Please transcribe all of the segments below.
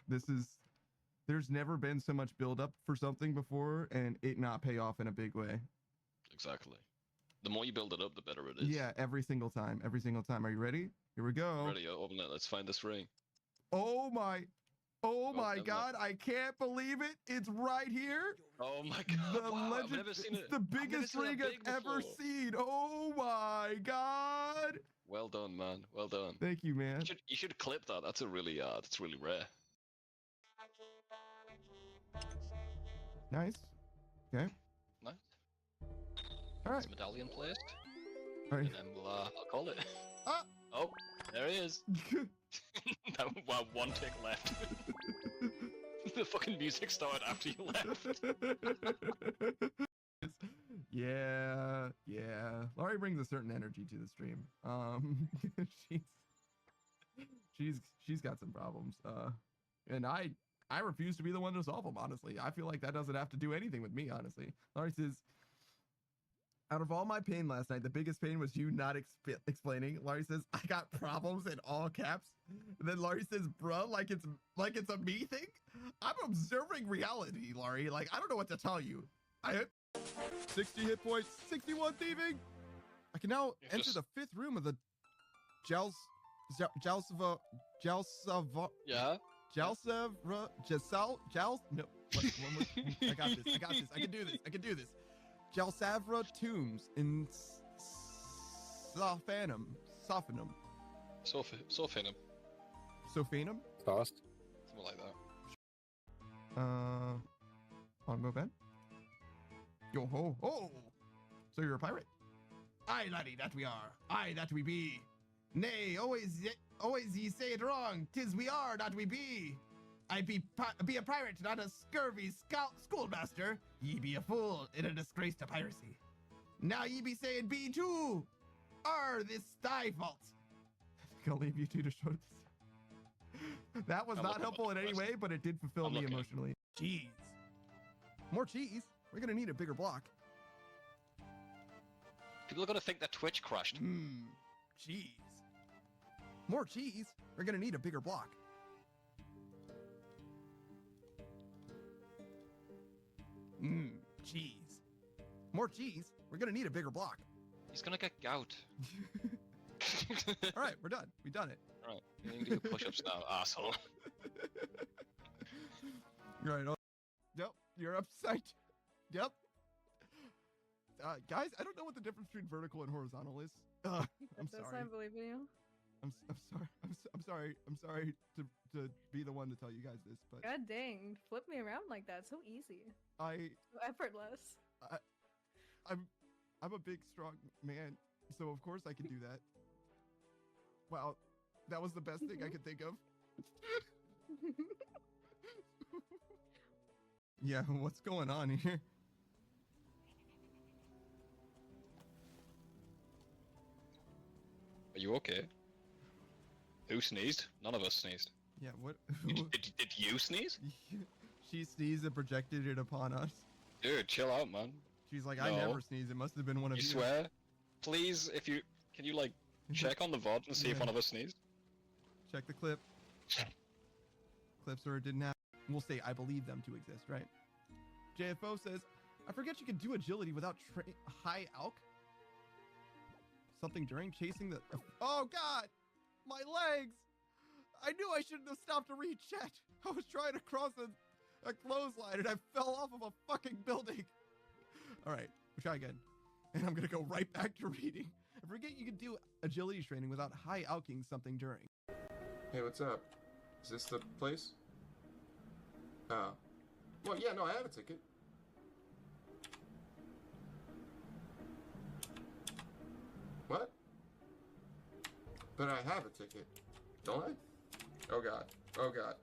This is, there's never been so much buildup for something before and it not pay off in a big way. Exactly. The more you build it up, the better it is. Yeah, every single time. Every single time. Are you ready? Here we go. Ready, open it. Let's find this ring. Oh my God, I can't believe it. It's right here. Oh my God. Wow, I've never seen it. It's the biggest ring I've ever seen. Oh my God. Well done, man. Well done. Thank you, man. You should clip that. That's really rare. Nice. Okay. Nice. All right. It's medallion placed. All right. And then we'll I'll call it. Ah. Oh, there he is. Wow, one tick left. The fucking music started after you left. Yeah. Laurie brings a certain energy to the stream. She's got some problems. And I refuse to be the one to solve them, honestly. I feel like that doesn't have to do anything with me, honestly. Laurie says, out of all my pain last night, the biggest pain was you not explaining. Laurie says, I got problems in all caps. And then Laurie says, bruh, like it's a me thing. I'm observing reality, Laurie. Like, I don't know what to tell you. I hit 60 hit points, 61 thieving. I can now enter the 5th room of the Jalsava. Yeah. Jalsavra, no. I got this. I can do this. Jalsavra tombs in Sophanum. Sophanum. Sophanum? Fast. Something like that. On move in. Yo ho ho. So you're a pirate? Aye, laddie, that we are. Aye, that we be. Nay, always ye say it wrong. 'Tis we are, not we be. I be a pirate, not a scurvy schoolmaster. Ye be a fool and a disgrace to piracy. Now ye be saying be too. This thy fault. I think I'll leave you two to show this. That was not helpful in any way, but it did fulfill me emotionally. Cheese. More cheese? We're gonna need a bigger block. People are gonna think that Twitch crashed. Cheese. More cheese? We're gonna need a bigger block. Cheese. More cheese? We're gonna need a bigger block. He's gonna get gout. All right, we're done. We done it. All right, you can do your push-ups now, asshole. Right. Yep, you're upside. Yep. Guys, I don't know what the difference between vertical and horizontal is. I'm sorry. I believe in you. I'm sorry. I'm sorry to be the one to tell you guys this, but God dang, flip me around like that, so easy. So effortless. I'm a big, strong man, so of course I can do that. Wow, that was the best thing I could think of. Yeah, what's going on here? Are you okay? Who sneezed? None of us sneezed. Yeah, what? Did you sneeze? She sneezed and projected it upon us. Dude, chill out, man. She's like, I never sneezed. It must have been one of you. You swear? Please, can you like check on the VOD and see if one of us sneezed? Check the clip. Clips or it didn't happen. We'll say I believe them to exist, right? JFO says, I forget you can do agility without high alk. Something during chasing the... Oh, God! My legs! I knew I shouldn't have stopped to read chat. I was trying to cross a clothesline and I fell off of a fucking building. All right, we'll try again. And I'm going to go right back to reading. I forget you can do agility training without high alking something during. Hey, what's up? Is this the place? Oh. Well, yeah, no, I have a ticket. What? But I have a ticket, don't I? Oh god. Oh god.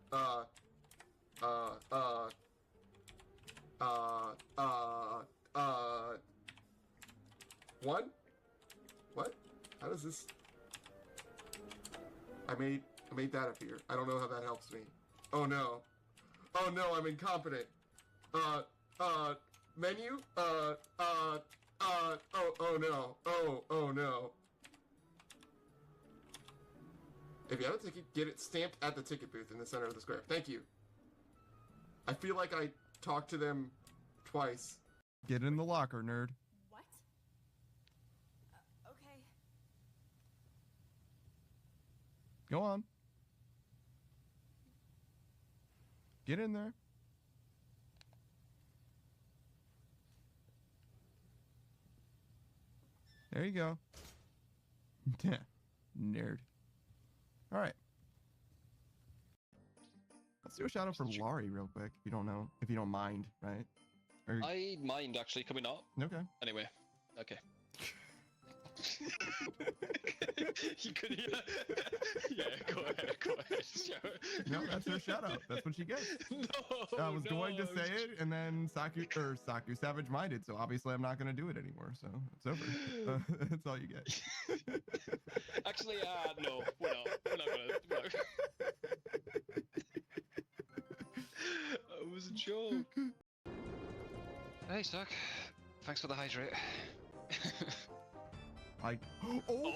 One? What? How does this... I made that appear. I don't know how that helps me. Oh no. Oh no, I'm incompetent. Menu? Oh no. Oh no. If you have a ticket, get it stamped at the ticket booth in the center of the square. Thank you. I feel like I talked to them twice. Get in the locker, nerd. What? Okay. Go on. Get in there. There you go. Nerd. All right. Let's do a shout out for Laurie real quick, if you don't know, if you don't mind, right? Or... I mind actually coming up. Okay. Anyway, okay. You could, yeah, go ahead. No, that's her shout out. That's what she gets. No, I was going to say it, and then Saku savage minded, so obviously I'm not going to do it anymore. So it's over. That's all you get. Actually, no, we're not gonna. It was a joke. Hey, Stuck. Thanks for the hydrate. Oh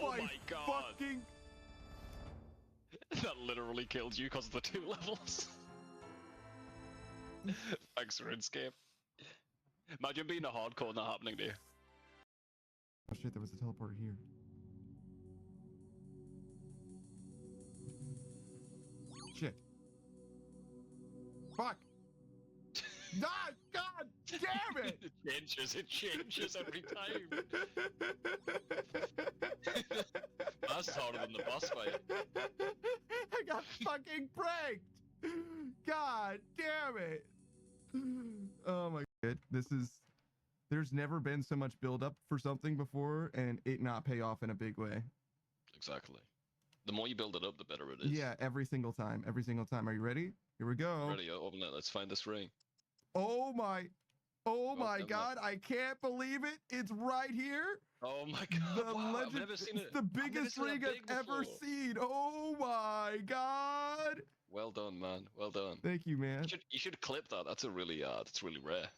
my god! Fucking... That literally killed you because of the 2 levels. Thanks for Runescape. Imagine being a hardcore and that happening to you. Oh shit, there was a teleporter here. Shit. Fuck! Ah, God damn it! It changes every time. That's harder than the boss fight. I got fucking pranked! God damn it! Oh my god. There's never been so much build up for something before and it not pay off in a big way. Exactly. The more you build it up, the better it is. Yeah, every single time. Every single time. Are you ready? Here we go. Ready, open it. Let's find this ring. Oh my god, I can't believe it. It's right here. Oh my god. Wow, I've never seen it. It's the biggest ring I've ever seen. Oh my god. Well done, man. Well done. Thank you, man. You should clip that. That's really rare.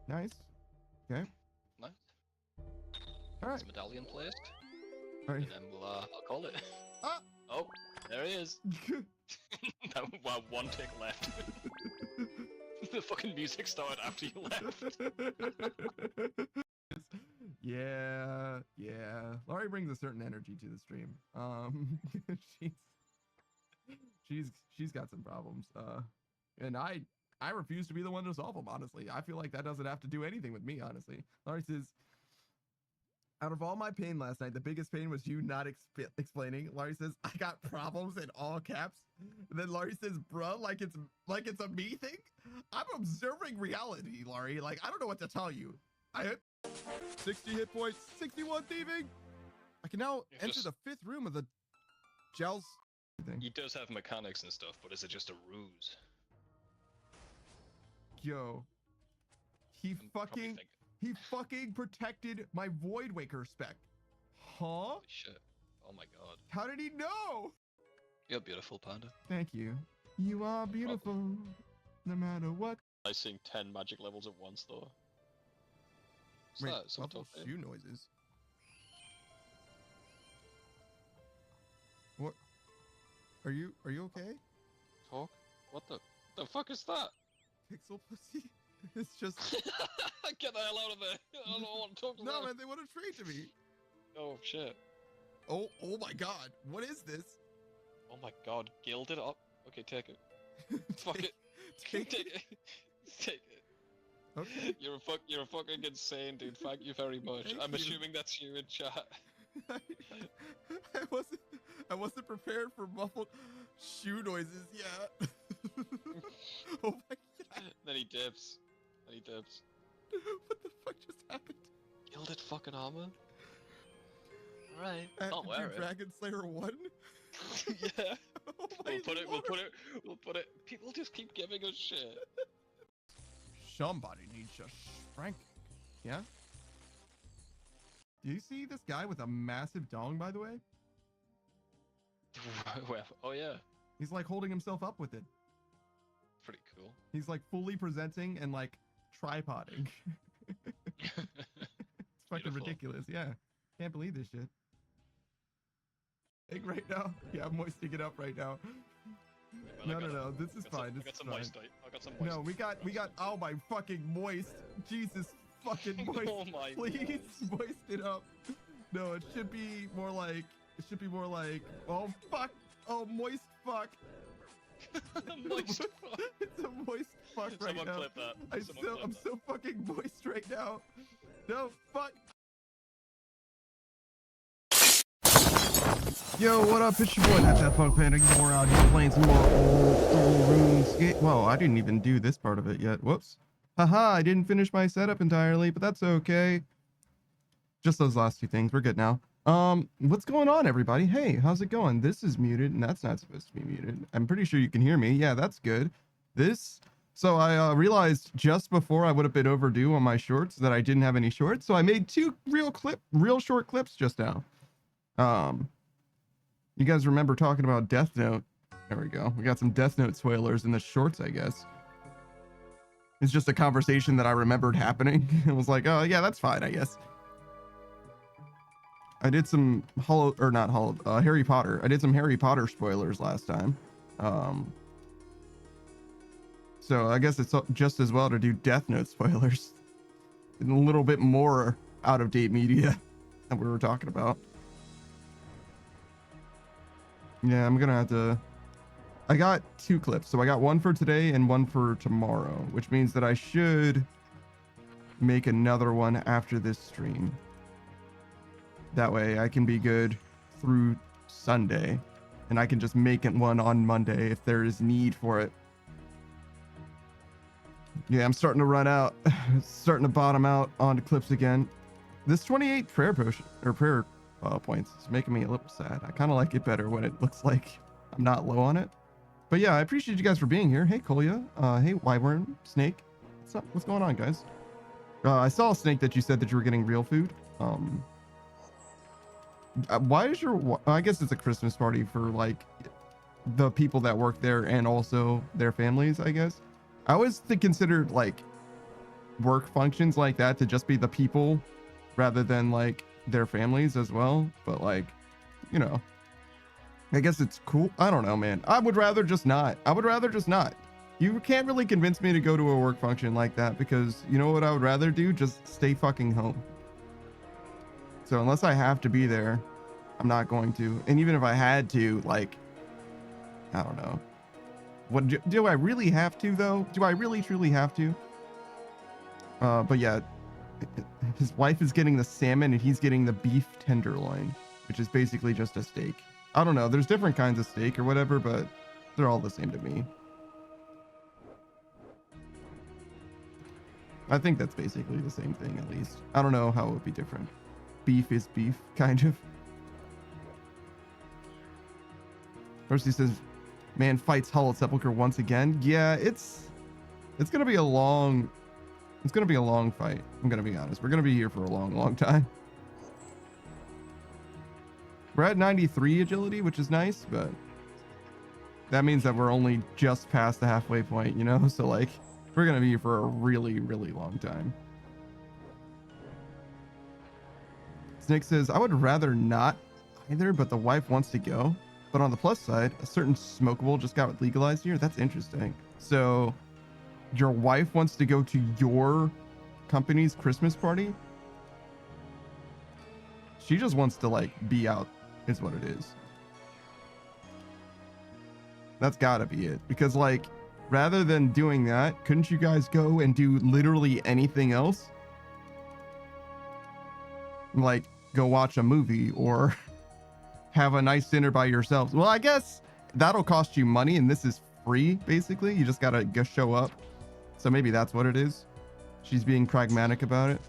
Nice. Okay. Nice. All right. It's medallion placed. All right. And then I'll call it. Ah. Oh, there he is. Wow, 1 tick left. The fucking music started after you left. Yeah. Laurie brings a certain energy to the stream. She's got some problems. And I refuse to be the one to solve them, honestly. I feel like that doesn't have to do anything with me, honestly. Laurie says, out of all my pain last night, the biggest pain was you not explaining. Laurie says, I got problems in all caps. And then Laurie says, bruh, like it's a me thing? I'm observing reality, Laurie. Like, I don't know what to tell you. I hit 60 hit points, 61 thieving. I can now enter the 5th room of the gels thing. He does have mechanics and stuff, but is it just a ruse? Yo. He fucking protected my Void Waker spec. Huh? Holy shit. Oh my god. How did he know? You're beautiful, Panda. Thank you. You are beautiful, no matter what. I sing 10 magic levels at once, though. Wait, muffled shoe noises. What? Are you okay? Talk? What the fuck is that? Pixel pussy? It's just... Get the hell out of there! I don't want to talk to them. No, man, they want to trade to me. Oh, shit. Oh my god. What is this? Oh my god, gilded up. Okay, take it. Fuck it. Take it. Take it. Okay. You're fucking insane, dude. Thank you very much. I'm assuming that's you in chat. I wasn't prepared for muffled shoe noises. Yeah. Oh my god. Then he dips. What the fuck just happened? Gilded fucking armor. Alright. I'll wear it. Dragon Slayer 1? Yeah. Oh we'll put it. People just keep giving us shit. Somebody needs a spanking. Yeah? Do you see this guy with a massive dong, by the way? Oh yeah. He's like holding himself up with it. Pretty cool. He's like fully presenting and like tripoding. It's fucking ridiculous. Yeah. Can't believe this shit. Egg right now? Yeah, I'm moistening it up right now. No. This is fine. This is fine. I got some moist. No, we got. Oh my fucking moist. Jesus fucking moist. Oh my Please moist it up. No, it should be more like. Oh fuck. Oh moist fuck. Moist fuck. It's a moist fuck right Someone now. clip that. I'm so fucking moist right now. No, fuck. Yo, what up? It's your boy, that Funk Panda. We're out here playing some more old RuneScape. Well, I didn't even do this part of it yet. Whoops. Haha, I didn't finish my setup entirely, but that's okay. Just those last two things. We're good now. What's going on, everybody? Hey, how's it going? This is muted, and that's not supposed to be muted. I'm pretty sure you can hear me. Yeah, that's good. So I realized just before I would have been overdue on my shorts that I didn't have any shorts, so I made two real short clips just now. You guys remember talking about Death Note? There we go. We got some Death Note spoilers in the shorts, I guess. It's just a conversation that I remembered happening. It was like, oh yeah, that's fine, I guess. I did some Harry Potter. I did some Harry Potter spoilers last time. So I guess it's just as well to do Death Note spoilers. A little bit more out-of-date media that we were talking about. Yeah, I'm gonna have to. I got two clips, so I got one for today and one for tomorrow, which means that I should make another one after this stream. That way I can be good through Sunday, and I can just make it one on Monday if there is need for it. Yeah, I'm starting to run out, starting to bottom out onto clips again. This 28 prayer potion or prayer points is making me a little sad. I kind of like it better when it looks like I'm not low on it. But yeah, I appreciate you guys for being here. Hey, Kolya. Hey, Wyvern, Snake. What's up? What's going on, guys? I saw, Snake, that you said that you were getting real food. Why is I guess it's a Christmas party for like the people that work there and also their families, I guess. I always considered like work functions like that to just be the people rather than like their families as well. But like, you know, I guess it's cool. I don't know, man. I would rather just not. You can't really convince me to go to a work function like that because you know what I would rather do? Just stay fucking home. So unless I have to be there, I'm not going to. And even if I had to, like, I don't know. Do I really have to though? Do I really truly have to? But yeah, his wife is getting the salmon and he's getting the beef tenderloin, which is basically just a steak. I don't know. There's different kinds of steak or whatever, but they're all the same to me. I think that's basically the same thing, at least. I don't know how it would be different. Beef is beef, kind of. First he says, man fights Hollow Sepulchre once again. Yeah, it's gonna be a long fight. I'm gonna be honest. We're gonna be here for a long time. We're at 93 agility, which is nice, but that means that we're only just past the halfway point, you know? So like, we're gonna be here for a really long time. Snake says, I would rather not either, but the wife wants to go. But on the plus side, a certain smokable just got legalized here. That's interesting. So your wife wants to go to your company's Christmas party? She just wants to like be out is what it is. That's gotta be it. Because like, rather than doing that, couldn't you guys go and do literally anything else? Like go watch a movie or have a nice dinner by yourselves. Well, I guess that'll cost you money and this is free basically. You just gotta go show up. So maybe that's what it is. She's being pragmatic about it.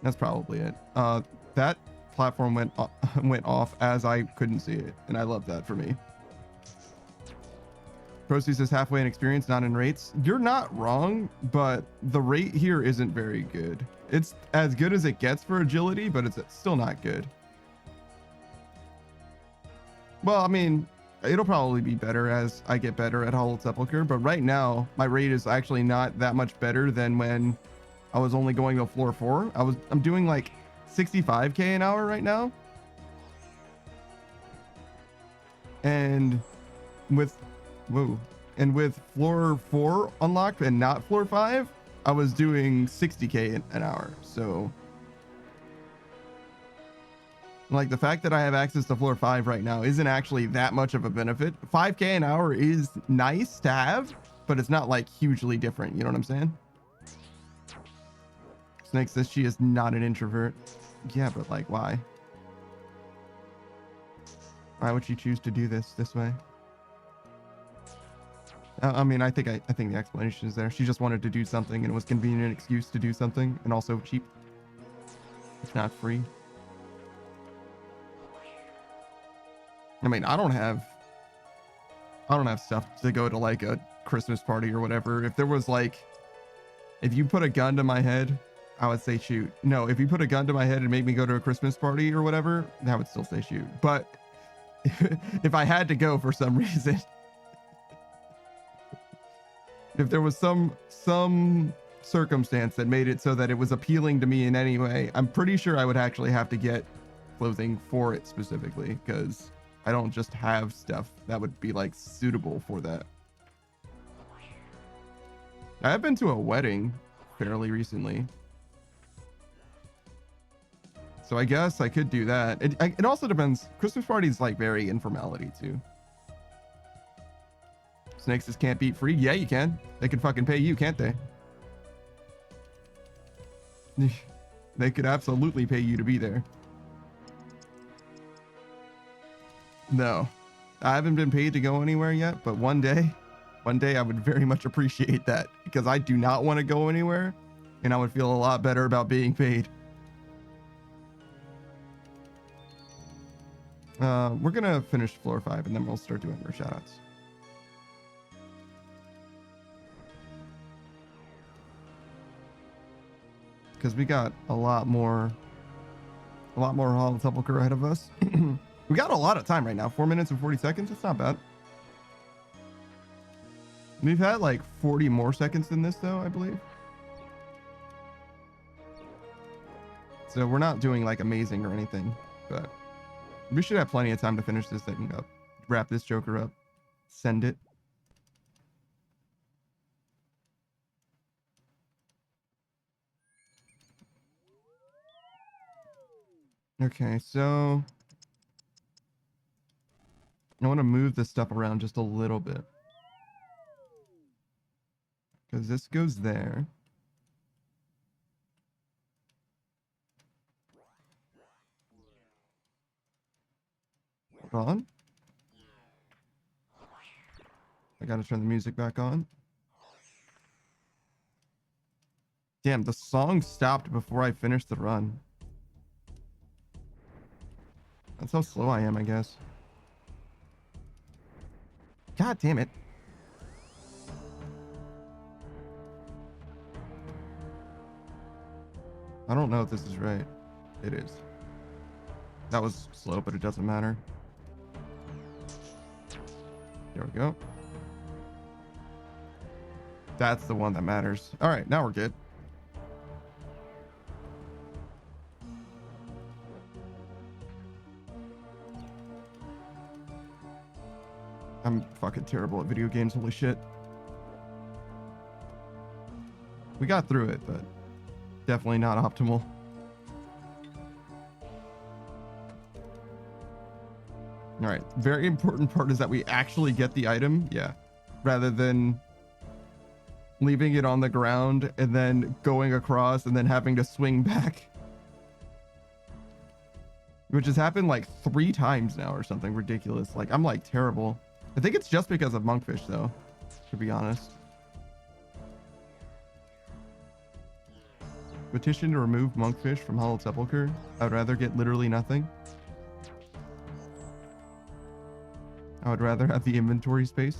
That's probably it. That platform went off as I couldn't see it, and I love that for me. Procy says halfway in experience, not in rates. You're not wrong, but the rate here isn't very good. It's as good as it gets for agility, but it's still not good. Well, I mean, it'll probably be better as I get better at Hollow Sepulchre, but right now my rate is actually not that much better than when I was only going to floor 4. I'm doing like 65k an hour right now. And with floor 4 unlocked and not floor 5, I was doing 60k an hour. So like the fact that I have access to floor 5 right now isn't actually that much of a benefit. 5k an hour is nice to have, but it's not like hugely different. You know what I'm saying? Snake says she is not an introvert. Yeah, but like, why? Why would she choose to do this way? I mean, I think the explanation is there. She just wanted to do something, and it was a convenient excuse to do something, and also cheap. It's not free. I mean, I don't have stuff to go to like a Christmas party or whatever. If there was like, if you put a gun to my head, I would say shoot. No, if you put a gun to my head and make me go to a Christmas party or whatever, I would still say shoot. But if I had to go for some reason, if there was some circumstance that made it so that it was appealing to me in any way, I'm pretty sure I would actually have to get clothing for it specifically, because I don't just have stuff that would be like suitable for that. I have been to a wedding fairly recently, so I guess I could do that. It also depends. Christmas parties like vary in formality too. Snakes just can't beat free. Yeah, you can. They can fucking pay you, can't they? They could absolutely pay you to be there. No, I haven't been paid to go anywhere yet, but one day I would very much appreciate that, because I do not want to go anywhere, and I would feel a lot better about being paid. We're gonna finish floor 5 and then we'll start doing our shoutouts. Because we got a lot more Hall Sepulchre ahead of us. We got a lot of time right now. 4 minutes and 40 seconds. It's not bad. We've had like 40 more seconds than this though, I believe. So we're not doing like amazing or anything, but we should have plenty of time to finish this thing up. Wrap this joker up. Send it. Okay, so I want to move this stuff around just a little bit, because this goes there. Hold on. I gotta turn the music back on. Damn, the song stopped before I finished the run. That's how slow I am, I guess. God damn it. I don't know if this is right. It is. That was slow, but it doesn't matter. There we go. That's the one that matters. All right, now we're good. I'm fucking terrible at video games, holy shit. We got through it, but definitely not optimal. All right, very important part is that we actually get the item, yeah, rather than leaving it on the ground and then going across and then having to swing back. Which has happened like 3 times now or something ridiculous. Like, I'm like terrible. I think it's just because of monkfish though, to be honest. Petition to remove monkfish from Hallowed Sepulchre. I would rather get literally nothing. I would rather have the inventory space.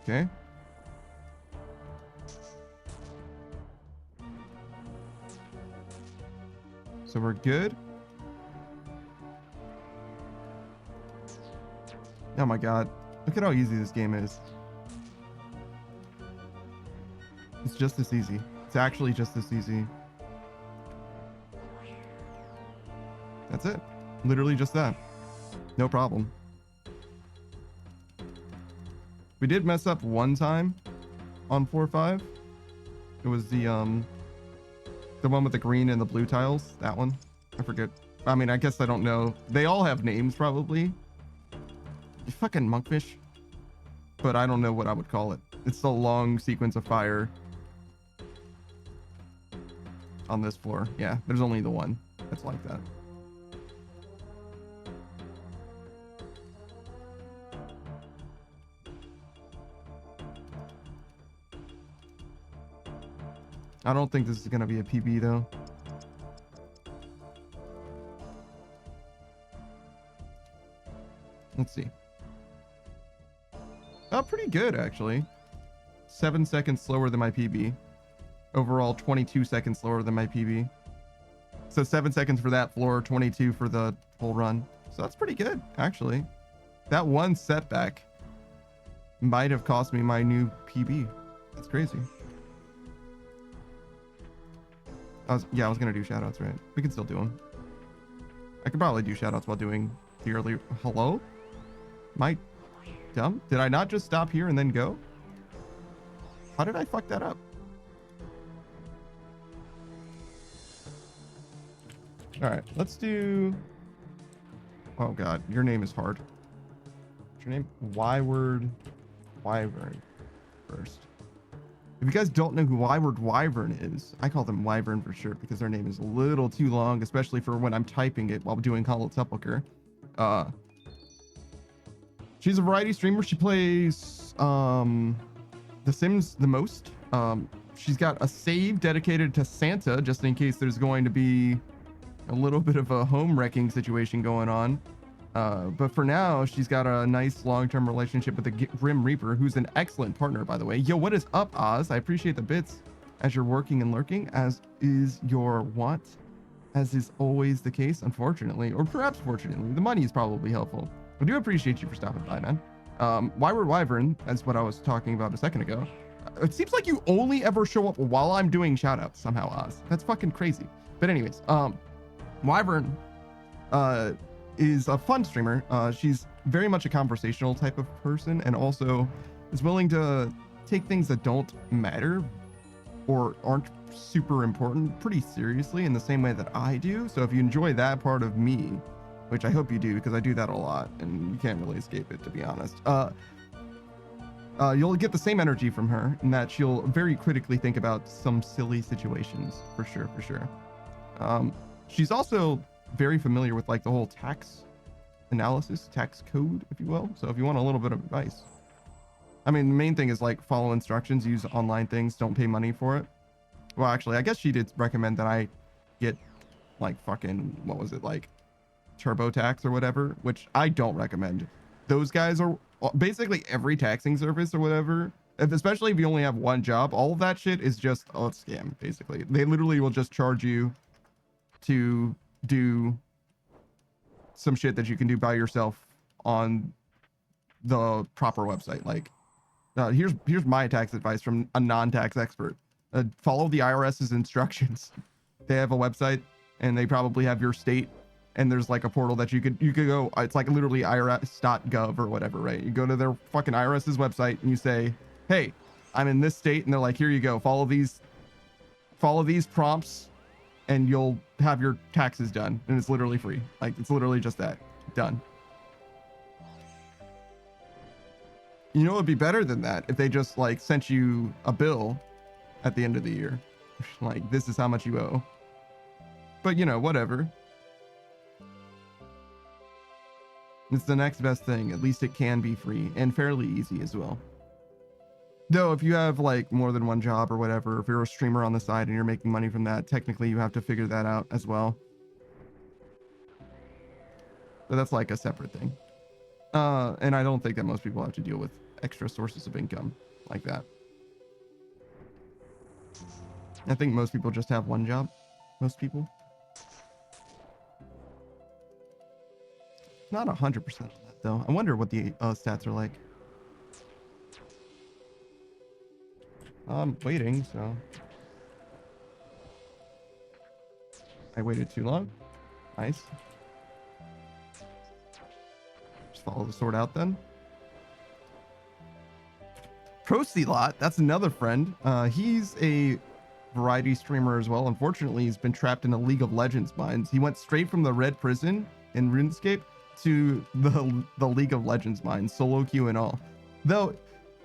Okay. So we're good. Oh my god. Look at how easy this game is. It's just this easy. It's actually just this easy. That's it. Literally just that. No problem. We did mess up one time on 4-5. It was the one with the green and the blue tiles. That one. I forget. I mean, I guess I don't know. They all have names probably. You fucking monkfish. But I don't know what I would call it. It's the long sequence of fire on this floor. Yeah, there's only the one that's like that. I don't think this is gonna be a PB though. Let's see. Oh, pretty good actually. 7 seconds slower than my PB. Overall, 22 seconds slower than my PB. So 7 seconds for that floor, 22 for the whole run. So that's pretty good actually. That one setback might have cost me my new PB. That's crazy. I was gonna do shoutouts, right? We can still do them. I could probably do shoutouts while doing the early. Hello? Am I dumb? Did I not just stop here and then go? How did I fuck that up? All right, let's do. Oh God, your name is hard. What's your name? Wyvern first. If you guys don't know who Wyvern is, I call them Wyvern for short because their name is a little too long, especially for when I'm typing it while doing Hollow Sepulchre. She's a variety streamer. She plays The Sims the most. She's got a save dedicated to Santa just in case there's going to be a little bit of a home wrecking situation going on. But for now, she's got a nice long-term relationship with the Grim Reaper, who's an excellent partner, by the way. Yo, what is up, Oz? I appreciate the bits as you're working and lurking, as is your want, as is always the case, unfortunately, or perhaps fortunately. The money is probably helpful. I do appreciate you for stopping by, man. Wyvern, that's what I was talking about a second ago. It seems like you only ever show up while I'm doing shoutouts somehow, Oz. That's fucking crazy. But anyways, Wyvern, is a fun streamer. She's very much a conversational type of person and also is willing to take things that don't matter or aren't super important pretty seriously in the same way that I do. So if you enjoy that part of me, which I hope you do because I do that a lot and you can't really escape it, to be honest, you'll get the same energy from her in that she'll very critically think about some silly situations for sure. She's also very familiar with like the whole tax analysis, tax code, if you will. So if you want a little bit of advice, I mean, the main thing is like follow instructions, use online things, don't pay money for it. Well, actually, I guess she did recommend that I get like fucking, what was it, like TurboTax or whatever, which I don't recommend. Those guys are basically every taxing service or whatever, especially if you only have one job, all of that shit is just a scam, basically. They literally will just charge you to do some shit that you can do by yourself on the proper website. Like, here's my tax advice from a non-tax expert. Follow the IRS's instructions. They have a website and they probably have your state, and there's like a portal that you could go, it's like literally irs.gov or whatever, right? You go to their fucking IRS's website and you say, hey, I'm in this state, and they're like, here you go, follow these prompts and you'll have your taxes done, and it's literally free. Like, it's literally just that, done. You know, it'd be better than that if they just like sent you a bill at the end of the year, like, this is how much you owe. But you know, whatever. It's the next best thing. At least it can be free and fairly easy as well. Though, if you have like more than one job or whatever, if you're a streamer on the side and you're making money from that, technically you have to figure that out as well. But that's like a separate thing. And I don't think that most people have to deal with extra sources of income like that. I think most people just have one job. Most people. Not 100% on that though. I wonder what the stats are like. I'm waiting, so. I waited too long. Nice. Just follow the sword out then. Procylot, that's another friend. He's a variety streamer as well. Unfortunately, he's been trapped in a League of Legends mines. He went straight from the red prison in RuneScape to the League of Legends mines, solo queue and all. Though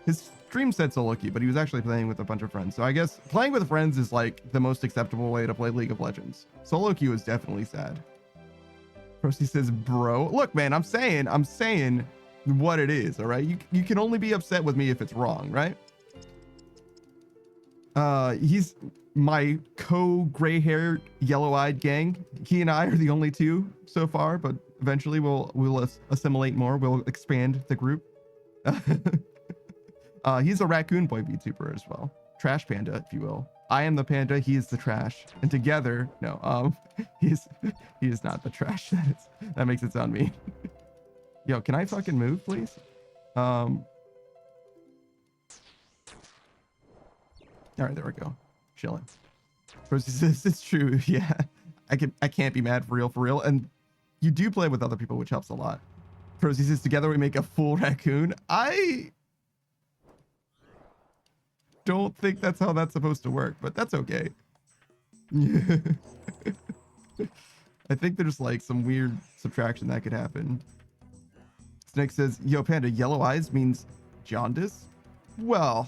his stream said solo queue, but he was actually playing with a bunch of friends. So I guess playing with friends is like the most acceptable way to play League of Legends. Solo queue is definitely sad. Procy says, bro, look, man, I'm saying what it is. All right. You can only be upset with me if it's wrong, right? He's my gray-haired, yellow-eyed gang. He and I are the only two so far, but eventually we'll assimilate more. We'll expand the group. He's a raccoon boy VTuber as well. Trash panda, if you will. I am the panda, he is the trash. And together, no, he is not the trash. That makes it sound mean. Yo, can I fucking move, please? All right, there we go. Chilling. Rosie says it's true. Yeah, I can't be mad for real. And you do play with other people, which helps a lot. Rosie says together we make a full raccoon. I don't think that's how that's supposed to work, but that's okay. I think there's like some weird subtraction that could happen. Snake says, yo, panda, yellow eyes means jaundice? Well,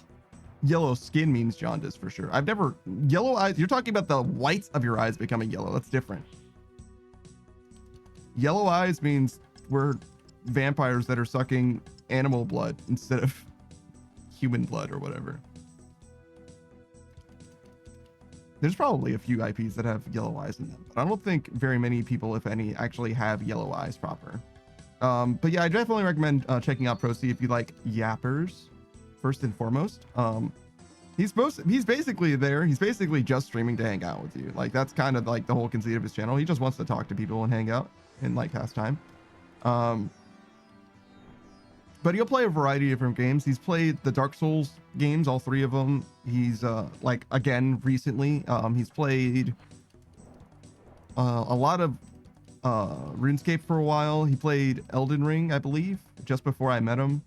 yellow skin means jaundice for sure. I've never... Yellow eyes... You're talking about the whites of your eyes becoming yellow. That's different. Yellow eyes means we're vampires that are sucking animal blood instead of human blood or whatever. There's probably a few IPs that have yellow eyes in them, but I don't think very many people, if any, actually have yellow eyes proper. But yeah, I definitely recommend checking out Procy if you like yappers, first and foremost. He's basically there. He's basically just streaming to hang out with you. Like, that's kind of like the whole conceit of his channel. He just wants to talk to people and hang out and like pass time. But he'll play a variety of different games. He's played the Dark Souls games, all three of them. He's like, again, recently, he's played a lot of RuneScape for a while. He played Elden Ring, I believe, just before I met him.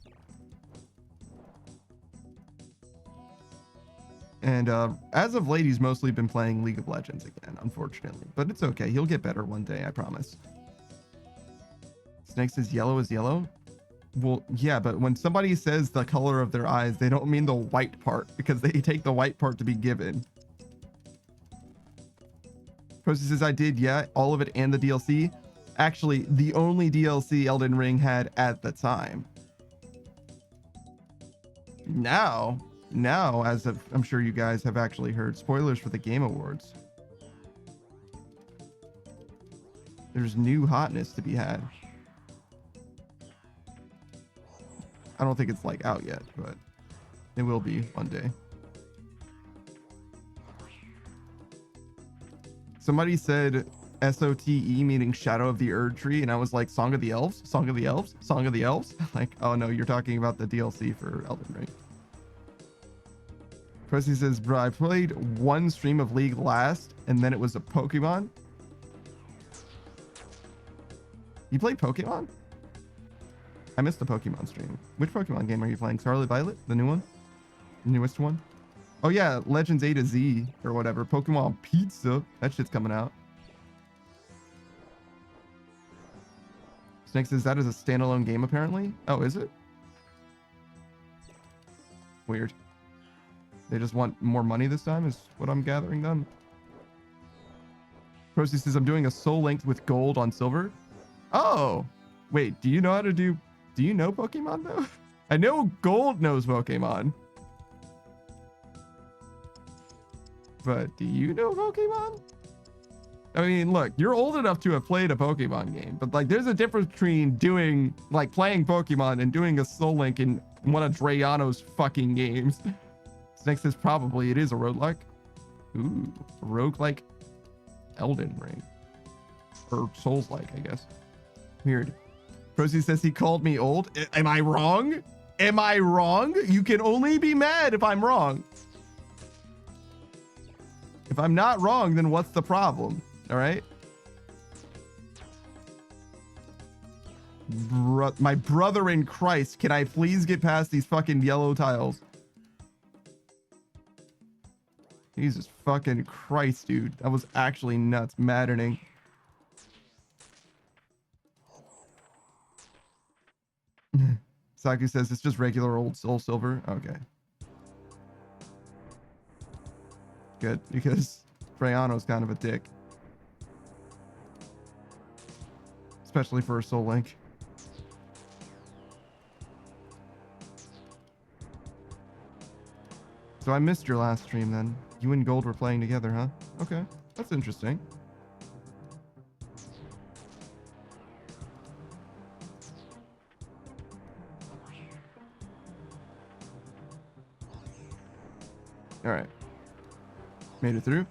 And as of late, he's mostly been playing League of Legends again, unfortunately. But it's okay. He'll get better one day, I promise. Snake says yellow is yellow. Well, yeah, but when somebody says the color of their eyes, they don't mean the white part, because they take the white part to be given. Procy says, I did, yeah, all of it and the DLC. Actually, the only DLC Elden Ring had at the time. Now, as of, I'm sure you guys have actually heard, spoilers for the Game Awards. There's new hotness to be had. I don't think it's like out yet, but it will be one day. Somebody said SOTE meaning Shadow of the Erd Tree, and I was like, Song of the Elves? Song of the Elves? Song of the Elves? Like, oh no, you're talking about the DLC for Elden Ring. Procy says, bro, I played one stream of League last, and then it was a Pokemon. You played Pokemon? I missed the Pokemon stream. Which Pokemon game are you playing? Scarlet Violet? The new one? The newest one? Oh yeah, Legends A to Z or whatever. Pokemon Pizza. That shit's coming out. Snake says that is a standalone game apparently. Oh, is it? Weird. They just want more money this time is what I'm gathering then. Procy says I'm doing a soul link with gold on silver. Oh, wait, do you know how to do you know Pokemon though? I know gold knows Pokemon. But do you know Pokemon? I mean, look, you're old enough to have played a Pokemon game, but like there's a difference between doing like playing Pokemon and doing a soul link in one of Drayano's fucking games. Snake says probably it is a roguelike. Ooh, roguelike Elden Ring. Or Souls-like, I guess. Weird. Procy says he called me old. Am I wrong? Am I wrong? You can only be mad if I'm wrong. If I'm not wrong, then what's the problem? All right. My brother in Christ, can I please get past these fucking yellow tiles? Jesus fucking Christ, dude. That was actually nuts. Maddening. Saki says it's just regular old soul silver. Okay. Good, because Freyano's kind of a dick. Especially for a soul link. So I missed your last stream then. You and Gold were playing together, huh? Okay, that's interesting. All right. Made it through.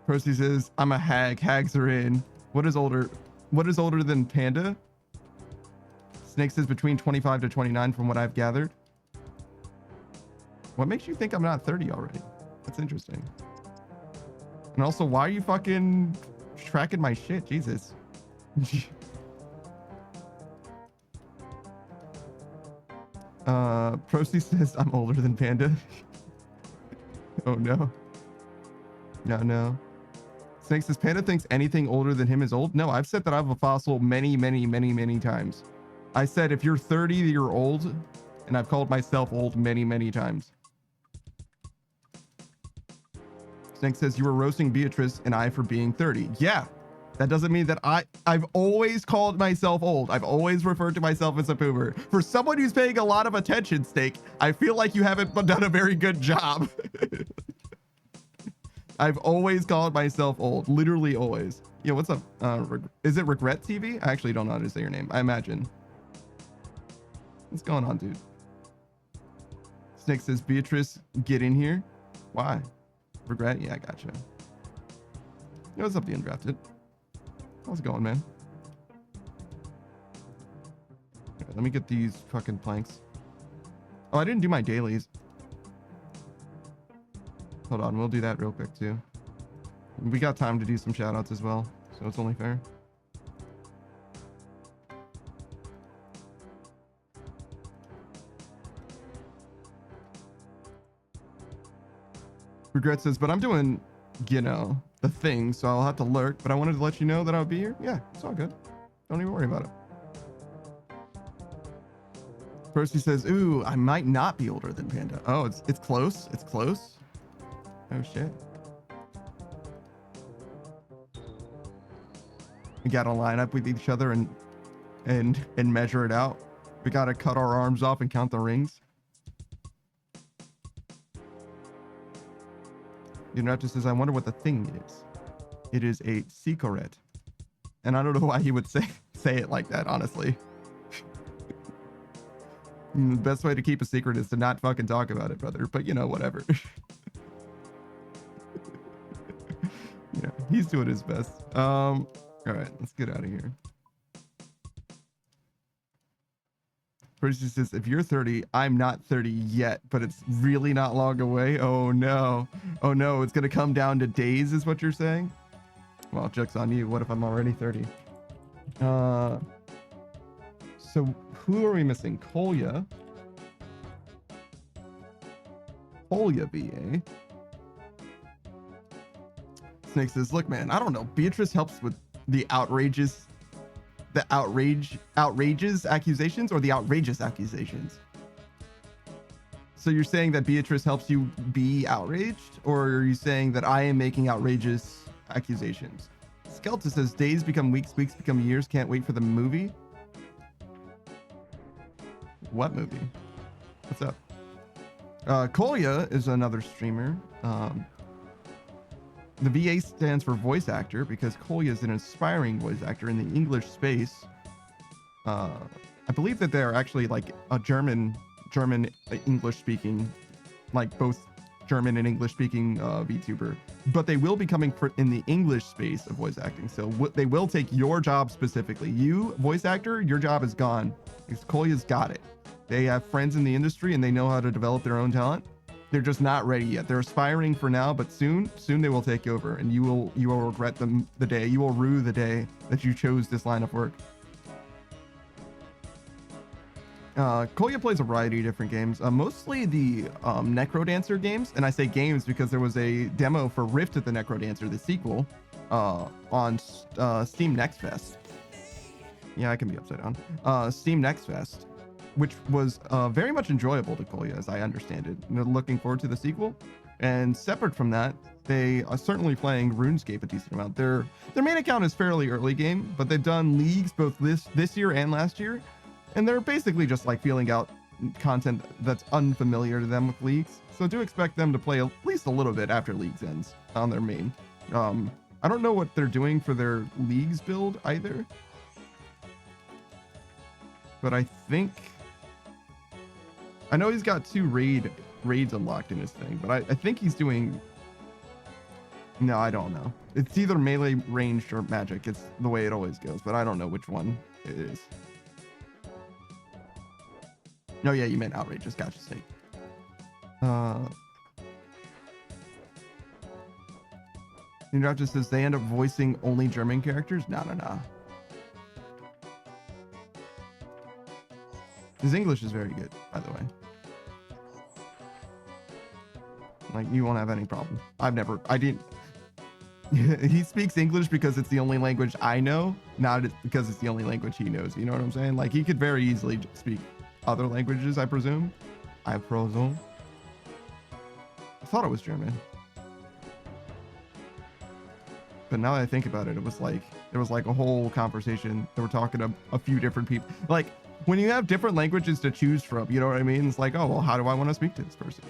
Percy says, I'm a hag. Hags are in. What is older? What is older than Panda? Snake says between 25 to 29 from what I've gathered. What makes you think I'm not 30 already? That's interesting. And also, why are you fucking tracking my shit? Jesus. Procy says I'm older than Panda. Oh no. No. Snake says Panda thinks anything older than him is old. No, I've said that I have a fossil many times. I said if you're 30, you're old, and I've called myself old many times. Snake says you were roasting Beatrice and I for being 30. Yeah, that doesn't mean that I've always called myself old. I've always referred to myself as a boomer. For someone who's paying a lot of attention, Snake, I feel like you haven't done a very good job. I've always called myself old, literally always. Yeah, what's up? Is it Regret TV? I actually don't know how to say your name. I imagine. What's going on, dude? Snake says, Beatrice, get in here. Why? Regret? Yeah, I gotcha. Yo, what's up, the Undrafted? How's it going, man? Okay, let me get these fucking planks. Oh, I didn't do my dailies. Hold on, we'll do that real quick too. We got time to do some shoutouts as well, so it's only fair. Regret says, but I'm doing, you know, the thing, so I'll have to lurk, but I wanted to let you know that I'll be here. Yeah, it's all good. Don't even worry about it. Percy says, ooh, I might not be older than Panda. Oh, it's close. It's close. Oh shit. We gotta line up with each other and measure it out. We gotta cut our arms off and count the rings. The Interrupter says, I wonder what the thing is. It is a secret. And I don't know why he would say it like that, honestly. The best way to keep a secret is to not fucking talk about it, brother. But you know, whatever. Yeah, he's doing his best. All right, let's get out of here. Percy says, if you're 30, I'm not 30 yet, but it's really not long away. Oh no. Oh no, it's gonna come down to days is what you're saying? Well, joke's on you. What if I'm already 30? So who are we missing? Kolya. Kolya BA. Snake says, look, man, I don't know. Beatrice helps with the outrageous accusations or the outrageous accusations. So you're saying that Beatrice helps you be outraged, or are you saying that I am making outrageous accusations? Skelta says days become weeks, weeks become years. Can't wait for the movie. What movie? What's up? Kolya is another streamer. The VA stands for voice actor because Kolya is an aspiring voice actor in the English space. I believe that they're actually like a German English speaking, like both German and English speaking VTuber, but they will be coming in the English space of voice acting. So they will take your job specifically. You, voice actor, your job is gone because Kolya's got it. They have friends in the industry and they know how to develop their own talent. They're just not ready yet. They're aspiring for now, but soon they will take over, and you will regret them the day. You will rue the day that you chose this line of work. Kolya plays a variety of different games, mostly the Necrodancer games, and I say games because there was a demo for Rift of the Necrodancer, the sequel, on Steam Next Fest. Yeah, I can be upside down. Steam Next Fest, which was very much enjoyable to Kolya, as I understand it. And they're looking forward to the sequel. And separate from that, they are certainly playing RuneScape a decent amount. Their main account is fairly early game, but they've done leagues both this year and last year. And they're basically just like feeling out content that's unfamiliar to them with leagues. So do expect them to play at least a little bit after leagues ends on their main. I don't know what they're doing for their leagues build either. But I know he's got 2 raids unlocked in his thing, but I think he's doing, no, I don't know. It's either melee, ranged, or magic. It's the way it always goes, but I don't know which one it is. No, yeah, you meant outrageous. Gotcha, Snake. Wintertodt says they end up voicing only German characters. No. His English is very good, by the way. Like, you won't have any problem. I didn't. He speaks English because it's the only language I know, not because it's the only language he knows. You know what I'm saying? Like, he could very easily speak other languages, I presume. I thought it was German. But now that I think about it, there was like a whole conversation. They were talking to a few different people. Like, when you have different languages to choose from, you know what I mean? It's like, oh, well, how do I want to speak to this person?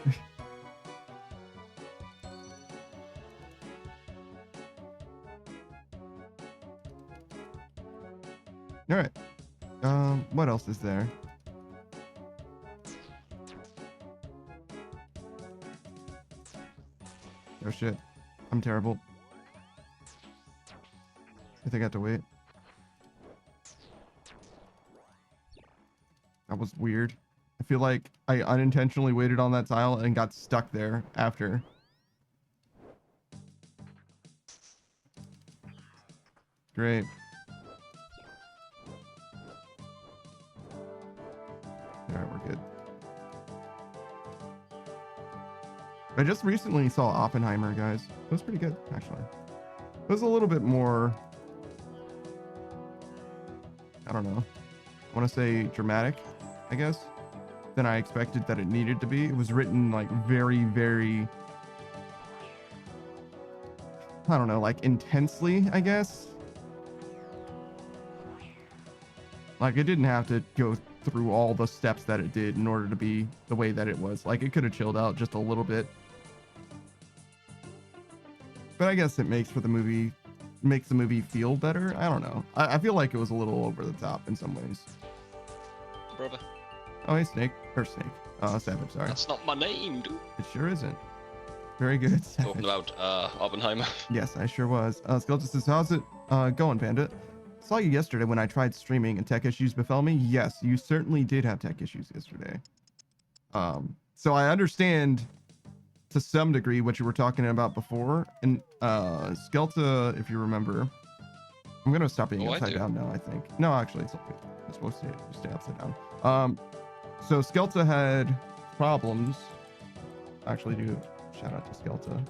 All right. What else is there? Oh shit, I'm terrible. I think I have to wait. That was weird. I feel like I unintentionally waited on that tile and got stuck there after. Great. Alright, we're good. I just recently saw Oppenheimer, guys. It was pretty good, actually. It was a little bit more, I don't know, I want to say dramatic, I guess, than I expected that it needed to be. It was written like very, very, I don't know, like intensely, I guess. Like, it didn't have to go through all the steps that it did in order to be the way that it was. Like, it could have chilled out just a little bit. But I guess it makes the movie feel better. I don't know. I feel like it was a little over the top in some ways. Brother. Oh, hey, Snake. Or Snake. Savage, sorry. That's not my name, dude. It sure isn't. Very good, Savage. Talking about Oppenheimer. Yes, I sure was. Skeleton says, how's it going, Bandit? Saw you yesterday when I tried streaming and tech issues befell me. Yes, you certainly did have tech issues yesterday. So I understand to some degree what you were talking about before. And Skelta, if you remember, I'm gonna stop being upside down now, I think. No, actually, it's okay. It's supposed to stay upside down. So Skelta had problems. Actually, do shout out to Skelta.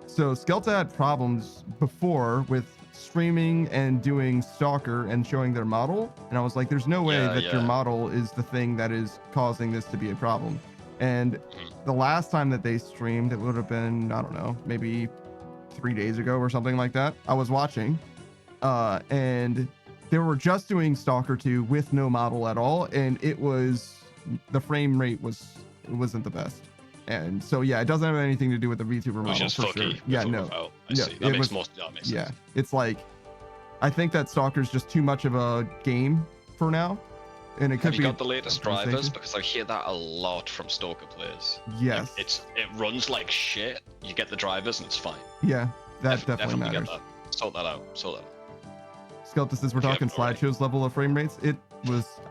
So Skelta had problems before with streaming and doing Stalker and showing their model, and I was like, there's no way that your model is the thing that is causing this to be a problem. And the last time that they streamed, it would have been, I don't know, maybe 3 days ago or something like that. I was watching, and they were just doing Stalker 2 with no model at all, and the frame rate wasn't the best. And so yeah, it doesn't have anything to do with the VTuber model for sure. Yeah, no. I see. That makes sense. Yeah, it's like, I think that Stalker's just too much of a game for now. And it could be. Have you got the latest drivers? Because I hear that a lot from Stalker players. Yes. Like, it runs like shit. You get the drivers and it's fine. Yeah, that definitely matters. Get that. Sort that out. Skelta says we're talking slideshows level of frame rates. It was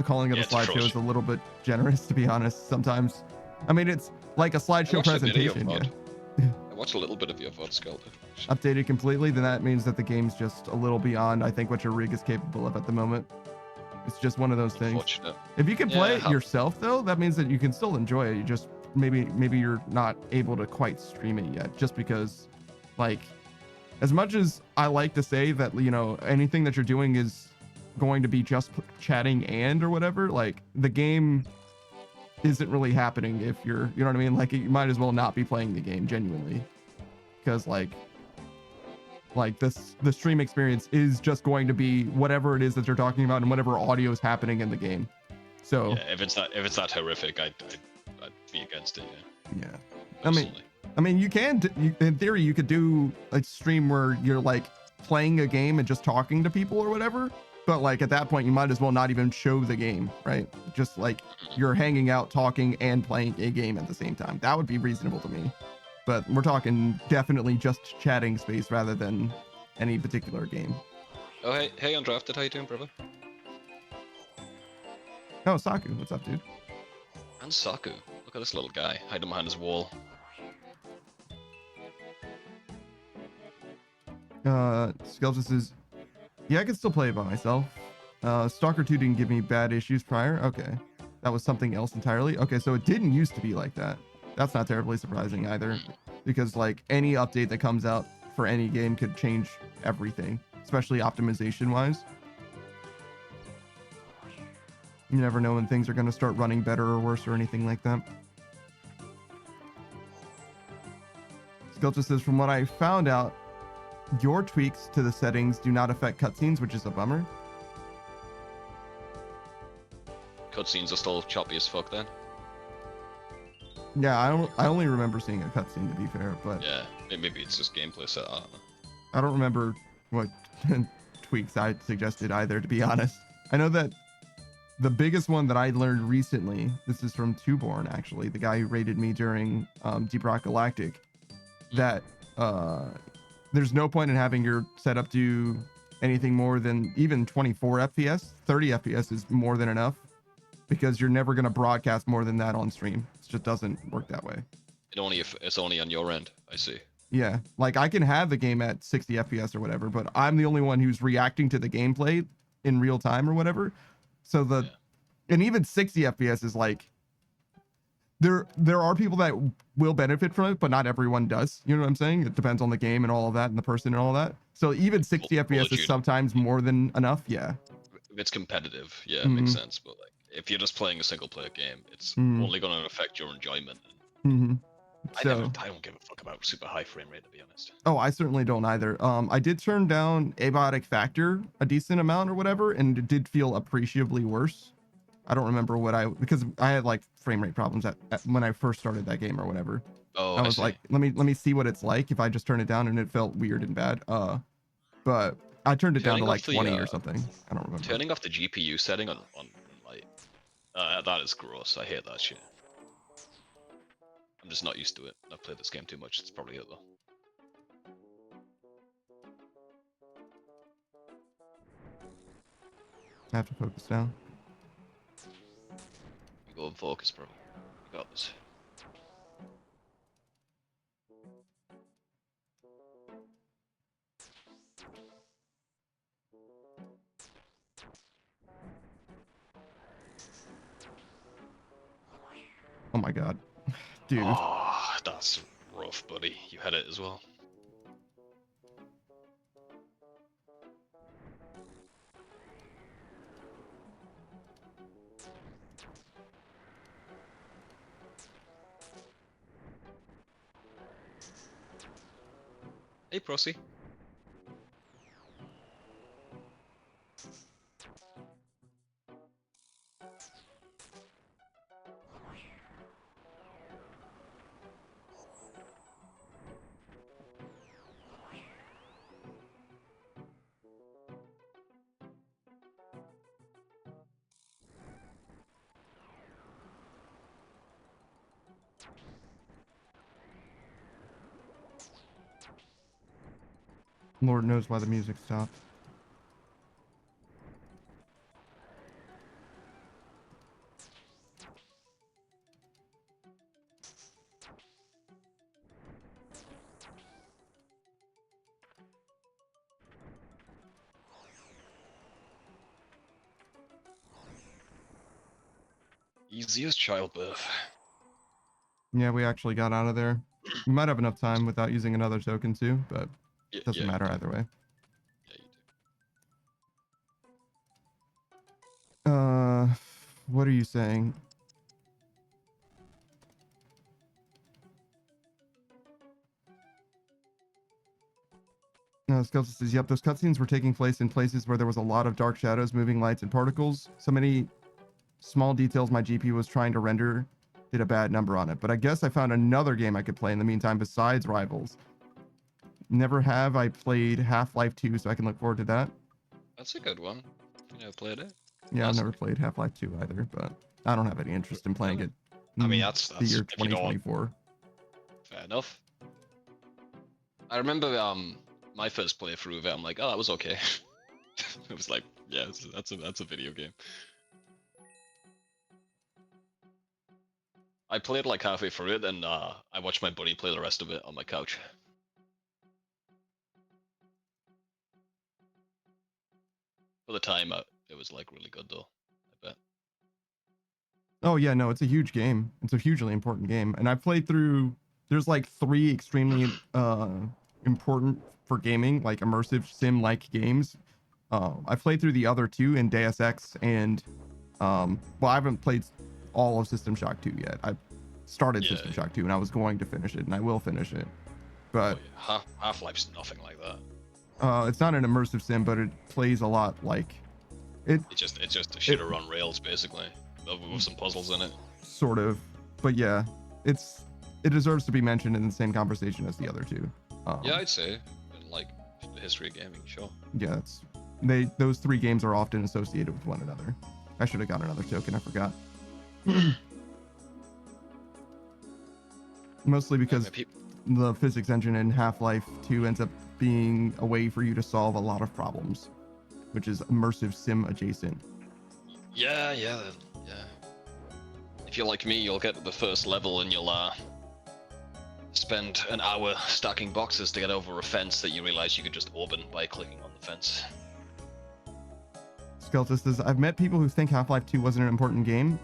calling it a slideshow is a little bit generous, to be honest. Sometimes I mean, it's like a slideshow presentation. Yeah. I watched a little bit of your VOD, Skelter. Updated completely, then that means that the game's just a little beyond, I think, what your rig is capable of at the moment. It's just one of those things. If you can play it yourself, though, that means that you can still enjoy it. You just maybe you're not able to quite stream it yet, just because, like, as much as I like to say that, you know, anything that you're doing is going to be just chatting or whatever, like, the game isn't really happening if you're, you know what I mean? Like, you might as well not be playing the game genuinely, because like the stream experience is just going to be whatever it is that you're talking about and whatever audio is happening in the game. So yeah, if it's that horrific, I'd be against it. Yeah. Yeah. I mean, you can, in theory, you could do a stream where you're like playing a game and just talking to people or whatever. But like at that point, you might as well not even show the game, right? Just like you're hanging out, talking, and playing a game at the same time. That would be reasonable to me. But we're talking definitely just chatting space rather than any particular game. Oh, hey, Undrafted, how you doing, brother? Oh, Saku, what's up, dude? And Saku, look at this little guy hiding behind his wall. Skelter says, yeah, I can still play it by myself. Stalker 2 didn't give me bad issues prior. Okay, that was something else entirely. Okay, so it didn't used to be like that. That's not terribly surprising either, because like any update that comes out for any game could change everything, especially optimization wise. You never know when things are going to start running better or worse or anything like that. Skelter says, from what I found out, your tweaks to the settings do not affect cutscenes, which is a bummer. Cutscenes are still choppy as fuck then. Yeah, I only remember seeing a cutscene, to be fair, but yeah, maybe it's just gameplay set. I don't know. I don't remember what tweaks I suggested either, to be honest. I know that the biggest one that I learned recently, this is from Twoborn actually, the guy who rated me during Deep Rock Galactic, that there's no point in having your setup do anything more than even 24 FPS. 30 FPS is more than enough, because you're never going to broadcast more than that on stream. It just doesn't work that way. It's only on your end, I see. Yeah, like I can have the game at 60 FPS or whatever, but I'm the only one who's reacting to the gameplay in real time or whatever. So and even 60 FPS is like, there are people that will benefit from it, but not everyone does. You know what I'm saying? It depends on the game and all of that and the person and all that. So even 60 FPS is sometimes more than enough. Yeah. If it's competitive, yeah, it makes sense. But like, if you're just playing a single player game, it's only going to affect your enjoyment. I don't give a fuck about super high frame rate, to be honest. Oh, I certainly don't either. I did turn down abiotic factor a decent amount or whatever, and it did feel appreciably worse. I don't remember because I had like frame rate problems at when I first started that game or whatever. Oh, I was like, let me see what it's like if I just turn it down, and it felt weird and bad. But I turned it down to like 20 or something. I don't remember. Turning off the GPU setting on light, that is gross. I hate that shit. I'm just not used to it. I've played this game too much. It's probably it though. I have to focus down. Go and focus, bro. You got this. Oh my god. Dude. Oh, that's rough, buddy. You had it as well. Hey, Prosy. Lord knows why the music stopped. Easy as childbirth. Yeah, we actually got out of there. We might have enough time without using another token too, but it doesn't matter either way. Yeah, you do. What are you saying? Skeleton says, yep, those cutscenes were taking place in places where there was a lot of dark shadows, moving lights, and particles. So many small details my GPU was trying to render did a bad number on it. But I guess I found another game I could play in the meantime besides Rivals. Never have I played Half-Life 2, so I can look forward to that. That's a good one. You never played it? Yeah, I've never played Half-Life 2 either, but I don't have any interest in playing it. I mean, that's the year 2024. Fair enough. I remember my first playthrough of it. I'm like, oh, that was okay. It was like, yeah, that's a video game. I played like halfway through it, and I watched my buddy play the rest of it on my couch. For the time, it was like really good though. I bet. Oh yeah, no, it's a huge game. It's a hugely important game, and I played through. There's like 3 extremely important for gaming, like immersive sim-like games. I played through the other 2 in Deus Ex, and well, I haven't played all of System Shock 2 yet. I started System Shock 2, and I was going to finish it, and I will finish it. But Half-Life's nothing like that. It's not an immersive sim, but it plays a lot like it. It's just a shitter on rails, basically, with some puzzles in it. Sort of, but yeah, it deserves to be mentioned in the same conversation as the other 2. Yeah, I'd say in like the history of gaming, sure. Yeah, those 3 games are often associated with one another. I should have got another token. I forgot. Mostly because the physics engine in Half-Life 2 ends up being a way for you to solve a lot of problems, which is immersive sim adjacent. Yeah. If you're like me, you'll get to the first level and you'll spend an hour stacking boxes to get over a fence that you realize you could just open by clicking on the fence. Skeleton says, I've met people who think Half-Life 2 wasn't an important game,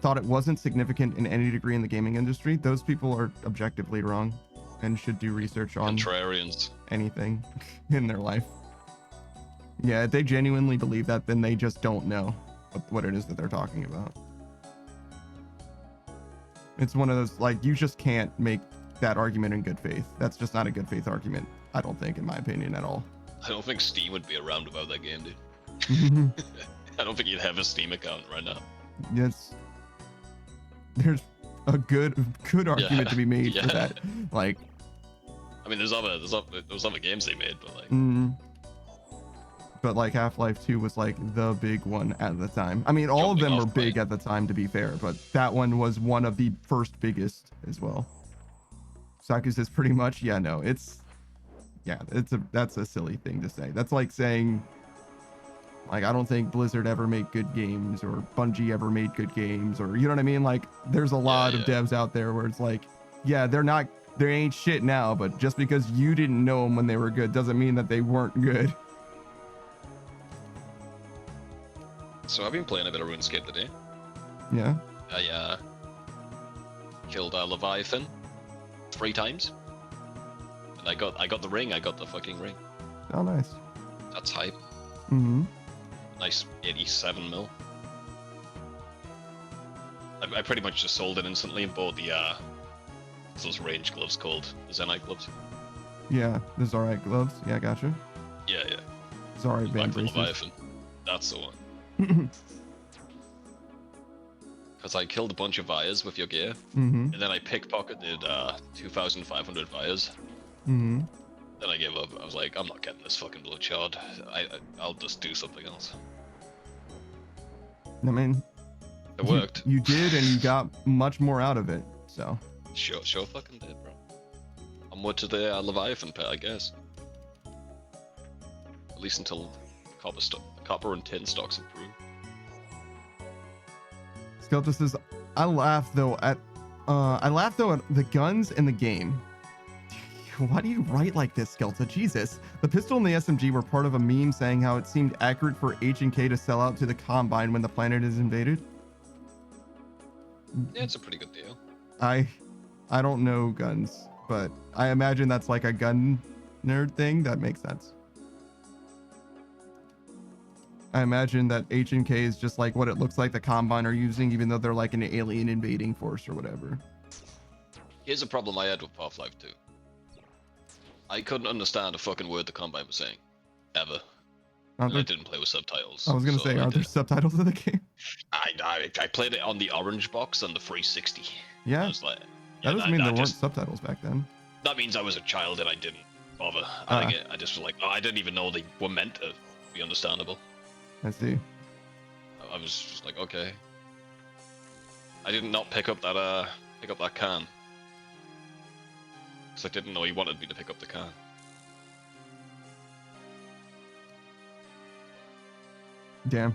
thought it wasn't significant in any degree in the gaming industry. Those people are objectively wrong and should do research on contrarians, anything in their life. Yeah, if they genuinely believe that, then they just don't know what it is that they're talking about. It's one of those, like, you just can't make that argument in good faith. That's just not a good faith argument, I don't think, in my opinion, at all. I don't think Steam would be around about that game, dude. I don't think you'd have a Steam account right now. Yes. There's a good argument to be made for that. Like, I mean, there's other games they made, but like. But like Half-Life 2 was like the big one at the time. I mean, all of them were big at the time, to be fair, but that one was one of the first biggest as well. Saku says pretty much, yeah, no, that's a silly thing to say. That's like saying, like, I don't think Blizzard ever made good games, or Bungie ever made good games, or, you know what I mean? Like, there's a lot of devs out there where it's like, yeah, they ain't shit now, but just because you didn't know them when they were good doesn't mean that they weren't good. So I've been playing a bit of RuneScape today. Yeah. I killed Leviathan 3 times, and I got the ring. I got the fucking ring. Oh, nice. That's hype. Mm-hmm. Nice 87 mil. I pretty much just sold it instantly and bought those range gloves called the Zenite gloves. Yeah, the Zarite gloves. Yeah, gotcha. Yeah. Zarite band braces. Leviathan. That's the one. Because I killed a bunch of Vyres with your gear, and then I pickpocketed 2,500 Vyres. Then I gave up. I was like, I'm not getting this fucking bloodshot. I'll just do something else. I mean, it worked. You did, and you got much more out of it. So sure fucking did, bro. Onward to the Leviathan pit, I guess. At least until copper and tin stocks improve. Skeleton says, I laugh though at the guns in the game. Why do you write like this, Skeleton? Jesus. The pistol and the SMG were part of a meme saying how it seemed accurate for H&K to sell out to the Combine when the planet is invaded. Yeah, it's a pretty good deal. I don't know guns, but I imagine that's like a gun nerd thing. That makes sense. I imagine that H&K is just like what it looks like the Combine are using, even though they're like an alien invading force or whatever. Here's a problem I had with Half-Life 2. I couldn't understand a fucking word the Combine was saying. Ever. And I didn't play with subtitles. I was gonna say, are there subtitles in the game? I played it on the orange box on the 360. Yeah. I was like, that doesn't mean there weren't subtitles back then. That means I was a child and I didn't bother adding it. I just was like, oh, I didn't even know they were meant to be understandable. I see. I was just like, okay. I did not pick up that can. Because I didn't know he wanted me to pick up the can. Damn.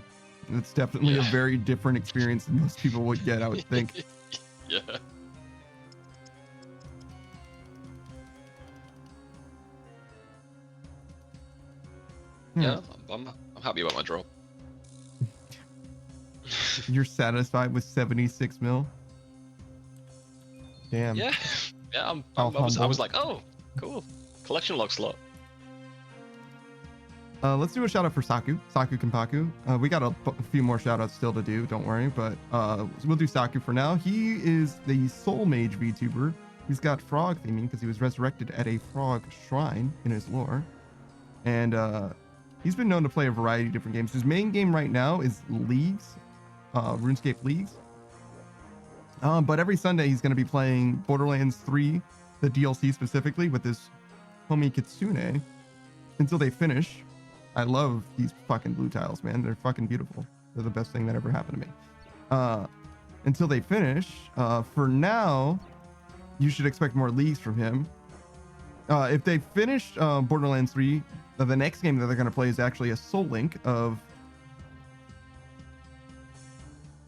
It's definitely a very different experience than most people would get, I would think. Yeah. Yeah, I'm happy about my drop. You're satisfied with 76 mil? Damn. Yeah. Yeah, I was like, oh, cool. Collection log slot. Let's do a shout out for Saku Kenpaku. We got a few more shout outs still to do, don't worry, but we'll do Saku for now. He is the Soul Mage VTuber. He's got frog theming because he was resurrected at a frog shrine in his lore. And he's been known to play a variety of different games. His main game right now is Leagues, RuneScape Leagues. But every Sunday he's going to be playing Borderlands 3, the DLC specifically, with his homie Kitsune until they finish. I love these fucking blue tiles, man. They're fucking beautiful. They're the best thing that ever happened to me. Until they finish. For now, you should expect more leagues from him. If they finish Borderlands 3, the next game that they're going to play is actually a Soul Link of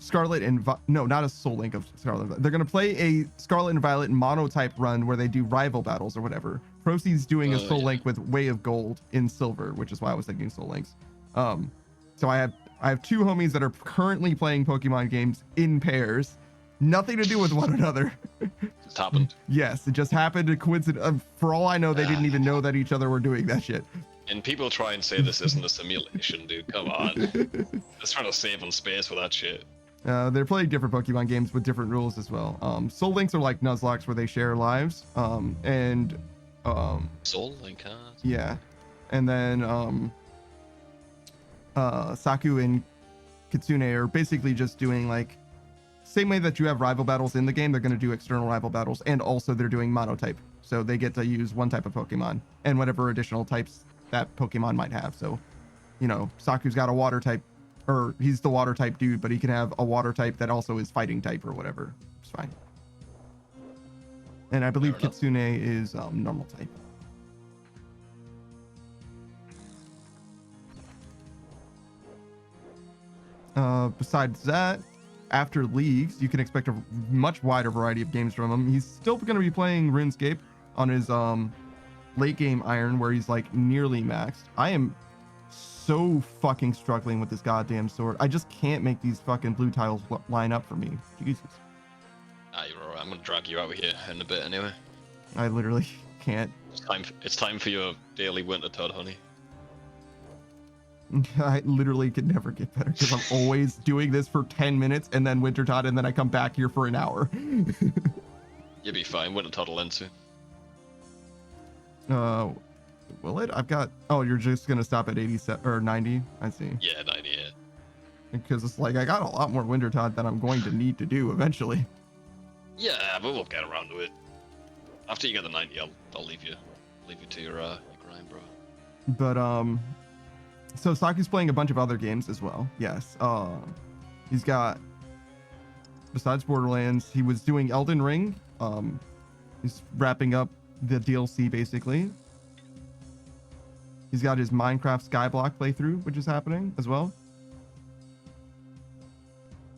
Scarlet and no, not a Soul Link of Scarlet. They're going to play a Scarlet and Violet monotype run where they do rival battles or whatever. Proceed's doing a Soul Link with Way of Gold in silver, which is why I was thinking Soul Links. So I have two homies that are currently playing Pokemon games in pairs, nothing to do with one another. Just happened. Yes, it just happened to coincidence. For all I know, they didn't even know that each other were doing that shit. And people try and say this isn't a simulation, dude. Come on. Just trying to save on space with that shit. They're playing different Pokemon games with different rules as well. Soul Links are like Nuzlocke where they share lives. Soul Link cards. Yeah. And then Saku and Kitsune are basically just doing like same way that you have rival battles in the game, they're going to do external rival battles, and also they're doing monotype. So they get to use one type of Pokemon and whatever additional types that Pokemon might have. So, you know, Saku's got a water type, or he's the water type dude, but he can have a water type that also is fighting type or whatever. It's fine. And I believe Kitsune is normal type. Besides that, after Leagues, you can expect a much wider variety of games from him. He's still going to be playing RuneScape on his late game iron, where he's like nearly maxed. I am so fucking struggling with this goddamn sword. I just can't make these fucking blue tiles line up for me. Jesus. You're alright. I'm gonna drag you out here in a bit anyway. I literally can't. It's time for your daily Wintertodt, honey. I literally could never get better because I'm always doing this for 10 minutes and then Wintertodt, and then I come back here for an hour. You'll be fine. Wintertodt will end soon. Will it? I've got. Oh, you're just gonna stop at 87 or 90? I see. Yeah, 90. Yeah. Because it's like I got a lot more Wintertodt that I'm going to need to do eventually. Yeah, but we'll get around to it. After you get the 90, I'll leave you to your grind, bro. But so Saku's playing a bunch of other games as well. Yes. He's got, besides Borderlands, he was doing Elden Ring. He's wrapping up the DLC basically. He's got his Minecraft Skyblock playthrough, which is happening as well.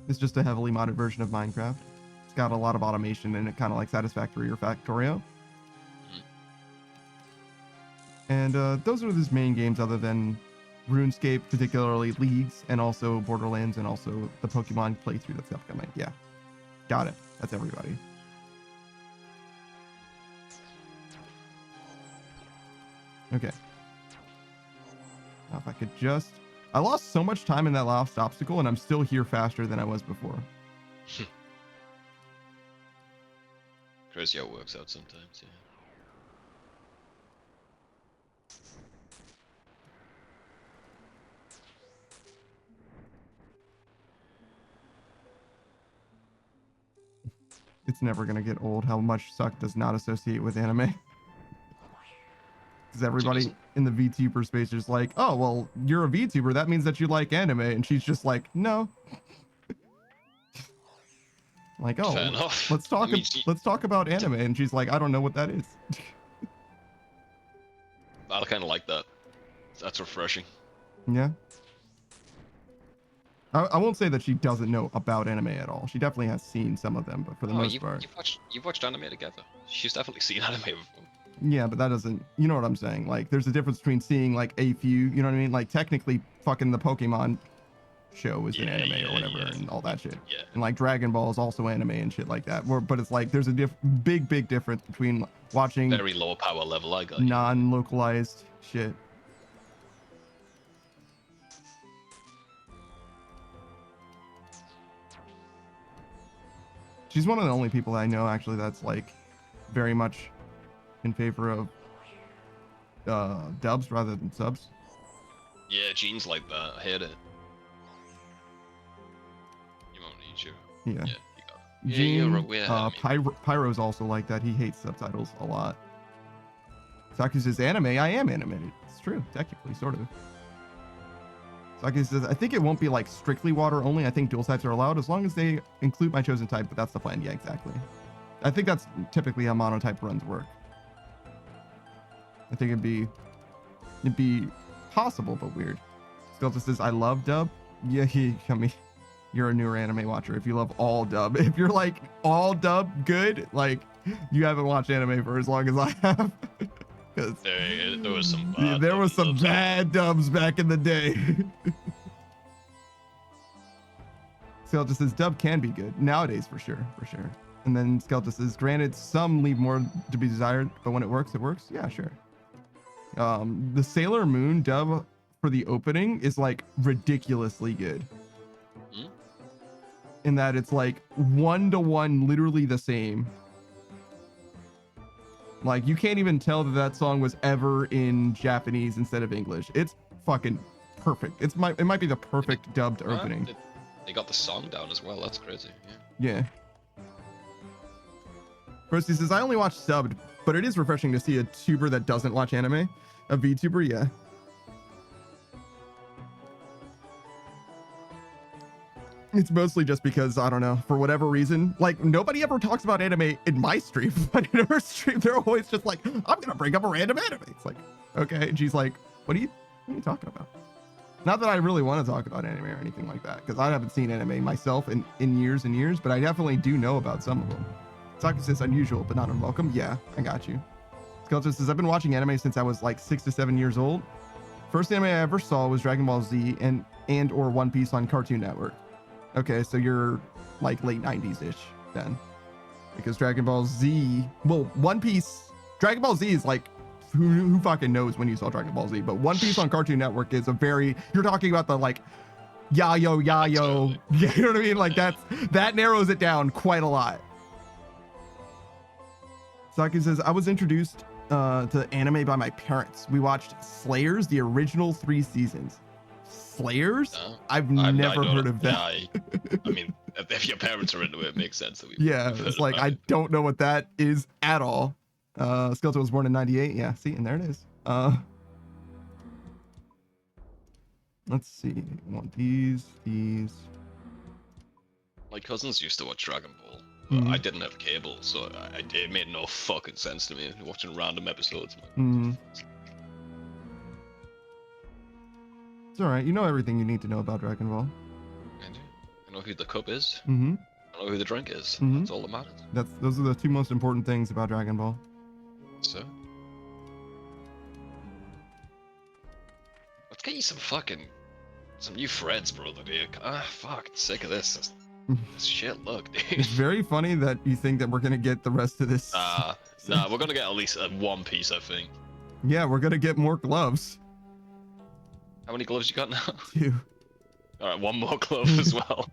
It's just a heavily modded version of Minecraft. It's got a lot of automation in it, kind of like Satisfactory or Factorio. And those are his main games other than RuneScape, particularly Leagues, and also Borderlands, and also the Pokemon playthrough that's upcoming. Yeah. Got it. That's everybody. Okay. Now if I could just... I lost so much time in that last obstacle, and I'm still here faster than I was before. Crazy how it works out sometimes, yeah. It's never gonna get old how much suck does not associate with anime. Because everybody in the VTuber space is like, oh, well, you're a VTuber. That means that you like anime. And she's just like, no. Like, oh, fair enough. let's talk about anime. And she's like, I don't know what that is. I kind of like that. That's refreshing. Yeah. I won't say that she doesn't know about anime at all. She definitely has seen some of them, but for the most part. You've watched anime together. She's definitely seen anime before. Yeah, but that doesn't, you know what I'm saying? Like, there's a difference between seeing like a few, you know what I mean? Like, technically, fucking the Pokemon show is an anime or whatever, and all that shit. Yeah. And like Dragon Ball is also anime and shit like that. But it's like there's a big difference between watching very low power level. I got non-localized shit. She's one of the only people I know actually that's like very much in favor of dubs rather than subs. Yeah, Gene's like that. I hate it. You won't need you. Yeah. Yeah, you got it. Gene, Pyro's also like that. He hates subtitles a lot. Saki says, anime, I am animated. It's true, technically, sort of. Saki says, I think it won't be like strictly water only. I think dual types are allowed as long as they include my chosen type, but that's the plan. Yeah, exactly. I think that's typically how monotype runs work. I think it'd be possible, but weird. Skelter says, I love dub. Yeah, you're a newer anime watcher. If you love all dub, if you're like all dub good, like you haven't watched anime for as long as I have. Because there was some bad dubs back in the day. Skelter says dub can be good nowadays for sure. And then Skelter says, granted, some leave more to be desired, but when it works, it works. Yeah, sure. The Sailor Moon dub for the opening is like ridiculously good. In that it's like 1-to-1, literally the same. Like you can't even tell that song was ever in Japanese instead of English. It's fucking perfect. It might be the perfect dubbed opening. They got the song down as well. That's crazy. Yeah. Percy says, I only watch subbed, but it is refreshing to see a tuber that doesn't watch anime. A VTuber, yeah. It's mostly just because, I don't know, for whatever reason, like nobody ever talks about anime in my stream, but in her stream, they're always just like, I'm going to bring up a random anime. It's like, okay. And she's like, what are you talking about? Not that I really want to talk about anime or anything like that, because I haven't seen anime myself in years and years, but I definitely do know about some of them. Saki says unusual, but not unwelcome. Yeah, I got you. Skeleton says, I've been watching anime since I was like 6 to 7 years old. First anime I ever saw was Dragon Ball Z and or One Piece on Cartoon Network. Okay, so you're like late 90s-ish then. Because Dragon Ball Z, well, One Piece, Dragon Ball Z is like, who fucking knows when you saw Dragon Ball Z, but One Piece on Cartoon Network is a very, you're talking about the like, yayo, yeah, you know what I mean? Like that narrows it down quite a lot. Saki says, I was introduced to anime by my parents. We watched Slayers, the original 3 seasons. Slayers? I've never heard of that. I mean, if your parents are into it, it makes sense that we. Yeah, it's like I don't know what that is at all. Skeleton was born in 98. Yeah, see, and there it is. Let's see. I want these. My cousins used to watch Dragon Ball, but I didn't have cable, so it made no fucking sense to me watching random episodes. It's alright, you know everything you need to know about Dragon Ball. I know who the cup is. I know who the drink is. That's all that matters. Those are the 2 most important things about Dragon Ball. So? Let's get you some new threads, brother, dude. Fuck, sick of this. Shit, look, dude. It's very funny that you think that we're gonna get the rest of this. Nah, we're gonna get at least one piece, I think. Yeah, we're gonna get more gloves. How many gloves you got now? 2. All right, one more glove as well.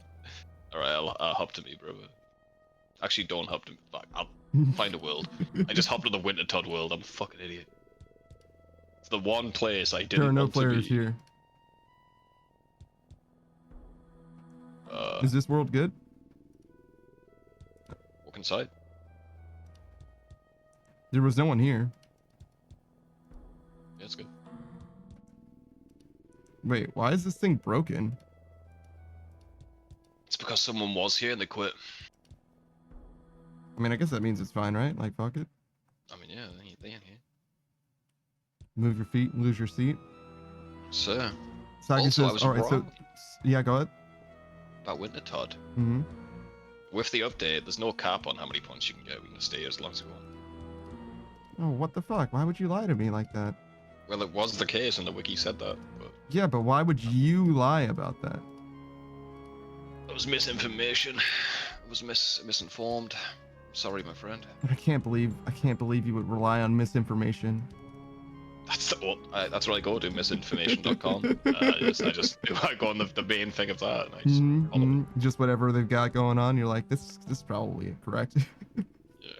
All right, I'll hop to me, bro. Actually, don't hop to me. Fuck, I'll find a world. I just hopped to the Wintertodt world. I'm a fucking idiot. It's the one place I didn't There are no want to players be. here. Is this world good? Walk inside. There was no one here. Yeah, it's good. Wait, why is this thing broken? It's because someone was here and they quit. I mean, I guess that means it's fine, right? Like, fuck it. I mean, yeah, they ain't here. Move your feet, lose your seat. So, Saki also, I says, was all right, so, wrong yeah, go ahead. about Wintertodt. Mm-hmm. With the update, there's no cap on how many points you can get. We can stay as long as we want. Oh, what the fuck? Why would you lie to me like that? Well, it was the case, and the wiki said that. But Yeah, but why would you lie about that? it was misinformation. I was misinformed. Sorry, my friend. I can't believe you would rely on misinformation. That's where I go to, misinformation.com. I go on the main thing of that. And I just, just whatever they've got going on. You're like, this is probably correct. Yeah.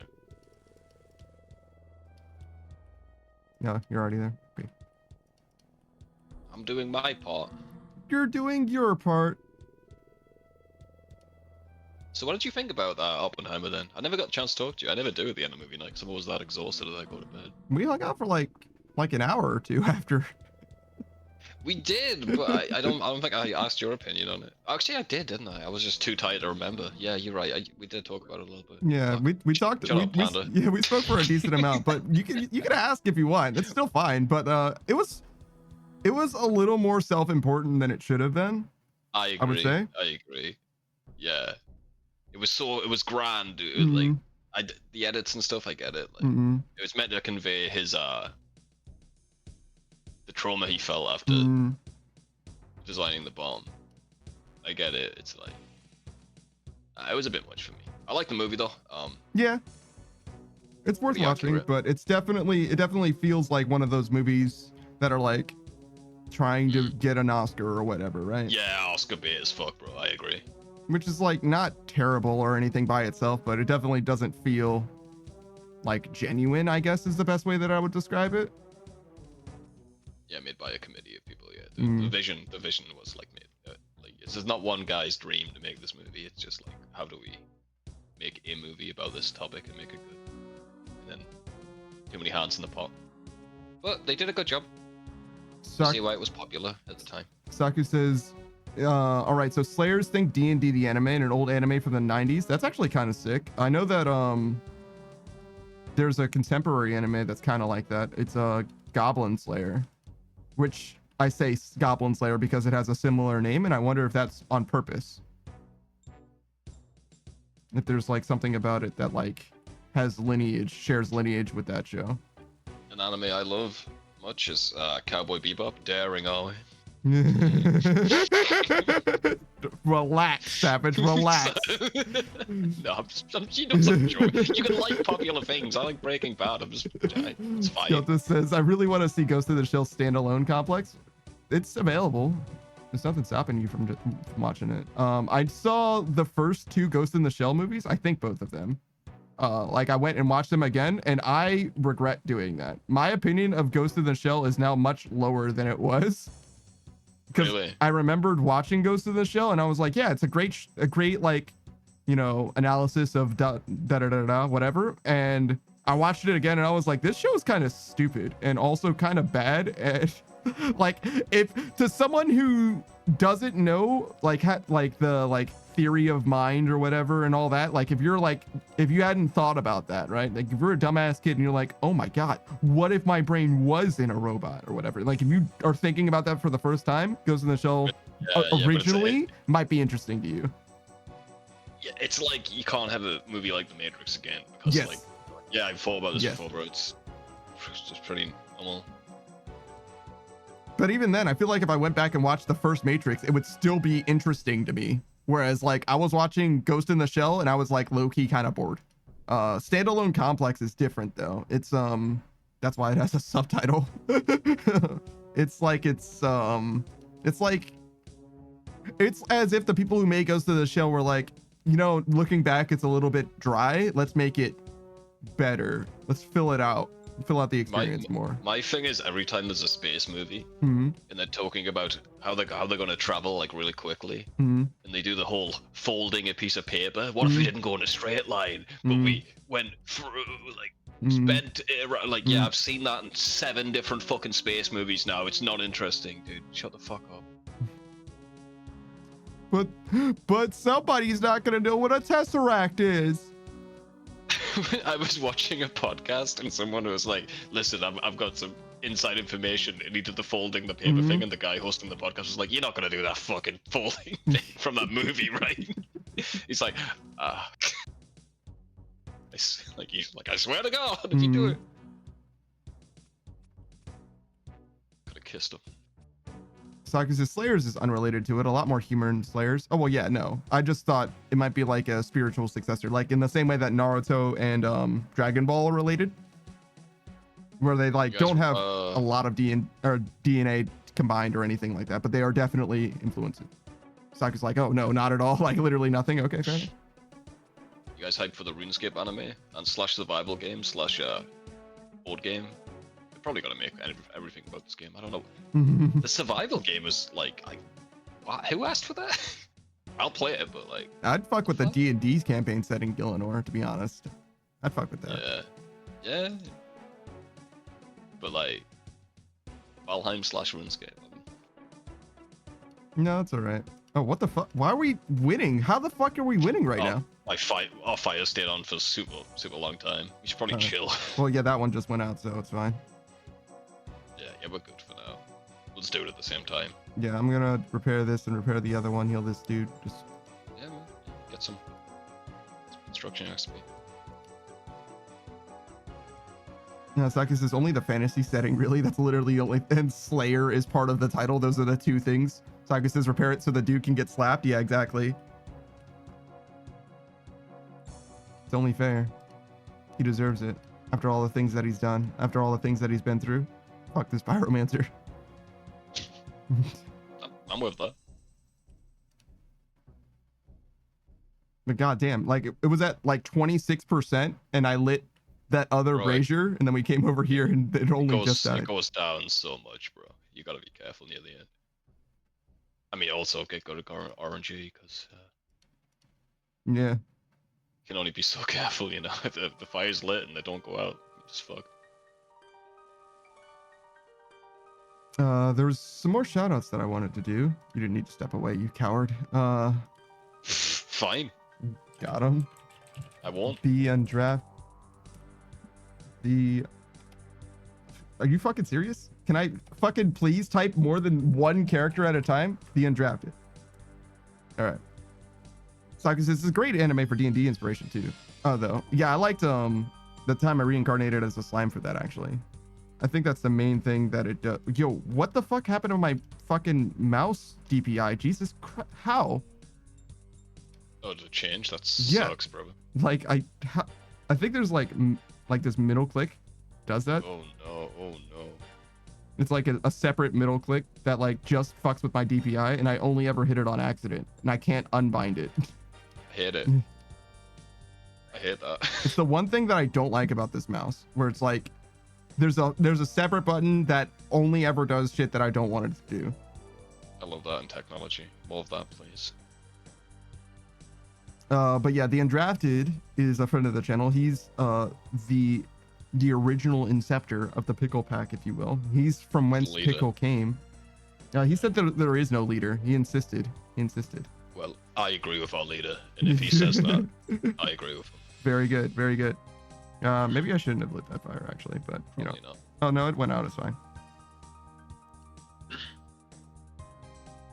No, you're already there. Okay. I'm doing my part. You're doing your part. So what did you think about that Oppenheimer then? I never got a chance to talk to you. I never do at the end of movie night because I'm always that exhausted that I go to bed. We hung out for like an hour or two after. We did, but I don't think I asked your opinion on it. Actually, I did, didn't I? I was just too tired to remember. Yeah, you're right. We did talk about it a little bit. Yeah, we talked. We spoke for a decent amount, but you can ask if you want. It's still fine. But it was a little more self-important than it should have been. I agree. I would say. I agree. Yeah, it was grand. It was like the edits and stuff. I get it. Like, it was meant to convey his the trauma he felt after designing the bomb. I get it. It's like it was a bit much for me. I like the movie though. Yeah, it's worth watching, accurate. but it definitely feels like one of those movies that are like trying to get an Oscar or whatever, right? Yeah, Oscar bait as fuck, bro. I agree. Which is like not terrible or anything by itself, but it definitely doesn't feel like genuine, I guess is the best way that I would describe it. Yeah, made by a committee of people. Yeah, the vision was like made. Like this is not one guy's dream to make this movie. It's just like, how do we make a movie about this topic and make it good? And then too many hands in the pot. But they did a good job. See why it was popular at the time. Saku says, all right, so Slayers think D&D the anime and an old anime from the 90s. That's actually kind of sick. I know that there's a contemporary anime that's kind of like that. It's a Goblin Slayer, which I say Goblin Slayer because it has a similar name, and I wonder if that's on purpose. If there's like something about it that like shares lineage with that show. An anime I love much is Cowboy Bebop. Daring always. Relax, Savage, relax. No, you know, I'm joking. You can like popular things. I like Breaking Bad. It's fine. This says, I really want to see Ghost of the Shell standalone complex. It's available. There's nothing stopping you from watching it. I saw the first 2 Ghost in the Shell movies. I think both of them. Like I went and watched them again, and I regret doing that. My opinion of Ghost in the Shell is now much lower than it was. Because really? I remembered watching Ghost in the Shell, and I was like, yeah, it's a great like, you know, analysis of whatever. And I watched it again, and I was like, this show is kind of stupid and also kind of bad. And like, if to someone who doesn't know like the like theory of mind or whatever and all that, like if you hadn't thought about that, right? Like if you're a dumbass kid and you're like, oh my god, what if my brain was in a robot or whatever, like if you are thinking about that for the first time, Ghost in the Shell originally might be interesting to you. Yeah, it's like you can't have a movie like The Matrix again because like, yeah, I've thought about this before, bro. It's just pretty normal. But even then, I feel like if I went back and watched the first Matrix, it would still be interesting to me. Whereas like I was watching Ghost in the Shell and I was like low-key kind of bored. Standalone Complex is different though. It's that's why it has a subtitle. It's as if the people who made Ghost in the Shell were like, you know, looking back, it's a little bit dry. Let's make it better. Let's fill it out. Fill out the experience more. My thing is, every time there's a space movie Mm-hmm. and they're talking about how they're going to travel like really quickly, Mm-hmm. and they do the whole folding a piece of paper. What if we didn't go in a straight line, but we went through like spent like yeah, I've seen that in 7 different fucking space movies now. It's not interesting, dude. Shut the fuck up. But somebody's not gonna know what a tesseract is. I was watching a podcast and someone was like, listen, I've got some inside information, and he did the folding the paper thing, and the guy hosting the podcast was like, you're not gonna do that fucking folding thing from that movie, right? He's like, he's like, I swear to God, did you do it? Could have kissed him. Because Slayers is unrelated to it. A lot more humor in Slayers. Oh, well, yeah, no. I just thought it might be like a spiritual successor, like in the same way that Naruto and Dragon Ball are related, where they like don't have a lot of DNA combined or anything like that, but they are definitely influenced. Saka's like, oh no, not at all. Like literally nothing. Okay, fair enough. You guys hyped for the RuneScape anime and / survival game / board game? Probably gotta make everything about this game. I don't know. The survival game is like, who asked for that? I'll play it, but like, I'd fuck with the D&D's campaign setting Gillinor, to be honest. I'd fuck with that. Yeah. But like, Valheim / RuneScape. No, it's all right. Oh, what the fuck? Why are we winning? How the fuck are we winning right now? Our fire stayed on for super long time. We should probably chill. Well, yeah, that one just went out, so it's fine. Yeah, we're good for now. Let's do it at the same time. Yeah, I'm gonna repair this and repair the other one. Heal this dude. Just man. Get some construction XP. No, Sakis is only the fantasy setting, really. That's literally the only. And Slayer is part of the title. Those are the 2 things. Sakis says repair it so the dude can get slapped. Yeah, exactly. It's only fair. He deserves it. After all the things that he's done. After all the things that he's been through. Fuck this pyromancer. I'm with that. But goddamn, like it was at like 26%, and I lit that other brazier, and then we came over here, and it only just died. It goes down so much, bro. You gotta be careful near the end. I mean, also get good at RNG because yeah, you can only be so careful, you know. If the fire's lit and they don't go out, just fuck. There's some more shoutouts that I wanted to do. You didn't need to step away, you coward. Fine. Got him. I won't. The undraft. Are you fucking serious? Can I fucking please type more than 1 character at a time? The undrafted. All right. Sakis, this is a great anime for D&D inspiration too. Oh, though. Yeah, I liked the time I reincarnated as a slime for that, actually. I think that's the main thing that it does. Yo, what the fuck happened to my fucking mouse DPI? Jesus Christ. How? Oh, did it change? That sucks, bro. Like, I think there's like this middle click does that. Oh no. It's like a separate middle click that like just fucks with my DPI, and I only ever hit it on accident, and I can't unbind it. I hate it. I hate that. It's the one thing that I don't like about this mouse, where it's like there's a separate button that only ever does shit that I don't want it to do. I love that in technology. More of that, please. But yeah, the Undrafted is a friend of the channel. He's the original inceptor of the Pickle Pack, if you will. He's from whence Pickle came. He said that there is no leader. He insisted. Well, I agree with our leader, and if he says that, I agree with him. Very good, very good. Maybe I shouldn't have lit that fire, actually, but you know. Not. Oh no, it went out. It's fine.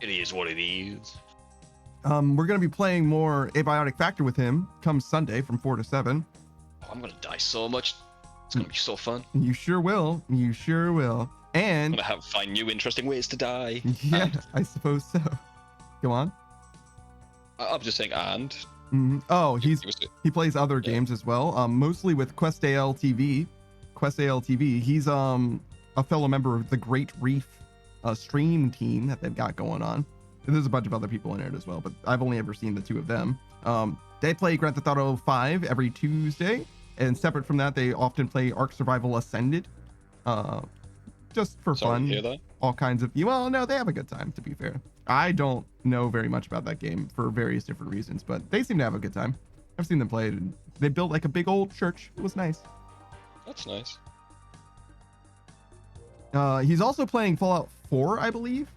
It is what it is. We're gonna be playing more Abiotic Factor with him come Sunday from 4 to 7. Oh, I'm gonna die so much. It's gonna be so fun. You sure will. You sure will. And I'm gonna find new interesting ways to die. Yeah, I suppose so. Go on. I'm just saying, and. Oh, he plays other games as well. Mostly with Quest AL TV. He's a fellow member of the Great Reef stream team that they've got going on. And there's a bunch of other people in it as well, but I've only ever seen the two of them. They play Grand Theft Auto 5 every Tuesday, and separate from that, they often play Ark Survival Ascended, just for fun. Hear that? All kinds of, well, no, they have a good time, to be fair. I don't know very much about that game for various different reasons, but they seem to have a good time. I've seen them play it, and they built like a big old church. It was nice. That's nice. He's also playing Fallout 4, I believe.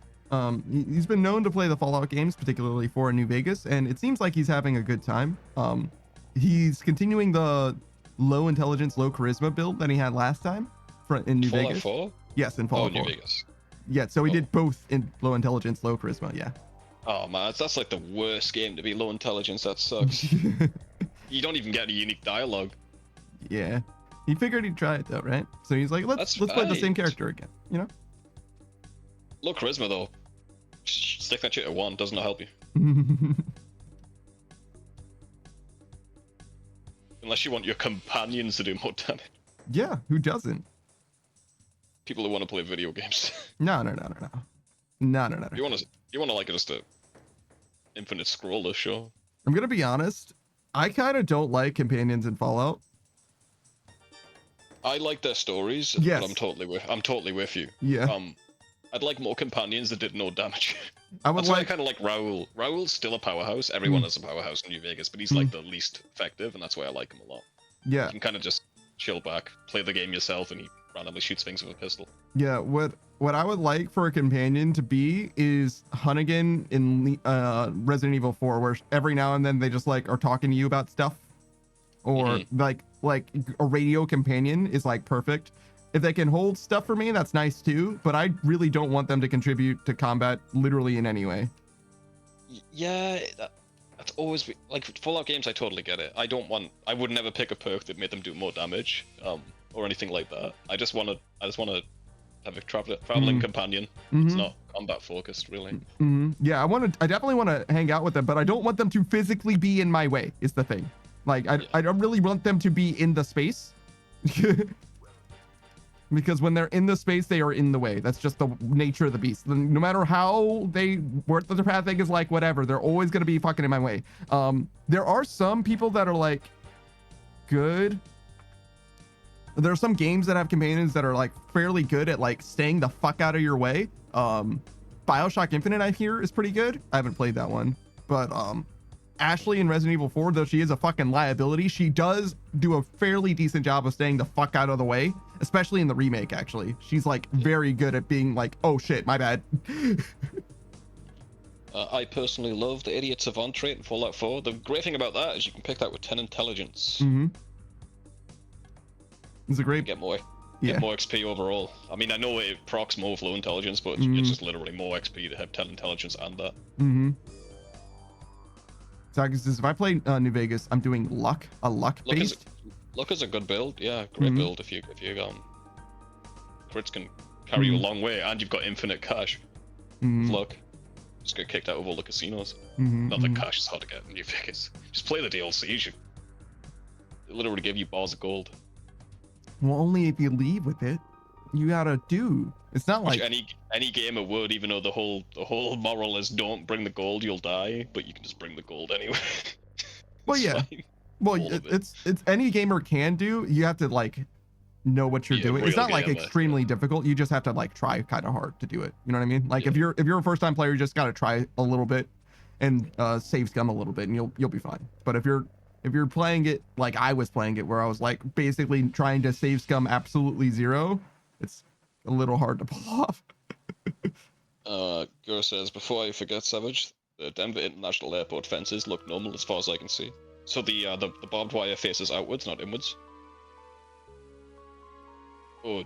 He's been known to play the Fallout games, particularly 4 in New Vegas, and it seems like he's having a good time. He's continuing the low intelligence, low charisma build that he had last time in New Vegas. Fallout 4? Yes, in Fallout 4. New Vegas. Yeah, so he did both in low intelligence, low charisma, yeah. Oh man, that's like the worst game to be low intelligence. That sucks. You don't even get a unique dialogue. Yeah. He figured he'd try it though, right? So he's like, let's play the same character again, you know? Low charisma though. Stick that shit at 1, doesn't help you. Unless you want your companions to do more damage. Yeah, who doesn't? People who want to play video games. No. You want to like just a infinite scroller, sure. I'm gonna be honest. I kind of don't like companions in Fallout. I like their stories, yes. But I'm totally with you. Yeah. I'd like more companions that did no damage. That's why I kind of like Raoul. Raoul's still a powerhouse. Everyone is a powerhouse in New Vegas, but he's like the least effective, and that's why I like him a lot. Yeah. You can kind of just chill back, play the game yourself, and he randomly shoots things with a pistol. Yeah. What I would like for a companion to be is Hunnigan in Resident Evil 4, where every now and then they just like are talking to you about stuff, or like a radio companion is like perfect. If they can hold stuff for me, that's nice too, but I really don't want them to contribute to combat literally in any way. Yeah, that's always like Fallout games. I totally get it. I would never pick a perk that made them do more damage, or anything like that. I just want to have a traveling companion. It's not combat focused, really. Yeah, I definitely want to hang out with them, but I don't want them to physically be in my way. Is the thing. Like I don't really want them to be in the space. Because when they're in the space, they are in the way. That's just the nature of the beast. No matter how what their path is like, whatever, they're always going to be fucking in my way. There are some people that are like good. There are some games that have companions that are like fairly good at like staying the fuck out of your way. BioShock Infinite, I hear, is pretty good. I haven't played that one, but Ashley in Resident Evil 4, though she is a fucking liability, she does do a fairly decent job of staying the fuck out of the way, especially in the remake, actually. She's like very good at being like, oh shit, my bad. I personally love the Idiot Savant trait in Fallout 4. The great thing about that is you can pick that with 10 intelligence. It's a great... Get more XP overall. I mean, I know it procs more with low intelligence, but it's just literally more XP to have 10 intelligence and that. So if I play New Vegas, I'm doing luck based. Luck is a good build, yeah, great build if you crits can carry you a long way, and you've got infinite cash. Luck, just get kicked out of all the casinos. Not that cash is hard to get in New Vegas. Just play the DLCs. They literally give you bars of gold. Well, only if you leave with it. You gotta do. It's not like any gamer would, even though the whole moral is don't bring the gold, you'll die. But you can just bring the gold anyway. Well, yeah. Fine. Well, it's any gamer can do. You have to like know what you're doing. It's not like extremely difficult. You just have to like try kind of hard to do it. You know what I mean? Like if you're a first time player, you just gotta try a little bit and save scum a little bit, and you'll be fine. But if you're playing it like I was playing it, where I was like basically trying to save scum absolutely zero, it's a little hard to pull off. Gura says, before I forget, Savage, the Denver International Airport fences look normal as far as I can see. So the barbed wire faces outwards, not inwards. Oh,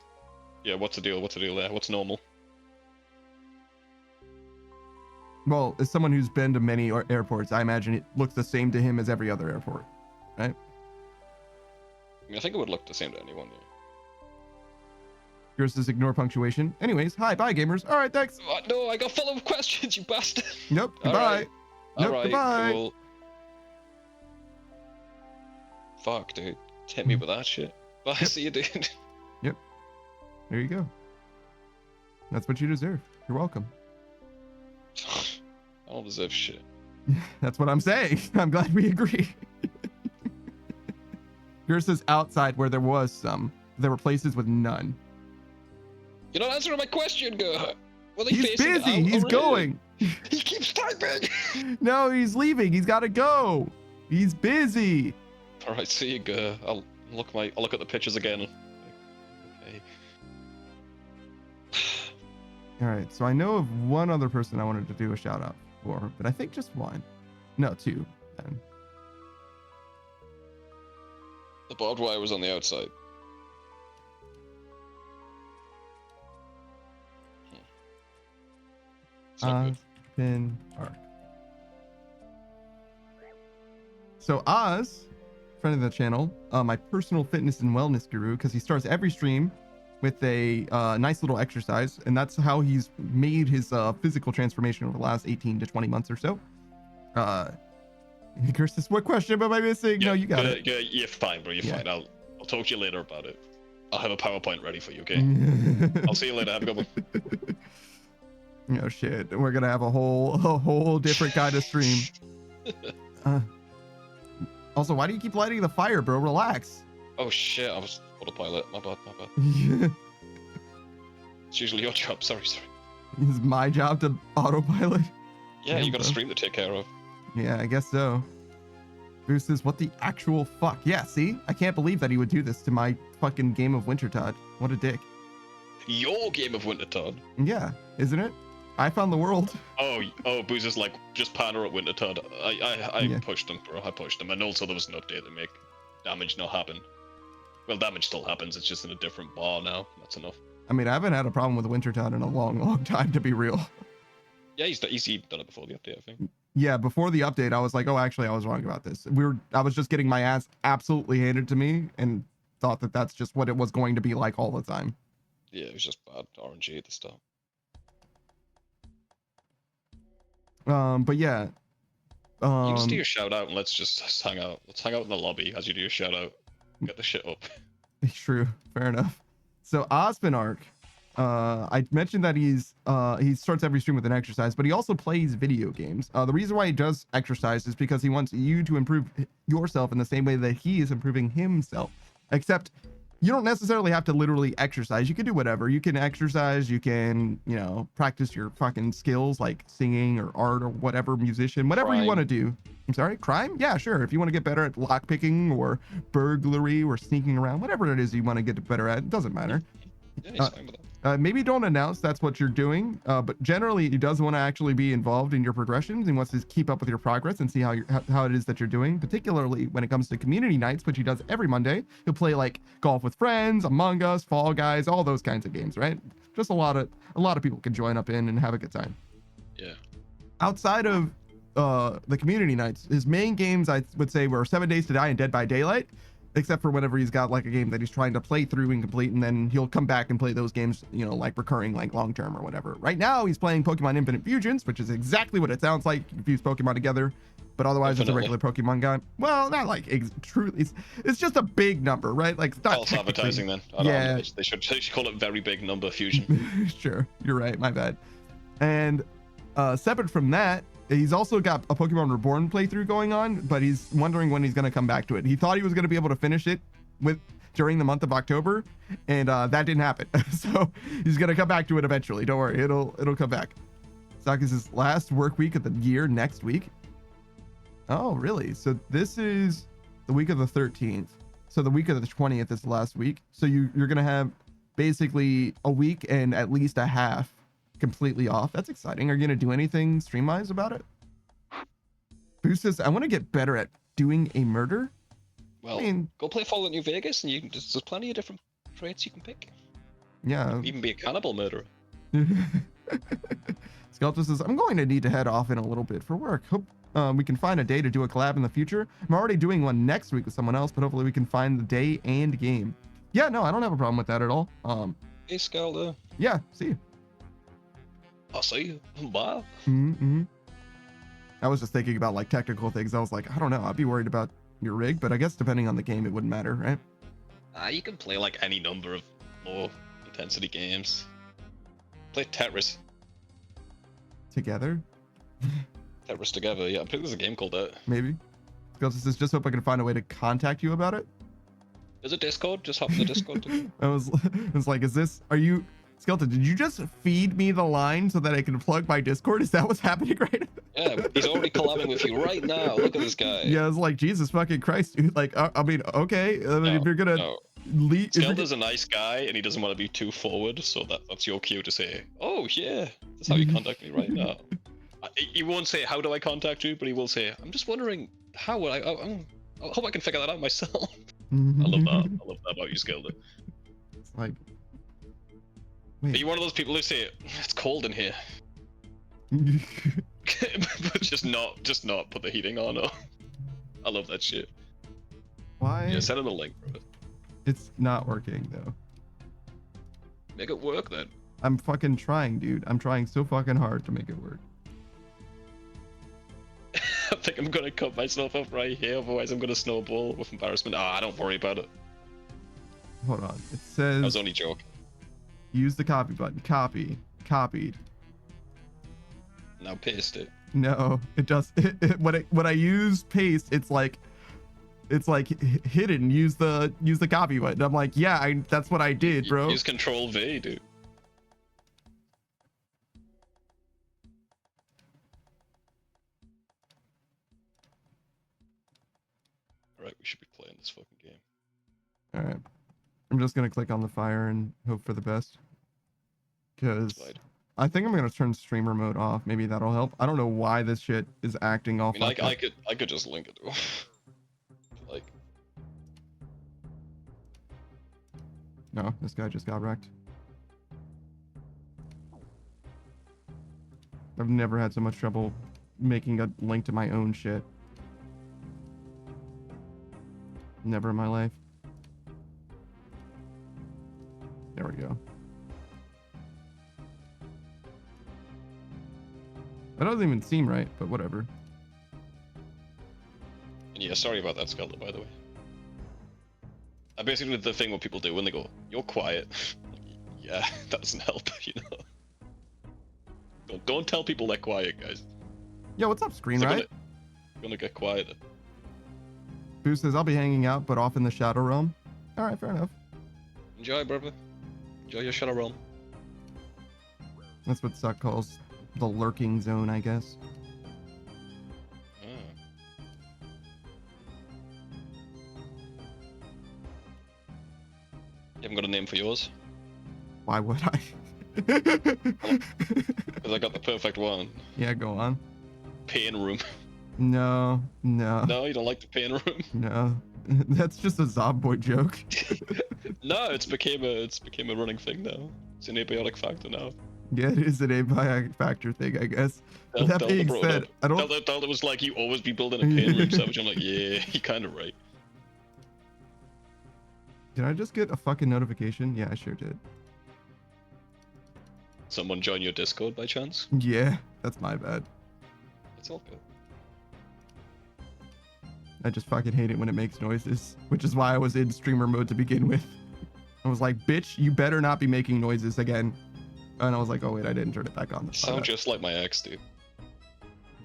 yeah, what's the deal? What's the deal there? What's normal? Well, as someone who's been to many airports, I imagine it looks the same to him as every other airport, right? I mean, I think it would look the same to anyone, yeah. Yours is ignore punctuation. Anyways, hi, bye, gamers. All right, thanks. No, I got follow-up questions, you bastard. Nope, bye. Nope, All right, goodbye. cool. Fuck, dude. Hit me with that shit. Bye, Yep. see you, dude. Yep. There you go. That's what you deserve. You're welcome. I don't deserve shit. That's what I'm saying. I'm glad we agree. Yours is outside where there was some. There were places with none. You're not answering my question, girl. Well, He's busy. He's going. He keeps typing. No, he's leaving. He's got to go. He's busy. All right, see you, girl. I'll look at the pictures again. Okay. All right. So I know of one other person I wanted to do a shout out for, but I think just one. No, two. Then. The barbed wire was on the outside. It's not good. Pin Arc. So Oz, friend of the channel, my personal fitness and wellness guru, because he starts every stream with a nice little exercise, and that's how he's made his physical transformation over the last 18 to 20 months or so. Kirsten, what question am I missing? Yeah, no, you got it. Yeah, you're fine, bro. You're fine. I'll talk to you later about it. I'll have a PowerPoint ready for you, okay? I'll see you later. Have a good one. Oh shit, we're gonna have a whole different kind of stream. Also, why do you keep lighting the fire, bro? Relax. Oh shit, I was autopilot. My bad. It's usually your job. Sorry. It's my job to autopilot. Yeah, you got a stream to take care of. Yeah, I guess so. Boost says, what the actual fuck? Yeah, see? I can't believe that he would do this to my fucking game of Wintertodt. What a dick. Your game of Wintertodt? Yeah, isn't it? I found the world. Oh, Booze is like, just partner at Wintertodt. I pushed him, bro. I pushed him. And also there was an update that make damage not happen. Well, damage still happens. It's just in a different bar now. That's enough. I mean, I haven't had a problem with Wintertodt in a long time, to be real. Yeah, he's done it before the update, I think. Yeah, before the update, I was like, oh, actually, I was wrong about this. I was just getting my ass absolutely handed to me and thought that that's just what it was going to be like all the time. Yeah, it was just bad RNG at the start. But yeah. You can just do your shout out and let's just hang out. Let's hang out in the lobby as you do your shout out. Get the shit up. True. Fair enough. So Ospenark, I mentioned that he starts every stream with an exercise, but he also plays video games. The reason why he does exercise is because he wants you to improve yourself in the same way that he is improving himself. Except you don't necessarily have to literally exercise. You can do whatever. You can exercise. You can, practice your fucking skills like singing or art or whatever, musician, whatever you want to do. I'm sorry, crime? Yeah, sure. If you want to get better at lockpicking or burglary or sneaking around, whatever it is you want to get better at, it doesn't matter. Yeah, he's fine with that. Maybe don't announce that's what you're doing, but generally he does want to actually be involved in your progressions and wants to keep up with your progress and see how it is that you're doing, particularly when it comes to community nights, which he does every Monday. He'll play like Golf with Friends, Among Us, Fall Guys, all those kinds of games, right? Just a lot of people can join up in and have a good time. Yeah. Outside of the community nights, his main games I would say were 7 Days to Die and Dead by Daylight. Except for whenever he's got like a game that he's trying to play through and complete, and then he'll come back and play those games, like recurring, like long term or whatever. Right now, he's playing Pokemon Infinite Fusions, which is exactly what it sounds like. You fuse Pokemon together, but otherwise it's a regular Pokemon game. Well, not like truly. It's just a big number, right? Like it's not false advertising then. Yeah, they should call it very big number fusion. Sure, you're right. My bad. And separate from that, he's also got a Pokemon Reborn playthrough going on, but he's wondering when he's going to come back to it. He thought he was going to be able to finish it during the month of October, and that didn't happen. So he's going to come back to it eventually. Don't worry, it'll come back. Sakis' last work week of the year next week. Oh, really? So this is the week of the 13th. So the week of the 20th is the last week. So you're going to have basically a week and at least a half completely off. That's exciting. Are you going to do anything stream-wise about it? Boo says, I want to get better at doing a murder. Well, go play Fallout New Vegas and there's plenty of different traits you can pick. Yeah. Even be a cannibal murderer. Skelter says, I'm going to need to head off in a little bit for work. Hope we can find a day to do a collab in the future. I'm already doing one next week with someone else, but hopefully we can find the day and game. Yeah, no, I don't have a problem with that at all. Hey, Skelter. Yeah, see you. I'll see you. Bye. Mm-hmm. I was just thinking about like technical things. I was like, I don't know. I'd be worried about your rig, but I guess depending on the game, it wouldn't matter, right? You can play like any number of low intensity games. Play Tetris. Together? Tetris together, yeah. I think there's a game called that. Maybe. Skeleton just hope I can find a way to contact you about it. There's a Discord, just hop in the Discord. I was like, are you... Skeleton, did you just feed me the line so that I can plug my Discord? Is that what's happening right now? Yeah, he's already collabing with you right now. Look at this guy. Yeah, I was like, Jesus fucking Christ, dude. Like, I mean, okay. I mean, if you're gonna lead... Skeleton's a nice guy, and he doesn't want to be too forward, so that's your cue to say, oh, yeah, that's how you contact me right now. He won't say, how do I contact you? But he will say, I'm just wondering, how would I hope I can figure that out myself. I love that. I love that about you, Skeleton. It's like... Wait. Are you one of those people who say, it's cold in here? But just not put the heating on. Or... I love that shit. Why? Yeah, send him a link, bro. It's not working, though. Make it work, then. I'm fucking trying, dude. I'm trying so fucking hard to make it work. I think I'm gonna cut myself up right here, otherwise I'm gonna snowball with embarrassment. Don't worry about it. Hold on. It says... I was only joking. Use the copy button. Copy. Copied. Now paste it. No, it does. When I use paste, it's like hidden. Use the copy button. I'm like, yeah, that's what I did, bro. Use Control V, dude. Alright, we should be playing this fucking game. Alright. I'm just gonna click on the fire and hope for the best. Because I think I'm gonna turn streamer mode off. Maybe that'll help. I don't know why this shit is acting off. I mean, I could just link it to like. No, this guy just got wrecked. I've never had so much trouble making a link to my own shit. Never in my life. There we go. That doesn't even seem right, but whatever. And yeah, sorry about that, Skeleton, by the way. I basically did the thing what people do when they go, you're quiet. Yeah, that doesn't help, you know. Don't tell people they're quiet, guys. Yo, what's up, Screen Right? Gonna get quieter. Boo says, I'll be hanging out, but off in the Shadow Realm. Alright, fair enough. Enjoy, brother. Enjoy your Shadow Realm. That's what Suck calls the lurking zone, I guess. You haven't got a name for yours? Why would I? Because I got the perfect one. Yeah, go on. Pain room. No. No, you don't like the pain room? No. That's just a Zomboid joke. No, it's became a running thing now. It's an abiotic factor now. Yeah, it is an abiotic factor thing, I guess. But that being said, I don't... Tell it was like, you always be building a pain room, Savage. I'm like, yeah, you're kind of right. Did I just get a fucking notification? Yeah, I sure did. Someone join your Discord by chance? Yeah, that's my bad. It's all good. I just fucking hate it when it makes noises, which is why I was in streamer mode to begin with. I was like, bitch, you better not be making noises again. And I was like, oh wait, I didn't turn it back on. Sound just like my ex, dude.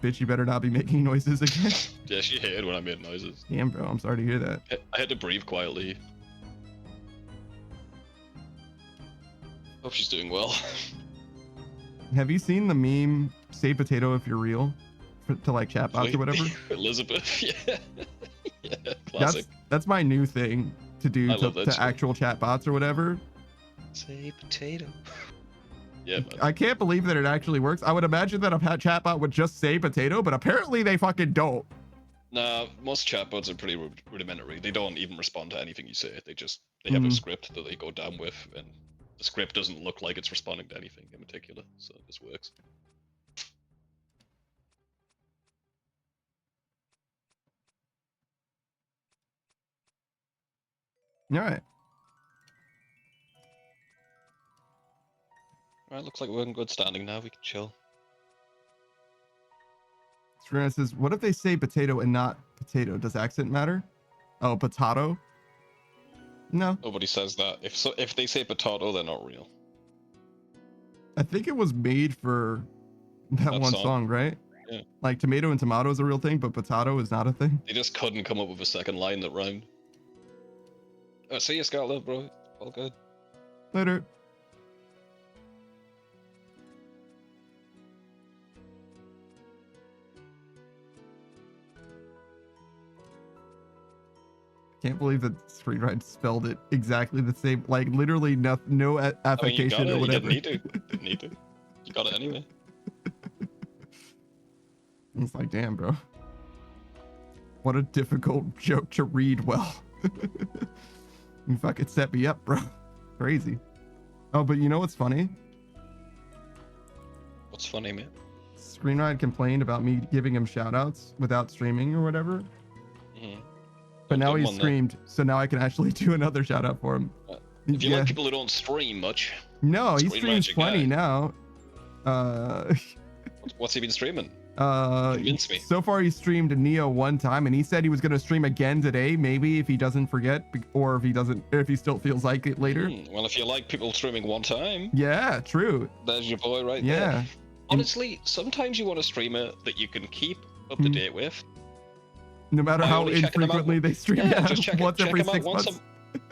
Bitch, you better not be making noises again. Yeah, she hated when I made noises. Damn, bro, I'm sorry to hear that. I had to breathe quietly. Hope she's doing well. Have you seen the meme, say potato if you're real? To like chatbots or whatever? Elizabeth, yeah. Yeah, classic. That's my new thing to do to actual chatbots or whatever. Say potato. Yeah, man. I can't believe that it actually works. I would imagine that a chatbot would just say potato, but apparently they fucking don't. Nah, most chatbots are pretty rudimentary. They don't even respond to anything you say. They have a script that they go down with, and the script doesn't look like it's responding to anything in particular, so this works. All right. Alright, looks like we're in good standing now. We can chill. Screen says, what if they say potato and not potato? Does accent matter? Oh, potato? No. Nobody says that. If they say potato, they're not real. I think it was made for that one song, right? Yeah. Like tomato and tomato is a real thing, but potato is not a thing. They just couldn't come up with a second line that rhymed. Oh, see you, Scarlet, bro. All good. Later. Can't believe that Screenride spelled it exactly the same, like literally no affectation or whatever. You didn't need to. You got it anyway. It's like, damn, bro. What a difficult joke to read well. You fucking set me up, bro. Crazy. Oh, but you know what's funny? What's funny, man? Screenride complained about me giving him shoutouts without streaming or whatever. Mm-hmm. But now he's streamed, so now I can actually do another shout out for him. If you like people who don't stream much. No, he streams plenty now. What's he been streaming? Convince me. So far, he streamed Neo one time, and he said he was going to stream again today, maybe if he doesn't forget, or if he still feels like it later. Well, if you like people streaming one time. Yeah, true. There's your boy right there. Honestly, sometimes you want a streamer that you can keep up to date with. No matter how infrequently they stream. Yeah, just check once every 6 months.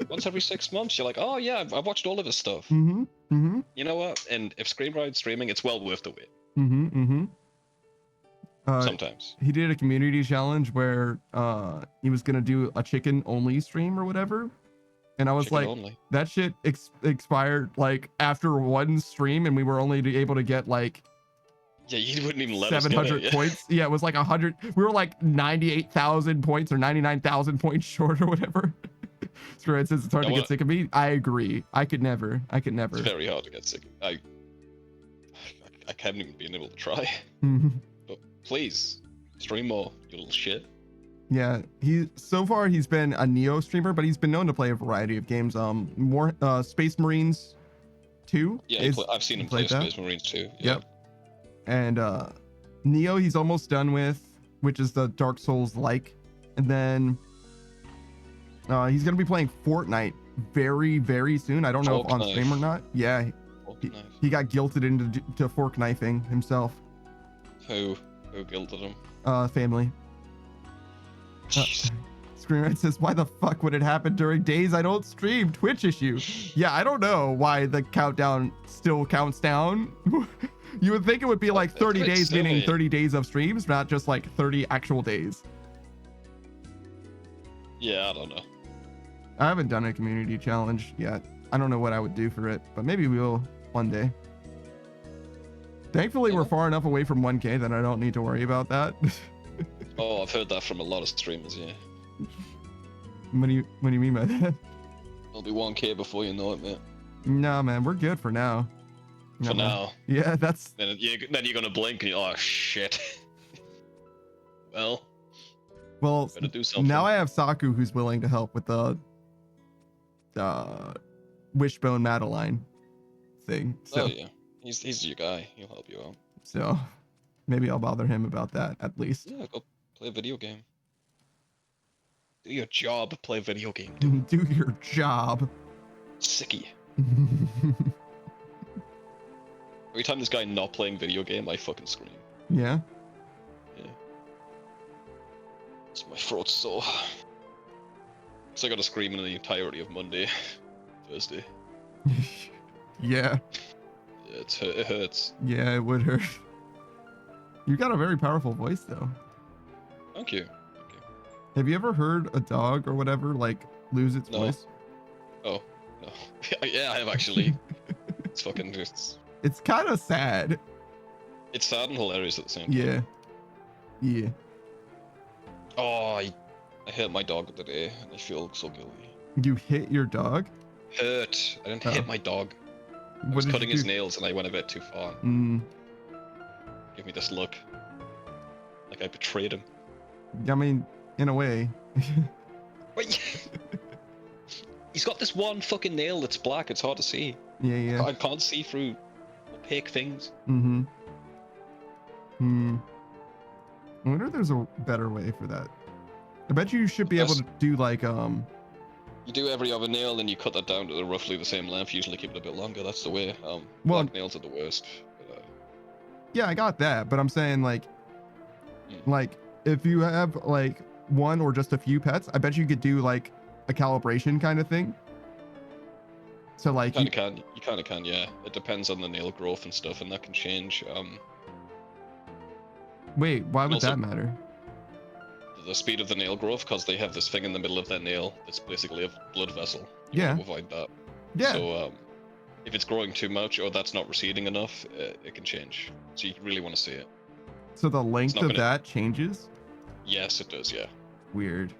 Once every 6 months, you're like, oh yeah, I've watched all of his stuff. You know what? And if Screenride's streaming, it's well worth the wait. Sometimes. He did a community challenge where he was gonna do a chicken only stream or whatever. And I was chicken like, only. That shit expired like after one stream, and we were only able to get like yeah, you wouldn't even let 700 points. Yeah, it was like 100. We were like 98,000 points or 99,000 points short or whatever. Screwhead says it's hard to get sick of me. I agree. I could never. It's very hard to get sick. I haven't even been able to try. But please stream more, you little shit. Yeah, so far he's been a Neo streamer, but he's been known to play a variety of games. More Space Marines 2. Yeah, I've seen him play Space Marines 2. Yep. And Neo he's almost done with, which is the Dark Souls like. And then he's gonna be playing Fortnite very, very soon. I don't know if on stream or not. Yeah, he got guilted into fork knifing himself. Who guilted him? Family. Screenwriter says, why the fuck would it happen during days I don't stream? Twitch issue. Yeah, I don't know why the countdown still counts down. You would think it would be like 30 days, meaning 30 days of streams, not just like 30 actual days. Yeah, I don't know. I haven't done a community challenge yet. I don't know what I would do for it, but maybe we will one day. Thankfully, we're far enough away from 1K that I don't need to worry about that. Oh, I've heard that from a lot of streamers, yeah. What do you mean by that? It'll be 1K before you know it, man. Nah, man, we're good for now. For now. Yeah, that's... Then you're gonna blink and oh, shit. Well, better do something. Now I have Saku who's willing to help with the Wishbone Madeline thing. So, oh, yeah. He's your guy. He'll help you out. So, maybe I'll bother him about that, at least. Yeah, go play a video game. Do your job, play a video game. Do your job. Sicky. Every time this guy not playing video game, I fucking scream. Yeah? Yeah. It's my throat's sore. So I gotta scream in the entirety of Monday, Thursday. Yeah. It hurts. Yeah, it would hurt. You got a very powerful voice, though. Thank you. Have you ever heard a dog or whatever, like, lose its voice? Oh, no. Yeah, I have actually. It's fucking just... It's kind of sad. It's sad and hilarious at the same time. Yeah. Oh, I hit my dog the other day, and I feel so guilty. You hit your dog? Hurt. I didn't hit my dog. I was cutting his nails, and I went a bit too far. Give me this look. Like I betrayed him. I mean, in a way. Wait. He's got this one fucking nail that's black. It's hard to see. Yeah. I can't see through opaque things. I wonder if there's a better way for that. I bet you should be able to do like You do every other nail, and you cut that down to roughly the same length. Usually keep it a bit longer. That's the way. Well, black nails are the worst. But, yeah, I got that, but I'm saying like if you have like one or just a few pets, I bet you could do like a calibration kind of thing. So like you kind of can, yeah. It depends on the nail growth and stuff, and that can change. Wait, why would also, that matter? The speed of the nail growth, because they have this thing in the middle of their nail that's basically a blood vessel. You want to avoid that. Yeah. So if it's growing too much or that's not receding enough, it can change. So you really want to see it. So the length of that changes? Yes, it does. Yeah. Weird.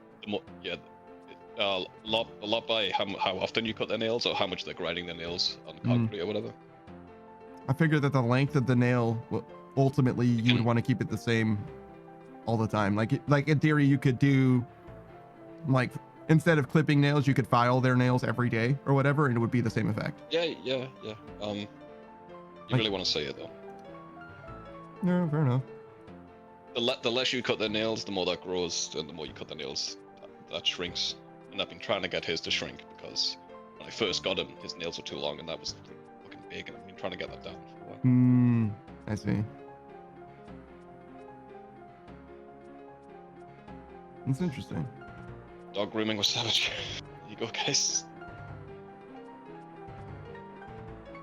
Yeah. A lot by how often you cut their nails or how much they're grinding their nails on concrete or whatever. I figured that the length of the nail, ultimately, you would want to keep it the same all the time. Like in theory, you could do like instead of clipping nails, you could file their nails every day or whatever, and it would be the same effect. Yeah. You really want to see it though. No, fair enough. The less you cut their nails, the more that grows, and the more you cut the nails, that shrinks. And I've been trying to get his to shrink because when I first got him, his nails were too long, and that was fucking big, and I've been trying to get that down for a while. I see. That's interesting. Dog grooming was savage. There you go, guys.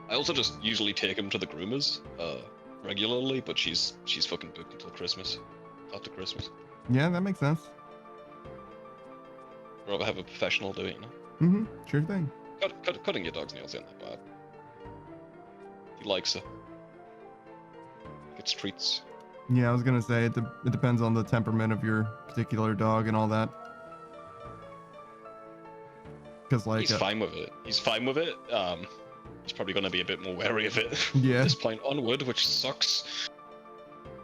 I also just usually take him to the groomers regularly, but she's fucking booked until Christmas. After Christmas. Yeah, that makes sense. I'd rather have a professional do it, you know? Sure thing. Cutting your dog's nails isn't that bad. He likes it. Gets treats. Yeah, I was gonna say it depends on the temperament of your particular dog and all that. Because like he's fine with it. He's fine with it. He's probably gonna be a bit more wary of it yeah. at this point onward, which sucks.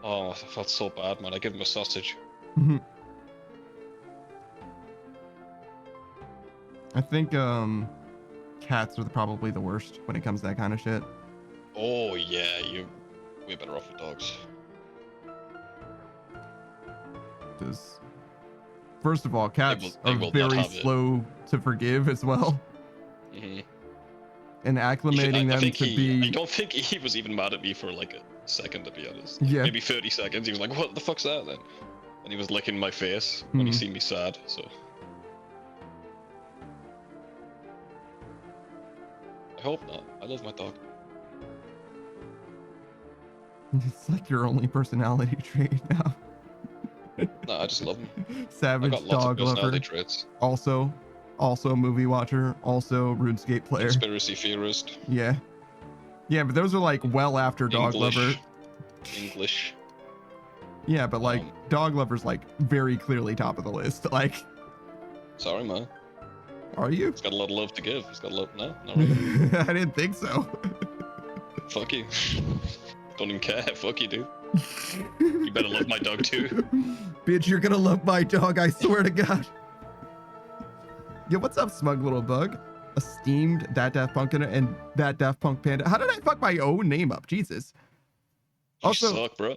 Oh, I felt so bad, man. I gave him a sausage. I think cats are probably the worst when it comes to that kind of shit. Oh yeah, you're way better off with dogs. Because first of all, cats are very slow to forgive as well. And acclimating them to be... I don't think he was even mad at me for like a second, to be honest. Yeah. Maybe 30 seconds. He was like, what the fuck's that then? And he was licking my face when he seen me sad, so... I hope not. I love my dog. It's like your only personality trait now. Nah, I just love him. Savage I got lots dog of personality lover. Traits. Also movie watcher. Also RuneScape player. Conspiracy theorist. Yeah. Yeah, but those are like well after dog lover. English. Yeah, but like dog lover's like very clearly top of the list. Like. Sorry, man. Are you? He's got a lot of love to give. He's got a lot. No, not really. I didn't think so. Fuck you. Don't even care. Fuck you, dude. You better love my dog too. Bitch, you're gonna love my dog, I swear to God. Yo, what's up, smug little bug? Esteemed that Daft Punk and that Daft Punk Panda. How did I fuck my own name up? Jesus. Also, you suck, bro.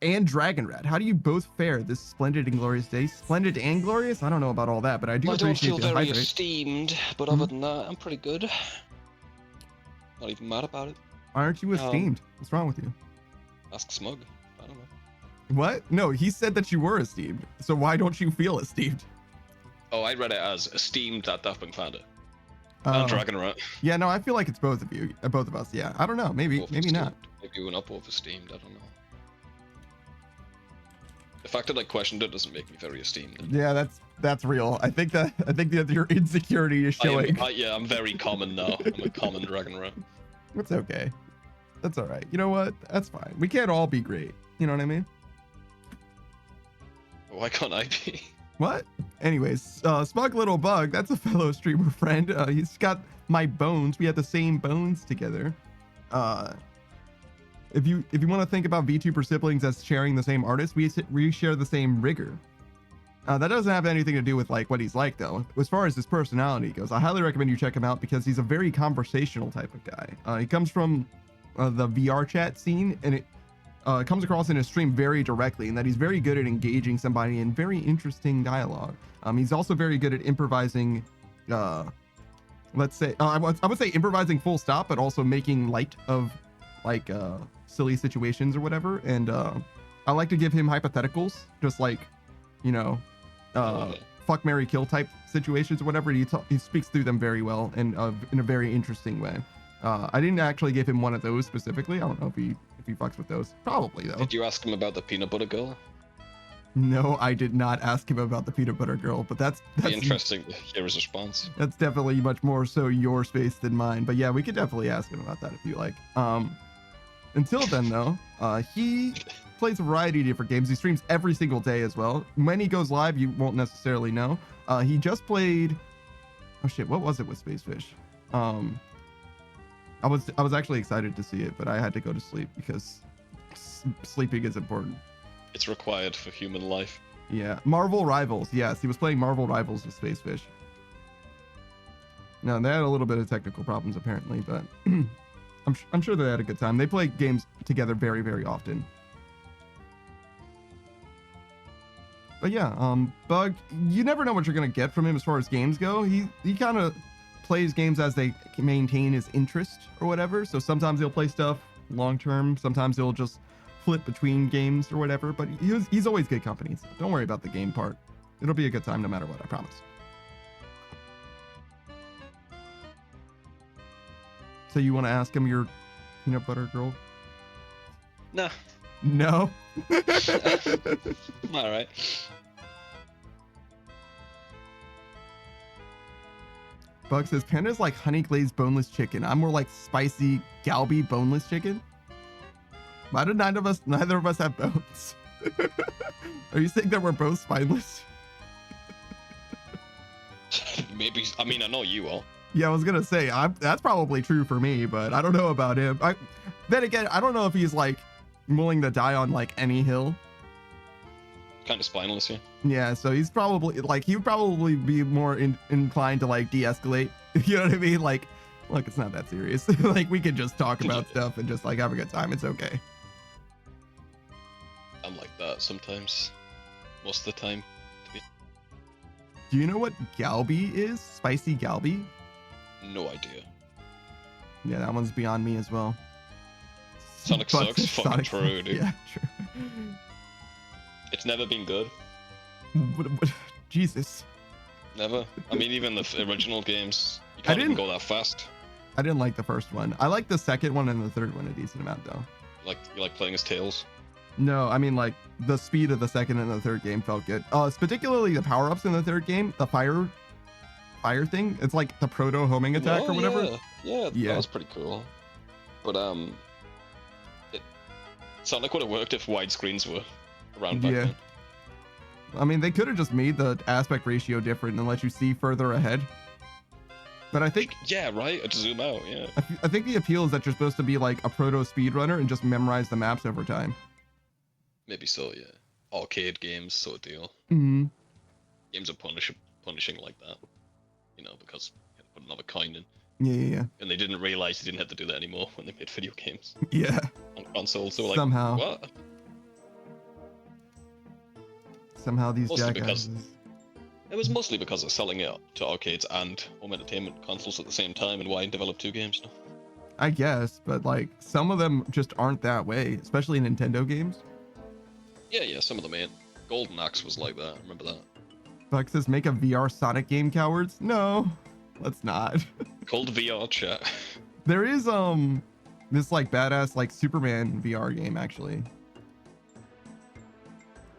And Dragon Rat. How do you both fare this splendid and glorious day? Splendid and glorious? I don't know about all that, but I do appreciate don't feel very esteemed, but other than that, I'm pretty good. Not even mad about it. Why aren't you esteemed? What's wrong with you? Ask Smug. I don't know. What? No, he said that you were esteemed. So why don't you feel esteemed? Oh, I read it as esteemed that Daft Punk Panda. And Dragon Rat. Yeah, no, I feel like it's both of you, both of us. Yeah, I don't know. Maybe not. Maybe we're not both esteemed. I don't know. The fact that I questioned it doesn't make me very esteemed. Yeah, that's real. I think that your insecurity is showing. Yeah, I'm very common now. I'm a common Dragon Rat. It's okay. That's all right. You know what? That's fine. We can't all be great. You know what I mean? Why can't I be? What? Anyways, Smug Little Bug, that's a fellow streamer friend. He's got my bones. We had the same bones together. If you want to think about VTuber siblings as sharing the same artist, we share the same rigor. That doesn't have anything to do with like what he's like though. As far as his personality goes, I highly recommend you check him out because he's a very conversational type of guy. He comes from the VR chat scene, and comes across in his stream very directly, and that he's very good at engaging somebody in very interesting dialogue. He's also very good at improvising, let's say, I would say improvising full stop, but also making light of like silly situations or whatever. And I like to give him hypotheticals, just like, you know, fuck, marry, kill type situations or whatever. He speaks through them very well and in a very interesting way. I didn't actually give him one of those specifically. I don't know if he fucks with those. Probably though. Did you ask him about the peanut butter girl? No, I did not ask him about the peanut butter girl, but that's interesting to hear his response. That's definitely much more so your space than mine. But yeah, we could definitely ask him about that if you like. Until then though, he plays a variety of different games. He streams every single day as well. When he goes live, you won't necessarily know. He just played, oh shit, what was it with Spacefish? I was actually excited to see it, but I had to go to sleep because sleeping is important. It's required for human life. Yeah, Marvel Rivals. Yes, he was playing Marvel Rivals with Spacefish. Now they had a little bit of technical problems apparently, but I'm sure they had a good time. They play games together very, very often. But yeah, Bug, you never know what you're gonna get from him as far as games go. He kind of plays games as they maintain his interest or whatever. So sometimes he'll play stuff long term. Sometimes he'll just flip between games or whatever. But he's always good company. So don't worry about the game part. It'll be a good time no matter what. I promise. So you want to ask him your peanut butter girl? Nah. No. All right. Bug says Panda's like honey glazed boneless chicken. I'm more like spicy galbi boneless chicken. Why did neither of us have bones? Are you saying that we're both spineless? Maybe. I mean, I know you all. Yeah, I was gonna say that's probably true for me, but I don't know about him. Then again, I don't know if he's like willing to die on like any hill. Kind of spineless, yeah. Yeah, so he's probably like he would probably be more inclined to like de-escalate. You know what I mean? Like, look, it's not that serious. Like we could just talk about stuff and just like have a good time. It's okay. I'm like that sometimes. Most of the time. Do you know what galbi is? Spicy galbi? No idea. Yeah, that one's beyond me as well. Sonic sucks. Fucking true, dude. Yeah, true. It's never been good. Jesus. Never. I mean, even the original games, you can't even go that fast. I didn't like the first one. I like the second one and the third one a decent amount, though. You like playing as Tails? No, I mean, like, the speed of the second and the third game felt good. It's particularly the power-ups in the third game. The fire thing. It's like the proto homing attack or whatever. Yeah, that was pretty cool. But, Sonic would have worked if widescreens were around back then. I mean, they could have just made the aspect ratio different and let you see further ahead. But I think... Yeah, right? To zoom out, yeah. I think the appeal is that you're supposed to be like a proto speedrunner and just memorize the maps over time. Maybe so, yeah. Arcade games, sort of deal. Mm-hmm. Games are punishing like that. You know, because you had to put another coin in. Yeah. And they didn't realize they didn't have to do that anymore when they made video games. Yeah. On consoles, so like, somehow. What? Somehow these jackasses... It was mostly because of selling it to arcades and home entertainment consoles at the same time, and why develop two games now. I guess, but like, some of them just aren't that way, especially Nintendo games. Yeah, some of them ain't. Golden Axe was like that, remember that? Buck says, make a VR Sonic game, cowards? No, let's not. Called VR chat. There is, this like badass like Superman VR game, actually.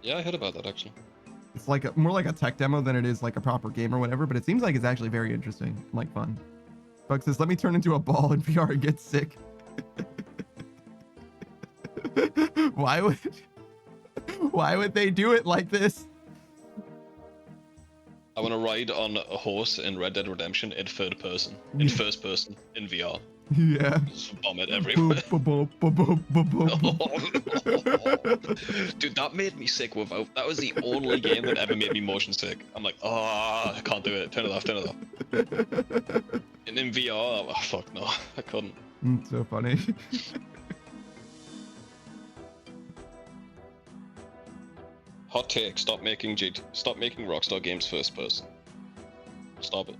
Yeah, I heard about that, actually. It's like more like a tech demo than it is like a proper game or whatever, but it seems like it's actually very interesting, like fun. Buck says, let me turn into a ball in VR and get sick. Why would they do it like this? I want to ride on a horse in Red Dead Redemption in third person, in first person, in VR. Yeah. Just vomit everywhere. Dude, that made me sick without. That was the only game that ever made me motion sick. I'm like, oh, I can't do it. Turn it off, turn it off. And in VR, oh, fuck no, I couldn't. So funny. Hot take: stop making Rockstar games first person. Stop it.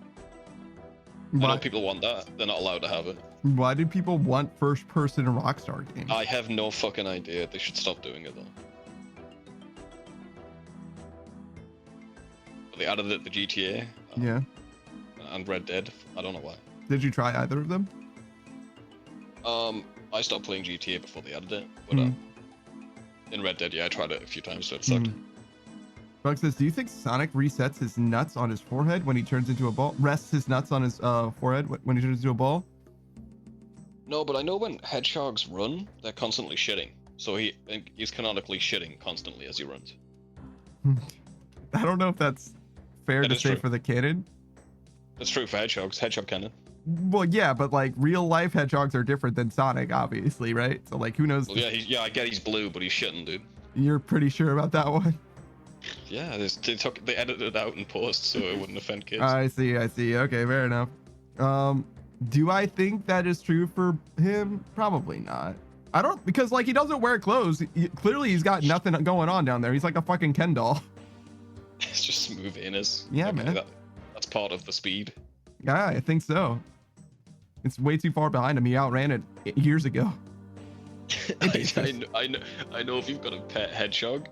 I know people want that. They're not allowed to have it. Why do people want first person Rockstar games? I have no fucking idea. They should stop doing it though. They added it to GTA. Yeah. And Red Dead. I don't know why. Did you try either of them? I stopped playing GTA before they added it, but in Red Dead, yeah, I tried it a few times, so it sucked. Bug says, do you think Sonic resets his nuts on his forehead when he turns into a ball? Rests his nuts on his forehead when he turns into a ball? No, but I know when hedgehogs run, they're constantly shitting. So he's canonically shitting constantly as he runs. I don't know if that's fair to say for the canon. It's true for hedgehogs. Hedgehog canon. Well, yeah, but like real life hedgehogs are different than Sonic, obviously, right? So like, who knows? Well, yeah, I get he's blue, but he's shitting, dude. You're pretty sure about that one? Yeah, they edited it out in post so it wouldn't offend kids. I see. Okay, fair enough. Do I think that is true for him? Probably not. I don't, because like he doesn't wear clothes. Clearly he's got nothing going on down there. He's like a fucking Ken doll. It's just smooth anus. Yeah, okay, man. That's part of the speed. Yeah, I think so. It's way too far behind him. He outran it years ago. I know if you've got a pet hedgehog,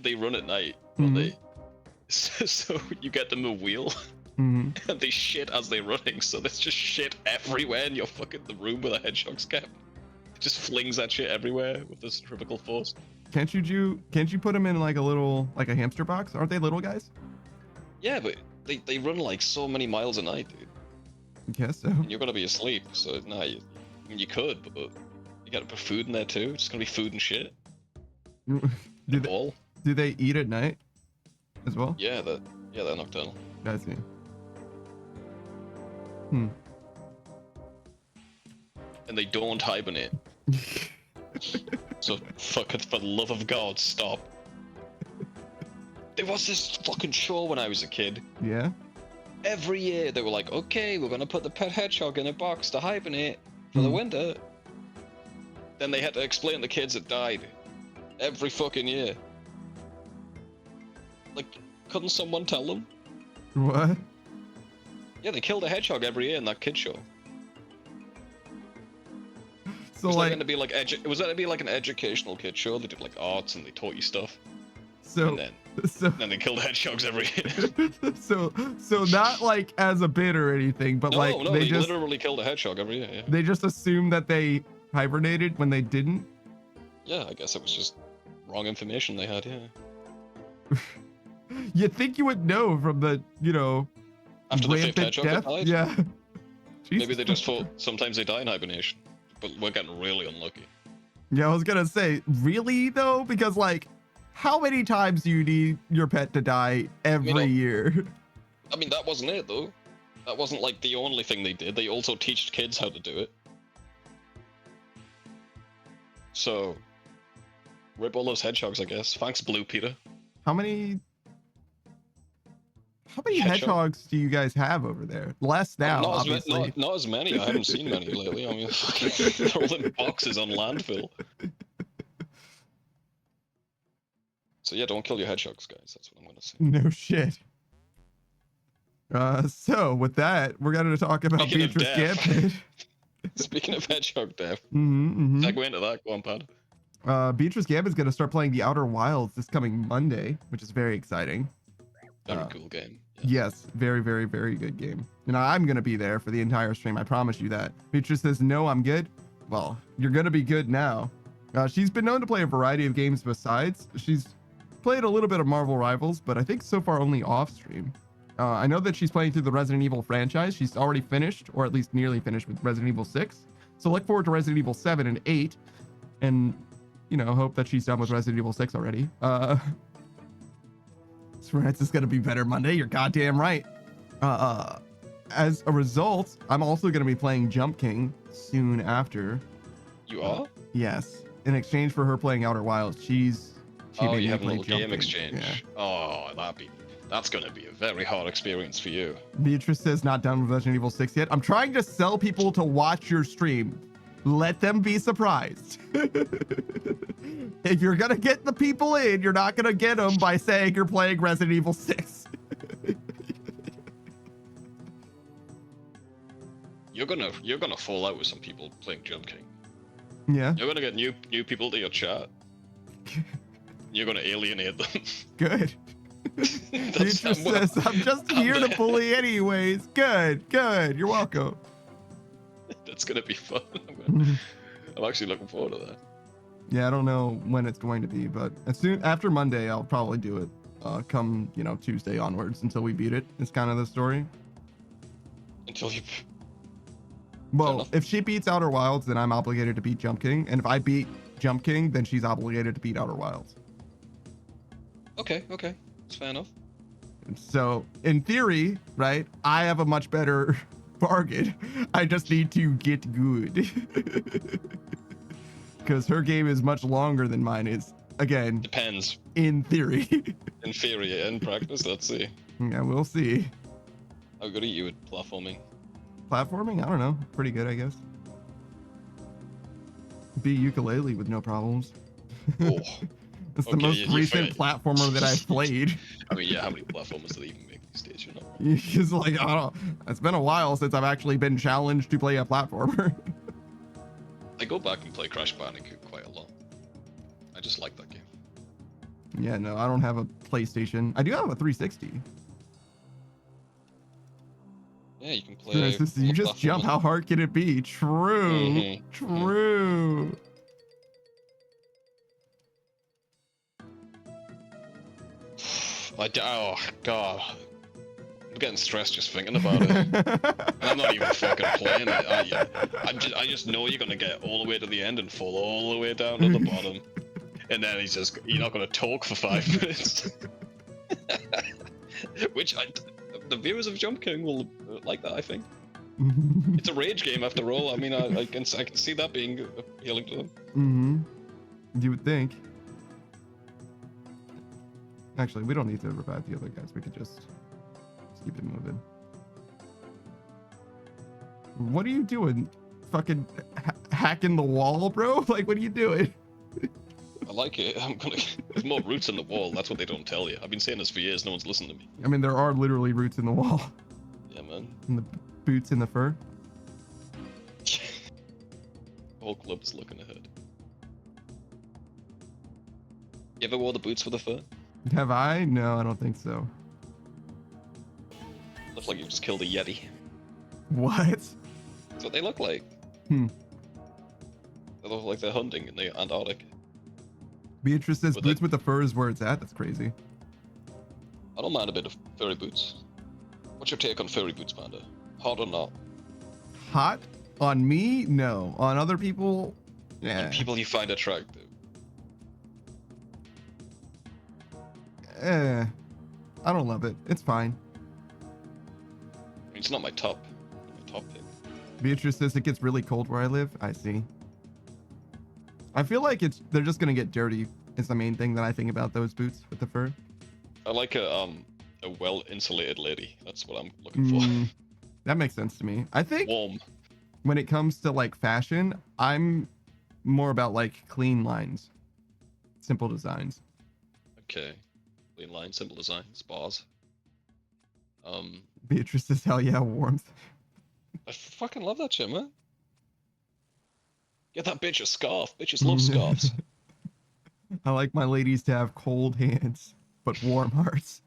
they run at night, so you get them a wheel, and they shit as they're running, so there's just shit everywhere in your fucking the room where the hedgehog's kept. It just flings that shit everywhere with the centrifugal force. Can't you put them in like a hamster box? Aren't they little guys? Yeah, but they run like so many miles a night, dude. I guess so. And you're gonna be asleep, so no, you could, but you gotta put food in there too. It's gonna be food and shit. Do they eat at night as well? Yeah, they're nocturnal. I see. And they don't hibernate. So for the love of God, stop. There was this fucking show when I was a kid. Yeah. Every year they were like, okay, we're gonna put the pet hedgehog in a box to hibernate for the winter. Then they had to explain the kids that died. Every fucking year. Like, couldn't someone tell them? What? Yeah, they killed a hedgehog every year in that kid show. So was like, that gonna be like an educational kid show? They did like arts and they taught you stuff. So and then they killed hedgehogs every year. so not like as a bit or anything, but no, they just literally killed a hedgehog every year. Yeah. They just assumed that they hibernated when they didn't. Yeah, I guess it was just wrong information they had. Yeah. You'd think you would know from the, after the fifth hedgehog death. Died? Yeah. Maybe they just thought sometimes they die in hibernation, but we're getting really unlucky. Yeah, I was gonna say, really though, because like, how many times do you need your pet to die every year? I mean, that wasn't it though. That wasn't like the only thing they did. They also teach kids how to do it. So, rip all those hedgehogs, I guess. Thanks, Blue Peter. How many hedgehogs do you guys have over there? Less now, obviously. Not as many. I haven't seen many lately. I mean, they're all in boxes on landfill. So yeah, don't kill your hedgehogs, guys. That's what I'm gonna say. No shit. So with that, we're gonna talk about Beatrice Gambit. Speaking of hedgehog death, segue into that. Go on, Pad. Beatrice Gambit's gonna start playing The Outer Wilds this coming Monday, which is very exciting. Very cool game. Yeah. Yes, very, very, very good game. And I'm gonna be there for the entire stream. I promise you that. Beatrice says, "No, I'm good." Well, you're gonna be good now. She's been known to play a variety of games besides. She's played a little bit of Marvel Rivals, but I think so far only off stream. I know that she's playing through the Resident Evil franchise. She's already finished, or at least nearly finished, with Resident Evil 6. So look forward to Resident Evil 7 and 8, and hope that she's done with Resident Evil 6 already. It's just gonna be better Monday. You're goddamn right. As a result, I'm also gonna be playing Jump King soon after. You are? Yes. In exchange for her playing Outer Wilds, she you have a little game exchange. Yeah. Oh, that's gonna be a very hard experience for you. Beatrice says not done with Resident Evil 6 yet. I'm trying to sell people to watch your stream. Let them be surprised. If you're gonna get the people in, you're not gonna get them by saying you're playing Resident Evil 6. You're gonna fall out with some people playing Jump King. Yeah. You're gonna get new people to your chat. You're gonna alienate them. Good. Future says, I'm just here to bully anyways. Good. You're welcome. That's gonna be fun. I'm actually looking forward to that. Yeah, I don't know when it's going to be, but after Monday, I'll probably do it. Come, Tuesday onwards until we beat it. It's kind of the story. Until you. Well, if she beats Outer Wilds, then I'm obligated to beat Jump King, and if I beat Jump King, then she's obligated to beat Outer Wilds. Okay, that's fair enough. So, in theory, right, I have a much better bargain. I just need to get good. Because her game is much longer than mine is. Again, depends. In theory. In theory, in practice, let's see. Yeah, we'll see. How good are you at platforming? Platforming? I don't know. Pretty good, I guess. Be ukulele with no problems. Oh. It's the most recent platformer that I've played. I mean, yeah, how many platformers do they even make these days? It's like, I don't know. It's been a while since I've actually been challenged to play a platformer. I go back and play Crash Bandicoot quite a lot. I just like that game. Yeah, no, I don't have a PlayStation. I do have a 360. Yeah, you can play. You just jump. How hard can it be? True. True. Oh god, I'm getting stressed just thinking about it. And I'm not even fucking playing it. I just know you're gonna get all the way to the end and fall all the way down to the bottom, and then you're not gonna talk for 5 minutes. Which the viewers of Jump King will like that, I think. It's a rage game after all. I mean, I can see that being appealing to them. Mm-hmm. You would think. Actually, we don't need to revive the other guys. We could just keep it moving. What are you doing? Fucking hacking the wall, bro? Like, what are you doing? I like it. There's more roots in the wall. That's what they don't tell you. I've been saying this for years. No one's listened to me. I mean, there are literally roots in the wall. Yeah, man. And the boots in the fur. The whole club's looking ahead. You ever wore the boots for the fur? Have I? No, I don't think so. Looks like you just killed a Yeti. What? That's what they look like. They look like they're hunting in the Antarctic. Beatrice says boots with the fur is where it's at. That's crazy. I don't mind a bit of furry boots. What's your take on furry boots, Panda? Hot or not? Hot? On me? No. On other people? Yeah. On people you find attractive? I don't love it. It's fine. I mean, it's not my top pick. Beatrice says it gets really cold where I live. I see. I feel like they're just gonna get dirty is the main thing that I think about those boots with the fur. I like a well-insulated lady. That's what I'm looking for. That makes sense to me. I think warm. When it comes to like fashion, I'm more about like clean lines, simple designs. Okay. Clean line, simple designs, bars. Beatrice says, hell yeah, warmth. I fucking love that shit, man. Get that bitch a scarf. Bitches love scarves. I like my ladies to have cold hands, but warm hearts.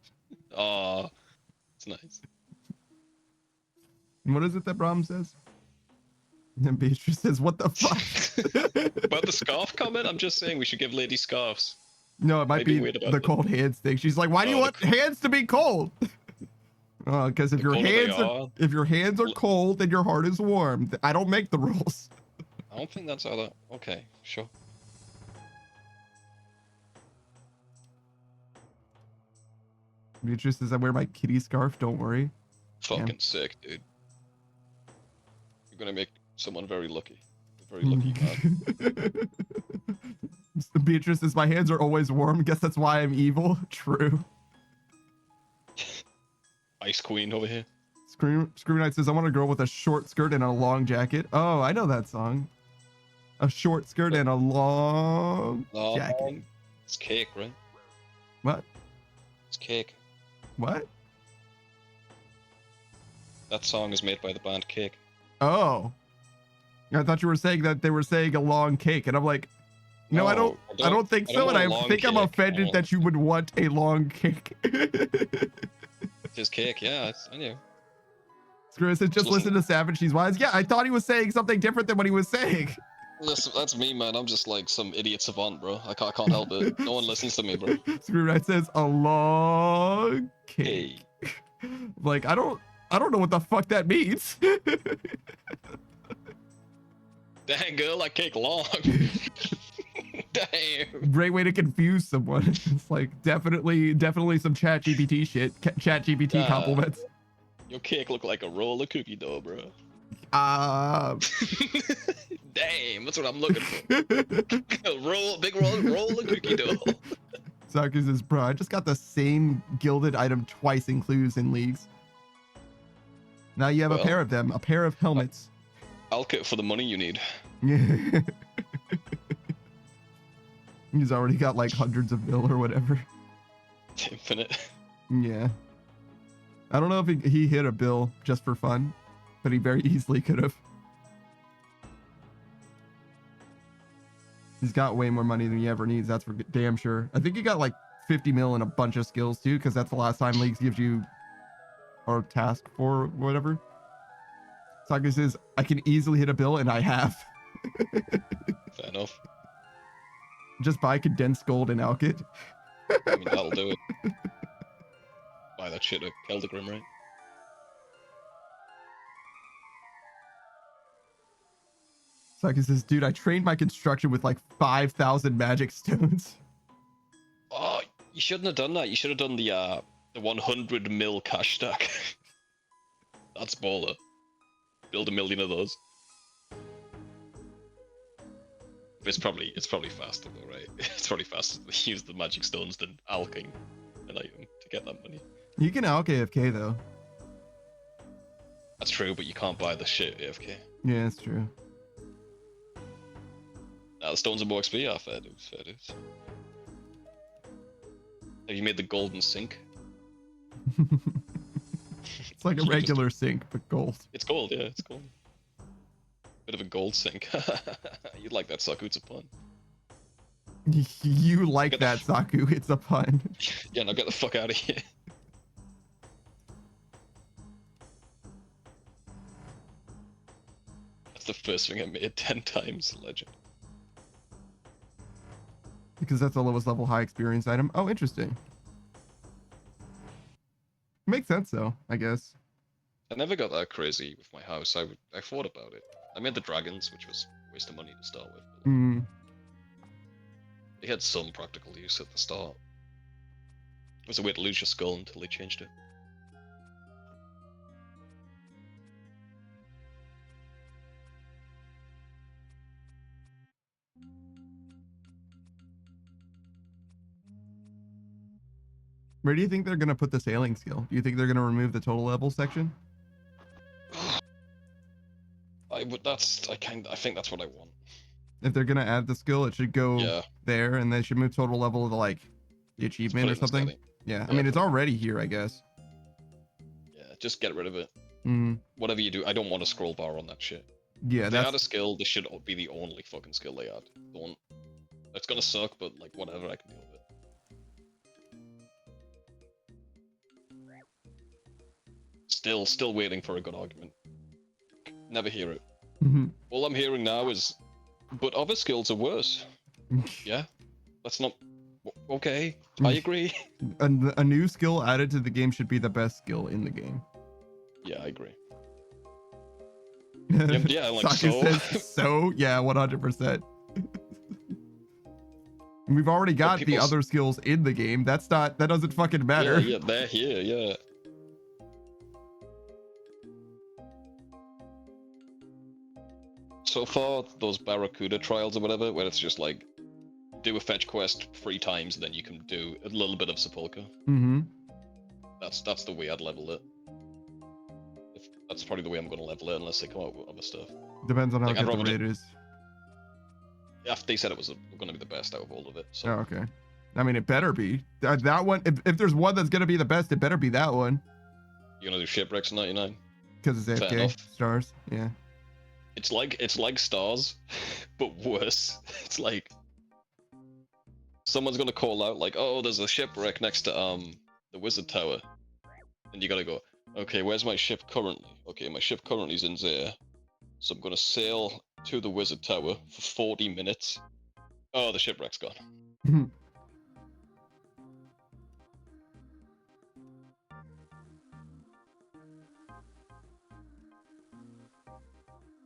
Oh, it's nice. And what is it that Brahm says? And Beatrice says, what the fuck? About the scarf comment? I'm just saying we should give ladies scarves. No, it might be the cold hands thing. She's like, why do you want hands to be cold? Because if your hands are cold, then your heart is warm. I don't make the rules. I don't think that's how that. Okay, sure. Beatrice says, I wear my kitty scarf. Don't worry. Fucking sick, dude. You're gonna make someone very lucky. Very lucky man. Beatrice says, my hands are always warm. Guess that's why I'm evil. True. Ice Queen over here. Scream Knight says, I want a girl with a short skirt and a long jacket. Oh, I know that song. A short skirt and a long jacket. It's cake, right? What? It's cake. What? That song is made by the band Cake. Oh. I thought you were saying that they were saying a long cake, and I'm like, no, I don't think so, and I think I'm offended that you would want a long cake. It's his cake, yeah, I knew. Screw says, just listen to Savage, she's wise. Yeah, I thought he was saying something different than what he was saying. Listen, that's me, man. I'm just like some idiot savant, bro. I can't help it. No one listens to me, bro. Screw says, a long cake. Hey. Like, I don't know what the fuck that means. Dang, girl, that cake long. Damn. Great way to confuse someone. It's like definitely some chat GPT shit. Chat GPT compliments. Your cake look like a roll of cookie dough, bro. Damn, that's what I'm looking for. Big roll of cookie dough. Saku says, bro, I just got the same gilded item twice in clues in leagues. Now you have a pair of them, a pair of helmets. I'll kit for the money you need. He's already got like hundreds of mil or whatever. Infinite. Yeah. I don't know if he hit a bill just for fun, but he very easily could have. He's got way more money than he ever needs. That's for damn sure. I think he got like 50 mil and a bunch of skills too, because that's the last time Leagues gives you or task for whatever. Saga says, I can easily hit a bill, and I have. Fair enough. Just buy condensed gold and alk it. I mean, that'll do it. Buy that shit at Keldegrim, right? Saga says, dude, I trained my construction with like 5,000 magic stones. Oh, you shouldn't have done that. You should have done the 100 mil cash stack. That's baller. Build 1 million of those. It's probably faster though, right? It's probably faster to use the magic stones than alking an item to get that money. You can alk AFK though. That's true, but you can't buy the shit AFK. Yeah, that's true. Now the stones are more XP. Yeah, fair dues, fair dues. Have you made the golden sink? It's like a regular sink, but gold. It's gold, yeah, it's gold. Bit of a gold sink. You'd like that, Saku, it's a pun. You like that, Saku, it's a pun. Yeah, now get the fuck out of here. That's the first thing I made 10 times, legend. Because that's the lowest level high experience item. Oh, interesting. Makes sense though, I guess. I never got that crazy with my house. I thought about it. I made the dragons, which was a waste of money to start with. They had some practical use at the start. It was a way to lose your skull until they changed it. Where do you think they're gonna put the sailing skill? Do you think they're gonna remove the total level section? I think that's what I want. If they're gonna add the skill, it should go there, and they should move total level to like the achievement or something. Yeah, I mean it's already here, I guess. Yeah, just get rid of it. Whatever you do, I don't want a scroll bar on that shit. Yeah, if they add a skill, this should be the only fucking skill they add. Don't. It's gonna suck, but like whatever, I can deal with it. Still waiting for a good argument. Never hear it. All I'm hearing now is, but other skills are worse. Yeah, that's not okay. I agree. A new skill added to the game should be the best skill in the game. Yeah, I agree. Yeah, like so. Yeah, 100%. We've already got the other skills in the game. That doesn't fucking matter. Yeah, they're here. Yeah. So far, those Barracuda trials or whatever, where it's just like, do a fetch quest 3 times, then you can do a little bit of Sepulchre. That's the way I'd level it. That's probably the way I'm going to level it, unless they come out with other stuff. Depends on how good the raid is. They said it was going to be the best out of all of it. So. Oh, okay. I mean, it better be. That one, if there's one that's going to be the best, it better be that one. You're going to do Shipwrecks 99? Because it's AFK. Stars, yeah. It's like Stars, but worse. It's like someone's going to call out like, oh, there's a shipwreck next to the Wizard Tower. And you got to go, okay, where's my ship currently? Okay, my ship currently is in there. So I'm going to sail to the Wizard Tower for 40 minutes. Oh, the shipwreck's gone.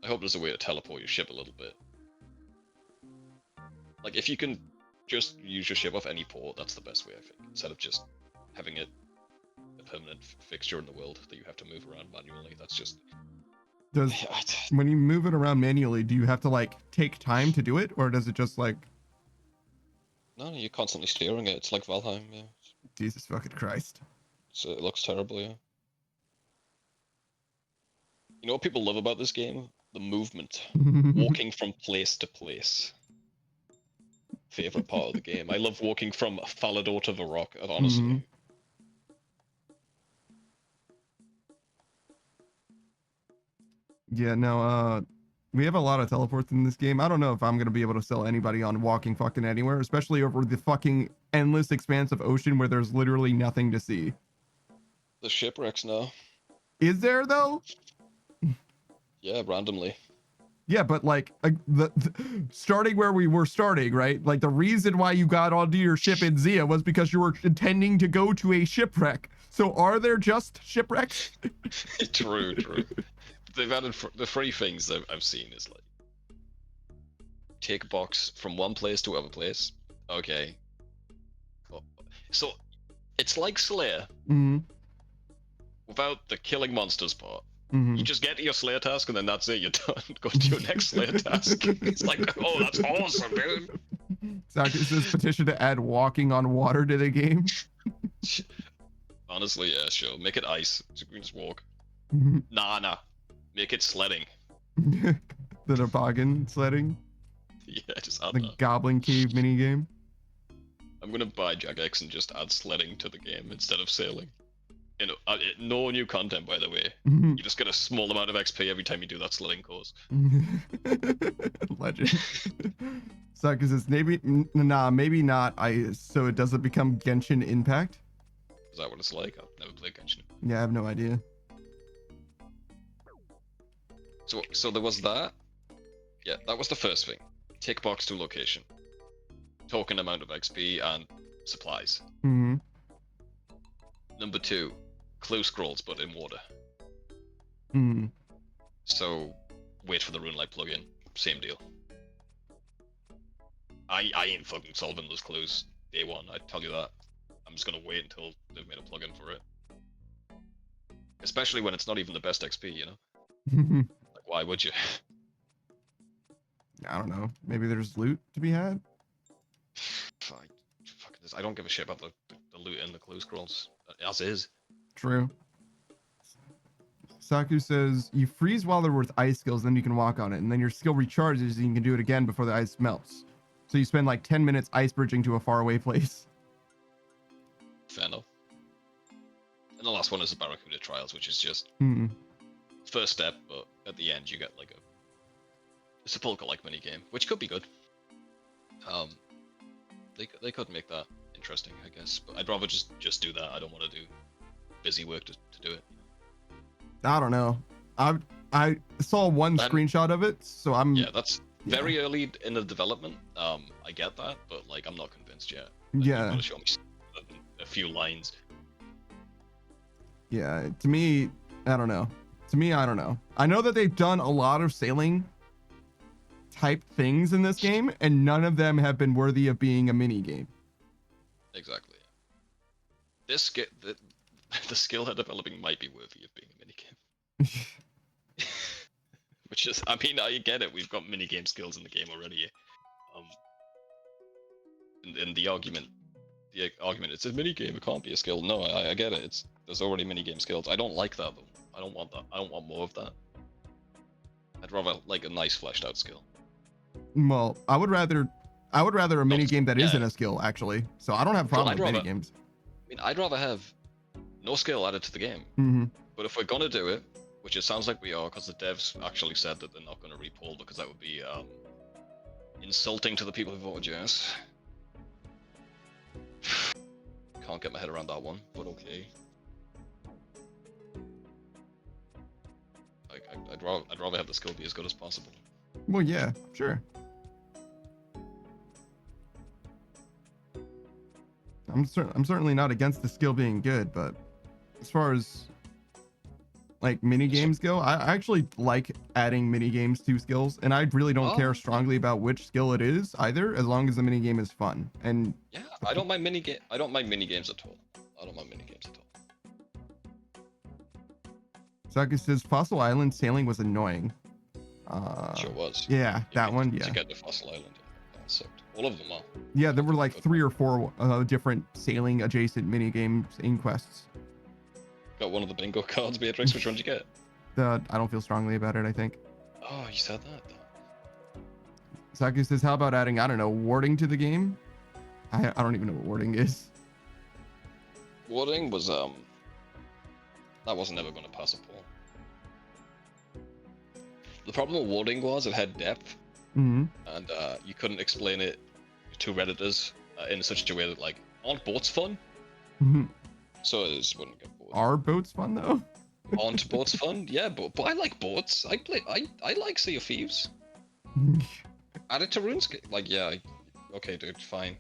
I hope there's a way to teleport your ship a little bit. Like, if you can just use your ship off any port, that's the best way, I think. Instead of just having it a permanent fixture in the world that you have to move around manually. That's just... When you move it around manually, do you have to, like, take time to do it? Or does it just, like... No, you're constantly steering it. It's like Valheim, yeah. Jesus fucking Christ. So it looks terrible, yeah. You know what people love about this game? The movement. Walking from place to place. Favorite part of the game. I love walking from Falador to Varrock, honestly. Yeah, no, we have a lot of teleports in this game. I don't know if I'm going to be able to sell anybody on walking fucking anywhere, especially over the fucking endless expanse of ocean where there's literally nothing to see. The shipwrecks now. Is there, though? Yeah, randomly. Yeah, but like the starting where we were starting, right? Like the reason why you got onto your ship in Zia was because you were intending to go to a shipwreck. So are there just shipwrecks? True. They've added the three things that I've seen is like take a box from one place to other place. Okay. So it's like Slayer without the killing monsters part. You just get to your Slayer task and then that's it, you're done. Go to your next Slayer task. It's like, oh, that's awesome, dude. Zacchaeus' petition to add walking on water to the game. Honestly, yeah, sure. Make it ice. So we can just walk. Nah. Make it sledding. The toboggan sledding? Yeah, just add the Goblin Cave minigame. I'm gonna buy Jagex and just add sledding to the game instead of sailing. You know, no new content, by the way. You just get a small amount of XP every time you do that sledding course. Legend. Zacchaeus says, maybe not ice, so it doesn't become Genshin Impact. Is that what it's like? I've never played Genshin. Yeah, I have no idea. So there was that. Yeah, that was the first thing. Tick box to location. Token amount of XP and supplies. Number 2, clue scrolls but in water. So wait for the Runelight plugin. Same deal. I ain't fucking solving those clues day one, I tell you that. I'm just gonna wait until they've made a plugin for it. Especially when it's not even the best XP, you know? Like, why would you? I don't know. Maybe there's loot to be had? I don't give a shit about the loot and the clue scrolls. As is. True. Saku says, you freeze while they're with ice skills, then you can walk on it, and then your skill recharges and you can do it again before the ice melts. So you spend like 10 minutes ice bridging to a faraway place. Fair enough. And the last one is the Barracuda Trials, which is just first step, but at the end you get like a Sepulchre-like minigame, which could be good. They could make that interesting, I guess, but I'd rather just do that. I don't want to do busy work to do it. I don't know. I saw one screenshot of it, so I'm... Yeah, that's very early in the development. I get that, but like I'm not convinced yet. Yeah. You've got to show me a few lines. Yeah, to me, I don't know. I know that they've done a lot of sailing type things in this game, and none of them have been worthy of being a mini game. Exactly. The skill they're developing might be worthy of being a minigame. Which is, I mean, I get it. We've got minigame skills in the game already. And the argument, it's a minigame. It can't be a skill. No, I get it. There's already minigame skills. I don't like that though. I don't want that. I don't want more of that. I'd rather like a nice fleshed out skill. Well, I would rather a mini game that isn't a skill, actually. So I don't have a problem with mini games. I mean, I'd rather have no skill added to the game. Mm-hmm. But if we're gonna do it, which it sounds like we are, because the devs actually said that they're not gonna repoll because that would be insulting to the people who voted yes. Can't get my head around that one, but okay. I'd rather have the skill be as good as possible. Well, yeah, sure. I'm certainly not against the skill being good, but as far as like mini games go, I actually like adding mini games to skills, and I really don't care strongly about which skill it is either, as long as the mini game is fun. And yeah, I don't mind mini games at all. I don't mind mini games at all. Saki says Fossil Island sailing was annoying. Sure was. Yeah, that one. Yeah. To get to Fossil Island, that sucked. All of them are. Yeah, there were like 3 or 4 different sailing adjacent mini games in quests. Got one of the bingo cards, Beatrix. Which one did you get? I don't feel strongly about it, I think. Oh, you said that. Saki says, how about adding, I don't know, warding to the game? I don't even know what warding is. Warding was that wasn't ever going to pass a poll. The problem with warding was it had depth, and you couldn't explain it to Redditors in such a way that, like, aren't boats fun? So it just wouldn't get bored. Are boats fun though? Aren't boats fun? Yeah, but I like boats. I like Sea of Thieves. Add it to RuneScape. Like, yeah, okay, dude, fine.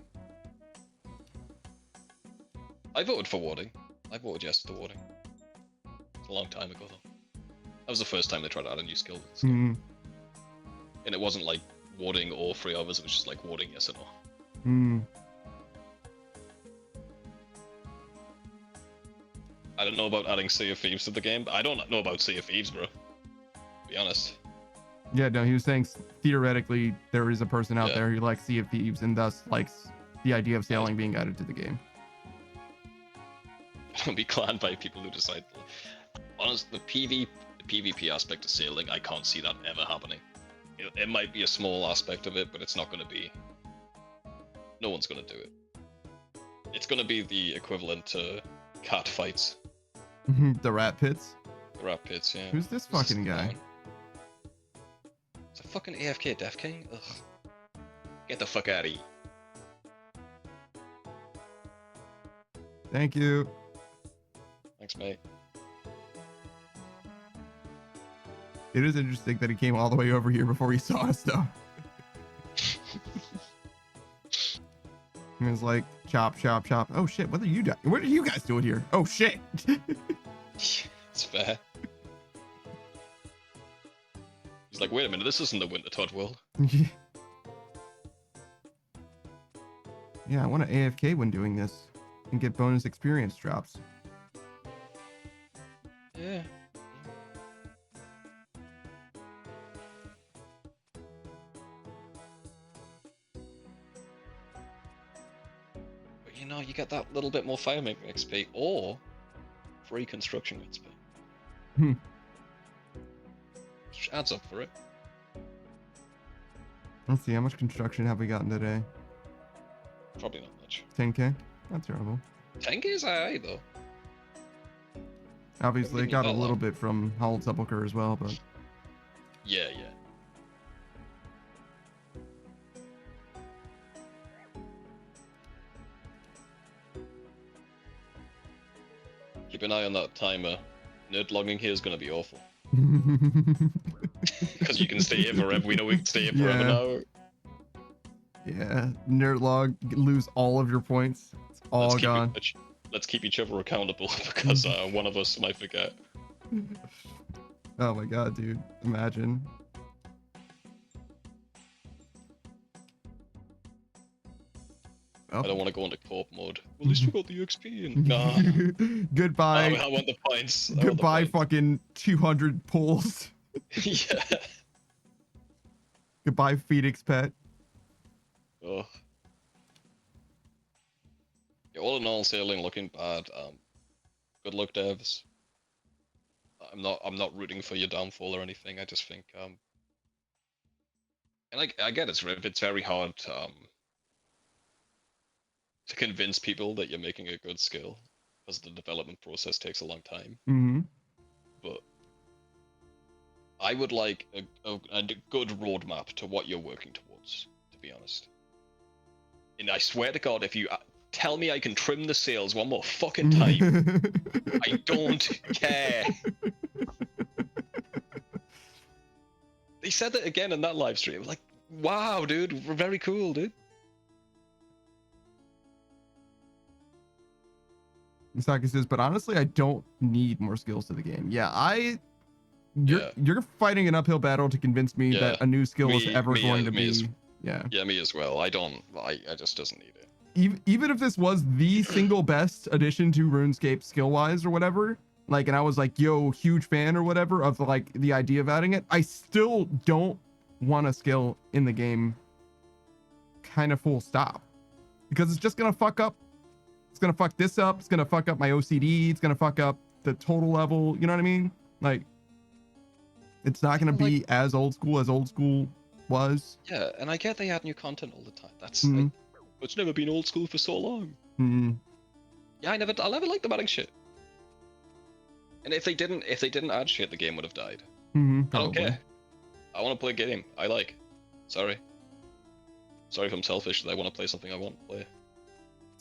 I voted for warding. I voted yes to warding. A long time ago, though. That was the first time they tried to add a new skill. And it wasn't like warding all 3 others, it was just like warding yes or no. I don't know about adding Sea of Thieves to the game. I don't know about Sea of Thieves, bro. To be honest. Yeah, no, he was saying theoretically there is a person out there who likes Sea of Thieves and thus likes the idea of sailing being added to the game. Don't be clanned by people who decide. Honestly, the PvP aspect of sailing, I can't see that ever happening. It might be a small aspect of it, but it's not going to be. No one's going to do it. It's going to be the equivalent to cat fights. The rat pits? The rat pits, yeah. Who's this fucking guy? It's a fucking AFK Death King? Ugh. Get the fuck out of here. Thank you. Thanks, mate. It is interesting that he came all the way over here before he saw us, though. He was like, chop, chop, chop. Oh shit, what are you doing? What are you guys doing here? Oh shit. It's fair. He's like, wait a minute, this isn't the Wintertodt world. Yeah, I want to AFK when doing this and get bonus experience drops. Yeah. But you know, you get that little bit more firemaking XP or free construction XP. Which adds up for it. Let's see, how much construction have we gotten today? Probably not much. 10k? Not terrible. 10k is alright though. Obviously, it got a little bit from Hollowed Sepulchre as well, but... Yeah. Keep an eye on that timer. Nerd logging here is going to be awful. Because you can stay here forever. We know we can stay here forever now. Yeah, nerd log, lose all of your points. It's all gone. Let's keep each other accountable because one of us might forget. Oh my god, dude. Imagine. I don't want to go into corp mode. Well, at least we got the XP and nah. Goodbye. I want the points. Goodbye, fucking 200 pulls. Yeah. Goodbye, Phoenix Pet. Oh. Yeah, all in all, sailing looking bad. Good luck, devs. I'm not rooting for your downfall or anything. I just think And I get it's very hard to convince people that you're making a good skill, because the development process takes a long time. Mm-hmm. But I would like a good roadmap to what you're working towards, to be honest. And I swear to God, if you tell me I can trim the sails one more fucking time, I don't care. They said that again in that live stream. Like, wow, dude, we're very cool, dude. Misaki says, but honestly, I don't need more skills to the game. Yeah, you're fighting an uphill battle to convince me that a new skill is ever going to be. Yeah, me as well. I just doesn't need it. Even if this was the single best addition to RuneScape skill-wise or whatever, like, and I was like, yo, huge fan or whatever of like the idea of adding it, I still don't want a skill in the game, kind of full stop, because it's just gonna fuck up. It's gonna fuck this up. It's gonna fuck up my OCD. It's gonna fuck up the total level. You know what I mean? Like, it's not gonna be as old school was. Yeah, and I get they add new content all the time. That's like, it's never been old school for so long. Yeah, I never liked them adding shit. And if they didn't add shit, the game would have died. I don't care. I want to play a game I like. Sorry if I'm selfish that I want to play something I want to play.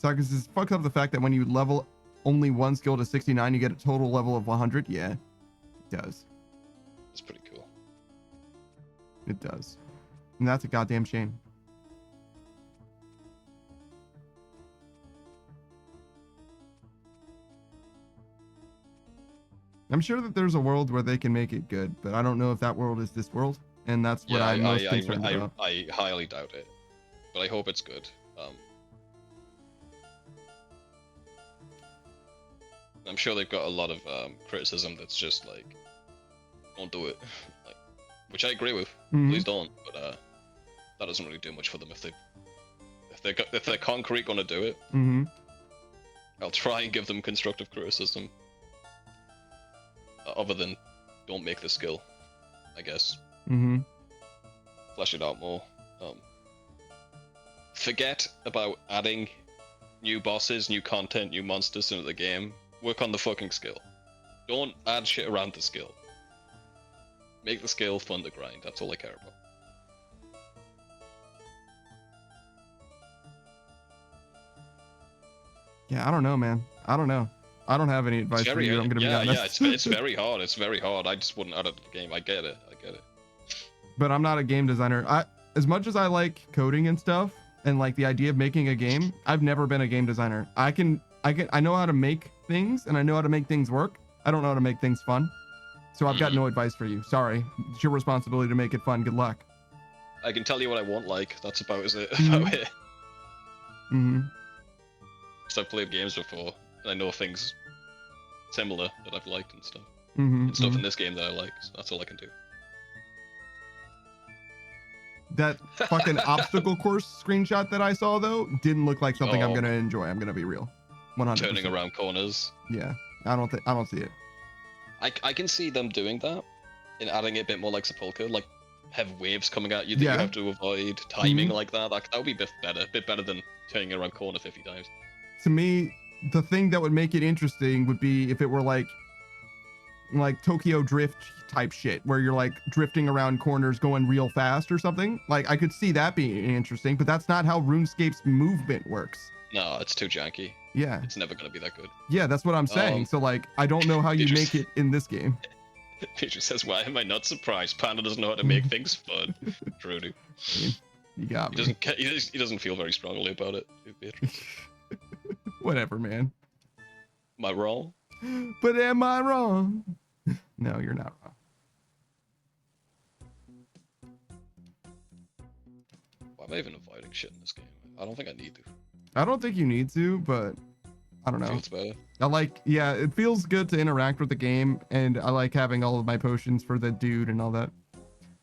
Because this fucks up the fact that when you level only one skill to 69, you get a total level of 100. Yeah, it does. It's pretty cool. It does. And that's a goddamn shame. I'm sure that there's a world where they can make it good, but I don't know if that world is this world. And that's what I'm most concerned about. I highly doubt it, but I hope it's good. I'm sure they've got a lot of criticism that's just like, don't do it, like, which I agree with. Please don't. But that doesn't really do much for them if they're concrete gonna do it. I'll try and give them constructive criticism. Other than, don't make the skill, I guess. Flesh it out more. Forget about adding new bosses, new content, new monsters into the game. Work on the fucking skill. Don't add shit around the skill. Make the skill fun to grind. That's all I care about. Yeah, I don't know, man. I don't know. I don't have any advice for you. I'm gonna be honest. Yeah, it's very hard. It's very hard. I just wouldn't add it to the game. I get it. But I'm not a game designer. As much as I like coding and stuff, and like the idea of making a game, I've never been a game designer. I know how to make things, and I know how to make things work. I don't know how to make things fun. So I've got no advice for you. Sorry. It's your responsibility to make it fun. Good luck. I can tell you what I won't like. That's about it. Because I've played games before, and I know things similar that I've liked and stuff. And stuff in this game that I like. So that's all I can do. That fucking obstacle course screenshot that I saw, though, didn't look like something I'm gonna enjoy. I'm gonna be real. 100%. Turning around corners. Yeah, I don't see it. I can see them doing that and adding it a bit more like Sepulchre, like have waves coming at you that you have to avoid, timing like that. That would be a bit better than turning around corner 50 times. To me, the thing that would make it interesting would be if it were like Tokyo Drift type shit, where you're like drifting around corners going real fast or something. Like, I could see that being interesting, but that's not how RuneScape's movement works. No, it's too janky. Yeah. It's never gonna be that good. Yeah, that's what I'm saying. So like, I don't know how you make it in this game. Peter says, why am I not surprised? Panda doesn't know how to make things fun. True, dude. You got me. He doesn't feel very strongly about it, Beatrice. Whatever, man. Am I wrong? But am I wrong? No, you're not wrong. Why am I even avoiding shit in this game? I don't think I need to. I don't think you need to, but I don't know. Feels better. It feels good to interact with the game, and I like having all of my potions for the dude and all that.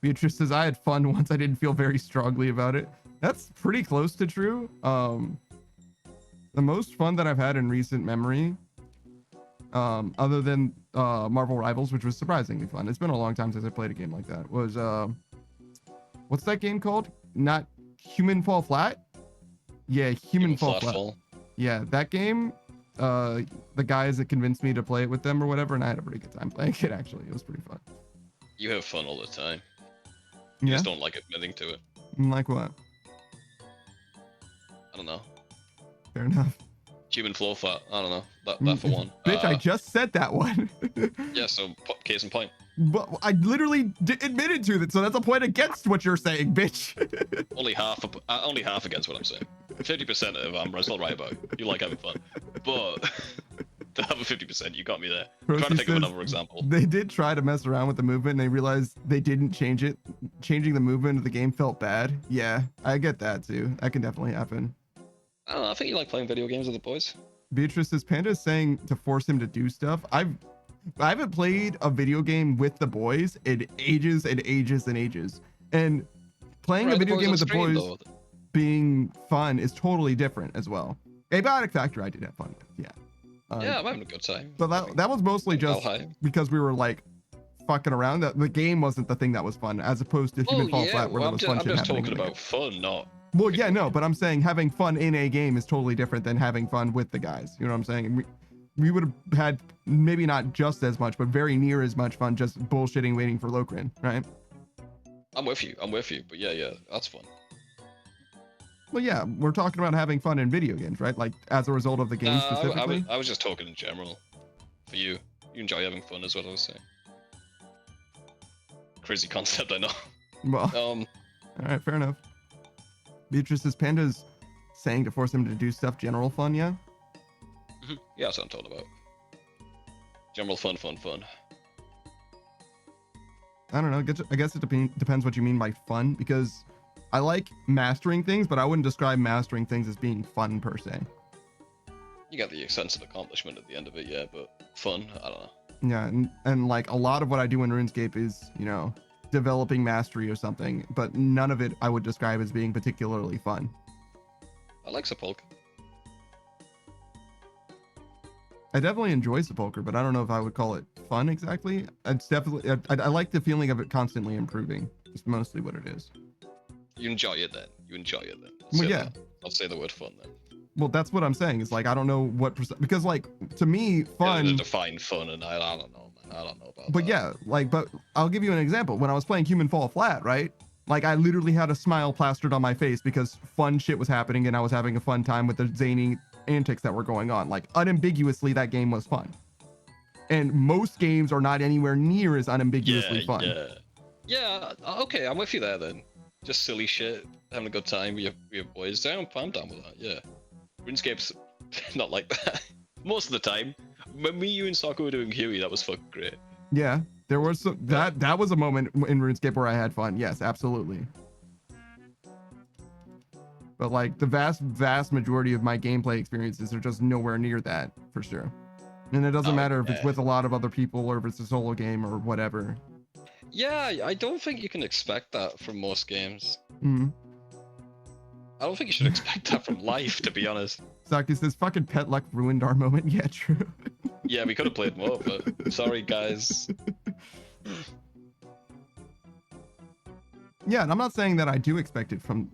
Beatrice says, I had fun once. I didn't feel very strongly about it. That's pretty close to true. The most fun that I've had in recent memory, other than Marvel Rivals, which was surprisingly fun. It's been a long time since I played a game like that. Was what's that game called? Not Human Fall Flat? Yeah, Human Fall Flat. Yeah, that game, the guys that convinced me to play it with them or whatever, and I had a pretty good time playing it, actually. It was pretty fun. You have fun all the time. You just don't like admitting to it. Like what? I don't know. Fair enough. Human Fall Flat. I don't know. That for one. Bitch, I just said that one. Yeah, so case in point. But I literally admitted to that, so that's a point against what you're saying, bitch. only half against what I'm saying. 50% of I'm still right about. You like having fun, but the other 50%, you got me there. I'm trying to think of another example. They did try to mess around with the movement, and they realized they didn't change it. Changing the movement of the game felt bad. Yeah, I get that too. That can definitely happen. I don't know. I think you like playing video games with the boys. Beatrice's Panda is saying to force him to do stuff. I haven't played a video game with the boys in ages and ages and ages. And playing a video game with the boys being fun is totally different as well. Abiotic Factor I did have fun with, yeah. Yeah, I'm having a good time. But that was mostly just because we were like fucking around. The game wasn't the thing that was fun, as opposed to Human Fall Flat where there was fun shit happening. I'm just talking about fun, not... Well, yeah, no, but I'm saying having fun in a game is totally different than having fun with the guys. You know what I'm saying? We would have had maybe not just as much, but very near as much fun just bullshitting waiting for Lokrin, right? I'm with you. But yeah, that's fun. Well, yeah, we're talking about having fun in video games, right? Like as a result of the game specifically. I was just talking in general. For you, you enjoy having fun is what I was saying. Crazy concept, I know. Well, all right, fair enough. Beatrice's Panda's saying to force him to do stuff. General fun, yeah. Yeah, that's what I'm talking about. General fun. I don't know. I guess it depends what you mean by fun, because I like mastering things, but I wouldn't describe mastering things as being fun per se. You got the sense of accomplishment at the end of it, yeah, but fun, I don't know. Yeah, and like a lot of what I do in RuneScape is, you know, developing mastery or something, but none of it I would describe as being particularly fun. I like Sepul. I definitely enjoy Sepulchre, but I don't know if I would call it fun exactly. It's definitely, I like the feeling of it constantly improving. It's mostly what it is. You enjoy it then. Well, yeah. I'll say the word fun then. Well, that's what I'm saying. Is like, I don't know what because like to me, fun. Yeah, define fun, and I don't know, man. I don't know about but that. Yeah, like, but I'll give you an example. When I was playing Human Fall Flat, right? Like, I literally had a smile plastered on my face because fun shit was happening, and I was having a fun time with the zany antics that were going on. Like, unambiguously, that game was fun. And most games are not anywhere near as unambiguously fun. Yeah. Okay, I'm with you there then. Just silly shit, having a good time with your boys. I'm down with that. Yeah. RuneScape's not like that. Most of the time, when me, you, and Sokka were doing Huey, that was fucking great. Yeah, there was some, that was a moment in RuneScape where I had fun. Yes, absolutely. But like the vast majority of my gameplay experiences are just nowhere near that, for sure. And it doesn't matter if it's with a lot of other people or if it's a solo game or whatever. Yeah, I don't think you can expect that from most games. Mm-hmm. I don't think you should expect that from life, to be honest. Saki says, fucking pet luck ruined our moment. Yeah, true. Yeah, we could have played more, but sorry, guys. Yeah, and I'm not saying that I do expect it from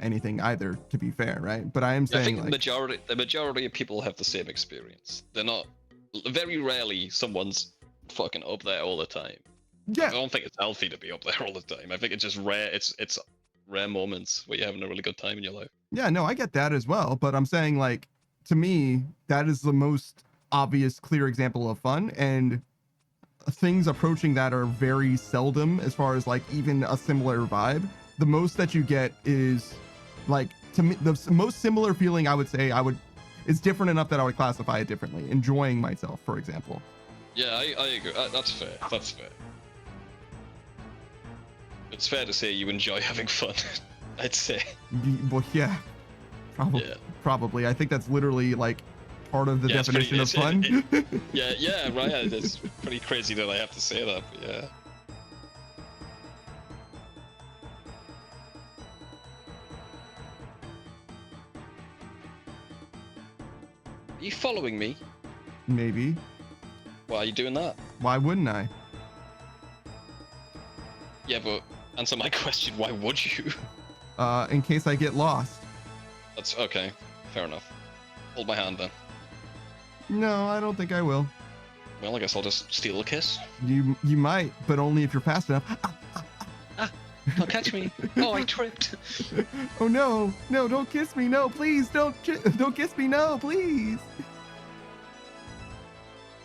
anything either, to be fair, right? But I am saying, I think the majority of people have the same experience. They're not... Very rarely someone's fucking up there all the time. Yeah. I don't think it's healthy to be up there all the time. I think it's just rare. It's rare moments where you're having a really good time in your life. Yeah, no, I get that as well. But I'm saying, like, to me, that is the most obvious, clear example of fun. And things approaching that are very seldom as far as, like, even a similar vibe. The most that you get is, like, to me, the most similar feeling I would say it's different enough that I would classify it differently. Enjoying myself, for example. Yeah, I agree. That's fair. That's fair. It's fair to say you enjoy having fun, I'd say. Well, yeah. Probably. I think that's literally, like, part of the definition of fun. Yeah, right. It's pretty crazy that I have to say that, but yeah. Are you following me? Maybe. Why are you doing that? Why wouldn't I? Yeah, but Answer my question. Why would you? In case I get lost. That's okay. Fair enough. Hold my hand then. No, I don't think I will. Well, I guess I'll just steal a kiss. You might, but only if you're fast enough. Don't catch me. Oh, I tripped. Oh no, no, don't kiss me. No, please, don't kiss me. No, please.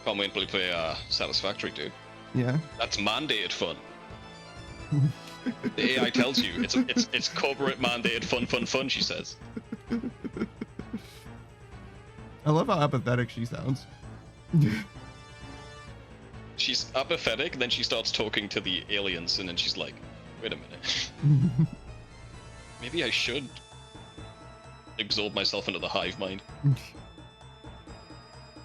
Can't wait until we play Satisfactory, dude. Yeah. That's mandated fun. The AI tells you it's corporate mandated fun, she says. I love how apathetic she sounds. She's apathetic, then she starts talking to the aliens, and then she's like, wait a minute. Maybe I should absorb myself into the hive mind.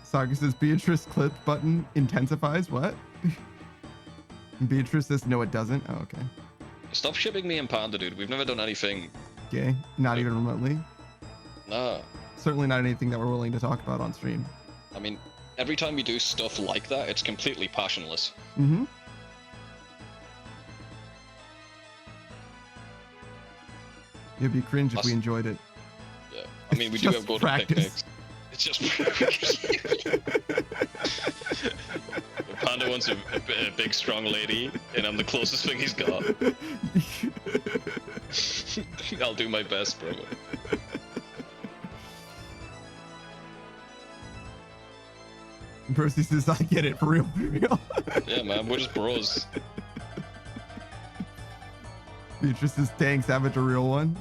Saga says Beatrice clip button intensifies. What? Beatrice says no, it doesn't. Oh, okay. Stop shipping me and Panda, dude. We've never done anything. Okay, not even remotely. Nah. Certainly not anything that we're willing to talk about on stream. I mean, every time we do stuff like that, it's completely passionless. Mm-hmm. It'd be cringe if we enjoyed it. Yeah, I mean, we do have golden picnics. It's just Panda wants a big, strong lady, and I'm the closest thing he's got. I'll do my best, bro. Percy says, I get it, for real, for real. Yeah, man, we're just bros. Beatrice says, dang, Savage a real one.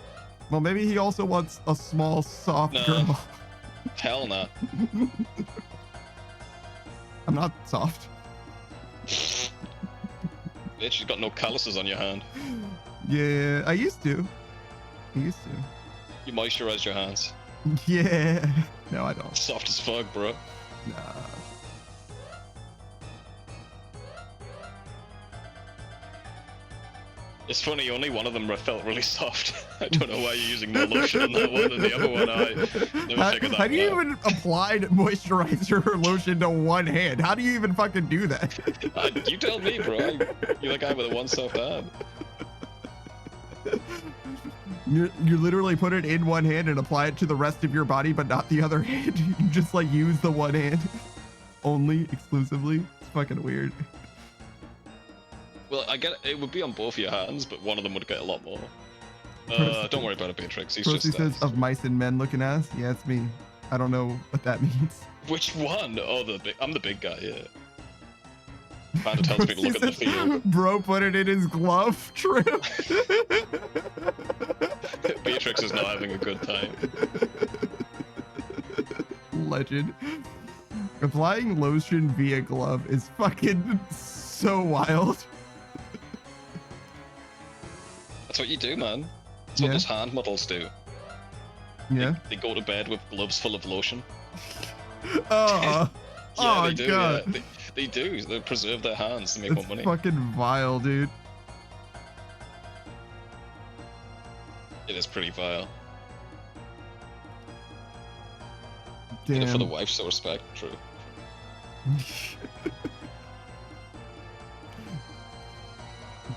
Well, maybe he also wants a small, soft girl. Hell nah. I'm not soft. Bitch, you got no calluses on your hand. Yeah, I used to. You moisturize your hands. Yeah. No, I don't. Soft as fuck, bro. Nah. It's funny, only one of them felt really soft. I don't know why you're using more lotion on that one than the other one. I never figured that out. How do you even apply moisturizer or lotion to one hand? How do you even fucking do that? You tell me, bro. You're the guy with the one soft hand. You literally put it in one hand and apply it to the rest of your body, but not the other hand. You just like use the one hand only, exclusively. It's fucking weird. Well, I get it would be on both your hands, but one of them would get a lot more. Don't worry about it, Beatrix. He's Percy just says of mice and men looking ass. Yeah, it's me. I don't know what that means. Which one? Oh, I'm the big guy. Yeah. Panda tells me to look at the field. Bro put it in his glove. True. Beatrix is not having a good time. Legend. Applying lotion via glove is fucking so wild. That's what you do, man. That's what those hand models do. Yeah. They go to bed with gloves full of lotion. Oh. Yeah, oh they do. God. Yeah. They do. They preserve their hands to make It's more money. Fucking vile, dude. It is pretty vile. Damn. Did it for the wife, so respect. True.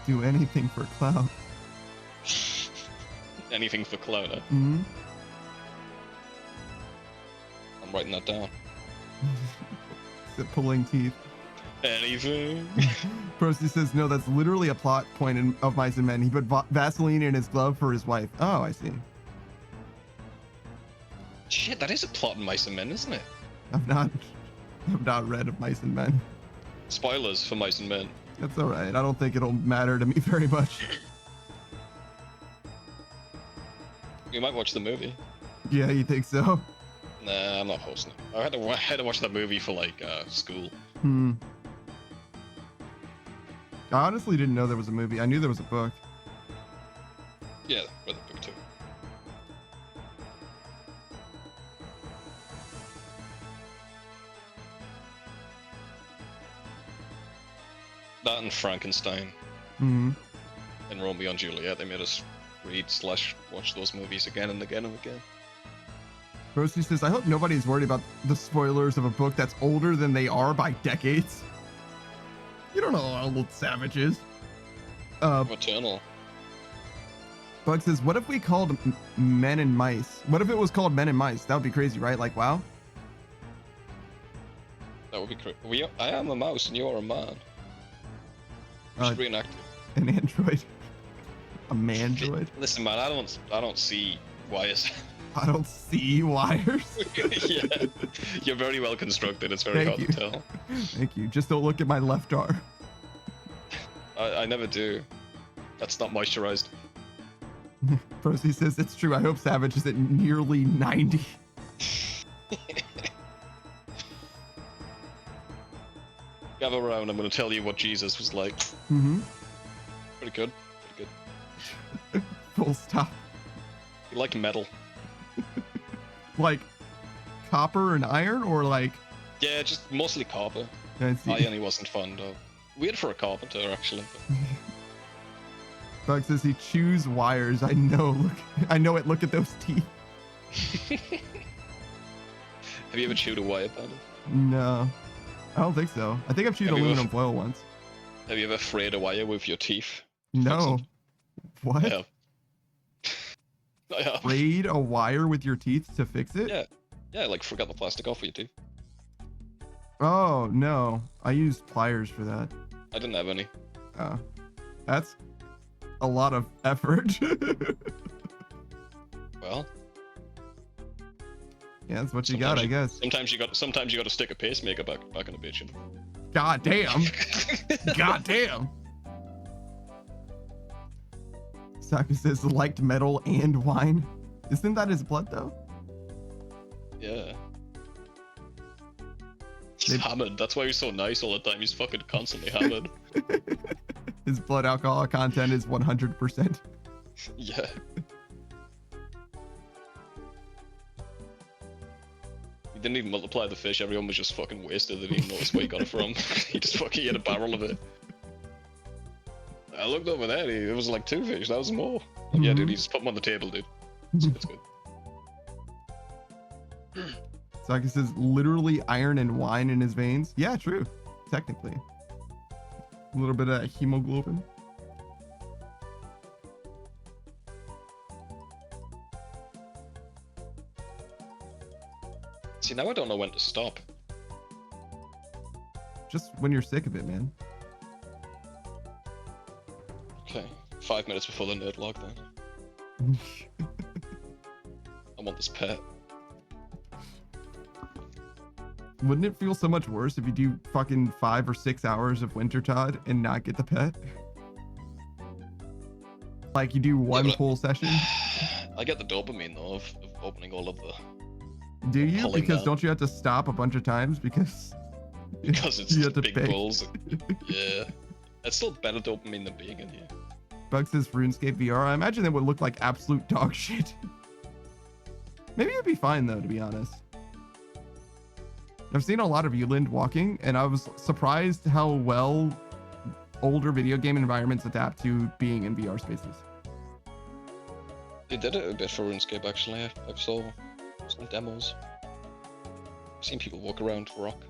Do anything for clout. Anything for clout, huh? Mm-hmm. I'm writing that down. Pulling teeth. Anything. Percy says, no, that's literally a plot point of Mice and Men. He put Vaseline in his glove for his wife. Oh, I see. Shit, that is a plot in Mice and Men, isn't it? I've not read of Mice and Men. Spoilers for Mice and Men. That's all right. I don't think it'll matter to me very much. You might watch the movie. Yeah, you think so? Nah, I'm not hosting it. I had to watch that movie for like school. I honestly didn't know there was a movie. I knew there was a book. Yeah, read the book too. That and Frankenstein. Mm-hmm. And Romeo and Juliet. They made us read/watch those movies again and again and again. Rosie says, I hope nobody's worried about the spoilers of a book that's older than they are by decades. You don't know how old Savage is. Eternal. Bug says, what if we called Men and Mice? What if it was called Men and Mice? That would be crazy, right? Like, wow. That would be crazy. I am a mouse and you're a man. We should reenact it. An android. A mandroid. Listen, man, I don't see wires. I don't see wires. Yeah, you're very well constructed. It's very hard to tell. Thank you. Just don't look at my left arm. I never do. That's not moisturized. Procy says it's true. I hope Savage is at nearly 90. Gather around. I'm going to tell you what Jesus was like. Mm-hmm. Pretty good. Pretty good. Full stop. He liked metal. Like copper and iron, or like? Yeah, just mostly copper. Iron he wasn't fond of. Weird for a carpenter, actually. But... Bug says he chews wires. I know. Look, I know it. Look at those teeth. Have you ever chewed a wire, Panda? No, I don't think so. I think I've chewed aluminum foil once. Have you ever frayed a wire with your teeth? No. What? I have. I have. Frayed a wire with your teeth to fix it? Yeah. Yeah, like forgot the plastic off with your teeth. Oh, no. I used pliers for that. I didn't have any. Oh. That's a lot of effort. Well. Yeah, that's what you got, I guess. Sometimes you got to stick a pacemaker back in a bitch. God damn. God damn. Saka says liked metal and wine. Isn't that his blood though? Yeah. He's hammered. That's why he's so nice all the time. He's fucking constantly hammered. His blood alcohol content is 100%. Yeah. He didn't even multiply the fish. Everyone was just fucking wasted. They didn't even notice where he got it from. He just fucking had a barrel of it. I looked over there. It was like 2 fish. That was more. Mm-hmm. Yeah, dude. He just put them on the table, dude. It's good. Saka says literally iron and wine in his veins. Yeah, true. Technically. A little bit of hemoglobin. See, now I don't know when to stop. Just when you're sick of it, man. Okay, 5 minutes before the nerd log then. I want this pet. Wouldn't it feel so much worse if you do fucking 5 or 6 hours of Wintertodt and not get the pet? Like you do one full session? I get the dopamine though of opening all of the... Do you? Because don't you have to stop a bunch of times because it's just big bulls. Yeah. It's still better dopamine than being in here. Bug says RuneScape VR. I imagine it would look like absolute dog shit. Maybe it'd be fine though, to be honest. I've seen a lot of Euland walking, and I was surprised how well older video game environments adapt to being in VR spaces. They did it a bit for RuneScape actually. I saw some demos. I've seen people walk around rock.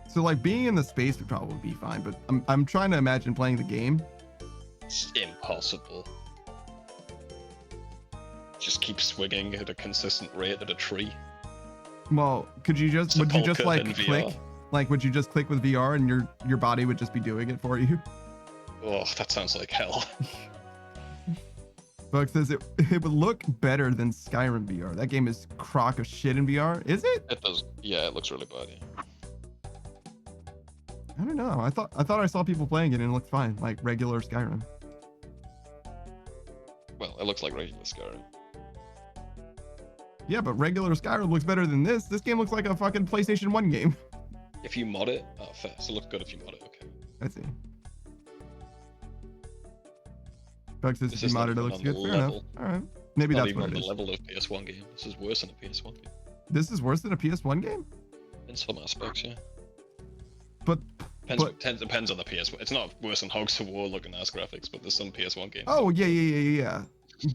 So like being in the space would probably be fine, but I'm trying to imagine playing the game. It's impossible. Just keep swinging at a consistent rate at a tree. Well, would you just like click? VR. Like would you just click with VR and your body would just be doing it for you? Oh, that sounds like hell. Bug says it would look better than Skyrim VR. That game is crock of shit in VR. Is it? It does. Yeah, it looks really bad. Yeah. I don't know. I thought I saw people playing it and it looked fine, like regular Skyrim. Well, it looks like regular Skyrim. Yeah, but regular Skyrim looks better than this. This game looks like a fucking PlayStation 1 game. If you mod it, oh, fair. So it looks good if you mod it. Okay. I see. Bug says if you mod it, it looks good. Fair enough. All right. Maybe that's what it is. Not even on the level of PS1 game. This is worse than a PS1 game. This is worse than a PS1 game? In some aspects, yeah. But depends on the PS1. It's not worse than Hogs of War looking ass graphics, but there's some PS1 games. Oh yeah.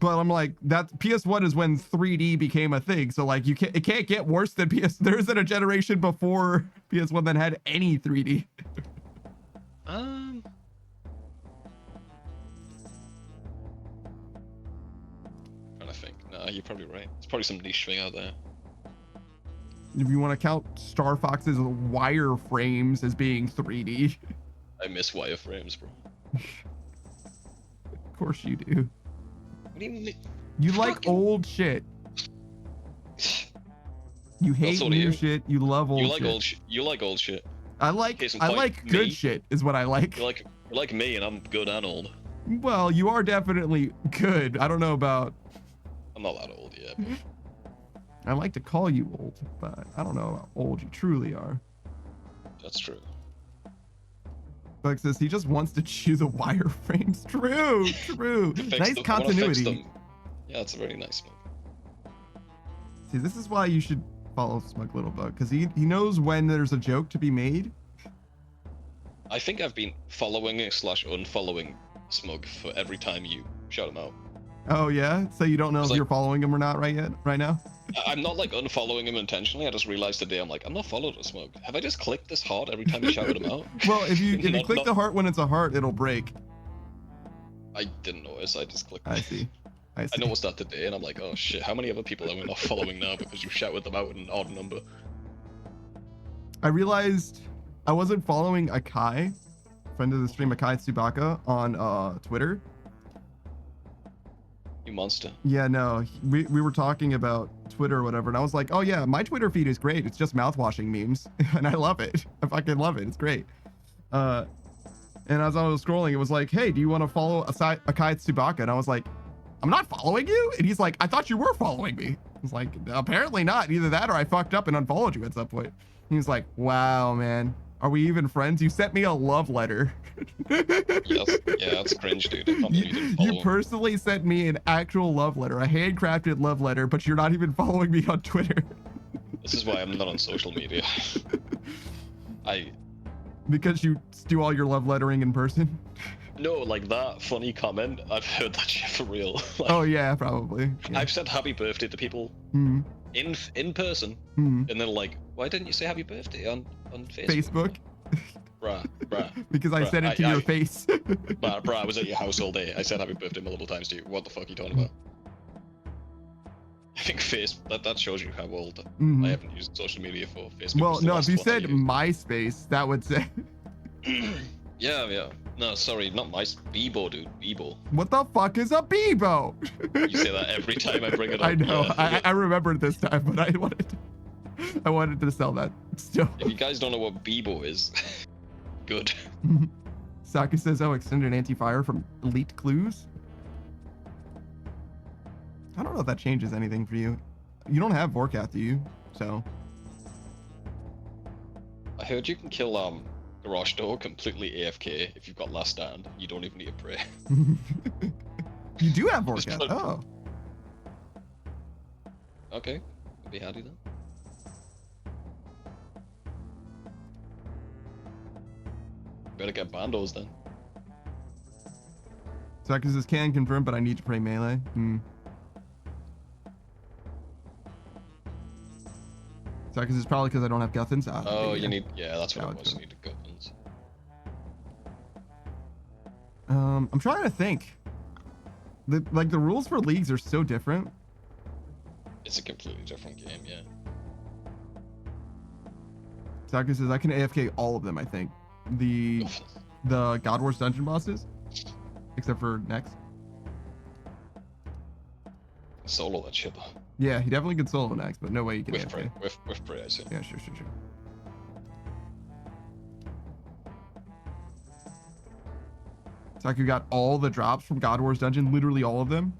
But I'm like, that PS1 is when 3D became a thing. So like, it can't get worse than PS. There isn't a generation before PS1 that had any 3D. You're probably right. It's probably some niche thing out there. If you want to count Star Fox's wireframes as being 3D. I miss wireframes, bro. Of course you do. What do you mean? You like old shit. You hate new shit. You love old shit. You like old shit. I like good shit is what I like. You like me, and I'm good and old. Well, you are definitely good. I don't know about. I'm not that old yet. But... I like to call you old, but I don't know how old you truly are. That's true. Buck says he just wants to chew the wireframes. True. Nice continuity. Yeah, it's a very nice one. See, this is why you should follow Smug Little Bug, because he knows when there's a joke to be made. I think I've been following / unfollowing Smug for every time you shout him out. Oh yeah? So you don't know if you're following him or not right now? I'm not like unfollowing him intentionally. I just realized today I'm not followed a Smug. Have I just clicked this heart every time you shouted him out? Well, if you click the heart when it's a heart, it'll break. I didn't notice. I just clicked. I see. I noticed that today, and I'm like, oh shit, how many other people am I not following now because you shouted them out in an odd number? I realized I wasn't following Akai, friend of the stream, Akai Tsubaka, on Twitter. You monster. Yeah, no, we were talking about Twitter or whatever, and I was like, oh yeah, my Twitter feed is great. It's just mouthwashing memes, and I love it. I fucking love it. It's great. And as I was scrolling, it was like, hey, do you want to follow Akai Tsubaka? And I was like, I'm not following you? And he's like, I thought you were following me. I was like, apparently not. Either that or I fucked up and unfollowed you at some point. He was like, wow, man. Are we even friends? You sent me a love letter. Yeah, that's cringe, dude. I can't believe you didn't follow You personally sent me an actual love letter, a handcrafted love letter, but you're not even following me on Twitter. This is why I'm not on social media. Because you do all your love lettering in person? No, like that funny comment, I've heard that shit for real. Like, oh yeah, probably. Yeah. I've said happy birthday to people in person, and they're like, why didn't you say happy birthday on Facebook? Bruh. Because I said it to your face. Bruh, I was at your house all day. I said happy birthday multiple times to you. What the fuck are you talking about? I think that shows you how old I haven't used social media for. Facebook. Well, no, if you said MySpace, that would say. Yeah. No, sorry, not Bebo, dude. Bebo. What the fuck is a Bebo? You say that every time I bring it up. I know. Yeah. I remembered this time, but I wanted to sell that still. If you guys don't know what Bebo is, good. Saki says, oh, extended anti-fire from Elite Clues. I don't know if that changes anything for you. You don't have Vorkath, do you? So. I heard you can kill Garage Door completely AFK if you've got Last Stand. You don't even need to pray. You do have Vorkath. Oh. Okay. I'll be handy then. Better get bandos then. Saki says, can confirm, but I need to pray melee. Saki says, probably because I don't have Guthans. You need, that's what it was. You need the Guthans. I'm trying to think. The rules for leagues are so different. It's a completely different game, yeah. Saki says, I can AFK all of them, I think. The God Wars dungeon bosses, except for Next. Solo that shit though. Yeah, he definitely could solo Next, but no way you can AFK. With Prey, I assume. Yeah, sure. Saku got all the drops from God Wars dungeon, literally all of them.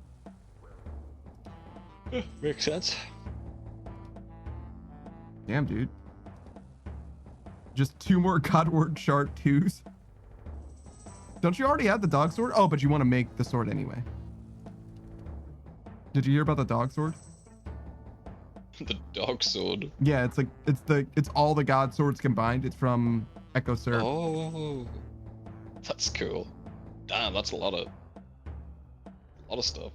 Makes sense. Damn, dude. Just 2 more God Wars Shard 2s. Don't you already have the dog sword? Oh, but you want to make the sword anyway. Did you hear about the dog sword? The dog sword? Yeah, it's all the God swords combined. It's from Echo Sir. Oh, that's cool. Damn, that's a lot of stuff.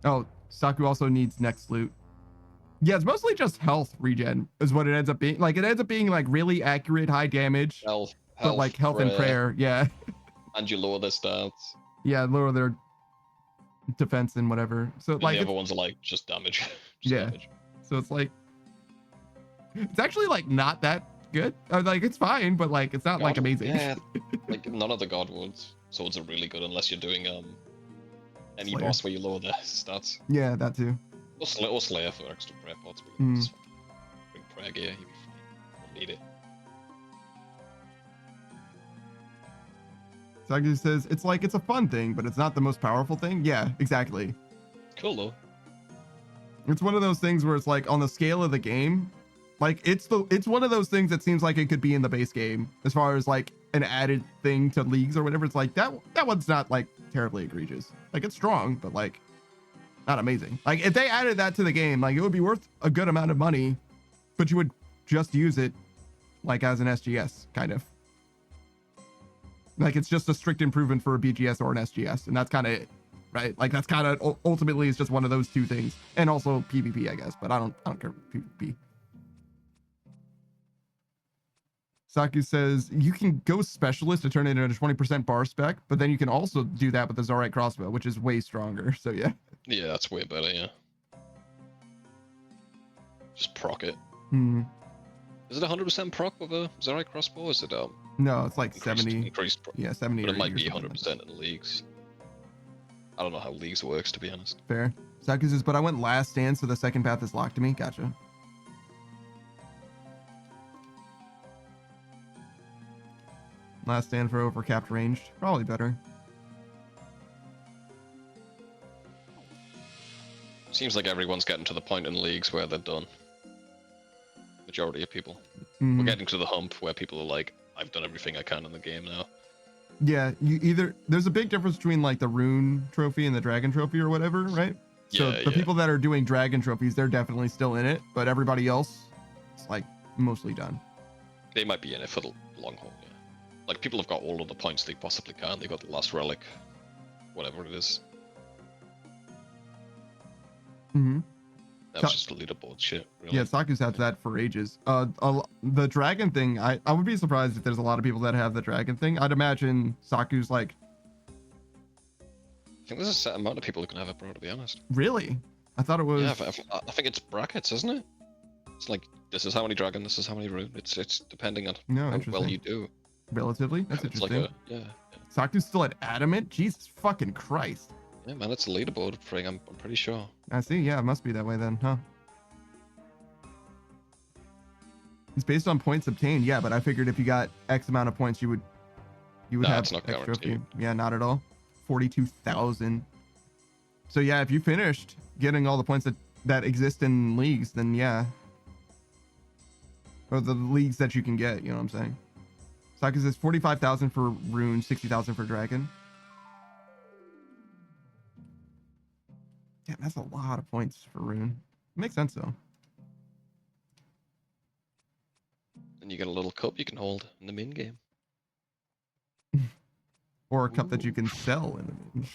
Oh, Saku also needs next loot. Yeah, it's mostly just health regen is what it ends up being. Like, it ends up being like really accurate, high damage. Health, but like health and prayer, yeah. And you lower their stats. Yeah, lower their defense and whatever. So and like the other ones are like just damage. Yeah. Damage. So it's like it's actually like not that good. Like it's fine, but like it's not like amazing. Yeah, like none of the God swords are really good unless you're doing any Slayer. boss where you lower their stats. Yeah, that too. Or Slayer for extra prayer pots, but just bring prayer gear, you'll be fine. You'll need it. Sagu says it's like it's a fun thing, but it's not the most powerful thing. Yeah, exactly. Cool though. It's one of those things where it's like on the scale of the game, like it's one of those things that seems like it could be in the base game as far as like an added thing to leagues or whatever. It's like that one's not like terribly egregious. Like it's strong, but like not amazing. Like if they added that to the game, like it would be worth a good amount of money, but you would just use it like as an SGS kind of. Like it's just a strict improvement for a BGS or an SGS, and that's kind of it, right? Like that's kind of ultimately it's just one of those two things, and also PvP, I guess. But I don't care for PvP. Saku says you can go specialist to turn it into a 20% bar spec, but then you can also do that with the Zarite crossbow, which is way stronger. So yeah. Yeah, that's way better. Yeah. Just proc it. Is it 100% proc with a Zarite crossbow? Or is it No, it's like increased, 70. Increased yeah, 70. But it might be 80 100% in leagues. I don't know how leagues works, to be honest. Fair. Saku says, but I went last stand, so the second path is locked to me. Gotcha. Last stand for overcapped ranged. Probably better. Seems like everyone's getting to the point in leagues where they're done. Majority of people. We're getting to the hump where people are like, I've done everything I can in the game now. Yeah, there's a big difference between like the rune trophy and the dragon trophy or whatever, right? So Yeah, the people that are doing dragon trophies, they're definitely still in it, but everybody else is like mostly done. They might be in it for the long haul, yeah. Like people have got all of the points they possibly can. They got the last relic, whatever it is. That's just leaderboard shit, really. Yeah, Saku's had that for ages. The dragon thing, I would be surprised if there's a lot of people that have the dragon thing. I'd imagine Saku's like... I think there's a set amount of people who can have it, bro, to be honest. Really? I thought it was... Yeah, I think it's brackets, isn't it? It's like, this is how many dragon, this is how many rune. It's depending on how well you do. Relatively? That's it's interesting. Like yeah. Saku's still at adamant? Jesus fucking Christ. Yeah, man, it's a leaderboard thing, I'm pretty sure. I see, yeah, it must be that way then, huh? It's based on points obtained, yeah, but I figured if you got X amount of points, you would have it's not extra. guaranteed. Yeah, not at all. 42,000. So yeah, if you finished getting all the points that exist in leagues, then yeah. Or the leagues that you can get, you know what I'm saying? Saku says 45,000 for rune, 60,000 for dragon. Damn, that's a lot of points for rune. Makes sense though. And you get a little cup you can hold in the main game. Or a cup that you can sell in the main.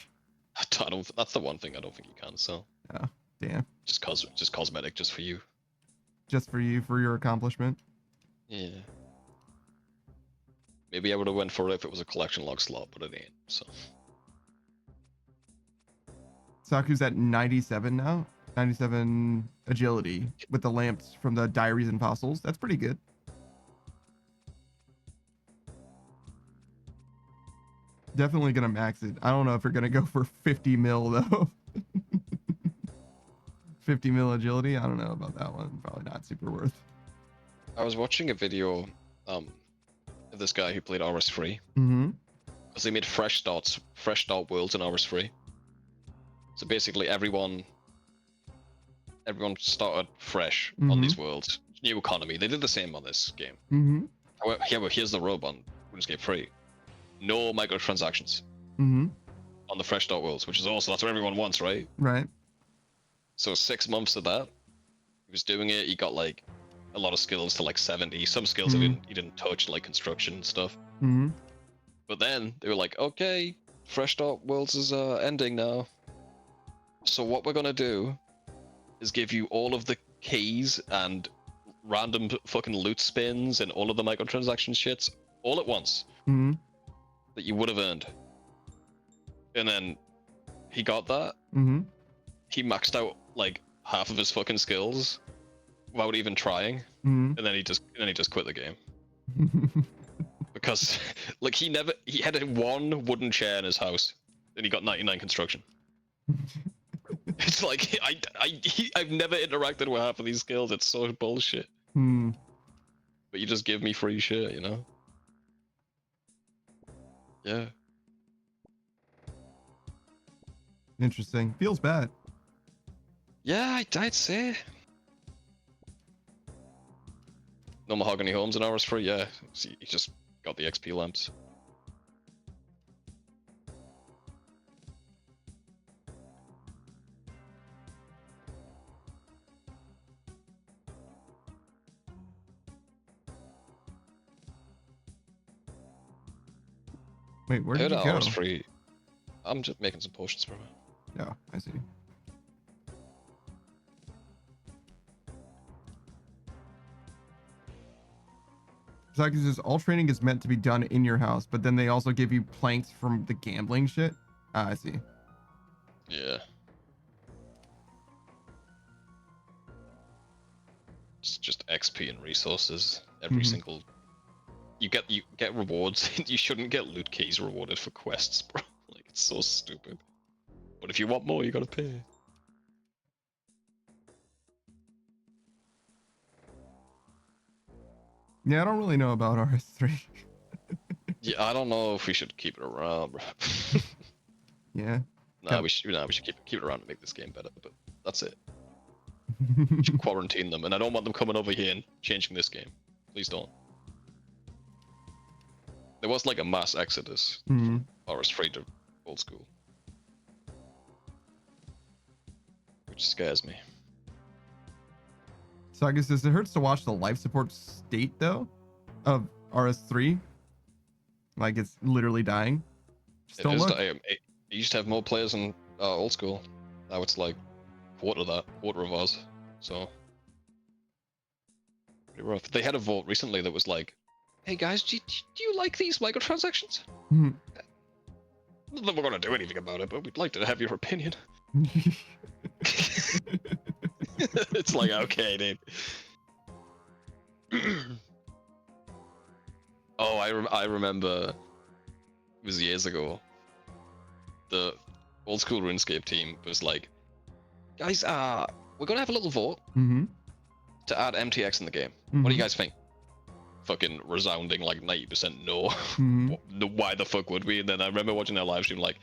That's the one thing I don't think you can sell. Oh, damn. Just cosmetic, just for you. Just for you, for your accomplishment. Yeah. Maybe I would have went for it if it was a collection log slot, but it ain't, so. Saku's at 97 now. 97 agility with the lamps from the Diaries and Fossils. That's pretty good. Definitely gonna max it. I don't know if you're gonna go for 50 mil though. 50 mil agility. I don't know about that one. Probably not super worth. I was watching a video of this guy who played RS3. Because they made fresh start worlds in RS3. So basically everyone started fresh on these worlds. New economy. They did the same on this game. However, here's the rub on RuneScape 3. No microtransactions on the fresh start worlds, which is also, that's what everyone wants, right? Right. So 6 months of that, he was doing it. He got like a lot of skills to like 70. Some skills he didn't touch, like construction and stuff. But then they were like, okay, fresh start worlds is ending now. So what we're gonna do is give you all of the keys and random fucking loot spins and all of the microtransaction shits all at once that you would have earned. And then he got that. Mm-hmm. He maxed out like half of his fucking skills without even trying, Mm-hmm. and then he just quit the game because like he had one wooden chair in his house, and he got 99 construction. It's like I've never interacted with half of these skills. It's so bullshit. Hmm. But you just give me free shit, you know? Yeah. Interesting. Feels bad. Yeah, I'd say. No mahogany homes in RS3, yeah. See, he just got the XP lamps. Wait, where did you go? RS3. I'm just making some potions for him. Yeah, I see. Zaki says all training is meant to be done in your house, but then they also give you planks from the gambling shit. Ah, I see. Yeah. It's just XP and resources every single. You get rewards. You shouldn't get loot keys rewarded for quests, bro. Like it's so stupid. But if you want more, you gotta pay. Yeah, I don't really know about RS3. Yeah, I don't know if we should keep it around, bro. Yeah. We should keep it around to make this game better. But that's it. We should quarantine them, and I don't want them coming over here and changing this game. Please don't. There was like a mass exodus from RS3 to old school, which scares me. So I guess it hurts to watch the life support state though of RS3. Like it's literally dying. Just don't look. It used to have more players in old school. Now it's like quarter of us. So pretty rough. They had a vote recently that was like, "Hey guys, do you like these microtransactions?" Not that we're gonna do anything about it, but we'd like to have your opinion. It's like, okay, dude. Oh, I remember. It was years ago. The old school RuneScape team was like, guys, we're gonna have a little vote to add MTX in the game. What do you guys think? Fucking resounding like 90% no. Why the fuck would we? And then I remember watching their live stream like,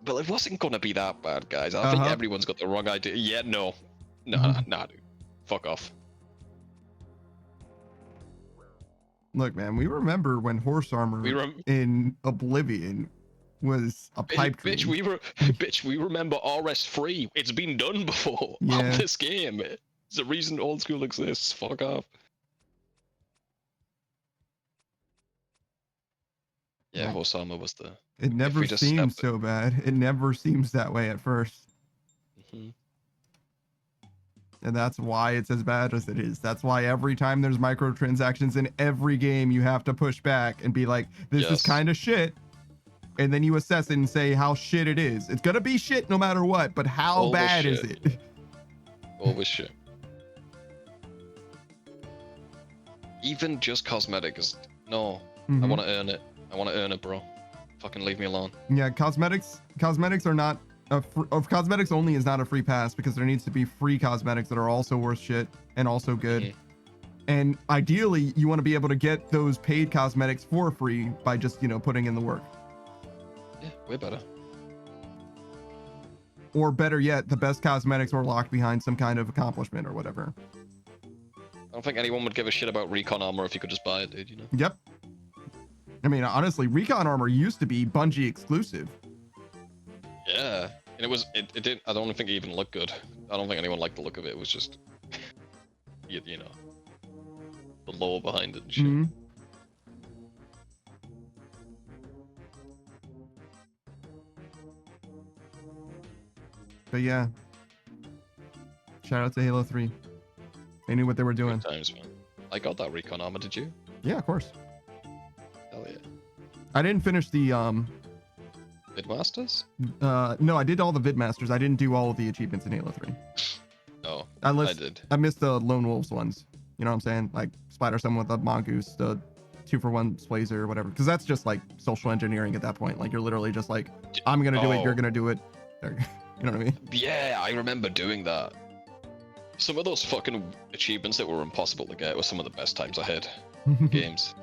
well, it wasn't gonna be that bad, guys. I think everyone's got the wrong idea. Yeah, no. Nah, dude. Fuck off. Look, man, we remember when horse armor in Oblivion was a pipe dream. Bitch, we remember RS3. It's been done before on this game. It's the reason old school exists. Fuck off. Yeah, horse armor was the... It never seems so bad. It never seems that way at first. And that's why it's as bad as it is. That's why every time there's microtransactions in every game, you have to push back and be like, this is kind of shit. And then you assess it and say how shit it is. It's going to be shit no matter what, but how bad is it? Always shit. Even just cosmetic is... No, I want to earn it. I want to earn it, bro. Fucking leave me alone. Yeah, cosmetics are not... cosmetics only is not a free pass because there needs to be free cosmetics that are also worth shit and also good. And ideally, you want to be able to get those paid cosmetics for free by just, putting in the work. Yeah, way better. Or better yet, the best cosmetics are locked behind some kind of accomplishment or whatever. I don't think anyone would give a shit about recon armor if you could just buy it, dude, Yep. I mean, honestly, recon armor used to be Bungie exclusive. Yeah. And it didn't, I don't think it even looked good. I don't think anyone liked the look of it. It was just, the lore behind it and shit. But yeah, shout out to Halo 3. They knew what they were doing. Good times, man. I got that recon armor, did you? Yeah, of course. Hell yeah. I didn't finish the Vidmasters? No, I did all the Vidmasters. I didn't do all of the achievements in Halo 3. Oh, I did. I missed the Lone Wolves ones. You know what I'm saying? Like spider someone with a mongoose, the 2-for-1 Swazer or whatever. Because that's just like social engineering at that point. Like you're literally just like, I'm gonna do it, you're gonna do it. You know what I mean? Yeah, I remember doing that. Some of those fucking achievements that were impossible to get were some of the best times I had in games.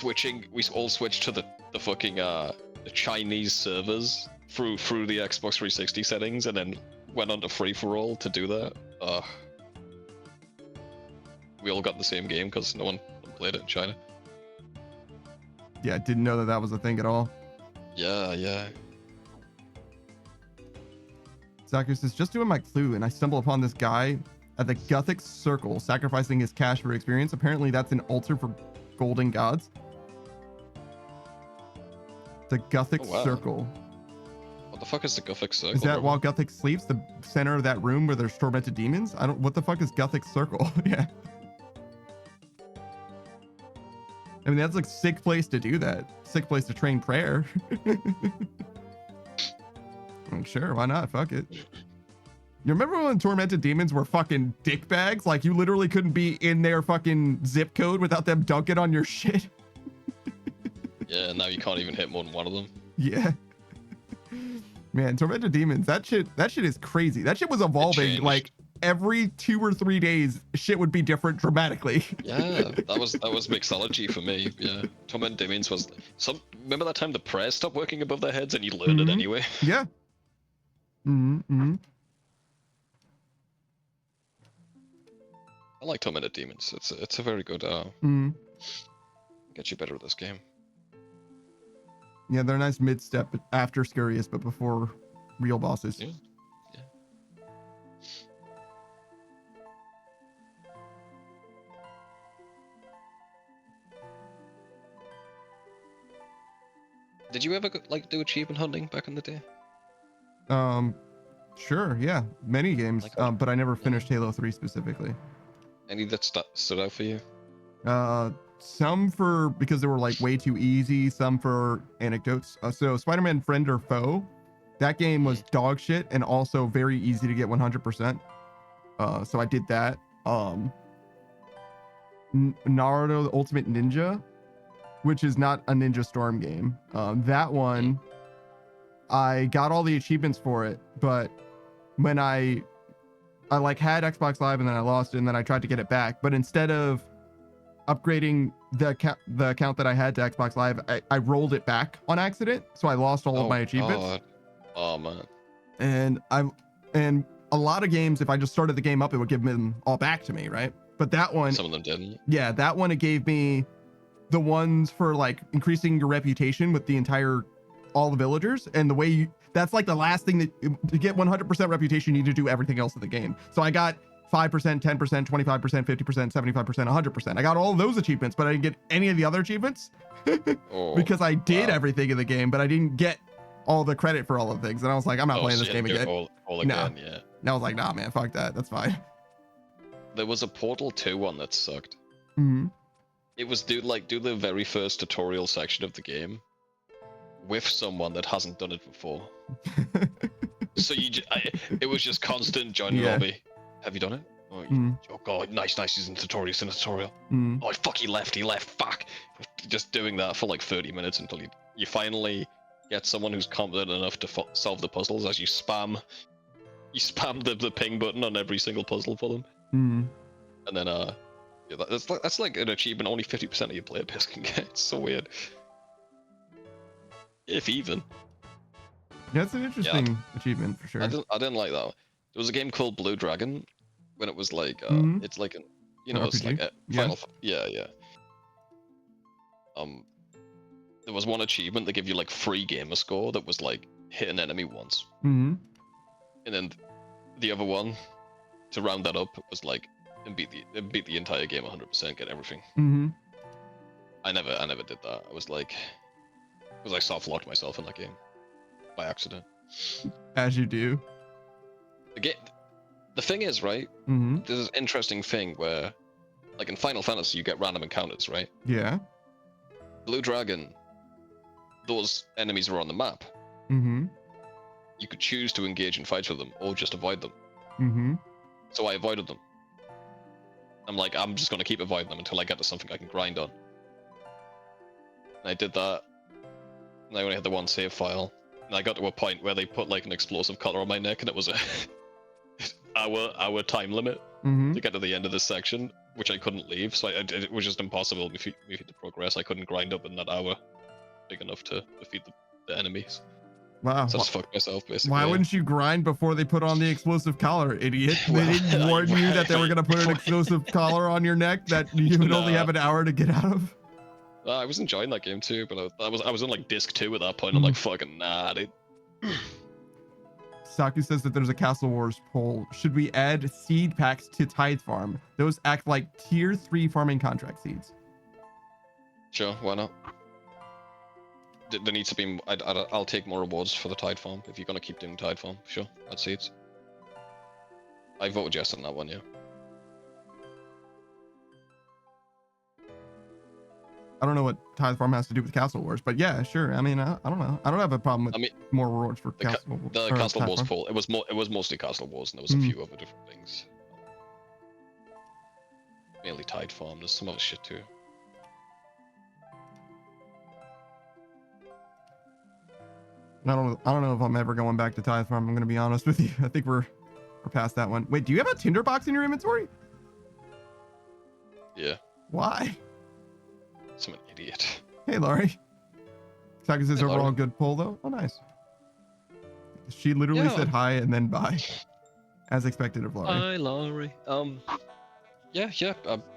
We all switched to the fucking the Chinese servers through the Xbox 360 settings, and then went on to free for all to do that. We all got the same game because no one played it in China. Yeah, I didn't know that was a thing at all. Yeah. Zaku says, just doing my clue, and I stumble upon this guy at the Gothic Circle, sacrificing his cash for experience. Apparently, that's an altar for golden gods. The Gothic Circle. What the fuck is the Gothic Circle? Is that while Gothic sleeps, the center of that room where there's tormented demons? What the fuck is Gothic Circle? Yeah. I mean, that's like sick place to do that. Sick place to train prayer. Like, sure, why not? Fuck it. You remember when tormented demons were fucking dick bags? Like, you literally couldn't be in their fucking zip code without them dunking on your shit. Yeah, now you can't even hit more than one of them. Yeah. Man, tormented demons, that shit is crazy. That shit was evolving like every 2 or 3 days. Shit would be different dramatically. Yeah, that was mixology for me. Yeah, tormented demons was remember that time the prayers stopped working above their heads and you learned it anyway? Yeah. I like tormented demons. It's a very good get you better at this game. Yeah, they're a nice mid-step after Scariest, but before real bosses. Yeah. Did you ever do achievement hunting back in the day? Sure, yeah, many games, but I never finished Halo 3 specifically. Any that stood out for you? Some because they were like way too easy, some for anecdotes. So Spider-Man Friend or Foe, that game was dog shit and also very easy to get 100%. So I did that. Naruto the Ultimate Ninja, which is not a Ninja Storm game. That one, I got all the achievements for it, but when I like had Xbox Live and then I lost it and then I tried to get it back, but instead of upgrading the account that I had to Xbox Live, I rolled it back on accident, so I lost all of my achievements. God. Oh man. And a lot of games, if I just started the game up, it would give them all back to me, right? But that one, some of them didn't. Yeah, that one, it gave me the ones for like increasing your reputation with all the villagers, and the way that's like the last thing to get 100% reputation, you need to do everything else in the game. So I got 5%, 10%, 25%, 50%, 75%, 100%. I got all those achievements, but I didn't get any of the other achievements because I did everything in the game, but I didn't get all the credit for all of the things. And I was like, I'm not playing this game again. All again, yeah. And I was like, nah, man, fuck that. That's fine. There was a Portal 2 one that sucked. It was do the very first tutorial section of the game with someone that hasn't done it before. So it was just constant join lobby. Have you done it? Oh god, nice, he's in the tutorial. Oh fuck, he left, fuck. Just doing that for like 30 minutes until you finally get someone who's competent enough to solve the puzzles as you spam the ping button on every single puzzle for them. And then that's like an achievement only 50% of your player base can get. It's so weird. If even. Yeah, it's an interesting achievement for sure. I didn't like that one. There was a game called Blue Dragon when it was like it's like it's like a Final there was one achievement that gave you like free gamer score that was like hit an enemy once. And then the other one to round that up was like and beat the entire game 100%, get everything. I never did that. I was like, because I soft-locked myself in that game by accident. As you do. The thing is, right? There's this interesting thing where, like in Final Fantasy, you get random encounters, right? Yeah. Blue Dragon, those enemies were on the map. Mm-hmm. You could choose to engage in fights with them or just avoid them. Mm-hmm. So I avoided them. I'm like, I'm just gonna keep avoiding them until I get to something I can grind on. And I did that. And I only had the one save file. And I got to a point where they put like an explosive collar on my neck, and it was a hour time limit to get to the end of this section, which I couldn't leave. So it was just impossible for me to progress. I couldn't grind up in that hour big enough to defeat the enemies. Wow. So I just fucked myself, basically. Why wouldn't you grind before they put on the explosive collar, idiot? They didn't warn you that they were going to put an explosive collar on your neck that you would only have an hour to get out of? I was enjoying that game too, but I was on like disc 2 at that point. I'm like, fucking nah, dude. Saku says that there's a Castle Wars poll. Should we add seed packs to Tithe Farm? Those act like tier 3 farming contract seeds. Sure, why not? There needs to be. I'll take more rewards for the Tide Farm if you're gonna keep doing Tide Farm. Sure, add seeds. I voted yes on that one, yeah. I don't know what Tithe Farm has to do with Castle Wars, but yeah, sure. I mean, I don't know. I don't have a problem with more rewards for Castle Wars. The Castle Wars poll. It was mostly Castle Wars, and there was a few other different things. Mainly Tide Farm. There's some other shit too. I don't know if I'm ever going back to Tithe Farm. I'm gonna be honest with you. I think we're past that one. Wait, do you have a tinderbox in your inventory? Yeah. Why? I'm an idiot. Hey, Laurie. Saku says overall good poll though. Oh, nice. She literally said hi and then bye, as expected of Laurie. Hi, Laurie. Yeah.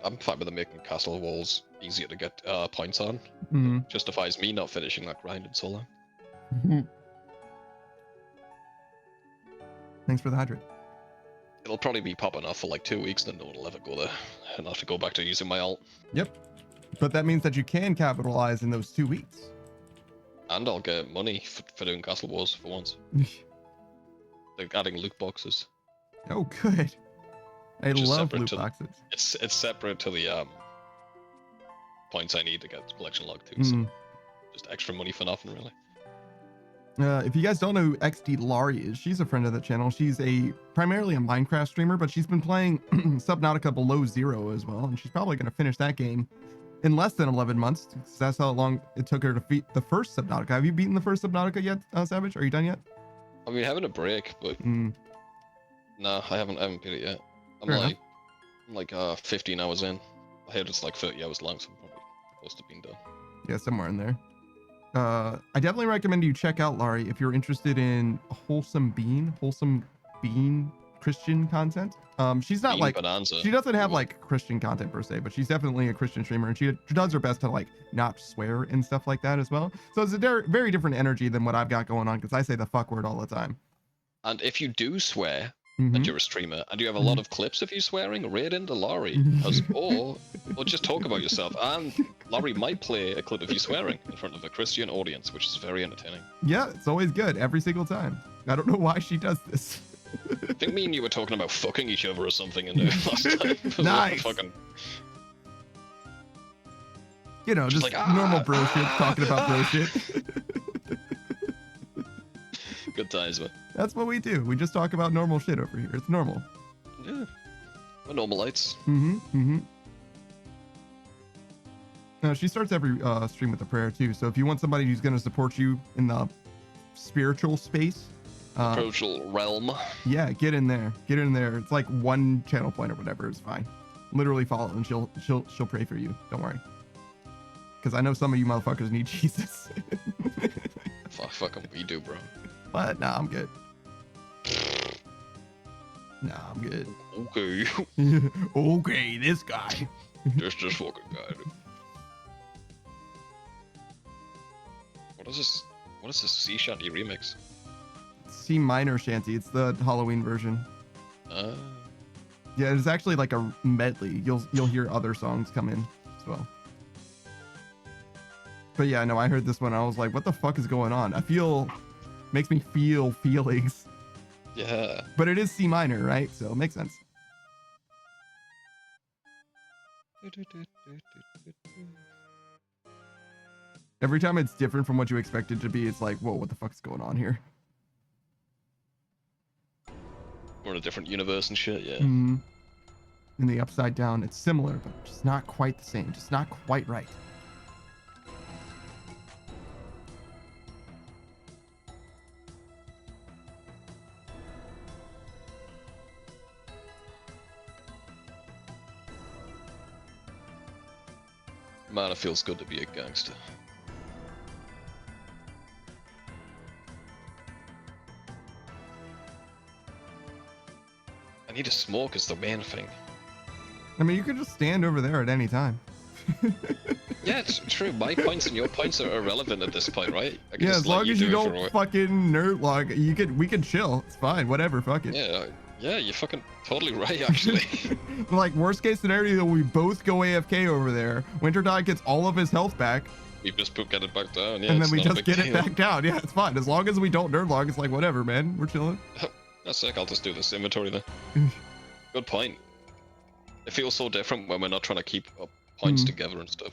I'm fine with them making Castle Walls easier to get points on. It justifies me not finishing that grind in so long. Thanks for the hydrate. It'll probably be popping off for like 2 weeks, then no one will ever go there, and I'll have to go back to using my alt. Yep. But that means that you can capitalize in those 2 weeks. And I'll get money for doing Castle Wars for once. Like adding loot boxes. Oh, good. I love loot boxes. It's separate to the points I need to get collection log too. So just extra money for nothing, really. If you guys don't know who XD Laurie is, she's a friend of the channel. She's primarily a Minecraft streamer, but she's been playing Subnautica Below Zero as well, and she's probably going to finish that game in less than 11 months. That's how long it took her to beat the first Subnautica. Have you beaten the first Subnautica yet, Savage? Are you done yet? I mean, having a break, but no, I haven't beat it yet. I'm like 15 hours in. I heard it's like 30 hours long, so I'm probably close to being done. Yeah, somewhere in there. I definitely recommend you check out Laurie if you're interested in wholesome bean Christian content. She's not like Bonanza. She doesn't have like Christian content per se, but she's definitely a Christian streamer, and she does her best to like not swear and stuff like that as well. So it's a very different energy than what I've got going on, because I say the fuck word all the time. And if you do swear and you're a streamer and you have a lot of clips of you swearing, raid into Laurie, or just talk about yourself, and Laurie might play a clip of you swearing in front of a Christian audience, which is very entertaining. Yeah, it's always good every single time. I don't know why she does this. I think me and you were talking about fucking each other or something in the last time. Nice. Fucking... You know, just like, normal bro shit, talking about bro shit. Good times, man. That's what we do. We just talk about normal shit over here. It's normal. Yeah. We're normalites. She starts every stream with a prayer too. So if you want somebody who's going to support you in the spiritual space, spiritual realm, yeah, get in there. Get in there. It's like one channel point or whatever. It's fine. Literally follow, and she'll pray for you. Don't worry. Because I know some of you motherfuckers need Jesus. Fucking we do, bro. But nah, I'm good. Nah, I'm good. Okay. Okay, this guy. This fucking guy. Dude. What is this sea shanty remix? C minor shanty. It's the Halloween version. Yeah, it's actually like a medley. You'll hear other songs come in as well. But yeah, no, I heard this one. I was like, what the fuck is going on? Makes me feel feelings. Yeah. But it is C minor, right? So it makes sense. Every time it's different from what you expect it to be, it's like, whoa, what the fuck's going on here? We're in a different universe and shit, yeah. In the Upside Down, it's similar, but just not quite the same. Just not quite right. Man, it feels good to be a gangster. I need a smoke is the main thing. I mean, you could just stand over there at any time. Yeah, it's true. My points and your points are irrelevant at this point, right? Yeah, as long as you don't fucking nerd log, we can chill. It's fine. Whatever. Fuck it. Yeah, you're fucking totally right, actually. Like, worst case scenario, we both go AFK over there. Wintertodt gets all of his health back. We just get it back down, yeah. And then we just get it back down. Yeah, it's fine. As long as we don't nerd log, it's like, whatever, man. We're chilling. That's sick. I'll just do this inventory then. Good point. It feels so different when we're not trying to keep up points together and stuff.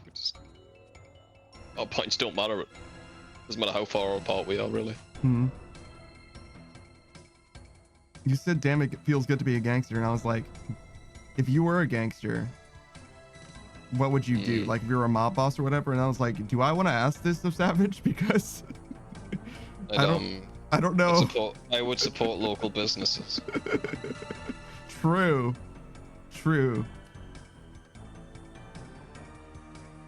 Our points don't matter. Doesn't matter how far apart we are, really. You said, damn, it feels good to be a gangster. And I was like, if you were a gangster, what would you do? Like, if you're a mob boss or whatever? And I was like, do I want to ask this of Savage? Because I don't know. I would support local businesses. True.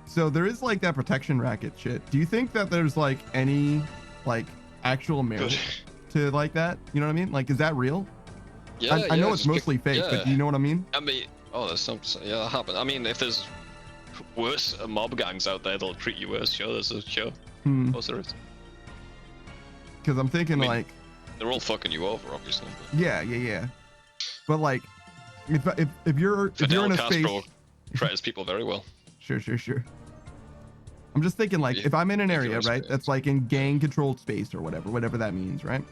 So there is like that protection racket shit. Do you think that there's like any like actual merit to like that? You know what I mean? Like, is that real? Yeah, I know it's mostly fake, but you know what I mean? I mean, there's some, yeah, that happens. I mean, if there's worse mob gangs out there, they'll treat you worse. Sure, there's a show. Of course there is. Because I'm thinking, like, they're all fucking you over, obviously. Yeah. But like, if you're in a space, treats people very well. Sure. I'm just thinking, like, if I'm in an area, right, that's like in gang-controlled space or whatever that means, right?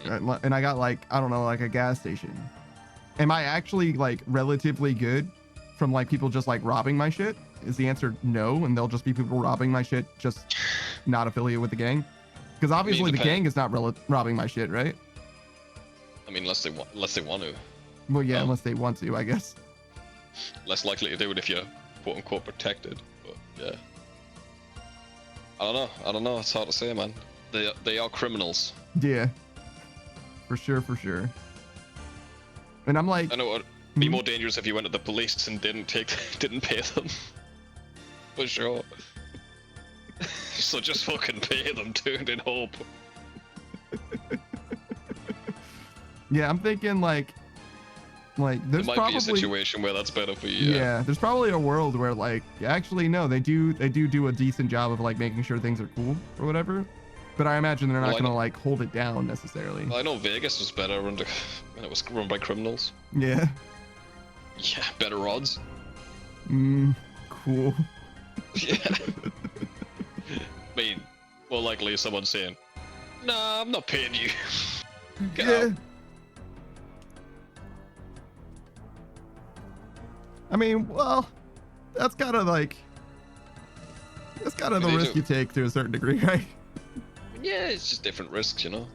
And I got like, I don't know, like a gas station. Am I actually like relatively good from like people just like robbing my shit? Is the answer no? And they'll just be people robbing my shit, just not affiliated with the gang? Because obviously the gang is not robbing my shit, right? I mean, unless they want to. Well, yeah, unless they want to, I guess. Less likely to do it if you're quote unquote protected. But yeah, I don't know. It's hard to say, man. They are criminals. Yeah, for sure. And I'm like, I know it'd be more dangerous if you went to the police and didn't pay them. For sure. So just fucking pay them, dude, and hope. Yeah, I'm thinking like there's might probably be a situation where that's better for you. Yeah, there's probably a world where like actually no, they do a decent job of like making sure things are cool or whatever. But I imagine they're not gonna like hold it down necessarily. Well, I know Vegas was better when it was run by criminals. Yeah. Yeah, better odds. Cool. Yeah. I mean, more likely someone saying, "Nah, I'm not paying you." Get out. I mean, well, that's kind of the risk you take to a certain degree, right? Yeah, it's just different risks, you know.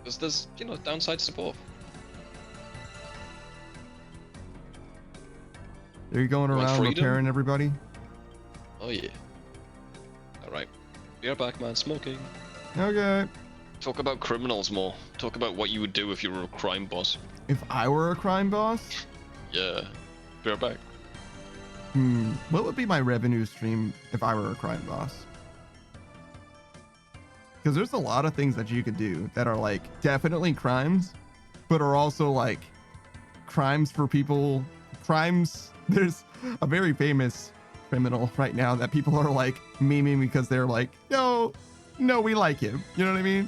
Because there's, downsides to both. Are you going around repairing everybody? Oh yeah. Alright. Be right back, man. Smoking. Okay. Talk about criminals more. Talk about what you would do if you were a crime boss. If I were a crime boss? Yeah. Be right back. What would be my revenue stream if I were a crime boss? Because there's a lot of things that you could do that are like definitely crimes, but are also like crimes for people. There's a very famous criminal right now that people are like memeing because they're like, no, we like him. You know what I mean?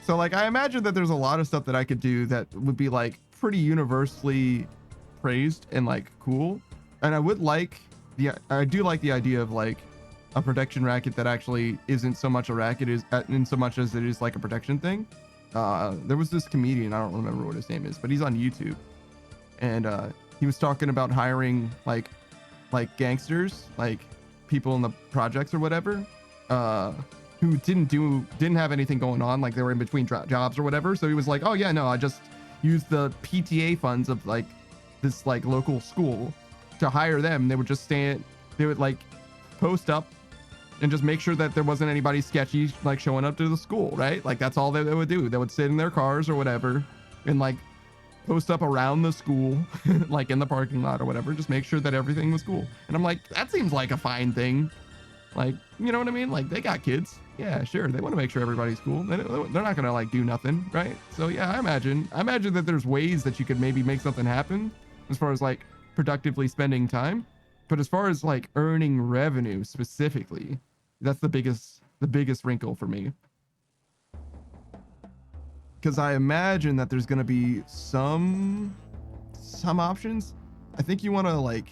So like, I imagine that there's a lot of stuff that I could do that would be like pretty universally praised and like cool. And I do like the idea of like a protection racket that actually isn't so much a racket in so much as it is like a protection thing. There was this comedian, I don't remember what his name is, but he's on YouTube, and he was talking about hiring like gangsters, like people in the projects or whatever, who didn't have anything going on, like they were in between jobs or whatever. So he was like, oh yeah, no, I just used the PTA funds of like this like local school to hire them. They would just they would like post up and just make sure that there wasn't anybody sketchy like showing up to the school, right? Like that's all they would do. They would sit in their cars or whatever and like post up around the school, like in the parking lot or whatever, just make sure that everything was cool. And I'm like, that seems like a fine thing. Like, you know what I mean? Like they got kids. Yeah, sure. They want to make sure everybody's cool. They're not going to like do nothing, right? So yeah, I imagine that there's ways that you could maybe make something happen as far as like productively spending time. But as far as like earning revenue specifically, that's the biggest wrinkle for me. Because I imagine that there's going to be some options. I think you want to like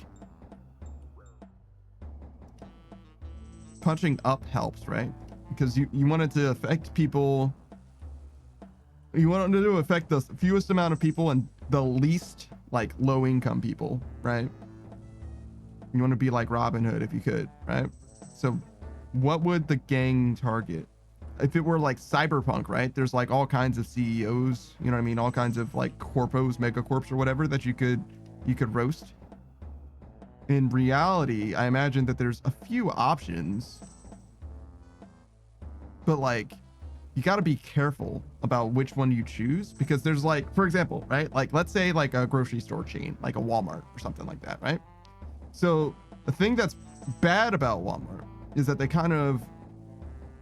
punching up helps, right? Because you want it to affect people. You want it to affect the fewest amount of people and the least like low income people, right? You want to be like Robin Hood if you could, right? So what would the gang target? If it were like cyberpunk, right? There's like all kinds of CEOs, you know what I mean? All kinds of like corpos, megacorps or whatever that you could roast. In reality, I imagine that there's a few options, but like you got to be careful about which one you choose, because there's like, for example, right? Like let's say like a grocery store chain, like a Walmart or something like that, right? So the thing that's bad about Walmart is that they kind of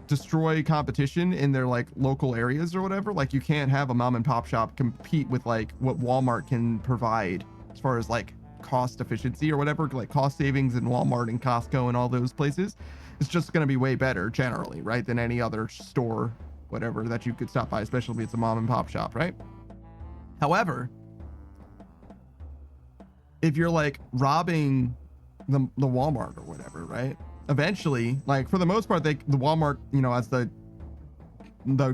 destroy competition in their like local areas or whatever. Like you can't have a mom and pop shop compete with like what Walmart can provide as far as like cost efficiency or whatever, like cost savings in Walmart and Costco and all those places. It's just going to be way better generally, right, than any other store, whatever, that you could stop by, especially if it's a mom and pop shop, right? However, if you're like robbing the Walmart or whatever, right? Eventually, like for the most part, the Walmart, you know, as the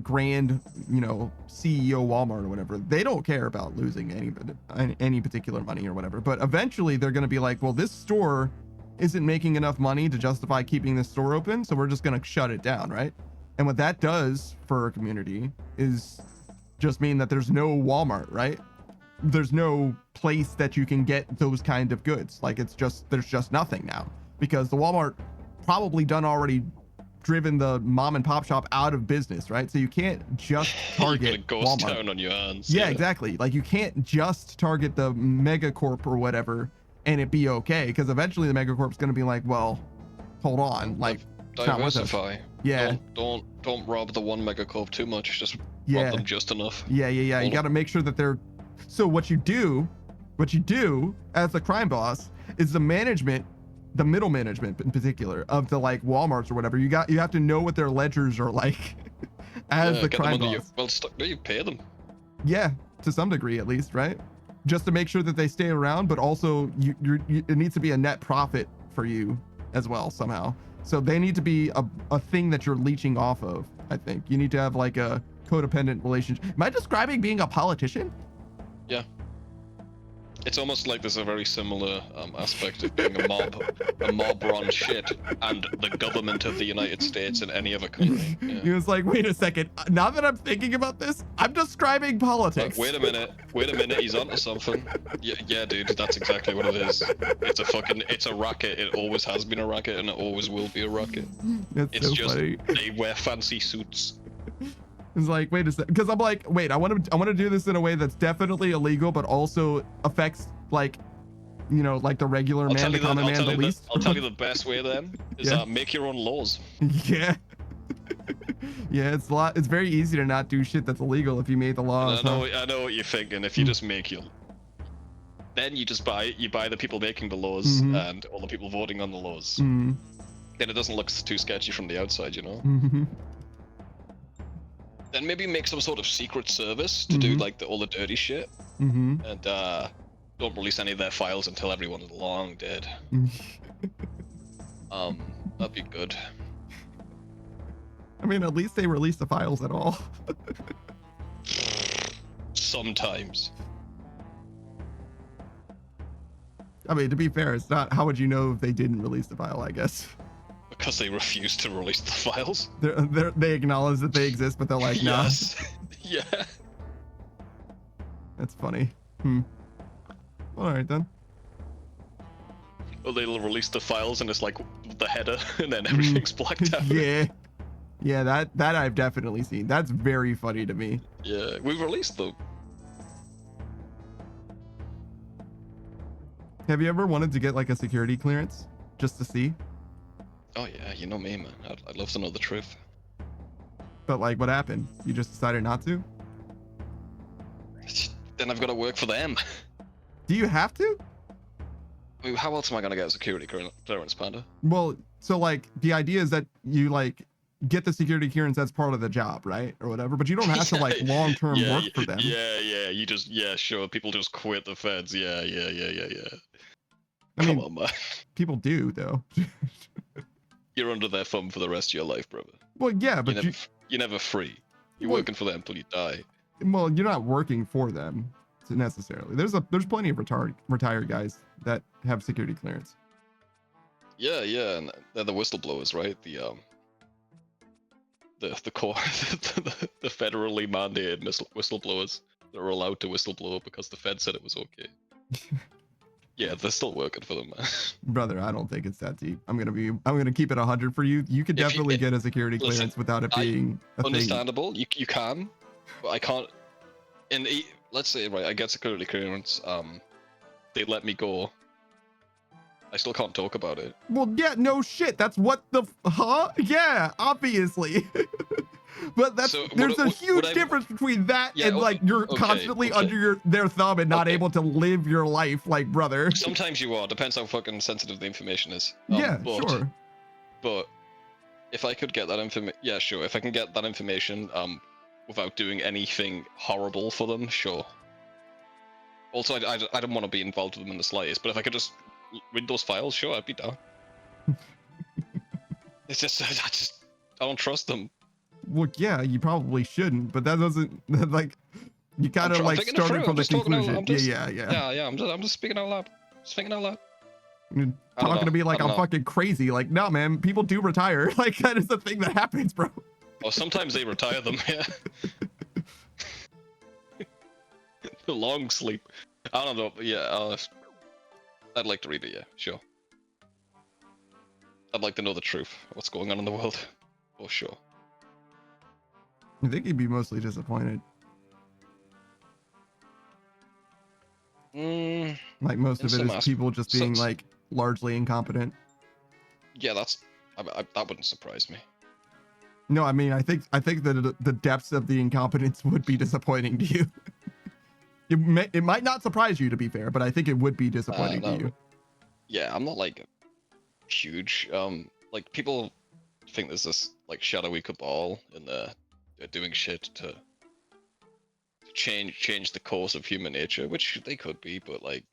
grand, you know, CEO Walmart or whatever, they don't care about losing any particular money or whatever. But eventually they're going to be like, well, this store isn't making enough money to justify keeping this store open, so we're just going to shut it down, right? And what that does for a community is just mean that there's no Walmart, right? There's no place that you can get those kind of goods. Like there's just nothing now, because the Walmart probably already driven the mom and pop shop out of business, right? So you can't just target a ghost Walmart. Town on your hands. Yeah, exactly. Like you can't just target the megacorp or whatever and it be okay, because eventually the megacorp's going to be like, well, hold on, like diversify. Yeah. Don't rob the one megacorp too much. Just rob them just enough. Yeah. You got to make sure that they're. So what you do as the crime boss is the middle management in particular of the like Walmarts or whatever. You have to know what their ledgers are like as the crime boss. You pay them. Yeah, to some degree at least, right? Just to make sure that they stay around, but also it needs to be a net profit for you as well somehow. So they need to be a thing that you're leeching off of. I think you need to have like a codependent relationship. Am I describing being a politician? Yeah. It's almost like there's a very similar aspect of being a mob run shit, and the government of the United States and any other country. Yeah. He was like, wait a second. Now that I'm thinking about this, I'm describing politics. Wait a minute. He's onto something. Yeah, dude, that's exactly what it is. It's a racket. It always has been a racket, and it always will be a racket. It's so just funny. They wear fancy suits. It's like, wait a second, because I'm like, wait, I want to do this in a way that's definitely illegal, but also affects like, you know, like the regular man, the common man, the least. I'll tell you the best way then is make your own laws. Yeah. Yeah, it's very easy to not do shit that's illegal if you made the laws. I know what you're thinking. If you just make then you just buy the people making the laws and all the people voting on the laws. Then it doesn't look too sketchy from the outside, you know. Then maybe make some sort of secret service to do like all the dirty shit, and don't release any of their files until everyone's long dead. That'd be good. I mean, at least they release the files at all. Sometimes. I mean, to be fair, it's not. How would you know if they didn't release the file? I guess. Because they refuse to release the files. They acknowledge that they exist, but they're like, nah. Yes. Yeah. That's funny. All right then. Or they'll release the files and it's like the header and then everything's blacked out. Yeah, that I've definitely seen. That's very funny to me. Yeah, we've released them. Have you ever wanted to get like a security clearance just to see? Oh yeah, you know me, man. I'd love to know the truth. But like, what happened? You just decided not to? Then I've got to work for them. Do you have to? I mean, how else am I gonna get a security clearance, Panda? Well, so like the idea is that you like get the security clearance as part of the job, right, or whatever. But you don't have to like long-term work for them. Yeah. You just sure. People just quit the feds. Yeah. I mean, Come on, man. People do though. You're under their thumb for the rest of your life, brother. Well, yeah, but you're never free. You're working for them until you die. Well, you're not working for them necessarily. There's plenty of retired guys that have security clearance. Yeah, and they're the whistleblowers, right? The core, the federally mandated whistleblowers that are allowed to whistleblow because the Fed said it was okay. Yeah, they're still working for them, man. Brother, I don't think it's that deep. I'm gonna keep it 100 for you. You could definitely get a security clearance without it being a understandable. Thing. You can, but I can't. Let's say right, I get security clearance. They let me go. I still can't talk about it. Well, yeah, no shit. That's what the Yeah, obviously. But there's a huge difference between that and like you're constantly under their thumb and not able to live your life, like, brother. Sometimes you are. Depends how fucking sensitive the information is. Sure. But if I could get that information, yeah, sure. If I can get that information, without doing anything horrible for them, sure. Also, I don't want to be involved with them in the slightest. But if I could just read those files, sure, I'd be down. It's just I don't trust them. Well, yeah, you probably shouldn't, but that doesn't like you kind of like starting from the conclusion. Yeah. I'm just speaking out loud. Just thinking out loud. You're talking to me like I'm fucking crazy. Like, no, man, people do retire. Like, that is the thing that happens, bro. Oh, sometimes they retire them. Yeah. The long sleep. I don't know. But yeah, I'd like to read it. Yeah, sure. I'd like to know the truth. What's going on in the world? For sure. I think he'd be mostly disappointed. Like most of it is people just being like largely incompetent. Yeah, that wouldn't surprise me. No, I mean, I think that the depths of the incompetence would be disappointing to you. It might not surprise you, to be fair, but I think it would be disappointing to you. Yeah, I'm not like huge. Like people think there's this like shadowy cabal in there. They're doing shit to change the course of human nature, which they could be, but like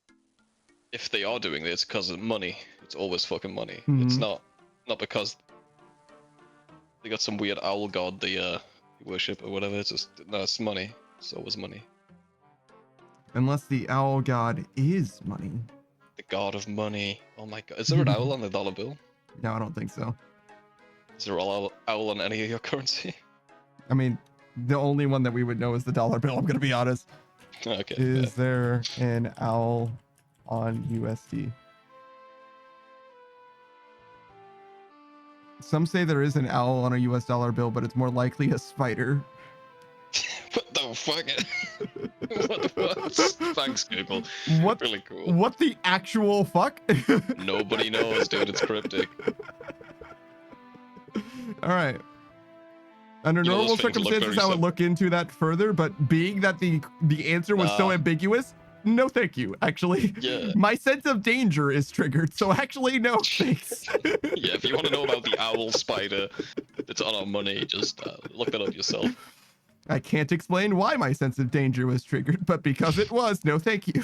if they are doing this because of money, it's always fucking money. It's not because they got some weird owl god they worship or whatever. It's just no, it's money. It's always money. Unless the owl god is money. The god of money. Oh my god. Is there an owl on the dollar bill? No, I don't think so. Is there an owl on any of your currency? I mean, the only one that we would know is the dollar bill, I'm going to be honest. Okay. Is there an owl on USD? Some say there is an owl on a US dollar bill, but it's more likely a spider. What the fuck? What the fuck? Thanks, Google. What? Really cool. What the actual fuck? Nobody knows, dude. It's cryptic. All right. Under normal circumstances, I would look into that further, but being that the answer was so ambiguous, no thank you, actually. Yeah. My sense of danger is triggered, so actually, no thanks. Yeah, if you want to know about the owl spider that's on our money, just look that up yourself. I can't explain why my sense of danger was triggered, but because it was, no thank you.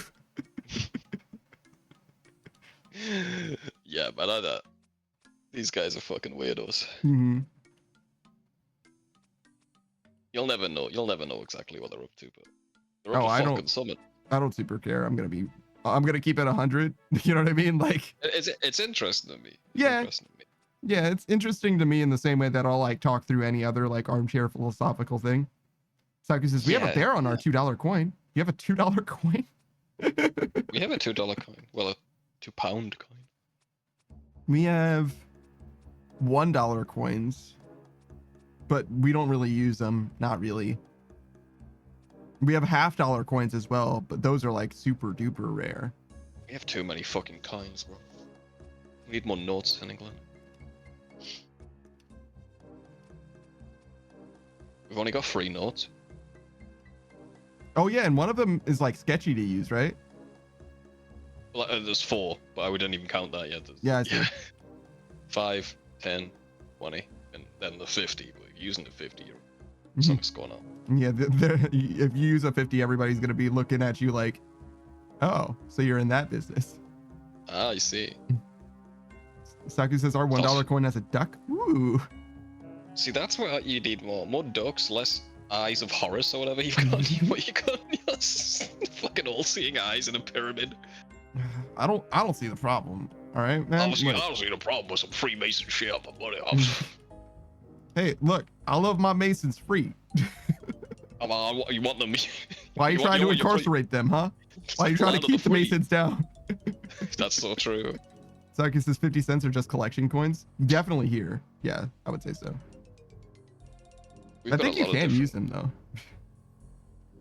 Yeah, but these guys are fucking weirdos. Mm-hmm. You'll never know exactly what they're up to, but they're up to fucking summit. I don't super care. I'm gonna keep it 100. You know what I mean? Like it's interesting to me. Yeah. Yeah, it's interesting to me in the same way that I'll like talk through any other like armchair philosophical thing. Saki says, we have a bear on our $2 coin. You have a $2 coin? We have a $2 coin. Well, a £2 coin. We have $1 coins, but we don't really use them. Not really. We have $half coins as well, but those are like super duper rare. We have too many fucking coins, bro. We need more notes in England. We've only got 3 notes. Oh yeah, and one of them is like sketchy to use, right? Well, there's 4, but I didn't even count that yet. Yeah, I see. 5, 10, 20, and then the 50. But using the 50, something's going on. Yeah, if you use a 50, everybody's gonna be looking at you like, oh, so you're in that business. Ah, I see. Saku says our $1 coin has a duck. Ooh. See, that's what you need more ducks, less eyes of Horus or whatever you've got. What you got? Fucking all-seeing eyes in a pyramid. I don't see the problem. All right, man. I don't see the problem with some Freemason shit, but buddy. Hey, look, I love my Masons free. Come on, you want them? Why are you trying to incarcerate them, huh? Why are you trying to keep the Masons down? That's so true. Saku says 50 cents are just collection coins. Definitely here. Yeah, I would say so. I think you can use them though.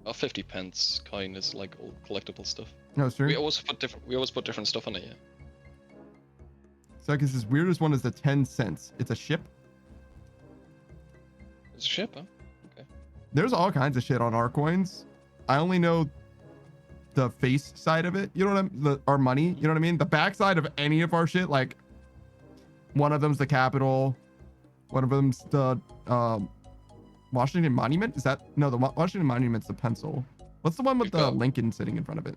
Our 50 pence coin is like all collectible stuff. No, sure. We always put different stuff on it, yeah. Saku says weirdest one is the 10 cents. It's a ship. It's a ship, huh? Okay. There's all kinds of shit on our coins. I only know the face side of it. You know what I mean? Our money. You know what I mean? The back side of any of our shit, like one of them's the Capitol, one of them's the Washington Monument. Is that no? The Washington Monument's the pencil. What's the one with the Lincoln sitting in front of it?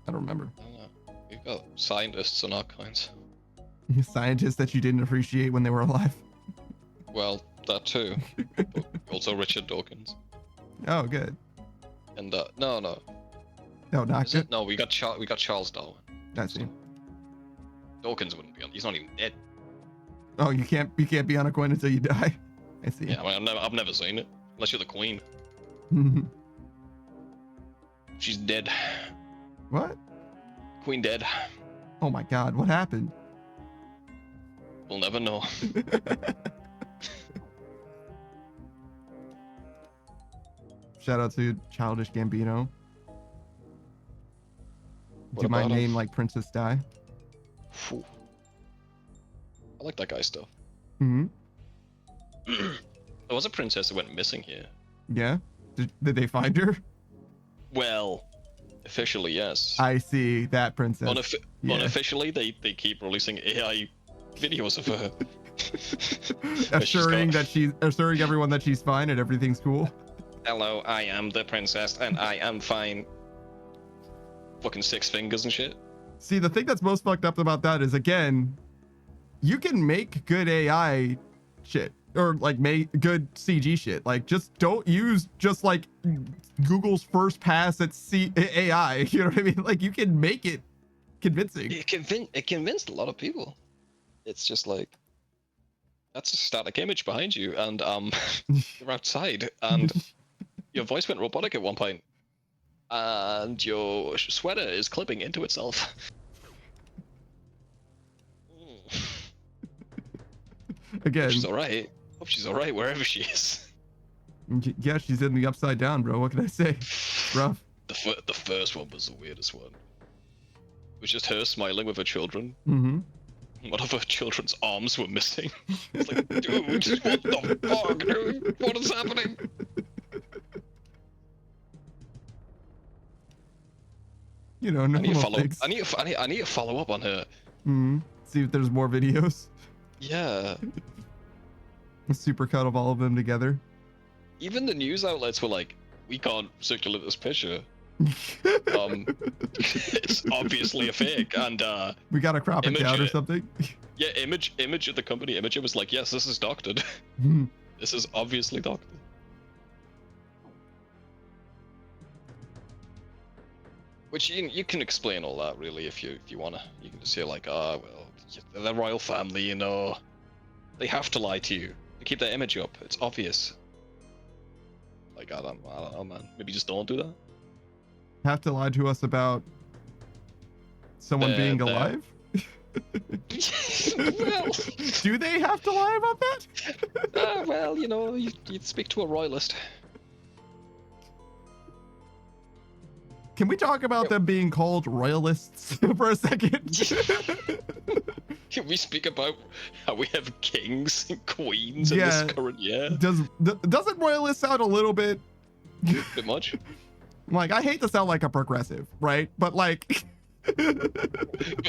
I don't remember. I don't know. We've got scientists on our coins. Scientists that you didn't appreciate when they were alive. Well, that too. But also Richard Dawkins. Oh, good. And no, no, not is good. it? No, we got Charles Darwin. I see. Dawkins wouldn't be on. He's not even dead. Oh, you can't be on a coin until you die. I see. Yeah, I mean, I've never seen it unless you're the Queen. She's dead. What? Queen dead. Oh my God, what happened? We'll never know. Shout out to Childish Gambino. What Do my about name him? like Princess Di? Phew. I like that guy's stuff. Mm-hmm. There was a princess who went missing here. Yeah? Did they find her? Well, officially, yes. I see that princess. Unofficially, they keep releasing AI videos of her. assuring everyone that she's fine and everything's cool. Hello, I am the princess and I am fine. Fucking 6 fingers and shit. See, the thing that's most fucked up about that is, again, you can make good AI shit or like make good CG shit. Like, just don't use just like Google's first pass at AI. You know what I mean? Like, you can make it convincing. It convinced a lot of people. It's just like, that's a static image behind you, and you're outside, and your voice went robotic at one point, and your sweater is clipping into itself. Again, Hope she's alright. Hope she's alright wherever she is. Yeah, she's in the upside down, bro. What can I say? It's rough. The first one was the weirdest one. It was just her smiling with her children. Mm-hmm. One of her children's arms were missing. It's like, dude, what the fuck, dude? What is happening? You know, no I need to follow up on her. Mm-hmm. See if there's more videos. Yeah. A super cut of all of them together. Even the news outlets were like, we can't circulate this picture. It's obviously a fake, and we gotta crop it down or something. Yeah, image of the company Imager was like, yes, this is doctored. This is obviously doctored. Which you can explain all that really if you wanna. You can just say like, well, the royal family, you know, They have to lie to you. They keep their image up. It's obvious. Like, I don't know, man. Maybe just don't do that. Have to lie to us about someone being alive? Well, do they have to lie about that? Well, you know, you'd speak to a royalist. Can we talk about them being called royalists for a second? Can we speak about how we have kings and queens in this current year? Doesn't royalist sound a little bit... bit much? Like, I hate to sound like a progressive, right? But like...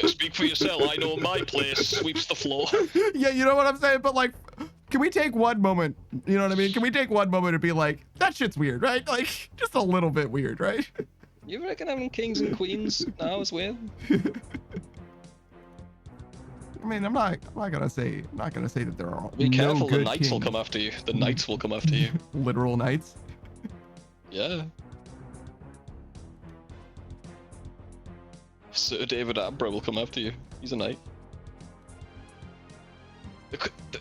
Speak for yourself. I know my place sweeps the floor. Yeah, you know what I'm saying? But like, can we take one moment? You know what I mean? Can we take one moment and be like, that shit's weird, right? Like, just a little bit weird, right? You reckon having kings and queens now is weird? I mean, I'm not gonna say that there are. Be careful, no the knights will come after you. The knights will come after you. Literal knights. Yeah. Sir David Attenborough will come after you. He's a knight.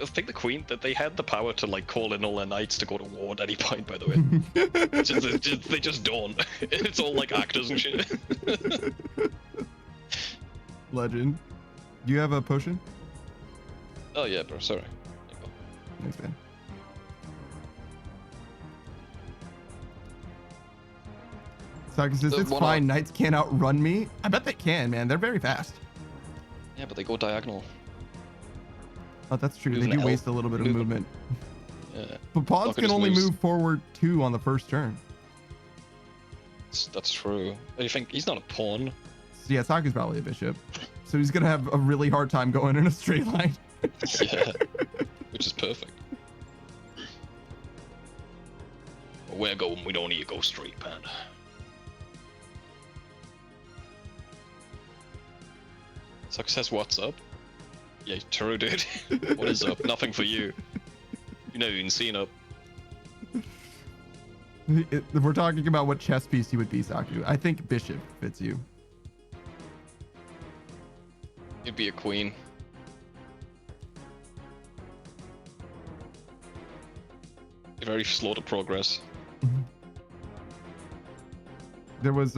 I think the Queen, that they had the power to like call in all their knights to go to war at any point, by the way. They just don't. It's all like actors and shit. Legend. Do you have a potion? Oh yeah, bro, sorry. Thanks, man. Sarkis says, it's fine, knights can't outrun me. I bet they can, man. They're very fast. Yeah, but they go diagonal. Oh, that's true. They do waste a little bit of movement. Yeah. But pawns can only move forward 2 on the first turn. That's true. You think he's not a pawn? So, yeah, Saku's probably a bishop. So he's gonna have a really hard time going in a straight line. Yeah, which is perfect. But we're going, we don't need to go straight, man. Success, what's up? Yeah, true, dude. What is up? Nothing for you. You never even seen up. If we're talking about what chess piece you would be, Saku, I think bishop fits you. You'd be a queen. You're very slow to progress. There was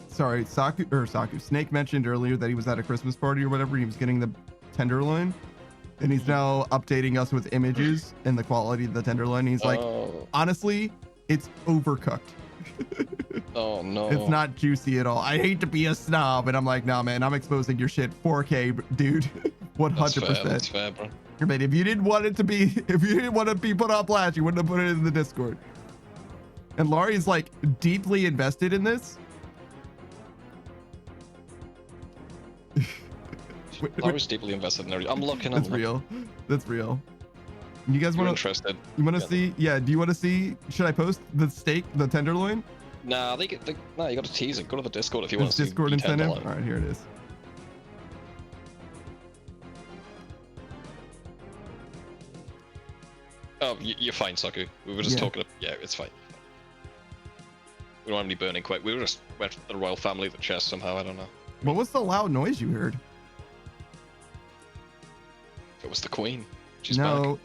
sorry, Snake mentioned earlier that he was at a Christmas party or whatever. He was getting the tenderloin, and he's now updating us with images and the quality of the tenderloin. He's like, honestly, it's overcooked. Oh no, it's not juicy at all. I hate to be a snob, and I'm like, nah, man, I'm exposing your shit 4K, dude. 100%. That's fair, bro. I mean, if you didn't want it to be, put on blast, you wouldn't have put it in the Discord. And Laurie's like deeply invested in this. Laurie's deeply invested in everything. I'm looking. That's real. That's real. You guys want to? Interested? You want to see? Yeah. Do you want to see? Should I post the steak, the tenderloin? Nah, nah. You got to tease it. Go to the Discord if you want to see. Discord incentive. All right, here it is. Oh, you're fine, Saku. We were just talking. Yeah, it's fine. We don't have any burning quick. We were just went the royal family of the chest somehow. I don't know. What was the loud noise you heard? It was the queen. She's back.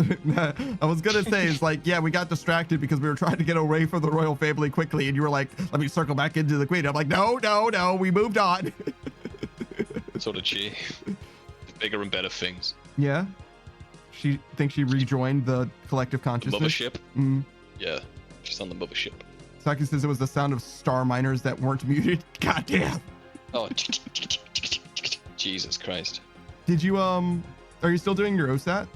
I was gonna say, it's like, yeah, we got distracted because we were trying to get away from the royal family quickly, and you were like, let me circle back into the queen. I'm like, no, we moved on. So did she. Bigger and better things. Yeah. She thinks she rejoined the collective consciousness. Mothership? Mm. Yeah, she's on the mothership. Saki says it was the sound of star miners that weren't muted. God damn. Oh, Jesus Christ. Did you, are you still doing your OSAT?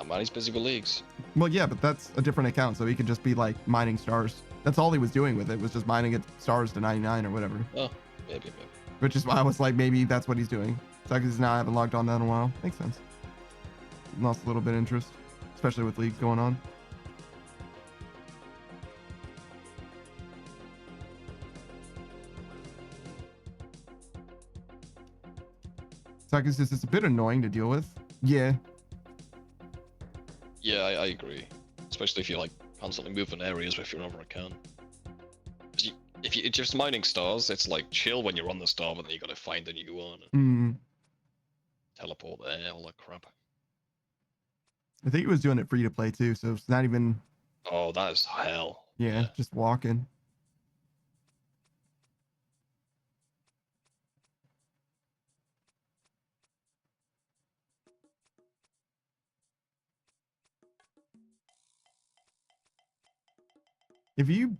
Man, he's busy with leagues. Well, yeah, but that's a different account, so he could just be like mining stars. That's all he was doing with it, was just mining it stars to 99 or whatever. Oh, maybe. Which is why I was like, maybe that's what he's doing. Saki says, now I haven't logged on that in a while. Makes sense. Lost a little bit of interest, especially with leagues going on. Saki says it's a bit annoying to deal with. Yeah. Yeah, I agree. Especially if you're like constantly moving areas with your other account. If you're just mining stars, it's like chill when you're on the star, but then you gotta find a new one. teleport there, all that crap. I think he was doing it free to play too, so it's not even. Oh, that is hell. Yeah, just walking. If you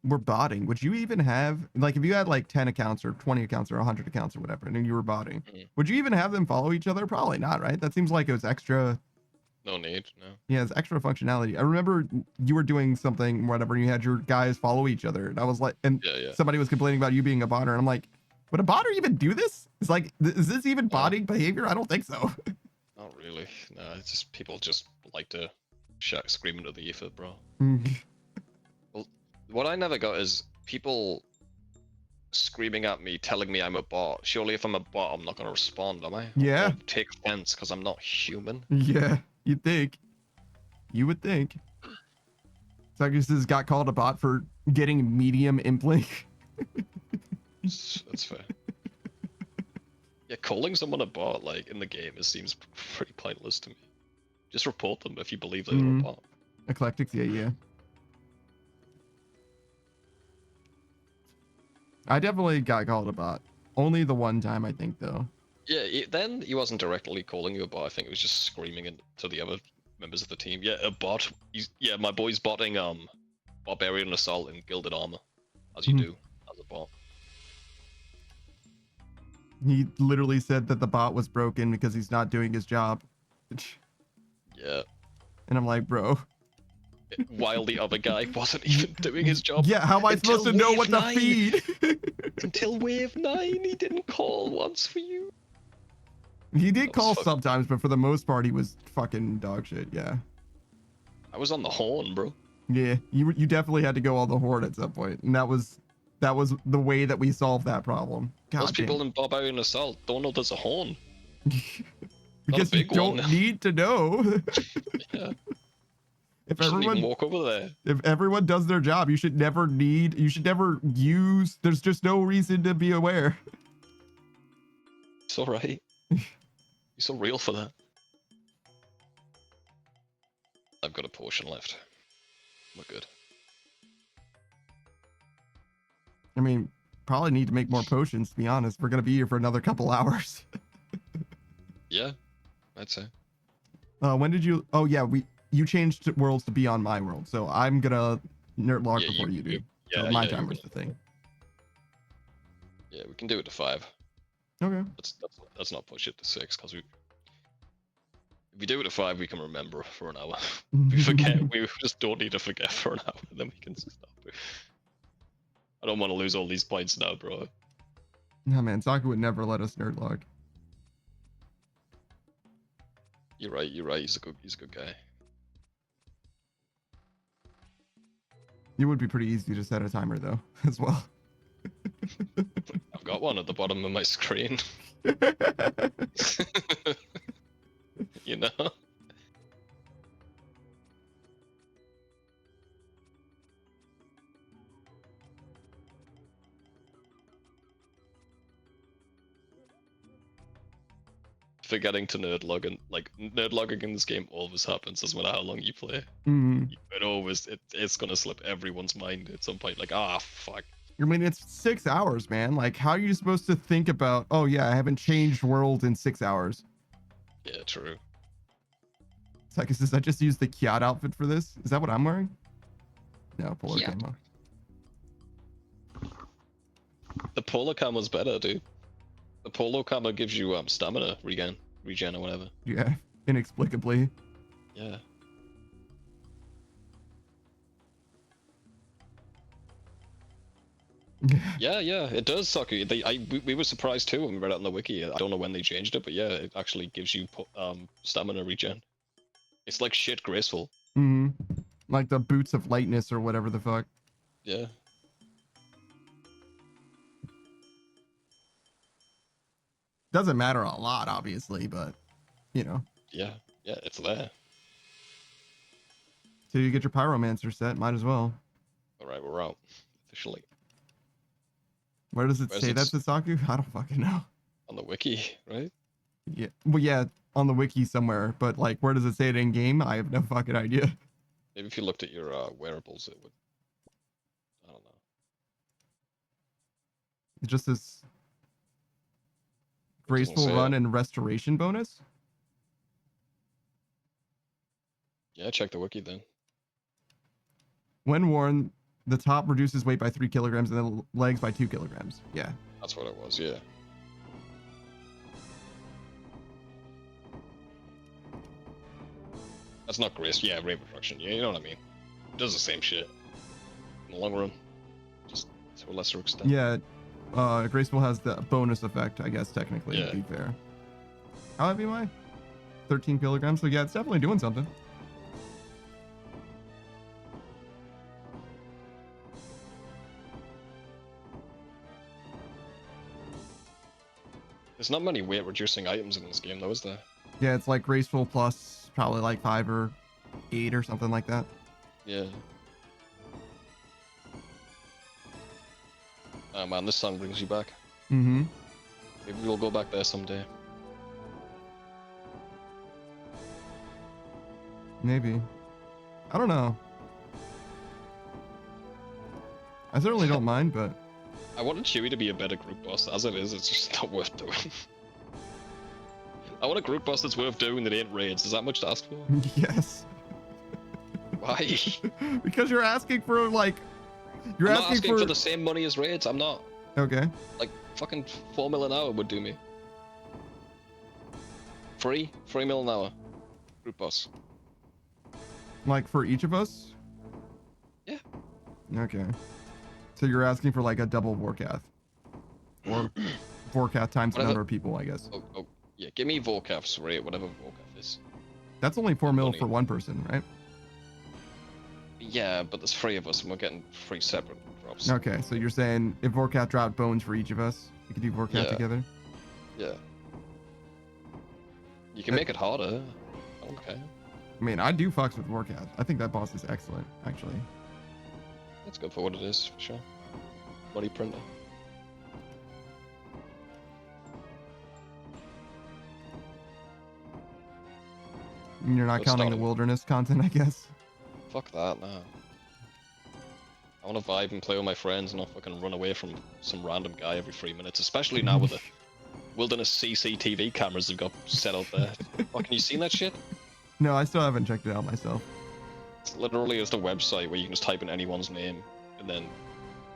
were botting, would you even have, like, if you had like 10 accounts or 20 accounts or 100 accounts or whatever, and then you were botting, would you even have them follow each other? Probably not, right? That seems like it was extra. No need, no. Yeah, it's extra functionality. I remember you were doing something, whatever, and you had your guys follow each other. And I was like, and somebody was complaining about you being a botter. And I'm like, would a botter even do this? It's like, is this even botting behavior? I don't think so. Not really. No, it's just people just like to shout, scream into the ether, bro. Well, what I never got is people screaming at me, telling me I'm a bot. Surely if I'm a bot, I'm not going to respond, am I? Yeah. Or take offense because I'm not human. Yeah, you'd think. You would think. Sagus got called a bot for getting medium implink. That's fair. Yeah, calling someone a bot, like, in the game, it seems pretty pointless to me. Just report them if you believe they're a bot. Eclectics, yeah. I definitely got called a bot. Only the one time, I think, though. Yeah, then he wasn't directly calling you a bot. I think it was just screaming to the other members of the team. Yeah, a bot. Yeah, my boy's botting Barbarian Assault in Gilded Armor, as you do as a bot. He literally said that the bot was broken because he's not doing his job. Yeah. And I'm like, bro. While the other guy wasn't even doing his job. Yeah, how am I supposed to know what to feed? Until wave 9, he didn't call once for you. He did call sometimes, but for the most part, he was fucking dog shit, yeah. I was on the horn, bro. Yeah, you definitely had to go on the horn at some point, and that was the way that we solved that problem. God Most people in Barbarian Assault don't know there's a horn. Because you don't need to know. Yeah. If everyone walk over there. If everyone does their job, you should never use. There's just no reason to be aware. It's all right. You're so real for that. I've got a potion left. We're good. I mean, probably need to make more potions, to be honest. We're gonna be here for another couple hours. Yeah, I'd say. When did you? Oh yeah, you changed worlds to be on my world, so I'm gonna nerd log before you do. So my timer's the thing. Yeah, we can do it to 5. Okay. Let's not push it to 6 because if we do it to 5, we can remember for an hour. We forget. We just don't need to forget for an hour, and then we can stop. I don't want to lose all these points now, bro. No man, Saku would never let us nerd log. You're right. He's a good guy. It would be pretty easy to set a timer though, as well. I've got one at the bottom of my screen. You know? Forgetting to nerd log, and like nerd logging in this game always happens, doesn't matter how long you play. It's gonna slip everyone's mind at some point, like, fuck. I mean, it's 6 hours, man. Like, how are you supposed to think about, oh yeah, I haven't changed world in 6 hours? Yeah, true. It's like, I just used the Kiat outfit for this? Is that what I'm wearing? No, polar camo. The polar camo's better, dude. The polo camo gives you stamina regen or whatever. Yeah, inexplicably. Yeah. Yeah, it does suck. We were surprised too when we read it on the wiki. I don't know when they changed it, but yeah, it actually gives you stamina regen. It's like shit graceful. Like the boots of lightness or whatever the fuck. Yeah. Doesn't matter a lot, obviously, but you know. Yeah, it's there. So you get your pyromancer set, might as well. All right, we're out officially. Where does it say that's Saku? I don't fucking know. On the wiki, right? Yeah. Well, yeah, on the wiki somewhere, but like, where does it say it in game? I have no fucking idea. Maybe if you looked at your wearables, it would. I don't know. It just says graceful run and restoration bonus. Yeah, check the wiki then. When worn, the top reduces weight by 3 kilograms and the legs by 2 kilograms. Yeah. That's what it was, yeah. That's not grace, yeah, rate reduction. Yeah, you know what I mean. It does the same shit. In the long run. Just to a lesser extent. Yeah. Graceful has the bonus effect, I guess, technically, to be fair. How heavy am I? 13 kilograms. So yeah, it's definitely doing something. There's not many weight reducing items in this game though, is there? Yeah, it's like graceful plus probably like 5 or 8 or something like that. Yeah. Oh man, this song brings you back. Mm-hmm. Maybe we'll go back there someday. Maybe. I don't know. I certainly don't mind, but... I wanted Chewie to be a better group boss. As it is, it's just not worth doing. I want a group boss that's worth doing that ain't raids. Is that much to ask for? Yes. Why? Because you're asking for, like... You're I'm not asking for for the same money as raids. I'm not. Okay. Like, fucking 4 mil an hour would do me. 3 mil an hour. Group boss. Like, for each of us? Yeah. Okay. So you're asking for, like, a double Vorkath. Or Vorkath times the number of people, I guess. Oh, yeah. Give me Vorkath's rate, whatever Vorkath is. That's only 4 mil for one person, right? Yeah, but there's 3 of us, and we're getting 3 separate drops. Okay, so you're saying if Vorkath dropped bones for each of us, we could do Vorkath together? Yeah. You can make it harder. I don't care. I mean, I do fucks with Vorkath. I think that boss is excellent, actually. That's good for what it is, for sure. Body printer. You're not counting the wilderness content, I guess? Fuck that, no. I want to vibe and play with my friends and not fucking run away from some random guy every 3 minutes, especially now with the wilderness CCTV cameras they've got set out there. Fucking, you seen that shit? No, I still haven't checked it out myself. It's literally just a website where you can just type in anyone's name and then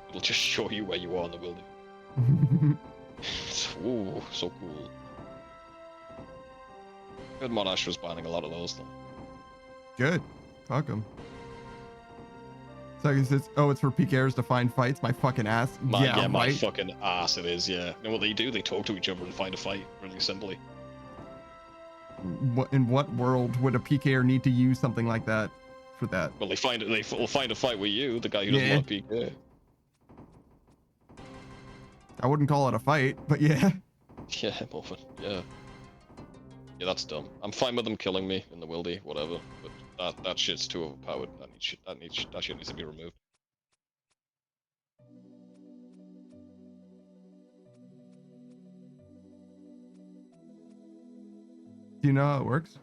it'll just show you where you are in the wilderness. Ooh, so cool. Good Mod Astra's banning a lot of those though. Good. Fuck 'em. So it's for PKers to find fights? My fucking ass? Yeah, my fucking ass it is, yeah. And what they do, they talk to each other and find a fight, really simply. In what world would a PKer need to use something like that for that? Well, they'll find a fight with you, the guy who doesn't want to PK. I wouldn't call it a fight, but yeah. Yeah, Muffin, yeah. Yeah, that's dumb. I'm fine with them killing me in the wildy, whatever, but that shit's too overpowered. That shit needs to be removed. Do you know how it works?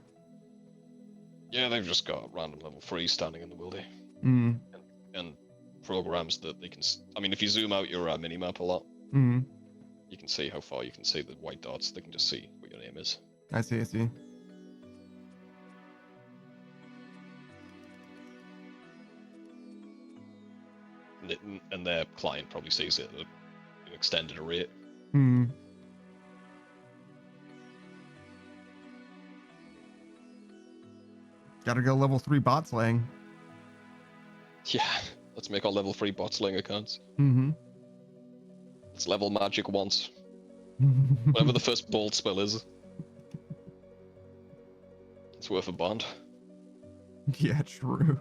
Yeah, they've just got random level 3 standing in the wildy. Mm. And programs that they can... I mean, if you zoom out your minimap a lot, you can see how far you can see the white dots. They can just see what your name is. I see. And their client probably sees it at an extended rate. Gotta go level 3 bot slaying. Yeah, let's make our level 3 bot slaying accounts. Let's level magic once. Whatever the first bolt spell is. It's worth a bond. Yeah, true.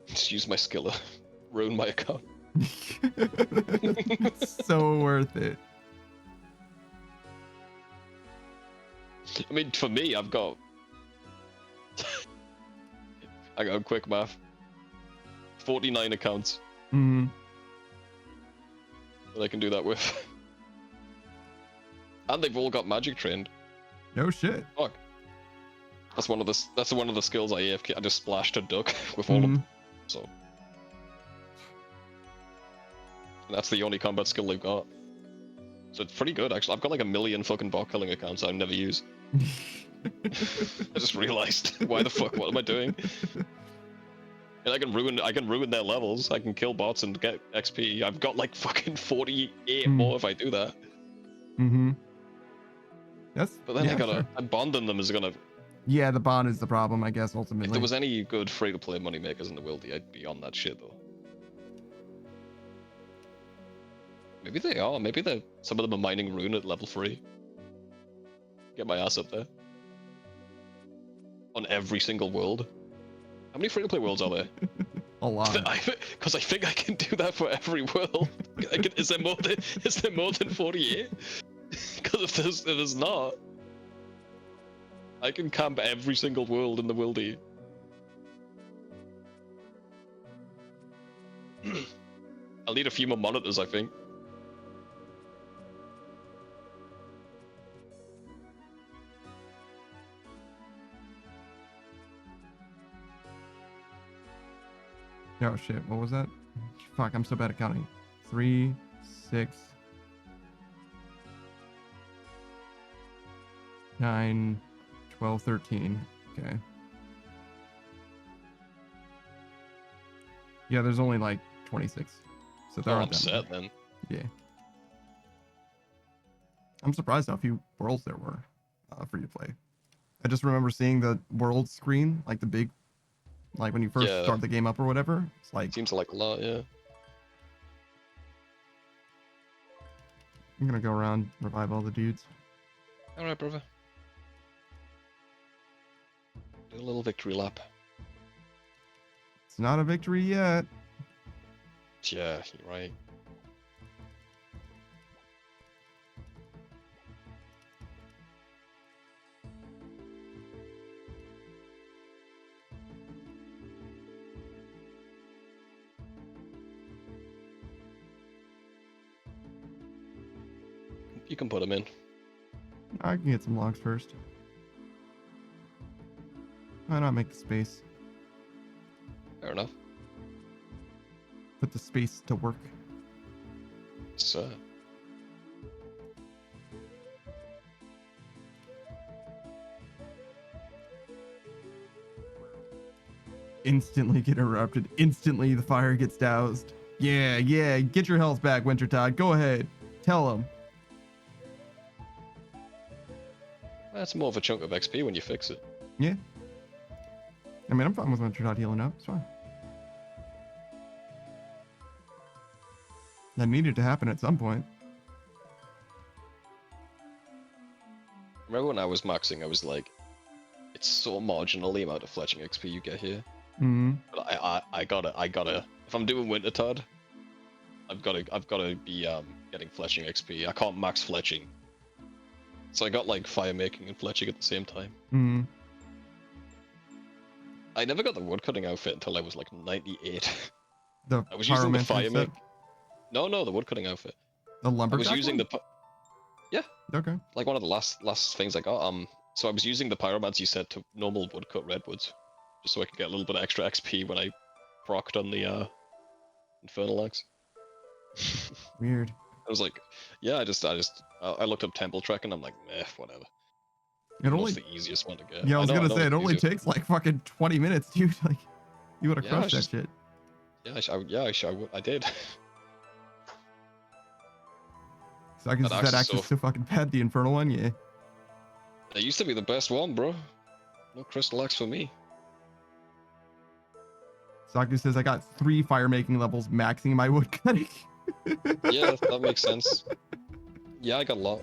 Just use my skill to ruin my account. It's so worth it. I mean, for me, I've got... I got quick math. 49 accounts. that I can do that with. And they've all got magic trained. No shit. Fuck. That's one of the skills I AFK. I just splashed a duck with all of them. So and that's the only combat skill they've got. So it's pretty good actually. I've got like 1 million fucking bot killing accounts I never use. I just realized why the fuck what am I doing? And I can ruin their levels. I can kill bots and get XP. I've got like fucking 48 more if I do that. Yes. But then bonding them is gonna. Yeah, the bond is the problem, I guess, ultimately. If there was any good free-to-play moneymakers in the world, I'd be on that shit though. Maybe they are. Maybe some of them are mining rune at level 3. Get my ass up there. On every single world. How many free-to-play worlds are there? A lot. Because I think I can do that for every world. Is there more than 48? Because if there's not, I can camp every single world in the worldy. I'll need a few more monitors, I think. Oh shit, what was that? Fuck, I'm so bad at counting. 3, 6, 9, 12, 13. Okay. Yeah, there's only like 26. So there aren't I'm set then. Yeah. I'm surprised how few worlds there were for you to play. I just remember seeing the world screen, like the big, like when you first start the game up or whatever. It's like seems like a lot, yeah. I'm gonna go around, revive all the dudes. Alright, brother. Do a little victory lap. It's not a victory yet. Yeah, you're right. You can put them in. I can get some logs first. Why not make the space? Fair enough. Put the space to work. So. Instantly get interrupted. Instantly the fire gets doused. Yeah, get your health back, Wintertodt. Go ahead. Tell him. That's more of a chunk of XP when you fix it. Yeah. I mean, I'm fine with Wintertodt healing up. It's fine. That needed to happen at some point. Remember when I was maxing, I was like, it's so marginal the amount of fletching XP you get here. But I gotta, if I'm doing Wintertodt, I've gotta be getting fletching XP. I can't max fletching. So I got like fire making and fletching at the same time. I never got the woodcutting outfit until I was like 98. I was using the fire make. No, the woodcutting outfit. The lumberjack. I was using one? Yeah. Okay. Like one of the last things I got. So I was using the pyromancy set to normal woodcut redwoods, just so I could get a little bit of extra XP when I procced on the infernal axe. Weird. I was like, yeah, I looked up temple trek and I'm like, whatever. It only the easiest one to get. Yeah, I was gonna say it only takes like fucking 20 minutes, dude. Like, you would have crushed that shit. Yeah, I did. So I can use that access to fucking pet the infernal one, yeah. That used to be the best one, bro. No crystal axe for me. Saku says I got 3 fire making levels maxing my wood cutting. Yeah, that makes sense. Yeah, I got a lot.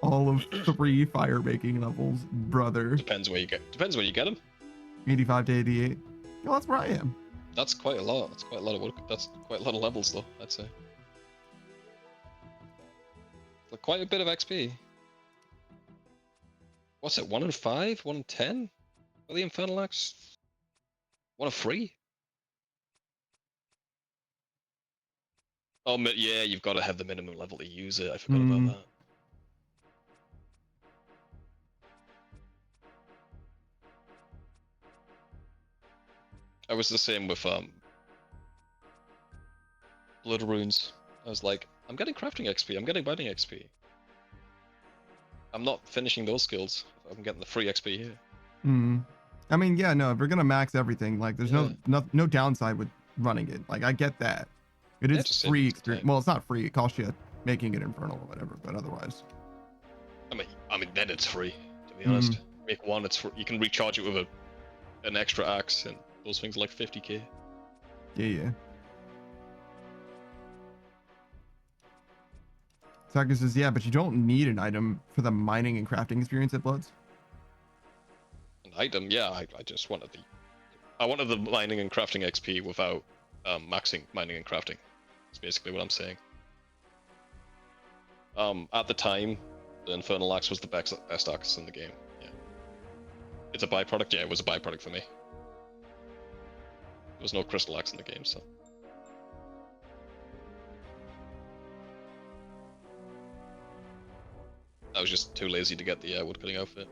All of 3 fire making levels, brother. Depends where you get them. 85 to 88. Well, that's where I am. That's quite a lot. That's quite a lot of work. That's quite a lot of levels, though, I'd say. Like, quite a bit of XP. What's it? 1 in 5? 1 in 10? For the infernal axe? 1 in 3? Oh, yeah, you've got to have the minimum level to use it. I forgot about that. I was the same with Blood Runes. I was like, I'm getting crafting XP, I'm getting binding XP. I'm not finishing those skills. I'm getting the free XP here. I mean, yeah, no, if you're gonna max everything, like, there's no downside with running it. Like, I get that. It is free experience. Well, it's not free. It costs you making it infernal or whatever, but otherwise. I mean, then it's free. To be honest, make one. It's free. You can recharge it with an extra axe, and those things are like 50k. Yeah. Saka says, yeah, but you don't need an item for the mining and crafting experience at Bloods. An item, yeah. I just wanted the mining and crafting XP without maxing mining and crafting. That's basically what I'm saying. At the time, the Infernal Axe was the best axe in the game. Yeah. It's a byproduct. Yeah, it was a byproduct for me. There was no Crystal Axe in the game, so. I was just too lazy to get the woodcutting outfit.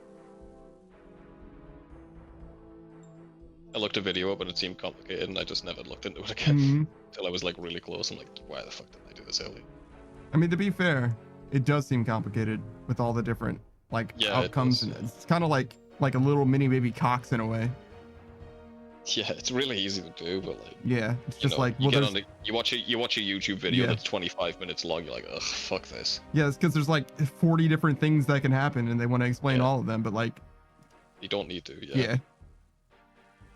I looked a video up and it seemed complicated and I just never looked into it again. Until I was like really close. I'm like, why the fuck did I do this early? I mean, to be fair, it does seem complicated with all the different outcomes. And it's kind of like a little mini baby Cox in a way. Yeah, it's really easy to do, but like, yeah, it's just like, you watch a YouTube video that's 25 minutes long. You're like, ugh, fuck this. Yeah, it's because there's like 40 different things that can happen, and they want to explain all of them, but like, you don't need to. Yeah,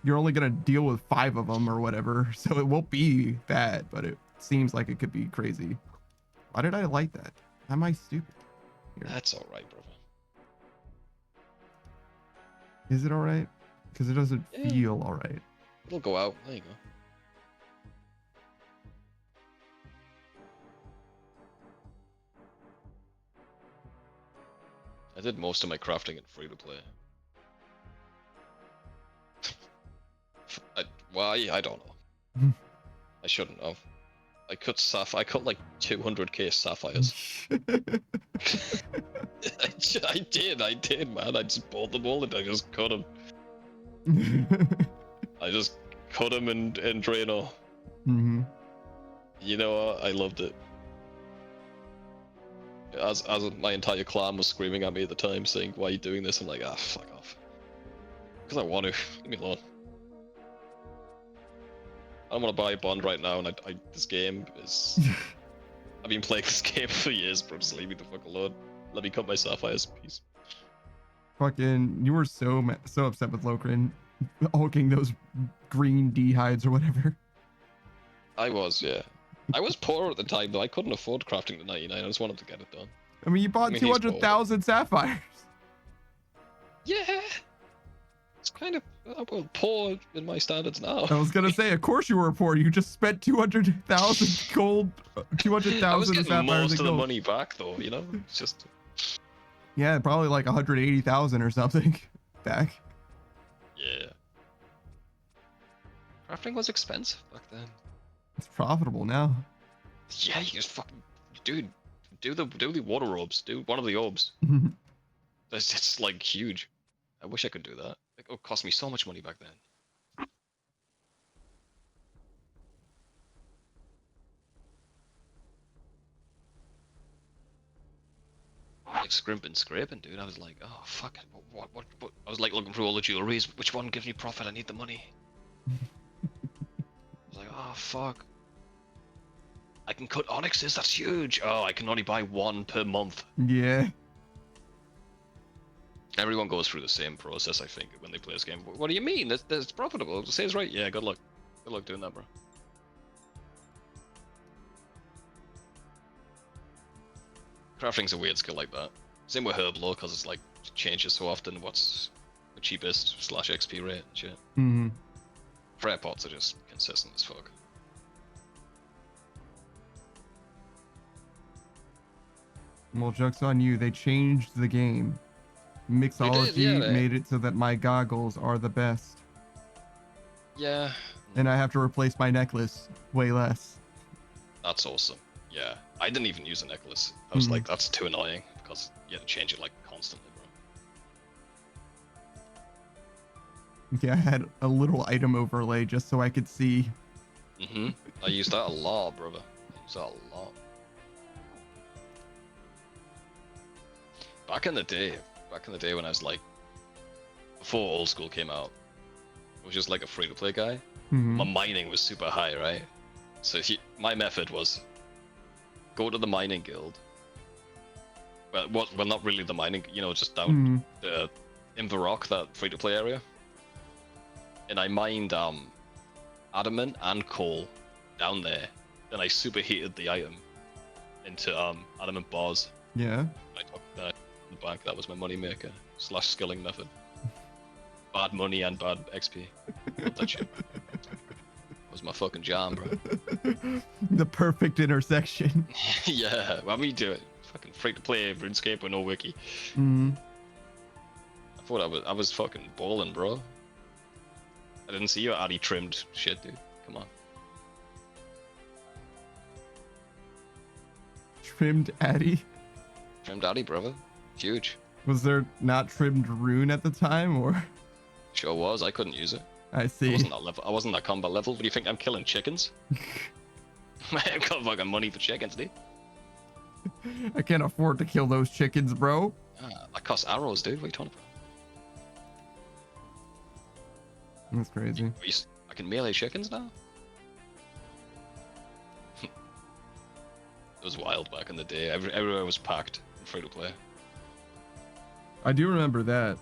you're only gonna deal with 5 of them or whatever, so it won't be bad, but it seems like it could be crazy. Why did I light that? Am I stupid? Here. That's all right, brother. Is it all right? Because it doesn't feel all right. It'll go out. There you go. I did most of my crafting in free-to-play. Why? I don't know. I shouldn't have. I cut like 200k sapphires. I did, man. I just bought them all and I just cut them. I just cut him in Drano. You know what? I loved it. As my entire clan was screaming at me at the time, saying, "Why are you doing this?" I'm like, fuck off. Because I want to. Leave me alone. I don't want to buy a bond right now, and this game is. I've been playing this game for years, bro. Just leave me the fuck alone. Let me cut my sapphires, please. Fucking, you were so upset with Lokrin hulking those green D-hides or whatever. I was, yeah. I was poor at the time, though. I couldn't afford crafting the 99. I just wanted to get it done. I mean, you bought 200,000 sapphires. Yeah. It's kind of poor in my standards now. I was gonna say, of course you were poor. You just spent 200,000 gold, 200,000 I was getting sapphires most of the money back, though. You know, it's just. Yeah, probably like 180,000 or something back. Yeah. Crafting was expensive back then. It's profitable now. Yeah, you just fucking, dude, do the water orbs. Do one of the orbs. It's like huge. I wish I could do that. It would cost me so much money back then. Like scraping, dude. I was like, oh fuck, what? I was like looking through all the jewelries. Which one gives me profit? I need the money. I was like, oh fuck. I can cut onyxes. That's huge. Oh, I can only buy 1 per month. Yeah. Everyone goes through the same process, I think, when they play this game. What do you mean? That's profitable. It says right. Yeah, good luck. Good luck doing that, bro. Crafting's a weird skill like that. Same with Herblore, because it's like changes so often what's the cheapest / XP rate and shit. Prayer pots are just consistent as fuck. Well, joke's on you. They changed the game. Mixology made it so that my goggles are the best. Yeah. And I have to replace my necklace way less. That's awesome. Yeah, I didn't even use a necklace. I was like, that's too annoying because you had to change it like constantly, bro. Yeah, I had a little item overlay just so I could see. I used that a lot, brother. I used that a lot. Back in the day when I was like, before old school came out, I was just like a free-to-play guy. My mining was super high, right? So my method was go to the mining guild. Well, not really the mining, just down in the rock, that free-to-play area. And I mined adamant and coal down there. Then I superheated the item into adamant bars. Yeah. I took that in the bank. That was my money maker / skilling method. Bad money and bad XP. Love that shit. That was my fucking jam, bro. The perfect intersection. Yeah, why me do it? Fucking free to play RuneScape with no wiki. I thought I was fucking balling, bro. I didn't see your Addy trimmed shit, dude. Come on. Trimmed Addy? Trimmed Addy, brother. Huge. Was there not trimmed rune at the time, or? Sure was. I couldn't use it. I see. I wasn't that combat level. What do you think? I'm killing chickens? I've got fucking money for chickens, dude. I can't afford to kill those chickens, bro. That costs arrows, dude. What are you talking about? That's crazy. I can melee chickens now? It was wild back in the day. Everywhere was packed and free to play. I do remember that.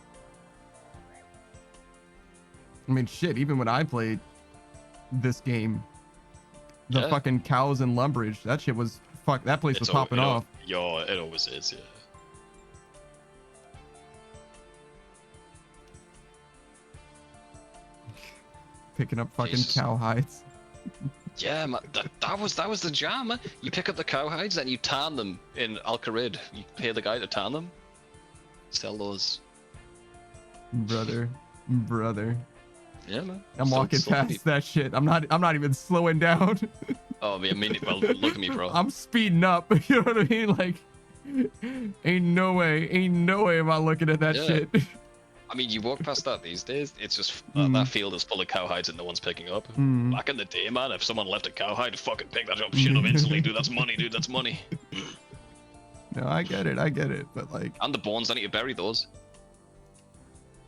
I mean, shit, even when I played this game, the fucking cows and Lumbridge, that shit was, that place was popping off. Yo, it always is, yeah. Picking up fucking cow hides. Yeah, man, that was the jam, man. You pick up the cow hides and you tan them in Alcarid. You pay the guy to tan them. Sell those. Brother. Yeah, man. I'm walking past that shit. I'm not even slowing down. Oh, I mean, well, look at me, bro. I'm speeding up. You know what I mean? Like, ain't no way am I looking at that shit. I mean, you walk past that these days, it's just that field is full of cowhides that no one's picking up. Back in the day, man, if someone left a cowhide, fucking pick that up, shit up instantly, dude. That's money, dude. That's money. No, I get it, but like. And the bones, I need to bury those.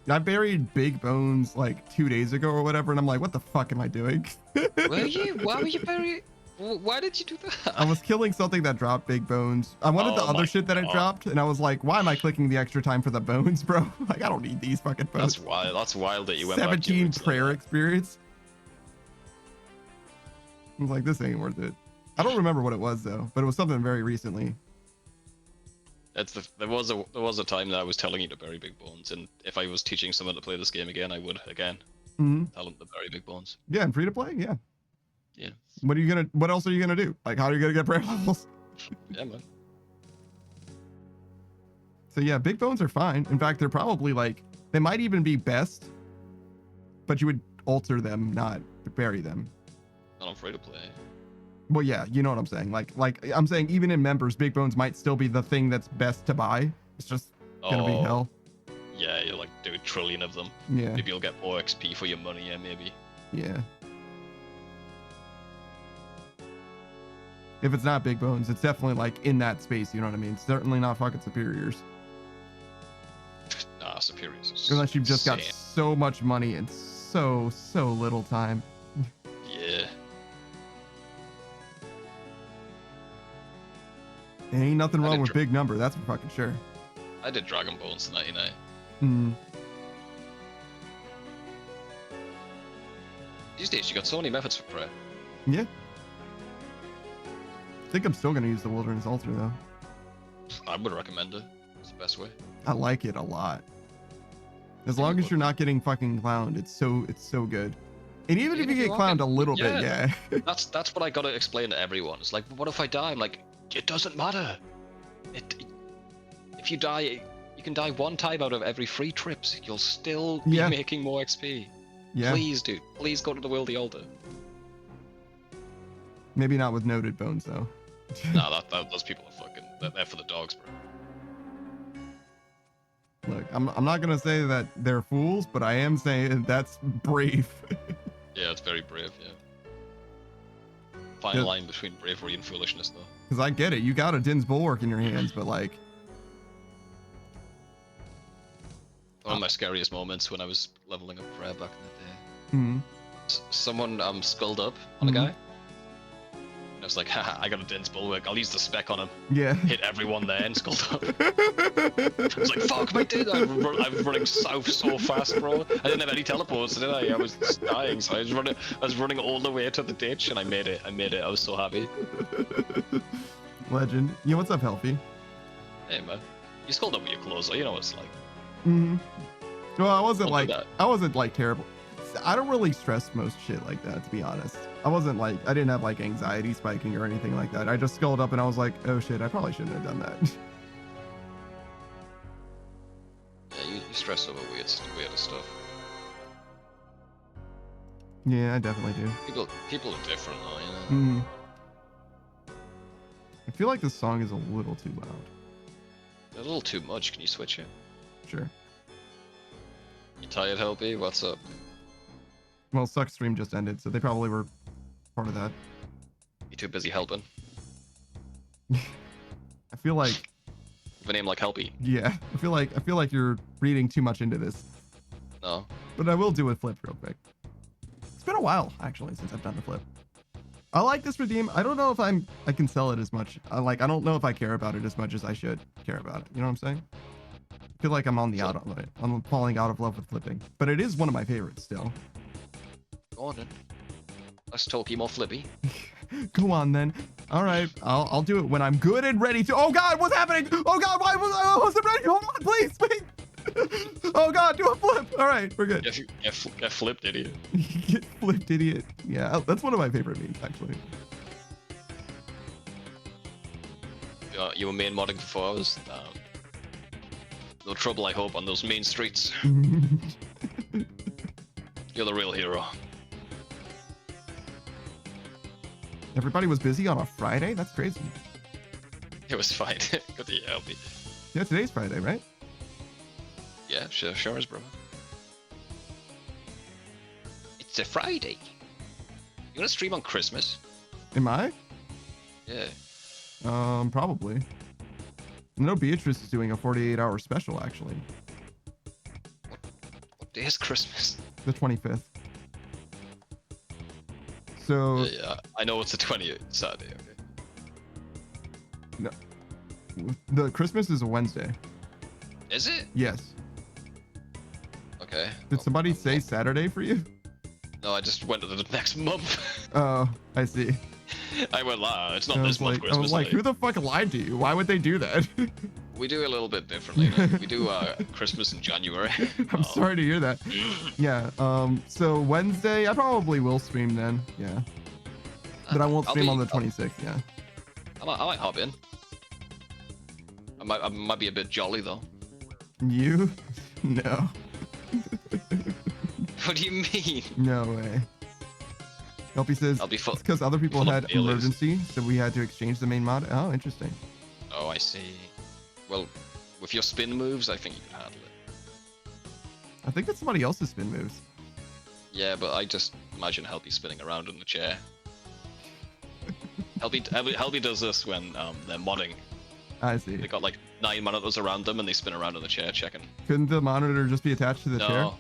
I buried big bones like 2 days ago or whatever, and I'm like, what the fuck am I doing? Were you? Why were you burying? Why did you do that? I was killing something that dropped big bones. I wanted the other shit that it dropped, and I was like, why am I clicking the extra time for the bones, bro? Like, I don't need these fucking bones. That's wild. That's wild that you went 17 back prayer experience. I was like, this ain't worth it. I don't remember what it was though, but it was something very recently. There was a time that I was telling you to bury big bones, and if I was teaching someone to play this game again, I would again tell them to bury big bones. Yeah, and free to play, yeah. Yeah. What else are you gonna do? Like, how are you gonna get prayer levels? Yeah, man. So yeah, big bones are fine. In fact, they're probably like, they might even be best, but you would alter them, not bury them. Not on free to play. Well, yeah, you know what I'm saying. Like I'm saying, even in members, big bones might still be the thing that's best to buy. It's just gonna be hell. Yeah, you'll like do a trillion of them. Yeah. Maybe you'll get more XP for your money. Yeah, maybe. Yeah. If it's not big bones, it's definitely like in that space. You know what I mean? Certainly not fucking superiors. Nah, superiors. Unless you've just got so much money and so little time. Yeah. There ain't nothing wrong with big number, that's for fucking sure. I did Dragon Bones 99. These days, you got so many methods for prayer. Yeah. I think I'm still gonna use the Wilderness Altar though. I would recommend it. It's the best way. I like it a lot. As long as you're not getting fucking clowned, it's so good. And even if you get clowned a little bit, yeah. That's what I gotta explain to everyone. It's like, what if I die? I'm like, it doesn't matter. If you die, you can die one time out of every 3 trips. You'll still be making more XP. Yeah. Please, dude. Please go to the Wildy Altar. Maybe not with noted bones though. No, those people are fucking. They're there for the dogs, bro. Look, I'm not gonna say that they're fools, but I am saying that's brave. Yeah, it's very brave. Yeah. Fine line between bravery and foolishness, though. Because I get it, you got a Din's Bulwark in your hands, but like. One of my scariest moments when I was leveling up Chre back in the day. Mm-hmm. Someone skulled up on a guy. And I was like, haha, I got a Din's Bulwark. I'll use the spec on him. Yeah. Hit everyone there and skulled up. I was like, fuck, my dude. I was running south so fast, bro. I didn't have any teleports, did I? I was just dying, so I was running all the way to the ditch, and I made it. I was so happy. Legend. Yo, what's up, Healthy? Hey, man. You skulled up with your clothes, though. You know what it's like. Mm-hmm. Well, I wasn't Don't like terrible. I don't really stress most shit like that, to be honest. I didn't have like anxiety spiking or anything like that. I just skulled up and I was like, oh shit, I probably shouldn't have done that. Yeah, you stress over weird stuff. Yeah, I definitely do. People are different, though, you know. Mm. I feel like this song is a little too loud. A little too much. Can you switch it? Sure. You tired, Helpy? What's up? Well, Suck stream just ended, so they probably were part of that. You too busy helping? I feel like With a name like Helpy. Yeah, I feel like you're reading too much into this. No. But I will do a flip real quick. It's been a while actually since I've done the flip. I like this redeem. I don't know if I can sell it as much. I don't know if I care about it as much as I should care about it. You know what I'm saying? I feel like I'm on the out of it. I'm falling out of love with flipping, but it is one of my favorites still. Go on then. Let's talk more flippy. Go on then. All right, I'll do it when I'm good and ready to. Oh God, what's happening? Oh God, why wasn't ready? Hold on, please, wait. Oh God, do a flip. All right, we're good. Get flipped, idiot. Get flipped, idiot. Yeah, that's one of my favorite memes actually. You were main modding for 4 hours. No trouble, I hope, on those main streets. You're the real hero. Everybody was busy on a Friday? That's crazy. It was fine. Good to help me. Yeah, today's Friday, right? Yeah, sure is, bro. It's a Friday. You wanna stream on Christmas? Am I? Yeah. Probably. No, Beatrice is doing a 48-hour special, actually. What day is Christmas? The 25th. So... Yeah, I know it's the 20th. Saturday, okay. No. The Christmas is a Wednesday. Is it? Yes. Okay. Did somebody say Saturday for you? No, I just went to the next month. Oh, I see. I went, it's not this month Christmas. I was like, who the fuck lied to you? Why would they do that? We do a little bit differently. We do Christmas in January. I'm sorry to hear that. Yeah. So Wednesday, I probably will stream then. Yeah. But I won't stream on the 26th. Yeah. I might hop in. I might be a bit jolly though. You? No. What do you mean? No way. Helpy says it's because other people had emergency, so we had to exchange the main mod. Oh, interesting. Oh, I see. Well, with your spin moves, I think you can handle it. I think that's somebody else's spin moves. Yeah, but I just imagine Helpy spinning around in the chair. Helpy does this when they're modding. I see. They got like 9 monitors around them and they spin around in the chair checking. Couldn't the monitor just be attached to the chair? No.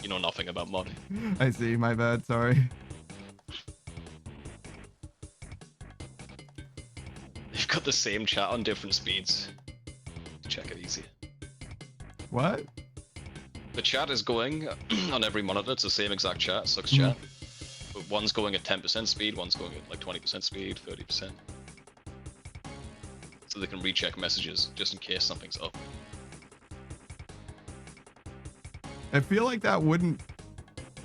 You know nothing about modding. I see, my bad, sorry. You've got the same chat on different speeds. Check it easy. What? The chat is going on every monitor, it's the same exact chat, sucks chat. But one's going at 10% speed, one's going at like 20% speed, 30%. So they can recheck messages just in case something's up. I feel like that wouldn't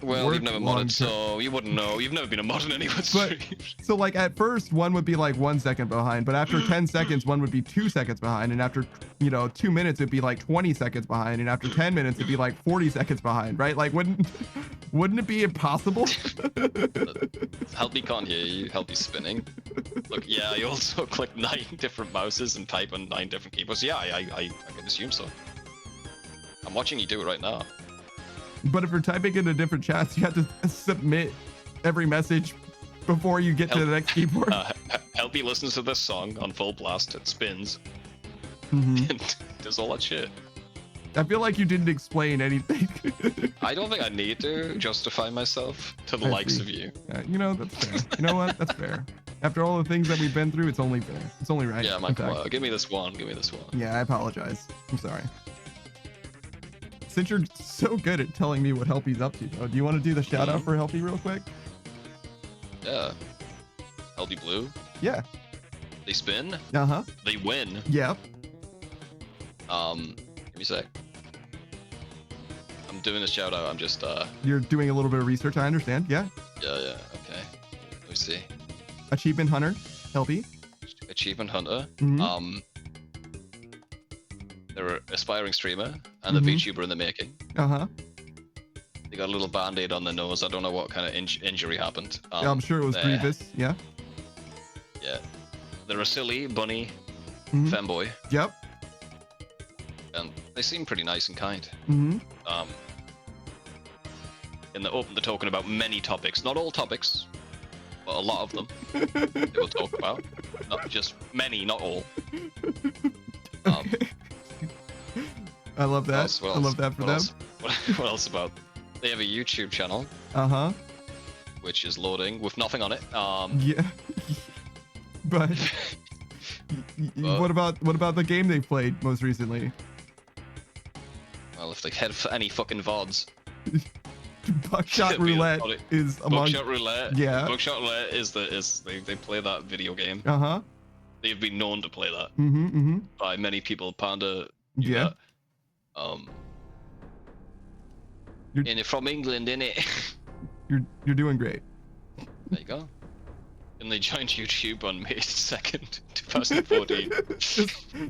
Well, you've never modded, so you wouldn't know. You've never been a mod in anyone's stream. So like at first one would be like 1 second behind, but after 10 seconds one would be 2 seconds behind, and after 2 minutes it'd be like 20 seconds behind, and after 10 minutes it'd be like 40 seconds behind, right? Like wouldn't it be impossible? Helpy can't hear you. Helpy's spinning. Look, yeah, I also click 9 different mouses and type on 9 different keyboards. Yeah, I can assume so. I'm watching you do it right now. But if you're typing into different chats, you have to submit every message before you get to the next keyboard. Helpy listens to this song on full blast. It spins. And does all that shit. I feel like you didn't explain anything. I don't think I need to justify myself to the likes of you. That's fair. You know what? That's fair. After all the things that we've been through, it's only fair. It's only right. Yeah, Michael, give me this one. Give me this one. Yeah, I apologize. I'm sorry. Since you're so good at telling me what Helpy's up to, though, do you want to do the shout out for Helpy real quick? Yeah. Helpy Blue? Yeah. They spin? Uh-huh. They win? Yep. Give me a sec. I'm doing a shout out. I'm just You're doing a little bit of research, I understand. Yeah. Yeah, okay. Let me see. Achievement Hunter, Helpy. Achievement Hunter. They're an aspiring streamer and a VTuber in the making. Uh-huh. They got a little band-aid on their nose. I don't know what kind of injury happened. Yeah, I'm sure it was grievous. Yeah. Yeah. They're a silly bunny femboy. Yep. And they seem pretty nice and kind. Mm-hmm. In the open, they're talking about many topics. Not all topics, but a lot of them they will talk about. Not just many, not all. I love that. I love that for them. What else about? They have a YouTube channel. Uh-huh. Which is loading with nothing on it. Yeah. But what about the game they played most recently? Well, if they had any fucking VODs. Buckshot Roulette is among. Buckshot Roulette. Yeah. Buckshot Roulette is they play that video game. Uh-huh. They've been known to play that. By many people. Panda. Yeah. That. And they're from England, innit? You're doing great. There you go. And they joined YouTube on May 2nd, 2014.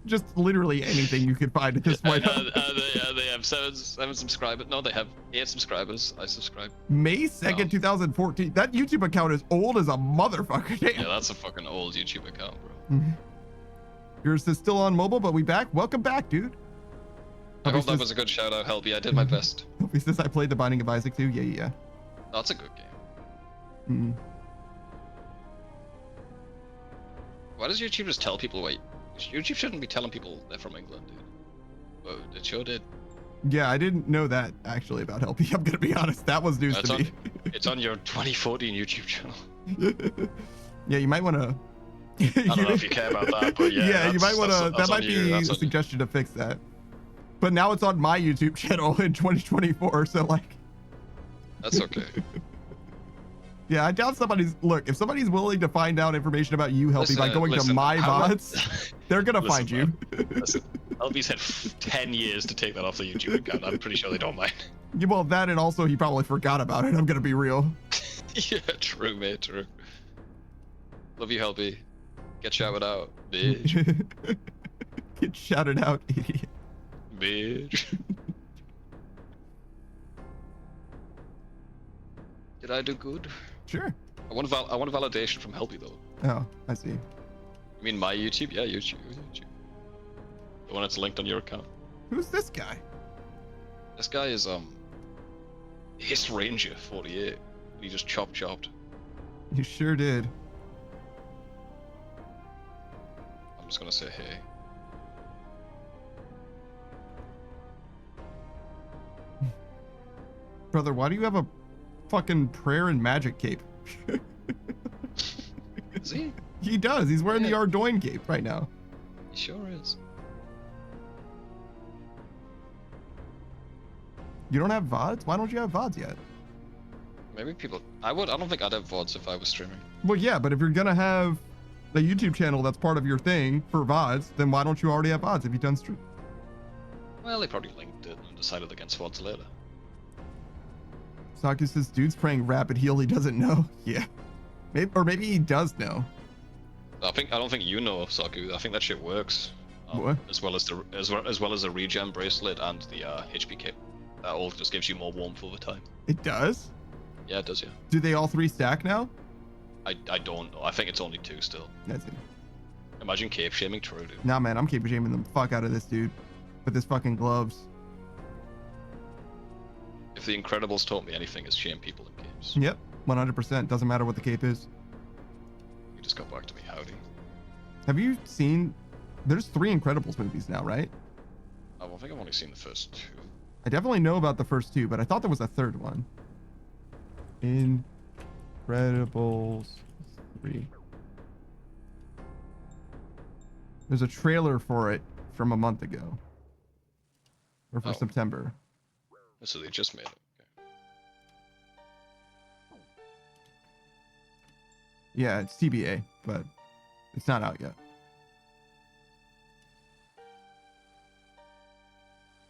just literally anything you could find at this point. They have seven subscribers. No, they have 8 subscribers. I subscribe. May 2nd, 2014. That YouTube account is old as a motherfucker. Damn. Yeah, that's a fucking old YouTube account, bro. Yours is still on mobile, but we back. Welcome back, dude. I hope that was a good shout out, Helpy. I did my best. He says I played The Binding of Isaac too. Yeah. Oh, that's a good game. Why does YouTube just tell people wait? YouTube shouldn't be telling people they're from England, dude. Whoa, it sure did. Yeah, I didn't know that actually about Helpy. I'm gonna be honest. That was news to me. It's on your 2014 YouTube channel. Yeah, you might want to. I don't know if you care about that, but yeah. Yeah, you might want to. That might be a suggestion to fix that. But now it's on my YouTube channel in 2024, so like. That's okay. Yeah, I doubt if somebody's willing to find out information about you, Helpy, by going to my VODs, they're gonna find you. Listen, Helpy's had 10 years to take that off the YouTube account. I'm pretty sure they don't mind. Yeah, well, that and also he probably forgot about it. I'm gonna be real. Yeah, true, mate, true. Love you, Helpy. Get shouted out, bitch. Get shouted out, idiot. Bitch. Did I do good? Sure. I want a validation from Helpy though. Oh, I see. You mean my YouTube? Yeah, YouTube. The one that's linked on your account. Who's this guy? This guy is His Ranger 48. He just chopped. You sure did. I'm just gonna say hey. Brother, why do you have a fucking prayer and magic cape? Is he? He does. He's wearing the Ardoin cape right now. He sure is. You don't have VODs? Why don't you have VODs yet? Maybe people. I don't think I'd have VODs if I was streaming. Well, yeah, but if you're gonna have the YouTube channel that's part of your thing for VODs, then why don't you already have VODs if you've done stream? Well, they probably linked it and decided against VODs later. Saku says, dude's praying rapid heal. He doesn't know. Yeah. Maybe, or maybe he does know. I don't think you know, Saku. I think that shit works. What? As well as the regen bracelet and the HP kit. That all just gives you more warmth over time. It does? Yeah, it does, yeah. Do they all 3 stack now? I don't know. I think it's only 2 still. That's it. Imagine cape shaming Chre, dude. Nah, man, I'm cape shaming the fuck out of this dude with his fucking gloves. If the Incredibles taught me anything, it's shame people in capes. Yep, 100%. Doesn't matter what the cape is. You just got back to me, howdy. Have you seen... There's 3 Incredibles movies now, right? I think I've only seen the first 2. I definitely know about the first 2, but I thought there was a 3rd one. Incredibles 3. There's a trailer for it from a month ago. Or for September. So they just made it. Okay. Yeah, it's TBA, but it's not out yet.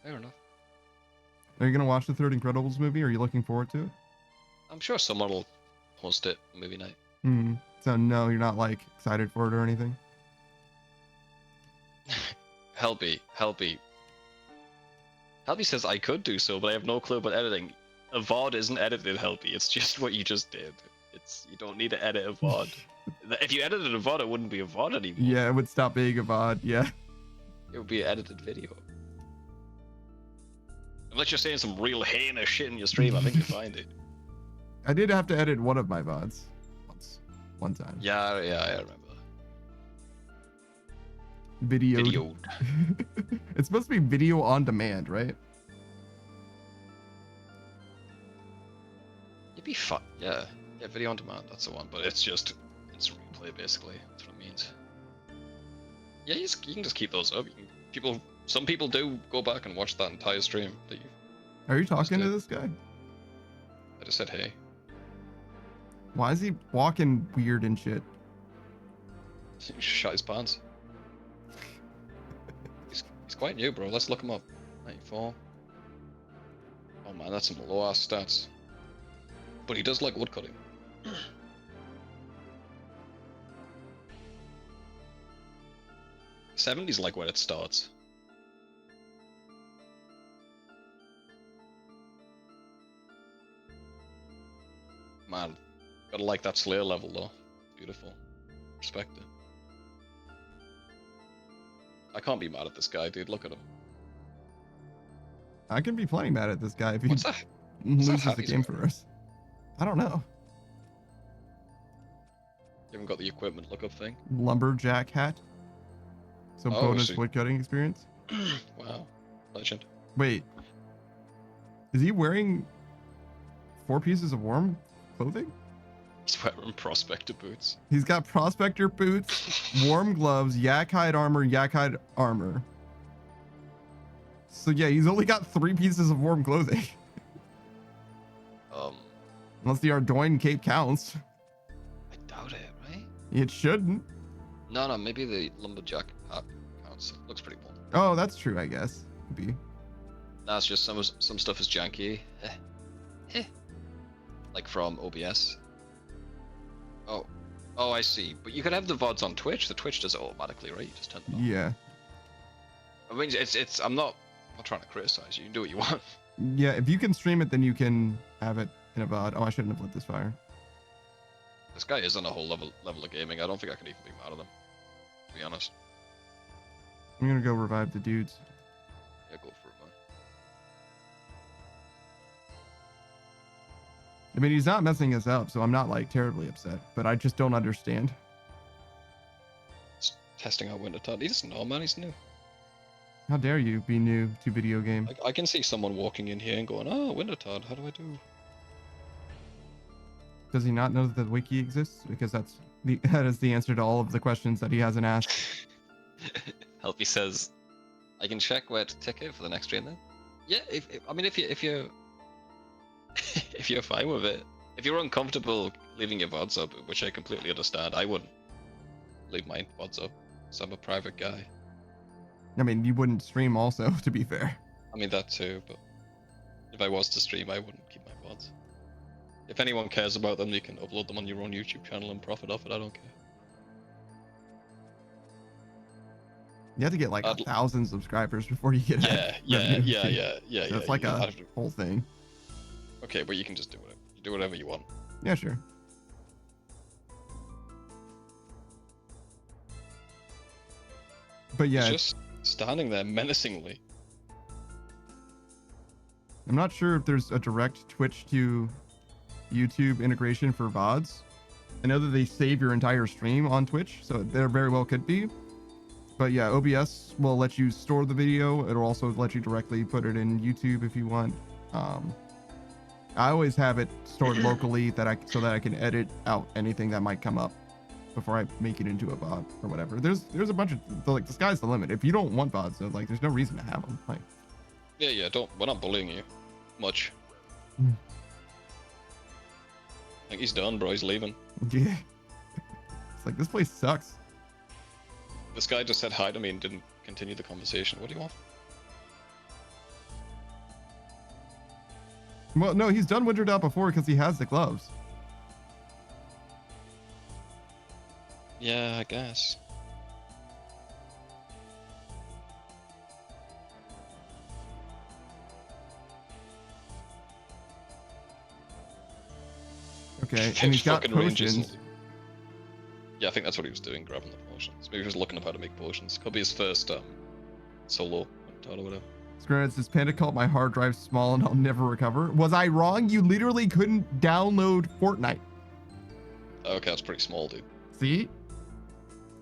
Fair enough. Are you going to watch the 3rd Incredibles movie? Or are you looking forward to it? I'm sure someone will host it movie night. So no, you're not like excited for it or anything? Helpy says I could do so, but I have no clue about editing. A VOD isn't edited, Helpy. It's just what you just did. You don't need to edit a VOD. If you edited a VOD, it wouldn't be a VOD anymore. Yeah, it would stop being a VOD, yeah. It would be an edited video. Unless you're saying some real heinous shit in your stream, I think you'll find it. I did have to edit one of my VODs. One time. Yeah, I remember. Video. It's supposed to be video on demand, right? You'd be fun. Yeah, video on demand. That's the one. But it's just instant replay, basically. That's what it means. Yeah, you can just keep those up. Some people do go back and watch that entire stream. Are you talking to this guy? I just said hey. Why is he walking weird and shit? He shot his pants. He's quite new, bro. Let's look him up. 94. Oh man, that's some low ass stats. But he does like woodcutting. 70's like when it starts. Man, gotta like that Slayer level though. Beautiful. Respect it. I can't be mad at this guy, dude. Look at him. I can be plenty mad at this guy if he What's that? loses the game for us. I don't know. You haven't got the equipment lookup thing? Lumberjack hat. So bonus woodcutting experience. Wow. Legend. Wait. Is he wearing 4 pieces of warm clothing? He's wearing prospector boots. He's got prospector boots, warm gloves, yak hide armor. So yeah, he's only got 3 pieces of warm clothing. Unless the Ardoin cape counts. I doubt it, right? It shouldn't. No, maybe the lumberjack hat counts. Looks pretty warm. Oh, that's true, I guess. Could be. That's just some stuff is janky. Like from OBS. Oh, I see. But you could have the VODs on Twitch. The Twitch does it automatically, right? You just turn it on. Yeah. I mean, I'm not trying to criticize you. You can do what you want. Yeah, if you can stream it, then you can have it in a VOD. Oh, I shouldn't have lit this fire. This guy is on a whole level of gaming. I don't think I can even be mad at him, to be honest. I'm gonna go revive the dudes. Yeah, go for it, man. I mean, he's not messing us up, so I'm not like terribly upset, but I just don't understand. It's testing out Wintertodt. He doesn't know, man. He's new. How dare you be new to video game? I can see someone walking in here and going, "Oh, Wintertodt, how do I do?" Does he not know that the wiki exists? Because that is the answer to all of the questions that he hasn't asked. Helpy says, "I can check where to ticket for the next stream then." Yeah, if you're if you're fine with it, if you're uncomfortable leaving your VODs up, which I completely understand, I wouldn't leave my VODs up. So I'm a private guy. I mean, you wouldn't stream also, to be fair. I mean that too, but if I was to stream, I wouldn't keep my VODs. If anyone cares about them, you can upload them on your own YouTube channel and profit off it. I don't care. You have to get like 1,000 subscribers before you get yeah. That's like a whole thing. Okay, but you can just do whatever. You do whatever you want. Yeah, sure. But yeah, he's just standing there menacingly. I'm not sure if there's a direct Twitch to YouTube integration for VODs. I know that they save your entire stream on Twitch, so there very well could be. But yeah, OBS will let you store the video. It'll also let you directly put it in YouTube if you want. I always have it stored locally so that I can edit out anything that might come up before I make it into a VOD or whatever. There's a bunch of, like, the sky's the limit. If you don't want VODs, so, like, there's no reason to have them. Like, yeah, we're not bullying you much. I think he's done, bro. He's leaving. Yeah. It's like, this place sucks. This guy just said hi to me and didn't continue the conversation. What do you want? Well, no, he's done Wintertodt before because he has the gloves. Yeah, I guess. Okay, and he's got potions. Yeah, I think that's what he was doing, grabbing the potions. Maybe he was looking up how to make potions. Could be his first solo or whatever. Screeners, this Panda called my hard drive small and I'll never recover. Was I wrong? You literally couldn't download Fortnite. Okay, that's pretty small, dude. See?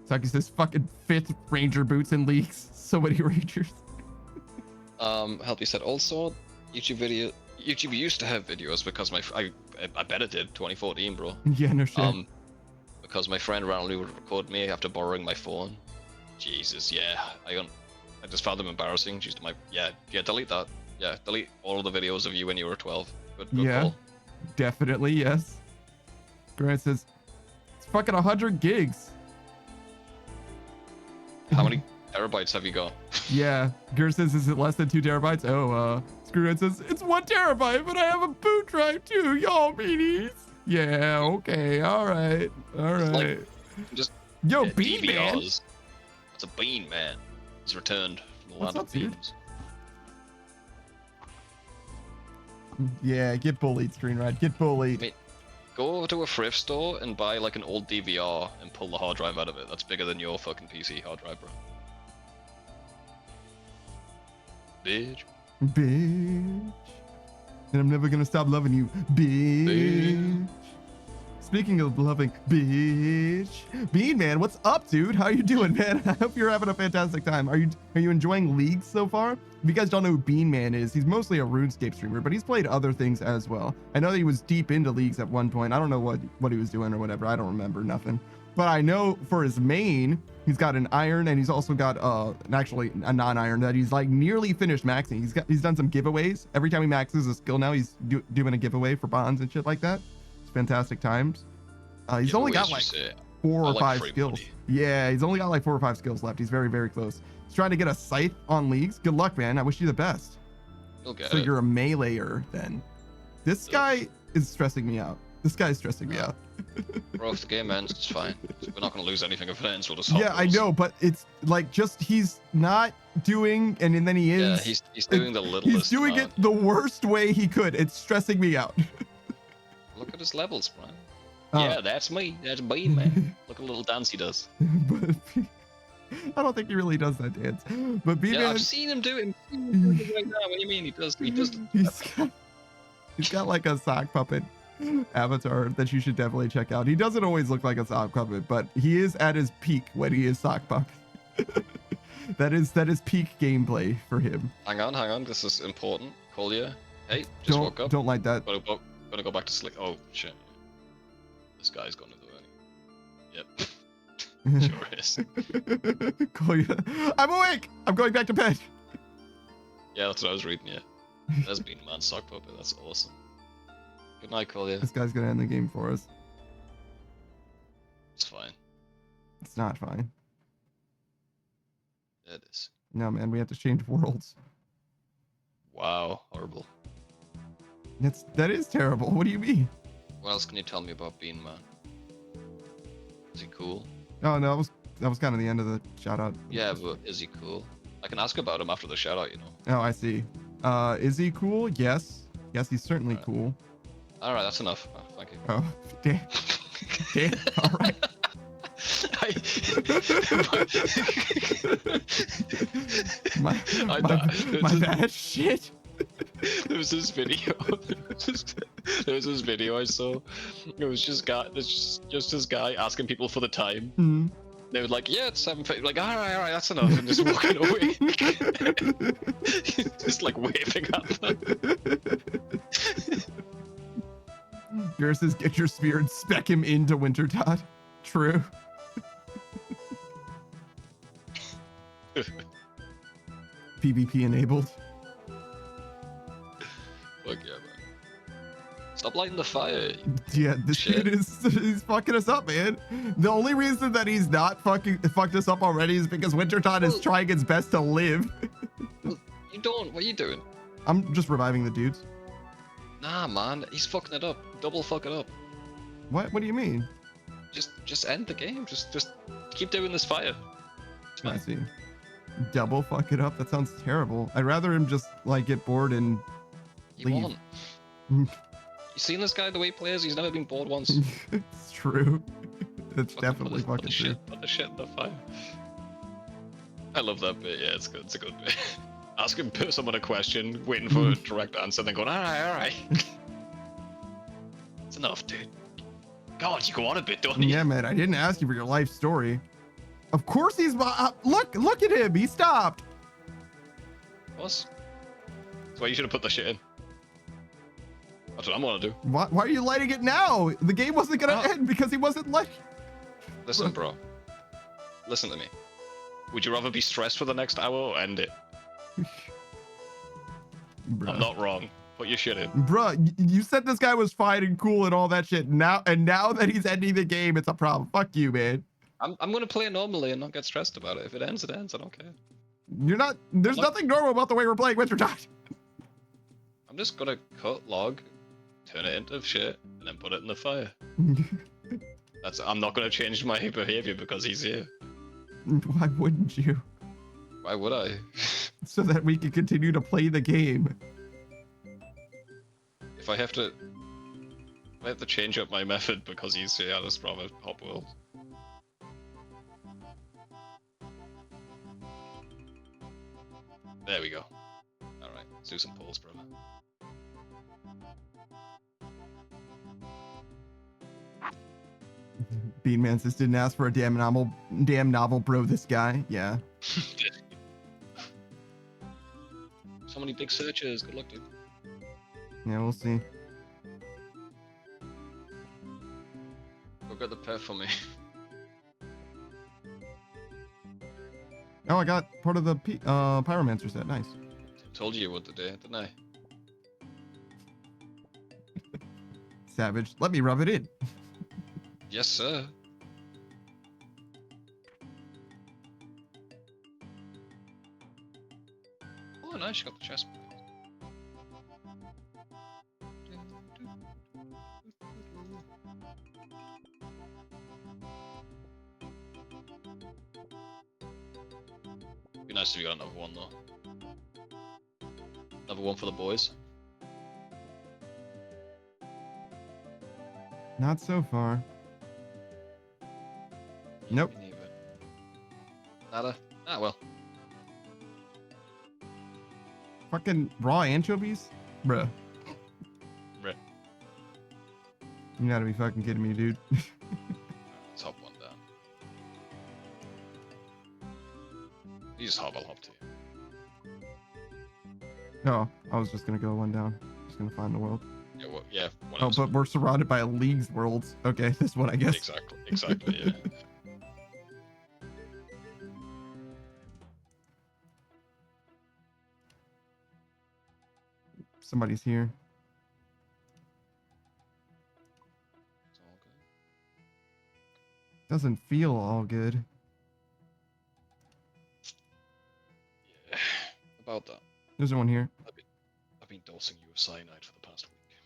Saki says fucking 5th Ranger boots and leaks. So many Rangers. Helpy said also, YouTube used to have videos because I bet it did, 2014, bro. Yeah, no shit. Because my friend randomly would record me after borrowing my phone. Jesus, yeah. I just found them embarrassing. Just delete that. Yeah, delete all of the videos of you when you were 12. Good call. Definitely, yes. Grant says, it's fucking 100 gigs. How many terabytes have you got? Yeah. Gur says, is it less than 2 terabytes? Oh, Screwhead says, it's 1 terabyte, but I have a boot drive too, y'all meanies. Yeah, okay, alright. Alright. Yo, Bean Man! That's a Bean Man. He's returned from the land of beans. Yeah, get bullied, Screenride. Get bullied. Wait, go over to a thrift store and buy like an old DVR and pull the hard drive out of it. That's bigger than your fucking PC hard drive, bro. Bitch. Bitch. And I'm never gonna stop loving you, bitch. Speaking of loving, bitch. Bean Man, what's up, dude? How you doing, man? I hope you're having a fantastic time. Are you enjoying Leagues so far? If you guys don't know who Bean Man is, he's mostly a RuneScape streamer, but he's played other things as well. I know that he was deep into Leagues at one point. I don't know what he was doing or whatever. I don't remember nothing. But I know for his main, he's got an iron, and he's also got actually a non-iron that he's like nearly finished maxing. He's done some giveaways. Every time he maxes a skill now, he's doing a giveaway for bonds and shit like that. It's fantastic times. He's only got like 4 or 5 skills. Money. Yeah, he's only got like 4 or 5 skills left. He's very, very close. He's trying to get a scythe on Leagues. Good luck, man. I wish you the best. So you're a meleeer then. This guy is stressing me out. This guy is stressing me out. Bro, if the game ends, it's fine. We're not going to lose anything if it ends. We'll just I know, but it's like just he's not doing, and then he is. Yeah, he's doing the littlest. He's doing it the worst way he could. It's stressing me out. Look at his levels, bro. Yeah, that's me. That's Bean Man. Look at the little dance he does. But I don't think he really does that dance. But Bean Man, I've seen him do it. Right now. What do you mean he does? He's got like a sock puppet avatar that you should definitely check out. He doesn't always look like a sock puppet, but he is at his peak when he is sock puppet. that is peak gameplay for him. Hang on. This is important. Kolya, hey, just woke up. Don't like that. Gonna go back to sleep. Oh shit. This guy's gonna do it. Yep. Sure is. Kolya, I'm awake. I'm going back to bed. Yeah, that's what I was reading. Yeah. That's Bean Man sock puppet. That's awesome. Good night, Kolya. This guy's gonna end the game for us. It's fine. It's not fine. Yeah, it is. No, man, we have to change worlds. Wow, horrible. That is terrible. What do you mean? What else can you tell me about Bean Man? Is he cool? Oh no, that was kind of the end of the shout out. Yeah, but is he cool? I can ask about him after the shout out, you know. Oh, I see. Is he cool? Yes. Yes, he's certainly cool. All right, that's enough. Oh, thank you. Oh, damn. Damn. All right. My bad. Shit. There was this video. There was this video I saw. It was just this guy asking people for the time. Mm. They were like, "Yeah, it's 7:50." Like, all right, that's enough, and just walking away. Just like waving at them. Yours is get your spear and spec him into Wintertodt. True. PvP enabled. Fuck yeah, man. Stop lighting the fire. Yeah, this dude he's fucking us up, man. The only reason that he's not fucked us up already is because Wintertodt is trying its best to live. You don't. What are you doing? I'm just reviving the dudes. Nah, man. He's fucking it up. Double fuck it up. What? What do you mean? Just end the game. Just keep doing this fire. I see. Double fuck it up? That sounds terrible. I'd rather him just like get bored and He leave. won't. You seen this guy the way he plays? He's never been bored once. It's true. It's definitely fucking true. Put the shit in the fire. I love that bit. Yeah, it's good. It's a good bit. Asking someone a question, waiting for a direct answer, then going, all right. It's enough, dude. God, you go on a bit, don't you? Yeah, man. I didn't ask you for your life story. Of course he's look at him. He stopped. What? That's why you should have put the shit in. That's what I'm gonna do. Why are you lighting it now? The game wasn't gonna end because he wasn't lighting. Listen, bro. Listen to me. Would you rather be stressed for the next hour or end it? I'm not wrong. Put your shit in. Bruh, you said this guy was fine and cool and all that shit. Now that he's ending the game, it's a problem. Fuck you, man. I'm gonna play normally and not get stressed about it. If it ends, it ends. I don't care. There's nothing normal about the way we're playing Wintertodt. I'm just gonna cut log, turn it into shit, and then put it in the fire. I'm not gonna change my behavior because he's here. Why wouldn't you? Why would I? So that we can continue to play the game. If I have to change up my method because he's here, that's rather hop world. There we go. Alright, let's do some polls, brother. Beanman says didn't ask for a damn novel, bro. This guy, yeah. So many big searches. Good luck, dude. Yeah, we'll see. Go get the pet for me. Oh, I got part of the pyromancer set. Nice. Told you what to do, didn't I? Savage. Let me rub it in. Yes, sir. Oh, nice. You got the chest. Be nice if you got another one though. Another one for the boys. Not so far. Nope. Nada? Ah, well. Fucking raw anchovies? Bruh. Right. You gotta be fucking kidding me, dude. Let's hop one down. You just hop, I'll hop to you. Oh, I was just gonna go one down. Just gonna find the world. Yeah, well, yeah. Oh, but we're surrounded by leagues worlds. Okay, this one, I guess. Exactly, yeah. Somebody's here. It's all good. Doesn't feel all good. Yeah, about that. There's one here. I've been dosing you with cyanide for the past week.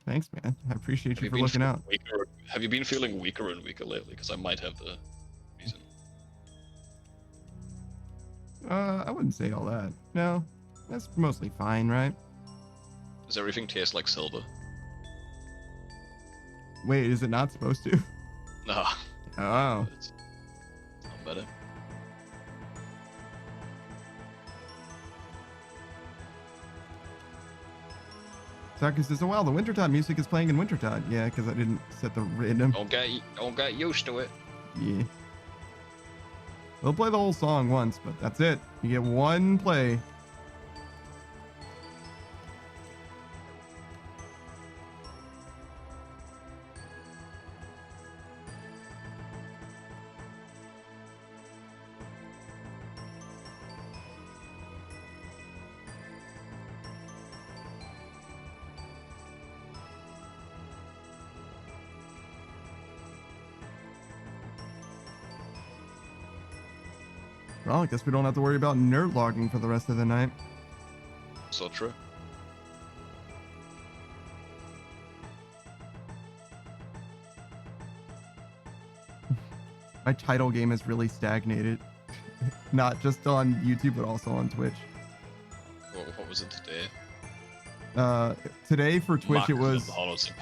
Thanks, man. I appreciate you for looking out. Have you been feeling weaker and weaker lately? Because I might have the reason. I wouldn't say all that. No, that's mostly fine, right? Does everything taste like silver? Wait, is it not supposed to? No. Oh. It's not better. Saki says, "Oh wow, the Wintertodt music is playing in Wintertodt." Yeah, because I didn't set the random. Don't get used to it. Yeah. They'll play the whole song once, but that's it. You get one play. Well, I guess we don't have to worry about nerd logging for the rest of the night. So true. My title game is really stagnated. Not just on YouTube, but also on Twitch. What was it today? Today for Twitch, it was...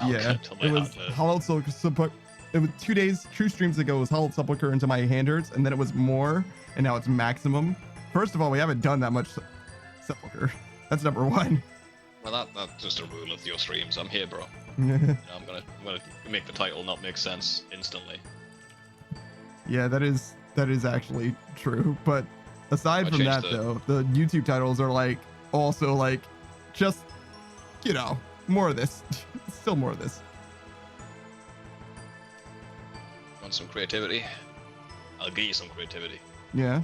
Yeah, it was Hollowed Sepulcher. It was 2 days, 2 streams ago, it was Hollowed Sepulcher into my handers, and then it was more, and now it's maximum. First of all, we haven't done that much Sepulcher. That's number 1. Well, that's just a rule of your streams. I'm here, bro. You know, I'm gonna make the title not make sense instantly. Yeah, that is actually true. But aside from that, though, the YouTube titles are like also like just, you know, more of this. Still more of this. Want some creativity? I'll give you some creativity. Yeah.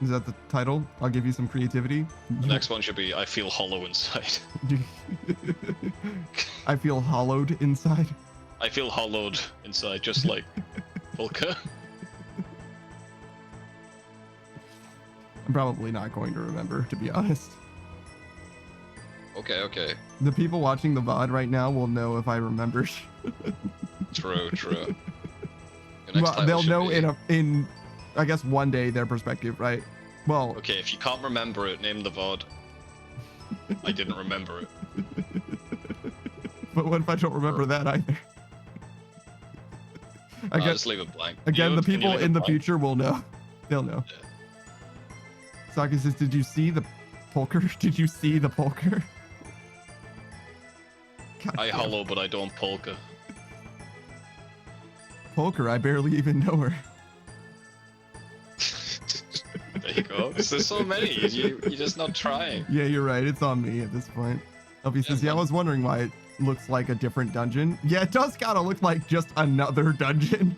Is that the title? I'll give you some creativity. The next one should be I feel hollow inside. I feel hollowed inside. I feel hollowed inside, just like Volker. I'm probably not going to remember, to be honest. Okay. The people watching the VOD right now will know if I remember. True. Well, they'll know in I guess one day their perspective, right? Well. Okay, if you can't remember it, name the VOD. I didn't remember it. But what if I don't remember that either? I guess just leave it blank. Again, the people in the future will know. They'll know. Yeah. Saki says, "Did you see the polka? Did you see the polka?" I hollow, but I don't polka. Polka, I barely even know her. There you go. There's so many. You're just not trying. Yeah, you're right. It's on me at this point. Elfie says, "Yeah, I was wondering why it looks like a different dungeon." Yeah, it does kind of look like just another dungeon.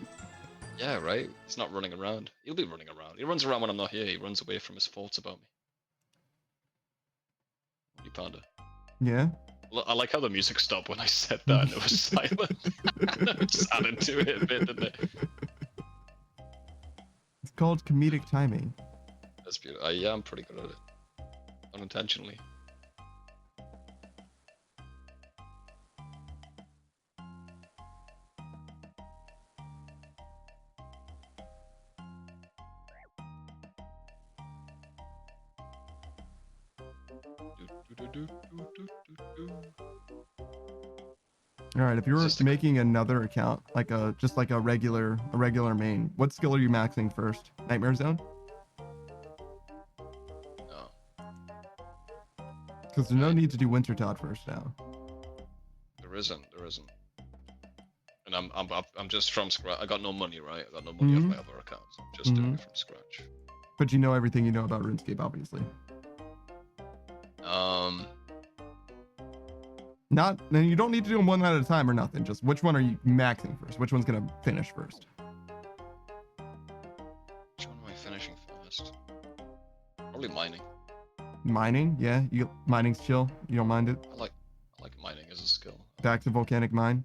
Yeah, right? He's not running around. He'll be running around. He runs around when I'm not here. He runs away from his thoughts about me. You panda. Yeah? I like how the music stopped when I said that and it was silent. I just added to it a bit, didn't it? It's called comedic timing. That's beautiful. Yeah, I'm pretty good at it. Unintentionally. All right, if you were making another account, like just like a regular main, what skill are you maxing first? Nightmare Zone? No. Because there's no need to do Wintertodt first now. There isn't. And I'm just from scratch. I got no money, right? I got no money on my other accounts. I'm just doing it from scratch. But you know everything you know about RuneScape, obviously. And you don't need to do them one at a time or nothing. Just which one are you maxing first? Which one's gonna finish first? Which one am I finishing first? Probably mining. Mining, yeah. Mining's chill. You don't mind it. I like mining as a skill. Back to volcanic mine.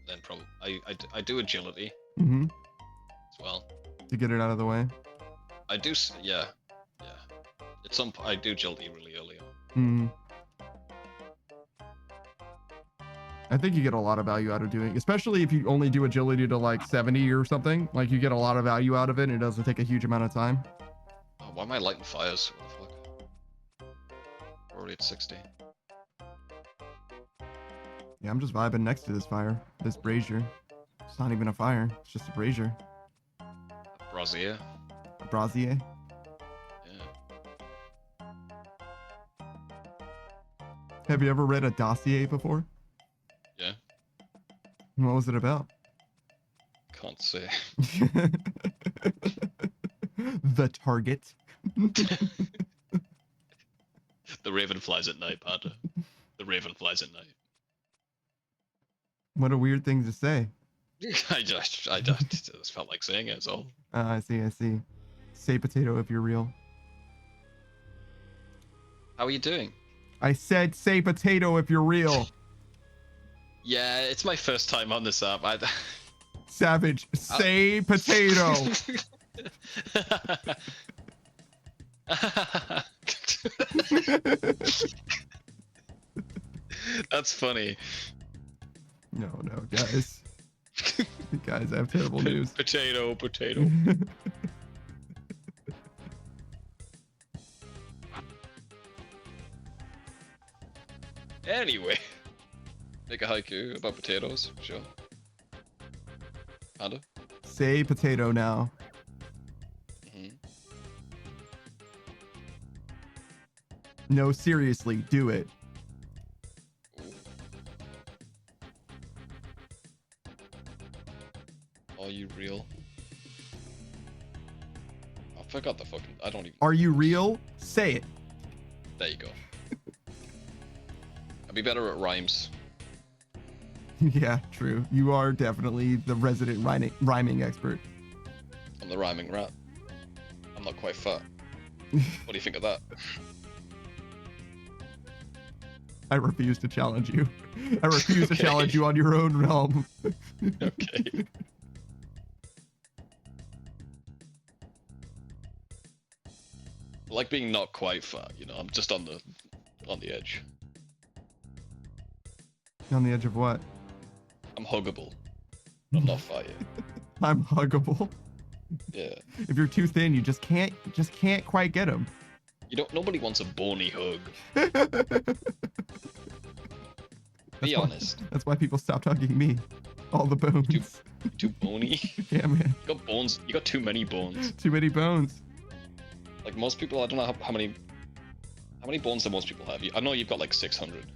Then probably I do agility. Mm-hmm. As well. To get it out of the way. I do, yeah. I do agility really early on. Mm-hmm. I think you get a lot of value out of doing, especially if you only do agility to like 70 or something. Like you get a lot of value out of it and it doesn't take a huge amount of time. Oh, why am I lighting fires? What the fuck? We're already at 60. Yeah, I'm just vibing next to this fire, this brazier. It's not even a fire, it's just a brazier. Brazier. Brazier? Yeah. Have you ever read a dossier before? Yeah. What was it about? Can't say. The target. The raven flies at night, Panda. The raven flies at night. What a weird thing to say. I just felt like saying it, so. I see, I see. Say potato if you're real. How are you doing? I said say potato if you're real. Yeah, it's my first time on this app. Savage, say potato. That's funny. No, guys. Guys, I have terrible news. Potato, potato. Anyway, make a haiku about potatoes, sure. Panda? Say potato now. No, seriously, do it. Are you real? I forgot the fucking. I don't even. Are you real? Say it. There you go. I'd be better at rhymes. Yeah, true. You are definitely the resident rhyming expert. I'm the rhyming rat. I'm not quite fat. What do you think of that? I refuse to challenge you. I refuse to challenge you on your own realm. Okay. I like being not quite fat, you know. I'm just on the edge. On the edge of what? I'm huggable. I'm not fat yet. I'm huggable. Yeah. If you're too thin, you just can't quite get them. You don't. Nobody wants a bony hug. Be honest. That's why people stopped hugging me. All the bones. You're too bony. Yeah, man. You got bones. You got too many bones. Too many bones. Like most people, I don't know how many bones do most people have. I know you've got like 600.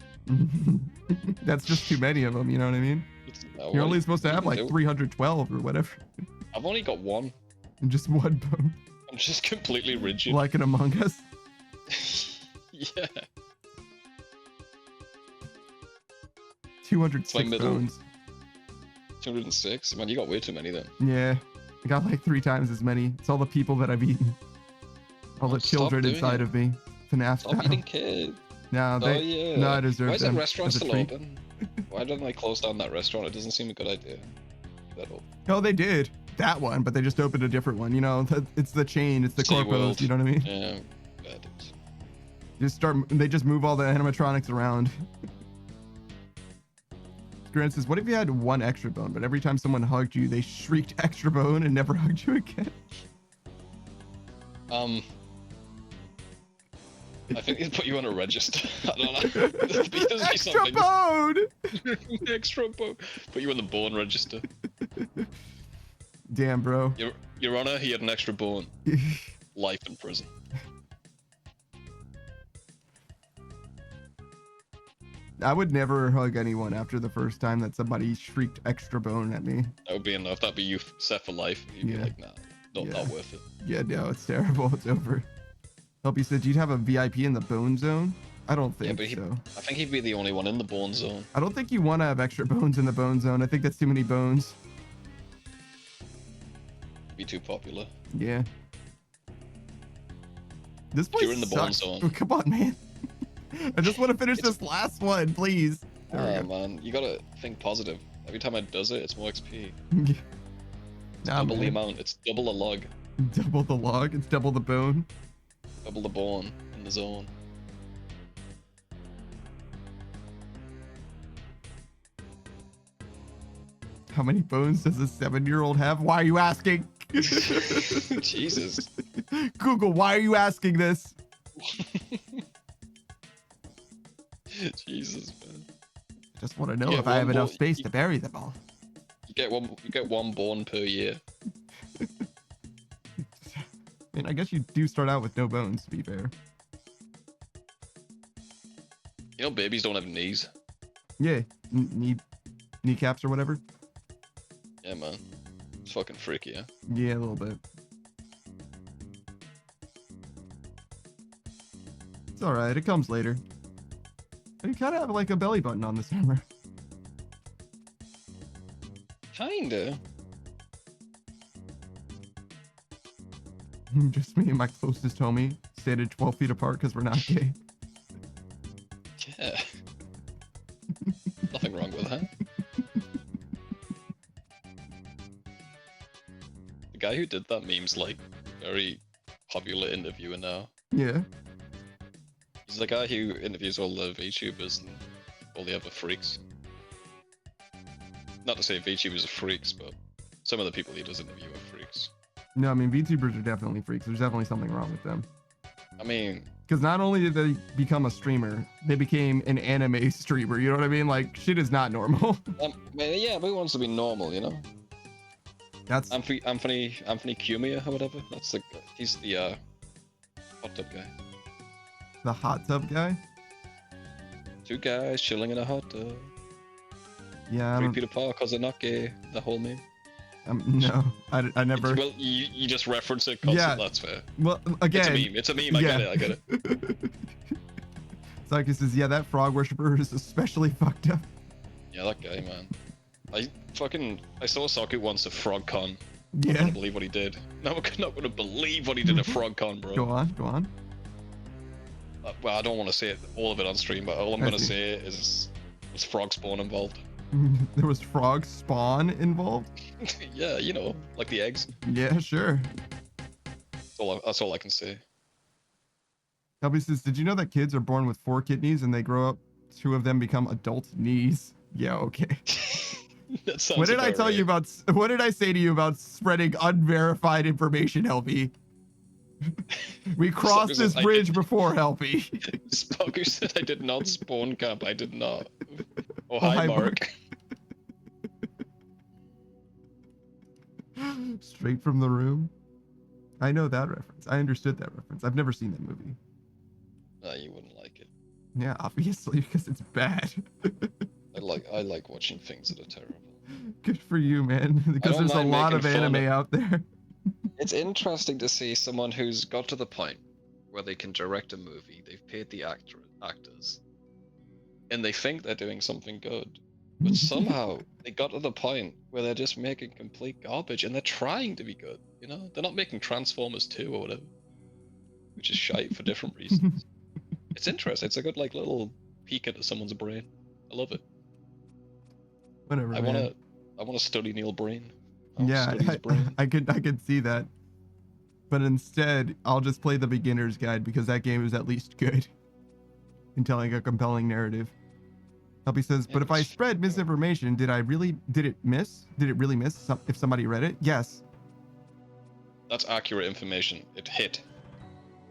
That's just too many of them. You know what I mean? You're only supposed to have like 312 or whatever. I've only got one. And just one bone. I'm just completely rigid. Like an Among Us. Yeah. 206 bones. 206? Man, you got way too many then. Yeah. I got like 3 times as many. It's all the people that I've eaten. All the children inside of me. FNAF Stop eating kids. No, no, I deserve them. Why is that restaurant still open? Why didn't they close down that restaurant? It doesn't seem a good idea. Oh, they did. That one, but they just opened a different one. You know, it's the chain, it's the corpos, you know what I mean? Yeah, bad dudes. They just move all the animatronics around. Grant says, what if you had 1 extra bone, but every time someone hugged you, they shrieked extra bone and never hugged you again? I think they put you on a register. I don't know. Extra bone! Extra bone. Put you on the bone register. Damn, bro. Your Honor, he had an extra bone. Life in prison. I would never hug anyone after the first time that somebody shrieked extra bone at me. That would be enough. That'd be you set for life. You'd be like, nah, not worth it. Yeah, no, it's terrible. It's over. Helpy said, do you have a VIP in the bone zone? I don't think so. I think he'd be the only one in the bone zone. I don't think you want to have extra bones in the bone zone. I think that's too many bones. Be too popular. Yeah. This place You're in the bone zone. Oh, come on, man. I just want to finish this last one, please. Oh, man. You gotta think positive. Every time it does it, it's more XP. Double the amount. It's double the log. Double the log? It's double the bone? Double the bone in the zone. How many bones does a 7-year-old have? Why are you asking? Jesus. Google, why are you asking this? Jesus, man. I just want to know if I have enough space to bury them all. You get one bone per year. I mean, I guess you do start out with no bones, to be fair. You know, babies don't have knees. Yeah, kneecaps or whatever. Yeah, man. It's fucking freaky, yeah? Yeah, a little bit. It's alright, it comes later. You kind of have like a belly button on this armor. Kinda. Just me and my closest homie standing 12 feet apart because we're not gay. Yeah. Nothing wrong with that. The guy who did that meme's like very popular interviewer now. Yeah. He's the guy who interviews all the VTubers and all the other freaks. Not to say VTubers are freaks, but some of the people he does interview are freaks. No, I mean, VTubers are definitely freaks. There's definitely something wrong with them. I mean... Because not only did they become a streamer, they became an anime streamer. You know what I mean? Like, shit is not normal. Yeah, but who wants to be normal, you know? That's... Anthony Cumia or whatever. He's the hot tub guy. The hot tub guy? 2 guys chilling in a hot tub. Yeah, 3 feet apart because they're not gay. The whole meme. No, I never. Well, you just reference it. Yeah, that's fair. Well, again, it's a meme. I get it. Psycho says, yeah, that frog worshiper is especially fucked up. Yeah, that guy, man. I saw Socket once at FrogCon. Yeah. I'm not gonna believe what he did. No, I'm not gonna believe what he did at FrogCon, bro. Go on. Well, I don't want to say all of it on stream, but all I'm gonna say is frog spawn involved. There was frog spawn involved? Yeah, you know, like the eggs. Yeah, sure. That's all I can say. Helby says, did you know that kids are born with 4 kidneys and they grow up, 2 of them become adult knees? Yeah, okay. What did I tell you about? What did I say to you about spreading unverified information, Helby? We crossed this bridge before, Helby. Spocker said I did not spawn camp. I did not. Oh, hi, Mark. Straight from the room. I know that reference. I understood that reference. I've never seen that movie. You wouldn't like it. Yeah, obviously, because it's bad. I like watching things that are terrible. Good for you, man. Because there's a lot of anime out there. It's interesting to see someone who's got to the point where they can direct a movie. They've paid the actors, and they think they're doing something good, but somehow they got to the point where they're just making complete garbage, and they're trying to be good. You know, they're not making Transformers 2 or whatever, which is shite for different reasons. It's interesting. It's a good little peek into someone's brain. I love it. Whatever. I want to study Neil Brain. Yeah, I could see that. But instead, I'll just play the beginner's guide because that game is at least good in telling a compelling narrative. Helpy says, but if I spread misinformation, did it really miss if somebody read it? Yes. That's accurate information. It hit.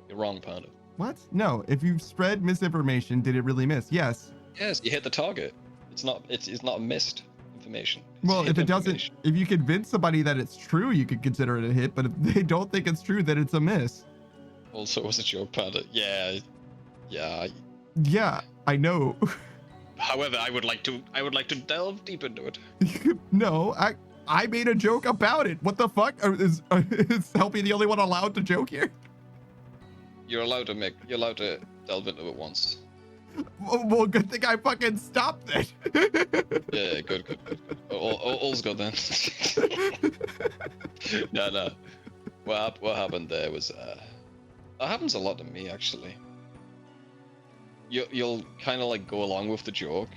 You're wrong, Panda. What? No, if you spread misinformation, did it really miss? Yes. Yes, you hit the target. It's not missed information. Well, if it doesn't, if you convince somebody that it's true, you could consider it a hit, but if they don't think it's true, then it's a miss. Also, was it your Panda? Yeah, I know. However, I would like to delve deep into it. No, I made a joke about it. What the fuck? Is Helpy the only one allowed to joke here? You're allowed to delve into it once. Well, good thing I fucking stopped it. Yeah, good. All's good then. No. What happened there was that happens a lot to me actually. You'll kind of go along with the joke,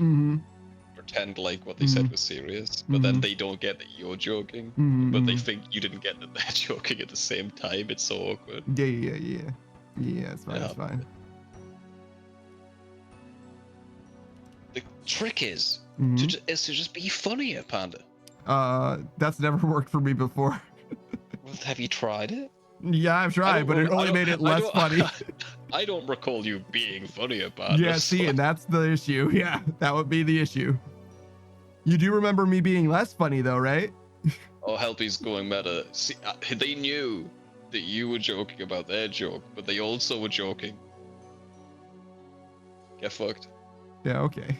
pretend like what they said was serious, but then they don't get that you're joking, but they think you didn't get that they're joking at the same time. It's so awkward. Yeah. It's fine. It's fine. The trick is to just be funnier, Panda. That's never worked for me before. Well, have you tried it? Yeah, I've tried, but it only made it less funny. I don't recall you being funny about it. Yeah, see, and that's the issue. Yeah, that would be the issue. You do remember me being less funny, though, right? Oh, Helpy's going meta. See, they knew that you were joking about their joke, but they also were joking. Get fucked. Yeah, okay.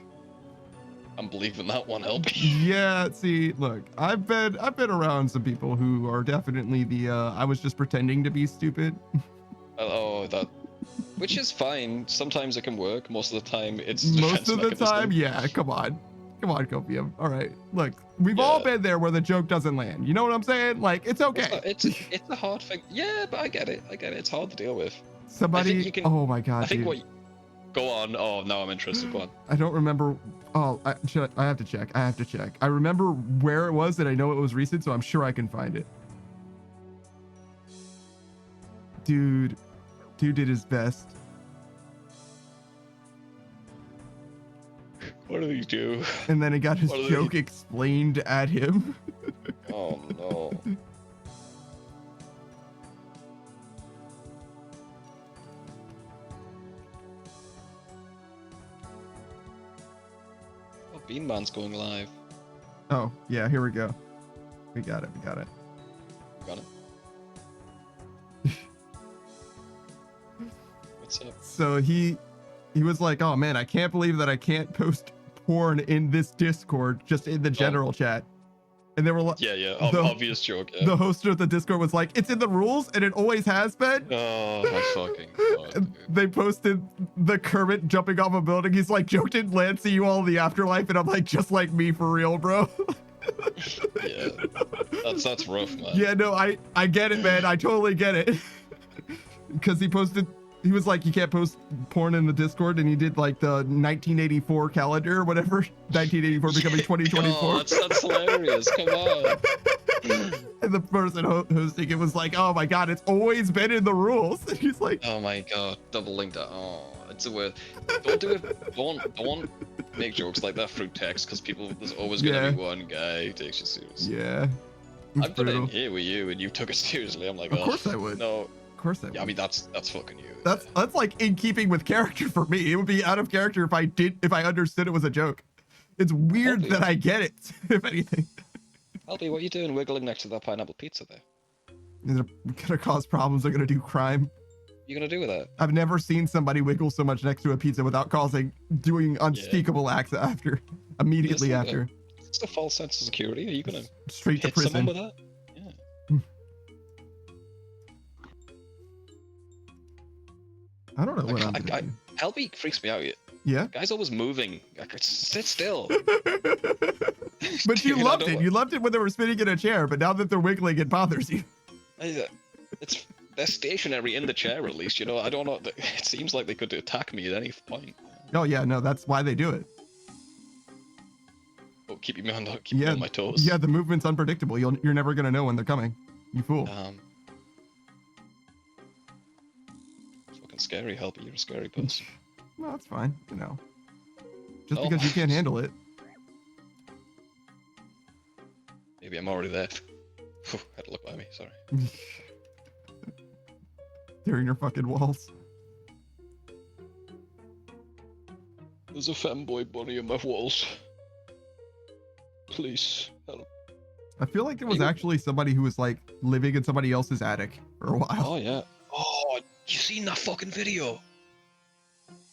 I'm believing that one, Helpy. Yeah, see, look, I've been around some people who are definitely the I was just pretending to be stupid. Oh, that, which is fine. Sometimes it can work. Most of the time, it's most of the mechanism. time. Yeah, come on, Copium. All right, look, we've all been there where the joke doesn't land. You know what I'm saying? Like, it's okay. It's a hard thing. Yeah, but I get it. It's hard to deal with. Somebody. Oh my god. I think dude. what. Go on. Oh, now I'm interested. Go on. I don't remember. Oh, I have to check. I remember where it was, and I know it was recent, so I'm sure I can find it. Dude did his best. What did he do? And then he got his joke explained at him. Oh no. Oh, Bean Man's going live. Oh, yeah, here we go. We got it. Got it. What's up? So he was like, oh man, I can't believe that I can't post porn in this Discord, just in the general chat. And they were like, yeah, obvious joke. Yeah. The host of the Discord was like, it's in the rules and it always has been. Oh my fucking god. They posted the Kermit jumping off a building. He's like, joke didn't land, see you all in the afterlife. And I'm like, just like me for real, bro. Yeah, that's rough, man. Yeah, no, I get it, man. I totally get it. Because he was like, you can't post porn in the Discord, and he did like the 1984 calendar or whatever. 1984 becoming 2024. Oh, that's hilarious. Come on. And the person hosting it was like, oh my god, it's always been in the rules. And he's like, oh my god, double linked that. Oh, it's a word. Don't do it. Don't make jokes like that through text, because there's always gonna be one guy who takes you seriously. Yeah. I've done it in here with you, and you took it seriously. I'm like, of course I would. No. Of course I would. Yeah, I mean that's fucking you. That's like in keeping with character for me. It would be out of character if I understood it was a joke. It's weird that I get it, if anything. Albie, what are you doing wiggling next to that pineapple pizza there? Is it gonna cause problems? They're gonna do crime. What are you gonna do with that? I've never seen somebody wiggle so much next to a pizza without doing unspeakable acts immediately after. It's a false sense of security. Are you gonna straight to hit prison? Someone with that? Yeah. I don't know what I'm gonna do. Albie freaks me out. Yeah. Guy's always moving. Sit still. But you loved it. You loved it when they were spinning in a chair, but now that they're wiggling, it bothers you. They're stationary in the chair, at least. You know, I don't know. It seems like they could attack me at any point. Oh yeah, no, that's why they do it. Oh, keep me on my toes. Yeah, the movement's unpredictable. You're never gonna know when they're coming. You fool. It's fucking scary, Helpy. You're a scary person. Well, that's fine. You know, just because you can't handle it. Maybe I'm already there. Had to look by me. Sorry. Tearing your fucking walls. There's a femboy bunny in my walls. Please help. I feel like there was actually somebody who was like living in somebody else's attic for a while. Oh yeah. Oh, you seen that fucking video?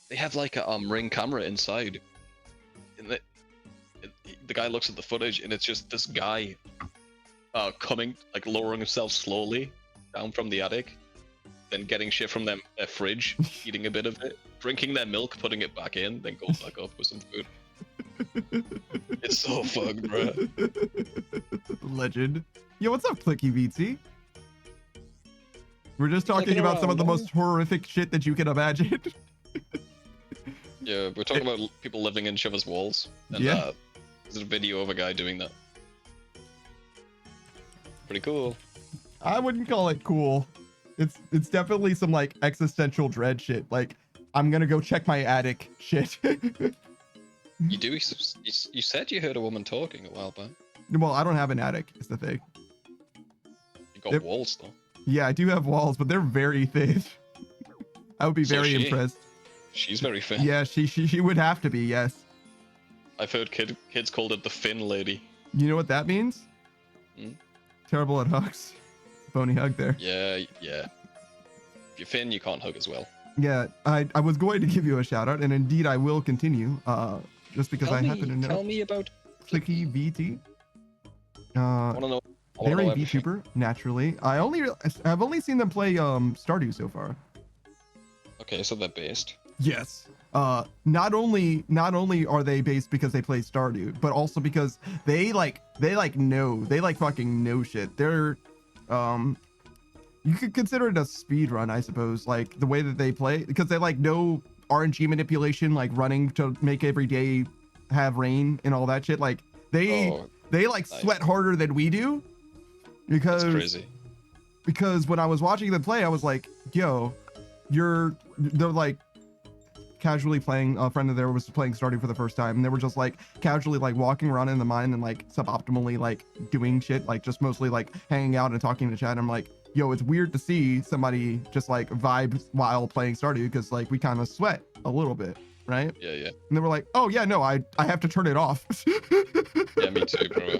They have like a Ring camera inside, and the guy looks at the footage, and it's just this guy coming, like lowering himself slowly down from the attic, then getting shit from their fridge, eating a bit of it, drinking their milk, putting it back in, then go back up with some food. It's so fucked, bro. Legend. Yo, what's up, Clicky Beatsy? We're just talking about some of the most horrific shit that you can imagine. Yeah, we're talking about people living in each other's walls. And there's a video of a guy doing that. Pretty cool. I wouldn't call it cool. It's definitely some like existential dread shit. Like, I'm gonna go check my attic shit. You said you heard a woman talking a while back. Well, I don't have an attic, is the thing. You got walls, though. Yeah, I do have walls, but they're very thin. I would be very impressed. She's very thin. Yeah, she would have to be, yes. I've heard kids called it the Finn lady. You know what that means? Terrible at hugs. Bony hug there. Yeah. If you're Finn, you can't hug as well. Yeah, I was going to give you a shout out, and indeed I will continue. Just because I happen to know. Tell me about Clicky VT. I want to know. Very VTuber, naturally. I've only seen them play Stardew so far. Okay, so they're based. Yes. Not only are they based because they play Stardew, but also because they fucking know shit. They're you could consider it a speed run, I suppose, like the way that they play, because they like know RNG manipulation, like running to make every day have rain and all that shit. Like they sweat harder than we do. Because that's crazy. Because when I was watching them play, I was like, yo, they're like casually playing. A friend of theirs was playing Stardew for the first time, and they were just like casually like walking around in the mine and like suboptimally like doing shit, like just mostly like hanging out and talking to chat. And I'm like, yo, it's weird to see somebody just like vibe while playing Stardew, because like we kind of sweat a little bit, right? Yeah. And they were like, oh yeah, no, I have to turn it off. Yeah, me too, bro.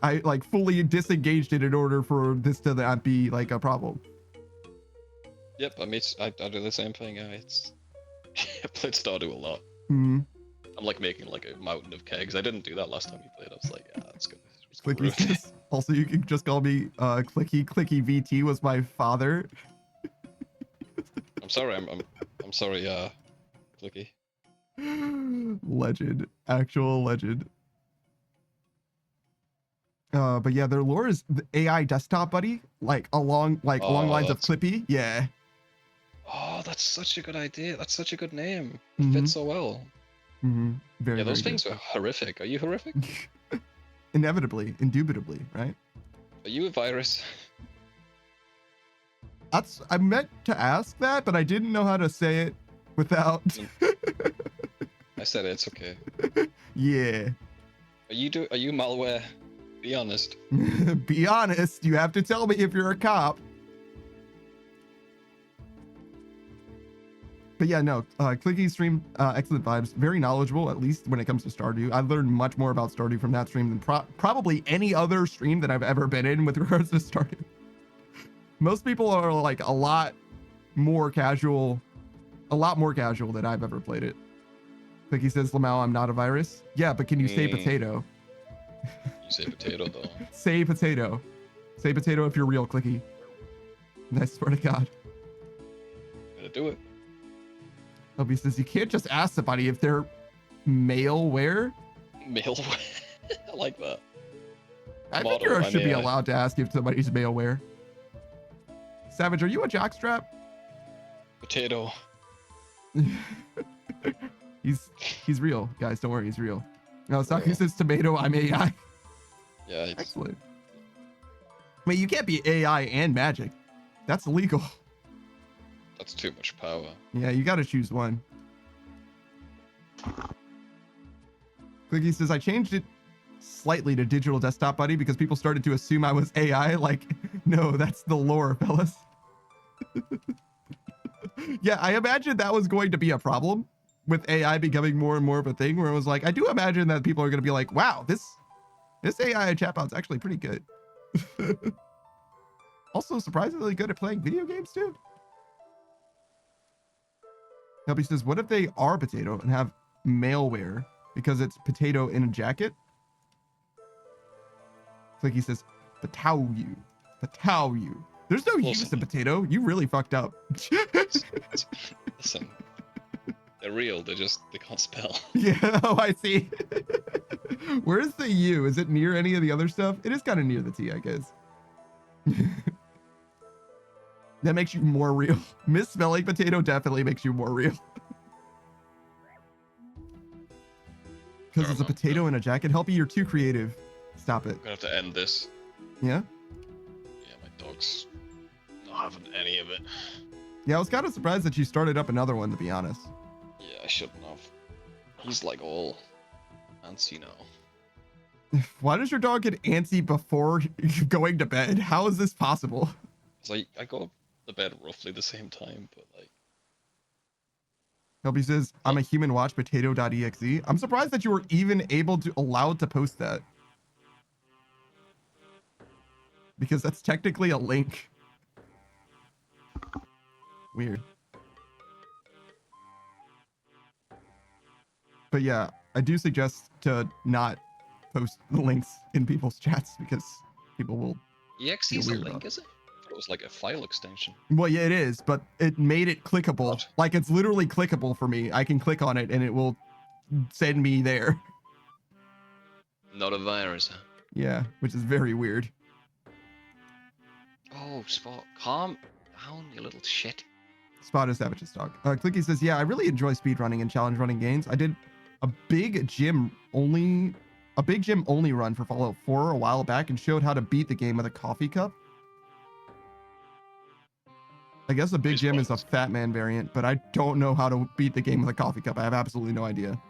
I like fully disengaged it in order for this to not be like a problem. Yep, I do the same thing. I played Stardew a lot. Mm-hmm. I'm like making like a mountain of kegs. I didn't do that last time you played. I was like, yeah, that's good. Clicky. Also, you can just call me Clicky. Clicky VT was my father. I'm sorry. I'm sorry. Clicky. Legend, actual legend. But yeah, their lore is the AI desktop buddy, like along lines of Clippy. Yeah. Oh, that's such a good idea. That's such a good name. It fits so well. Very, those things are horrific. Are you horrific? Inevitably, indubitably, right? Are you a virus? I meant to ask that, but I didn't know how to say it without. I said it, it's okay. Yeah. Are you malware? Be honest. Be honest. You have to tell me if you're a cop. But yeah, no, Clicky stream, excellent vibes, very knowledgeable, at least when it comes to Stardew. I learned much more about Stardew from that stream than probably any other stream that I've ever been in with regards to Stardew. Most people are like a lot more casual than I've ever played it. Clicky says, Lamau, I'm not a virus. Yeah, but can you say potato? You say potato, though. Say potato. Say potato if you're real, Clicky. And I swear to God. Gotta do it. Obi says, you can't just ask somebody if they're maleware. Maleware? I like that. I think you should be allowed to ask if somebody's maleware. Savage, are you a jockstrap? Potato. He's real, guys. Don't worry, he's real. No, Saku says tomato, I'm AI. Yeah, excellent. Wait, you can't be AI and magic. That's illegal. That's too much power. Yeah, you gotta choose one. Clicky says, I changed it slightly to digital desktop buddy because people started to assume I was AI. Like, no, that's the lore, fellas. Yeah, I imagine that was going to be a problem with AI becoming more and more of a thing, where it was like, I do imagine that people are going to be like, wow, this AI chatbot's actually pretty good. Also surprisingly good at playing video games too. Helpy says, what if they are potato and have maleware because it's potato in a jacket? Clicky says, Patau you. There's no use in potato. You really fucked up. Listen, they're real. They can't spell. Yeah, oh, I see. Where's the U? Is it near any of the other stuff? It is kind of near the T, I guess. That makes you more real. Misspelling potato definitely makes you more real. Because it's a potato in a jacket. Helpy, you're too creative. Stop it. I'm gonna have to end this. Yeah? Yeah, my dog's not having any of it. Yeah, I was kind of surprised that you started up another one, to be honest. Yeah, I shouldn't have. He's like all antsy now. Why does your dog get antsy before going to bed? How is this possible? It's like I go to bed roughly the same time, but like. Helby says, I'm a human watch potato.exe. I'm surprised that you were even able to allowed to post that. Because that's technically a link. Weird. But yeah, I do suggest to not post the links in people's chats because people will. EXE is a link, is it? It was like a file extension. Well, yeah, it is, but it made it clickable. What? Like it's literally clickable for me. I can click on it and it will send me there. Not a virus, huh? Yeah, which is very weird. Oh, Spot, calm down, you little shit. Spot is Savage's dog. Clicky says, yeah, I really enjoy speedrunning and challenge running games. I did a big gym only run for Fallout 4 a while back and showed how to beat the game with a coffee cup. I guess a big gym is a fat man variant, but I don't know how to beat the game with a coffee cup. I have absolutely no idea.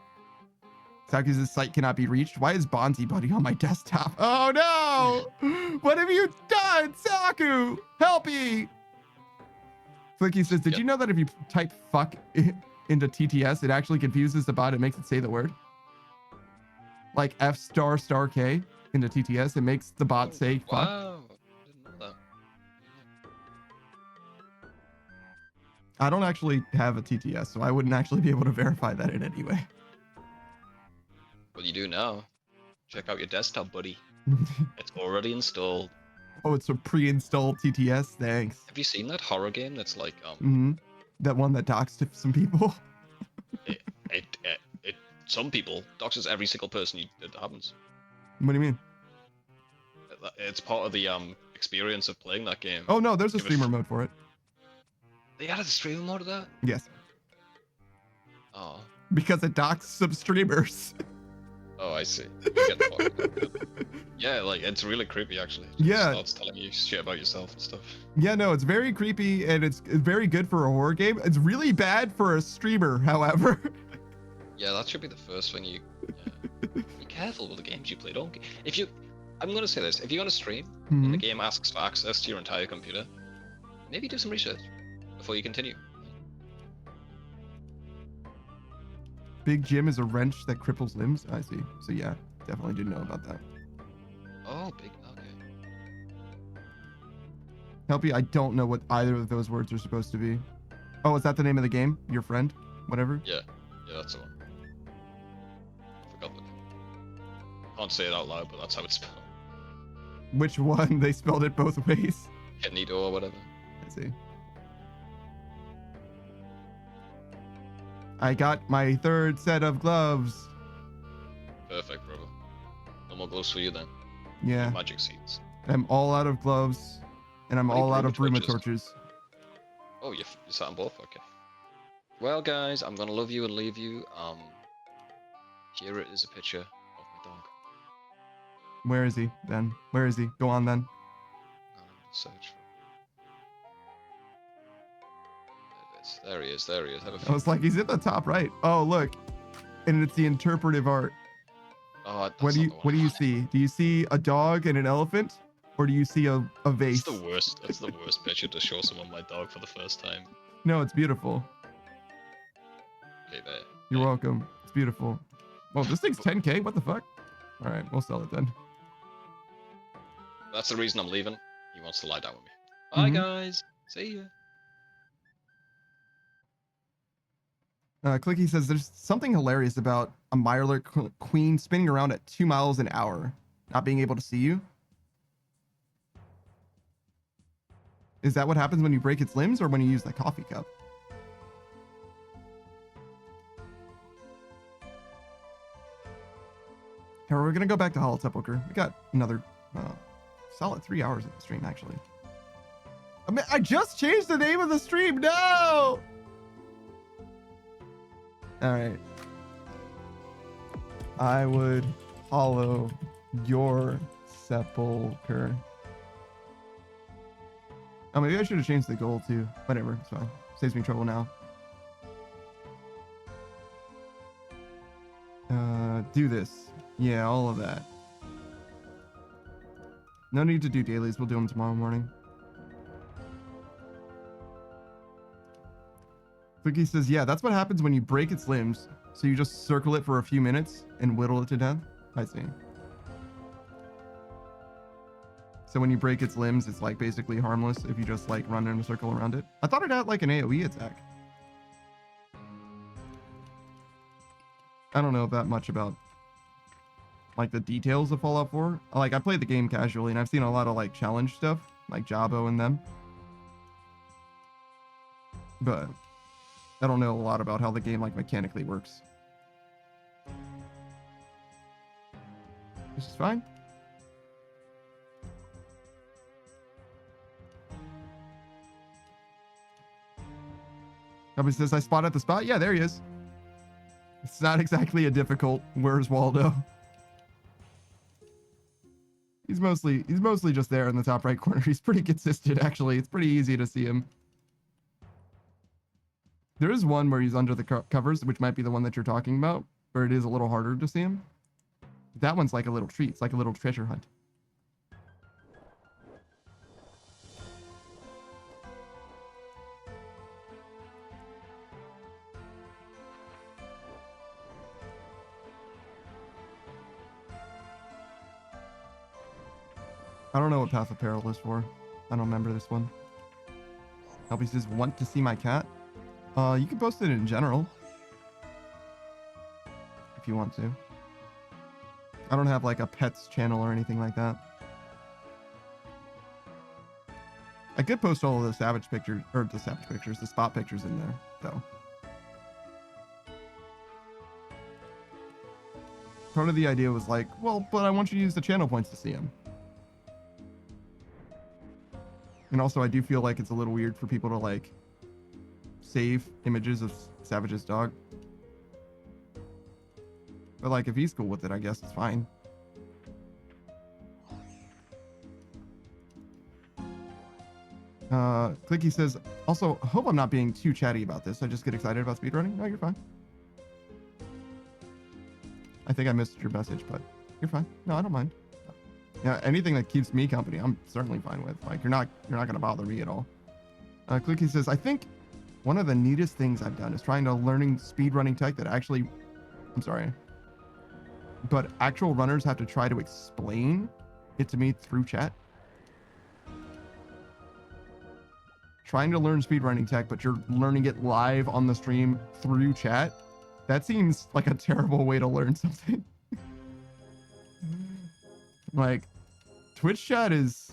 Saku's site cannot be reached. Why is Bonzi Buddy on my desktop? Oh no! What have you done, Saku? Help me! Flicky says, did you know that if you type fuck into TTS, it actually confuses the bot? It makes it say the word. Like F star star K into TTS, it makes the bot say fuck. Wow. Didn't know that. I don't actually have a TTS, so I wouldn't actually be able to verify that in any way. Well, you do now. Check out your desktop, buddy. It's already installed. Oh, it's a pre-installed TTS. Thanks. Have you seen that horror game that's like that one that doxed some people? Some people doxes every single person it happens. What do you mean? It's part of the experience of playing that game. Oh no, there's a streamer mode for it. They added a streamer mode to that? Yes. Oh. Because it doxed some streamers. Oh, I see. Yeah, like it's really creepy actually. Yeah. It starts telling you shit about yourself and stuff. Yeah, no, it's very creepy and it's very good for a horror game. It's really bad for a streamer, however. Yeah, that should be the first thing you. Be careful with the games you play. Don't. I'm gonna say this: if you're on a stream and the game asks for access to your entire computer, maybe do some research before you continue. Big Jim is a wrench that cripples limbs. I see. So yeah, definitely didn't know about that. Oh, big. Okay. Helpy, I don't know what either of those words are supposed to be. Oh, is that the name of the game? Your friend? Whatever? Yeah, that's the one. I forgot that. Can't say it out loud, but that's how it's spelled. Which one? They spelled it both ways. Kenito or whatever. I see. I got my third set of gloves. Perfect, brother. No more gloves for you then. Yeah. Magic seeds. I'm all out of gloves, and I'm all out of bruma torches. Oh, you sat on both? Okay. Well, guys, I'm gonna love you and leave you. Here it is a picture of my dog. Where is he, then? Where is he? Go on, then. Search for There he is. There he is. I was like, he's at the top right. Oh, look. And it's the interpretive art. Oh, what do you see? Do you see a dog and an elephant? Or do you see a vase? It's the worst. It's the worst picture to show someone my dog for the first time. No, it's beautiful. Okay, there. You're welcome. It's beautiful. Well, this thing's 10K? What the fuck? All right, we'll sell it then. That's the reason I'm leaving. He wants to lie down with me. Bye, guys. See ya. Clicky says there's something hilarious about a Mirelurk queen spinning around at 2 miles an hour, not being able to see you. Is that what happens when you break its limbs or when you use the coffee cup? Alright, we're gonna go back to Hollow Sepulchre. We got another solid 3 hours of the stream, actually. I mean, I just changed the name of the stream. No! All right. I would hollow your sepulcher. Oh, maybe I should have changed the goal too. Whatever, it's fine. Saves me trouble now. Do this. Yeah, all of that. No need to do dailies. We'll do them tomorrow morning. Vicky says, yeah, that's what happens when you break its limbs. So you just circle it for a few minutes and whittle it to death. I see. So when you break its limbs, it's like basically harmless if you just like run in a circle around it. I thought it had like an AoE attack. I don't know that much about like the details of Fallout 4. Like I played the game casually and I've seen a lot of like challenge stuff, like Jabo and them. But I don't know a lot about how the game like mechanically works. This is fine. Nobody says I spotted the spot. Yeah, there he is. It's not exactly a difficult where's Waldo. He's mostly just there in the top right corner. He's pretty consistent actually. It's pretty easy to see him. There is one where he's under the covers, which might be the one that you're talking about, where it is a little harder to see him. That one's like a little treat. It's like a little treasure hunt. I don't know what Path of Peril is for. I don't remember this one. Helpy says, want to see my cat? You can post it in general. If you want to. I don't have like a pets channel or anything like that. I could post all of the savage pictures, or the spot pictures in there, though. Part of the idea was like, well, but I want you to use the channel points to see them. And also, I do feel like it's a little weird for people to like save images of Savage's dog. But like, if he's cool with it, I guess it's fine. Clicky says, also, hope I'm not being too chatty about this. I just get excited about speedrunning. No, you're fine. I think I missed your message, but you're fine. No, I don't mind. Yeah, anything that keeps me company, I'm certainly fine with. Like, you're not gonna bother me at all. Clicky says, I think one of the neatest things I've done is trying to learning speedrunning tech that actually, I'm sorry, but actual runners have to try to explain it to me through chat. Trying to learn speedrunning tech, but you're learning it live on the stream through chat. That seems like a terrible way to learn something. Like, Twitch chat is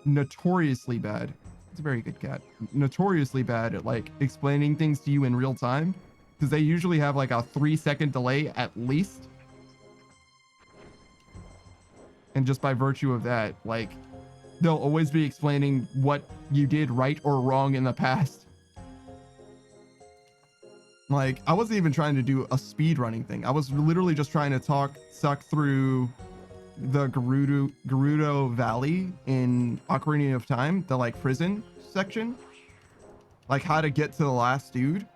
notoriously bad. It's a very good cat. Notoriously bad at like explaining things to you in real time, because they usually have like a 3-second delay at least. And just by virtue of that, like, they'll always be explaining what you did right or wrong in the past. Like, I wasn't even trying to do a speed running thing. I was literally just trying to suck through the Gerudo Valley in Ocarina of Time, the like prison section, like how to get to the last dude.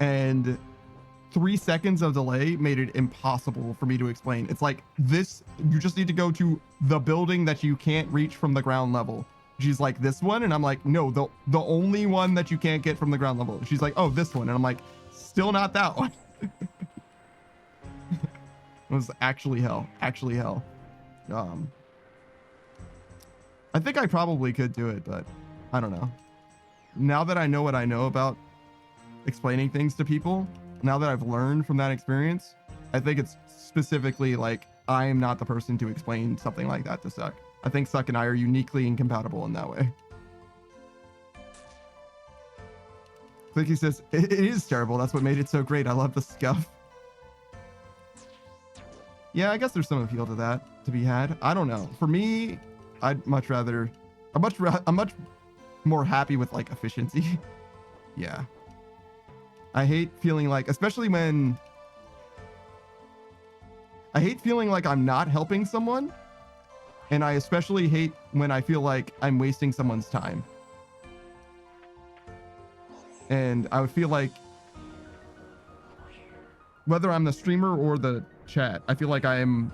And 3 seconds of delay made it impossible for me to explain. It's like, this, you just need to go to the building that you can't reach from the ground level. She's like, this one? And I'm like, no, the only one that you can't get from the ground level. She's like, oh, this one. And I'm like, still not that one. It was actually hell. Actually hell. I think I probably could do it, but I don't know. Now that I know what I know about explaining things to people, now that I've learned from that experience, I think it's specifically like, I am not the person to explain something like that to Suck. I think Suck and I are uniquely incompatible in that way. Clicky says, it is terrible. That's what made it so great. I love the scuff. Yeah, I guess there's some appeal to that to be had. I don't know. For me, I'm much more happy with like efficiency. Yeah. I hate feeling like, especially when I hate feeling like I'm not helping someone. And I especially hate when I feel like I'm wasting someone's time. And I would feel like, whether I'm the streamer or the chat, I feel like I am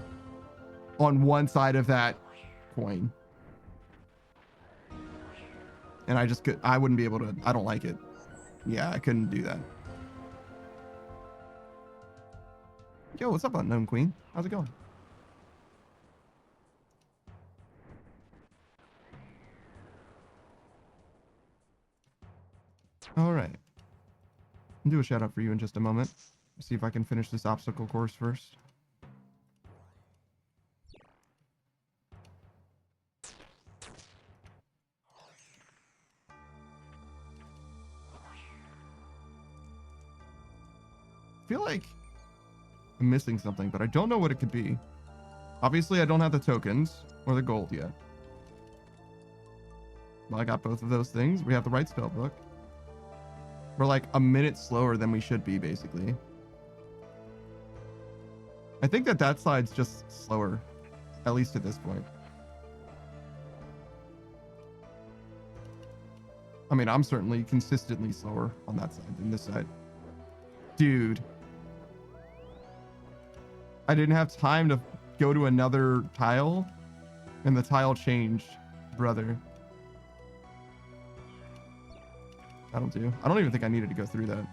on one side of that coin. And I wouldn't be able to, I don't like it. Yeah, I couldn't do that. Yo, what's up, Unknown Queen? How's it going? All right. I'll do a shout out for you in just a moment. See if I can finish this obstacle course first. I feel like I'm missing something, but I don't know what it could be. Obviously, I don't have the tokens or the gold yet. Well, I got both of those things. We have the right spell book. We're like a minute slower than we should be, basically. I think that side's just slower, at least at this point. I mean, I'm certainly consistently slower on that side than this side. Dude. I didn't have time to go to another tile, and the tile changed, brother. I don't even think I needed to go through that.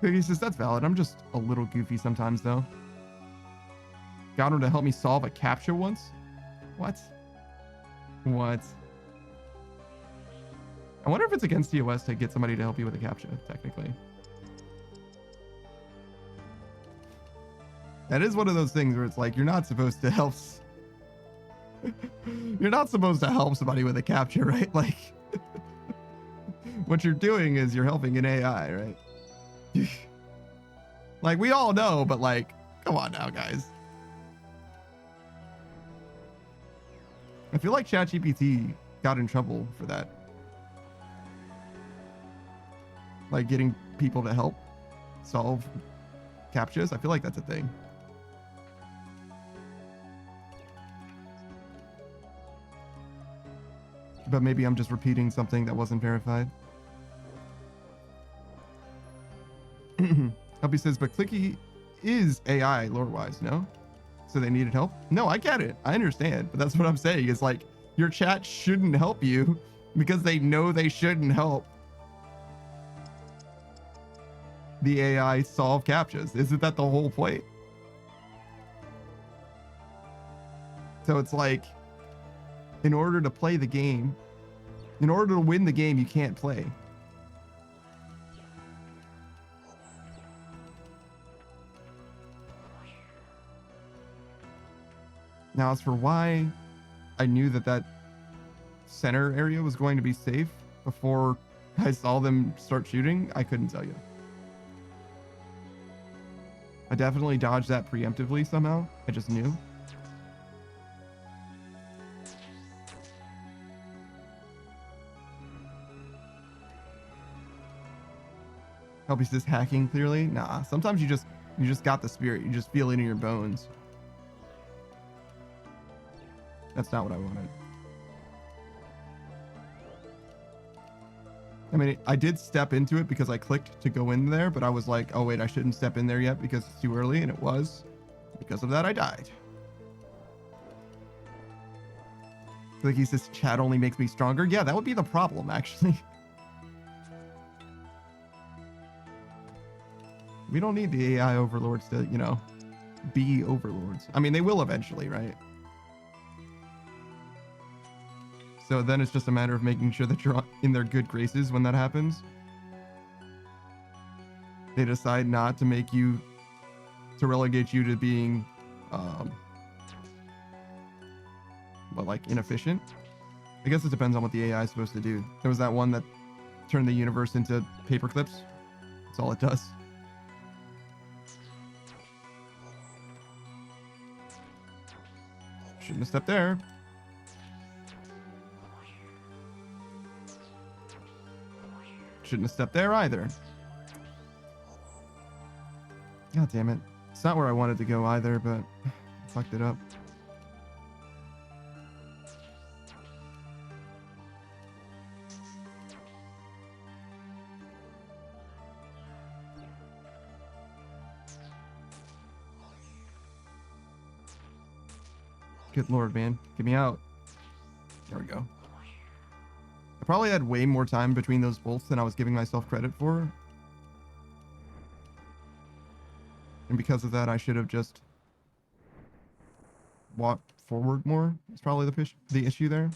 Piggy says, that's valid. I'm just a little goofy sometimes, though. Got him to help me solve a captcha once? What? What? I wonder if it's against TOS to get somebody to help you with a captcha, technically. That is one of those things where it's like, you're not supposed to help... You're not supposed to help somebody with a captcha, right? Like, what you're doing is you're helping an AI, right? Like, we all know, but like, come on now, guys. I feel like ChatGPT got in trouble for that. Like getting people to help solve captchas. I feel like that's a thing. But maybe I'm just repeating something that wasn't verified. Helpy says, but Clicky is AI lore-wise, no? So they needed help? No, I get it. I understand. But that's what I'm saying. It's like, your chat shouldn't help you because they know they shouldn't help the AI solve captchas. Isn't that the whole point? So it's like, in order to play the game, in order to win the game, you can't play. Now, as for why I knew that center area was going to be safe before I saw them start shooting, I couldn't tell you. I definitely dodged that preemptively somehow. I just knew. Help, is this hacking clearly? Nah, sometimes you just got the spirit. You just feel it in your bones. That's not what I wanted. I mean, I did step into it because I clicked to go in there, but I was like, oh wait, I shouldn't step in there yet because it's too early, and it was. Because of that, I died. Like he says, chat only makes me stronger. Yeah, that would be the problem, actually. We don't need the AI overlords to, you know, be overlords. I mean, they will eventually, right? So then it's just a matter of making sure that you're in their good graces when that happens. They decide not to make you, to relegate you to being, but like inefficient. I guess it depends on what the AI is supposed to do. There was that one that turned the universe into paper clips. That's all it does. Shouldn't have stepped there. Shouldn't have stepped there either. God damn it. It's not where I wanted to go either, but I fucked it up. Good Lord, man. Get me out. There we go. I probably had way more time between those bolts than I was giving myself credit for. And because of that, I should have just walked forward more. It's probably the issue there.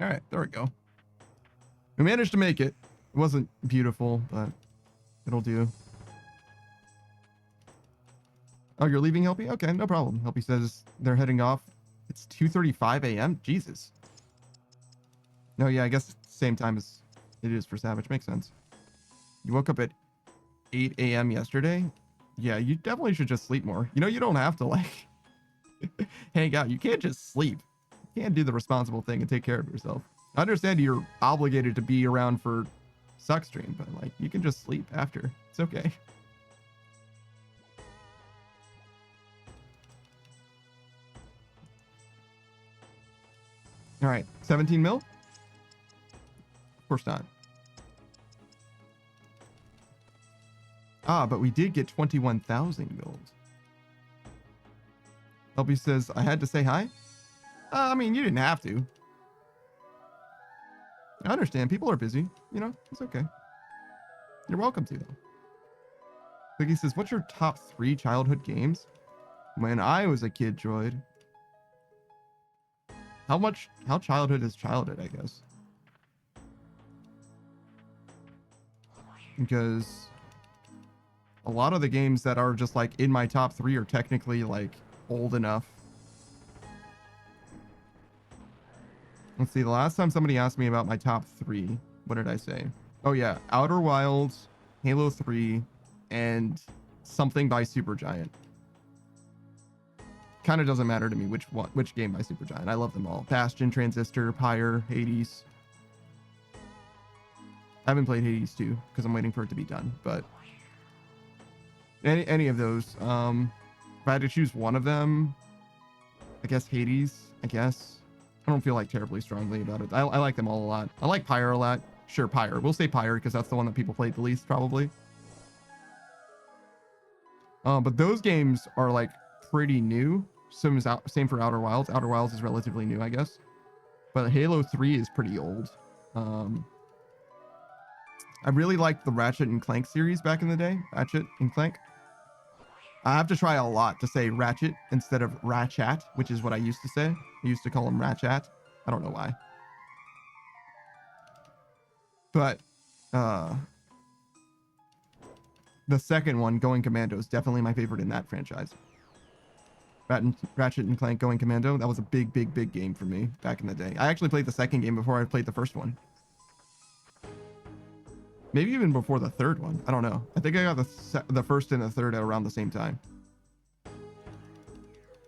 All right, there we go. We managed to make it. It wasn't beautiful, but it'll do. Oh, you're leaving, Helpy? Okay, no problem. Helpy says they're heading off. It's 2:35 a.m. Jesus. No, yeah, I guess it's the same time as it is for Savage. Makes sense. You woke up at 8 a.m. yesterday? Yeah, you definitely should just sleep more. You know, you don't have to, like, hang out. You can't just sleep. You can't do the responsible thing and take care of yourself. I understand you're obligated to be around for Suck Stream, but, like, you can just sleep after. It's okay. All right, 17 mil? Of course not. Ah, but we did get 21,000 gold. Helpy says, I had to say hi? I mean, you didn't have to. I understand. People are busy. You know, it's okay. You're welcome to, though. Quiggy says, what's your top 3 childhood games? When I was a kid, Droid. How childhood is childhood, I guess. Because a lot of the games that are just like in my top 3 are technically like old enough. Let's see, the last time somebody asked me about my top 3, what did I say? Oh yeah, Outer Wilds, Halo 3, and something by Supergiant. Kind of doesn't matter to me which game by Supergiant. I love them all. Bastion, Transistor, Pyre, Hades. I haven't played Hades 2 because I'm waiting for it to be done, but any of those. If I had to choose one of them, I guess Hades, I guess. I don't feel like terribly strongly about it. I like them all a lot. I like Pyre a lot. Sure, Pyre. We'll say Pyre because that's the one that people played the least, probably. But those games are like pretty new. Same for Outer Wilds. Outer Wilds is relatively new, I guess. But Halo 3 is pretty old. I really liked the Ratchet and Clank series back in the day. Ratchet and Clank. I have to try a lot to say Ratchet instead of Ratchat, which is what I used to say. I used to call him Ratchat. I don't know why. But the second one, Going Commando, is definitely my favorite in that franchise. Ratchet and Clank Going Commando, that was a big game for me back in the day. I actually played the second game before I played the first one. Maybe even before the third one. I don't know. I think I got the first and the third at around the same time.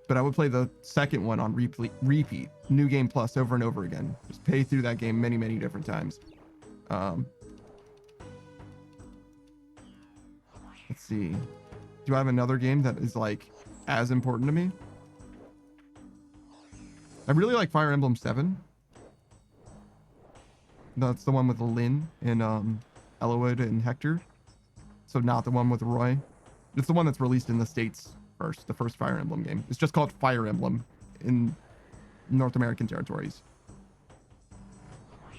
But I would play the second one on repeat. New Game Plus over and over again. Just pay through that game many different times. Let's see. Do I have another game that is like as important to me? I really like Fire Emblem 7. That's the one with Lynn and Elowood and Hector. So not the one with Roy. It's the one that's released in the States first, the first Fire Emblem game. It's just called Fire Emblem in North American territories.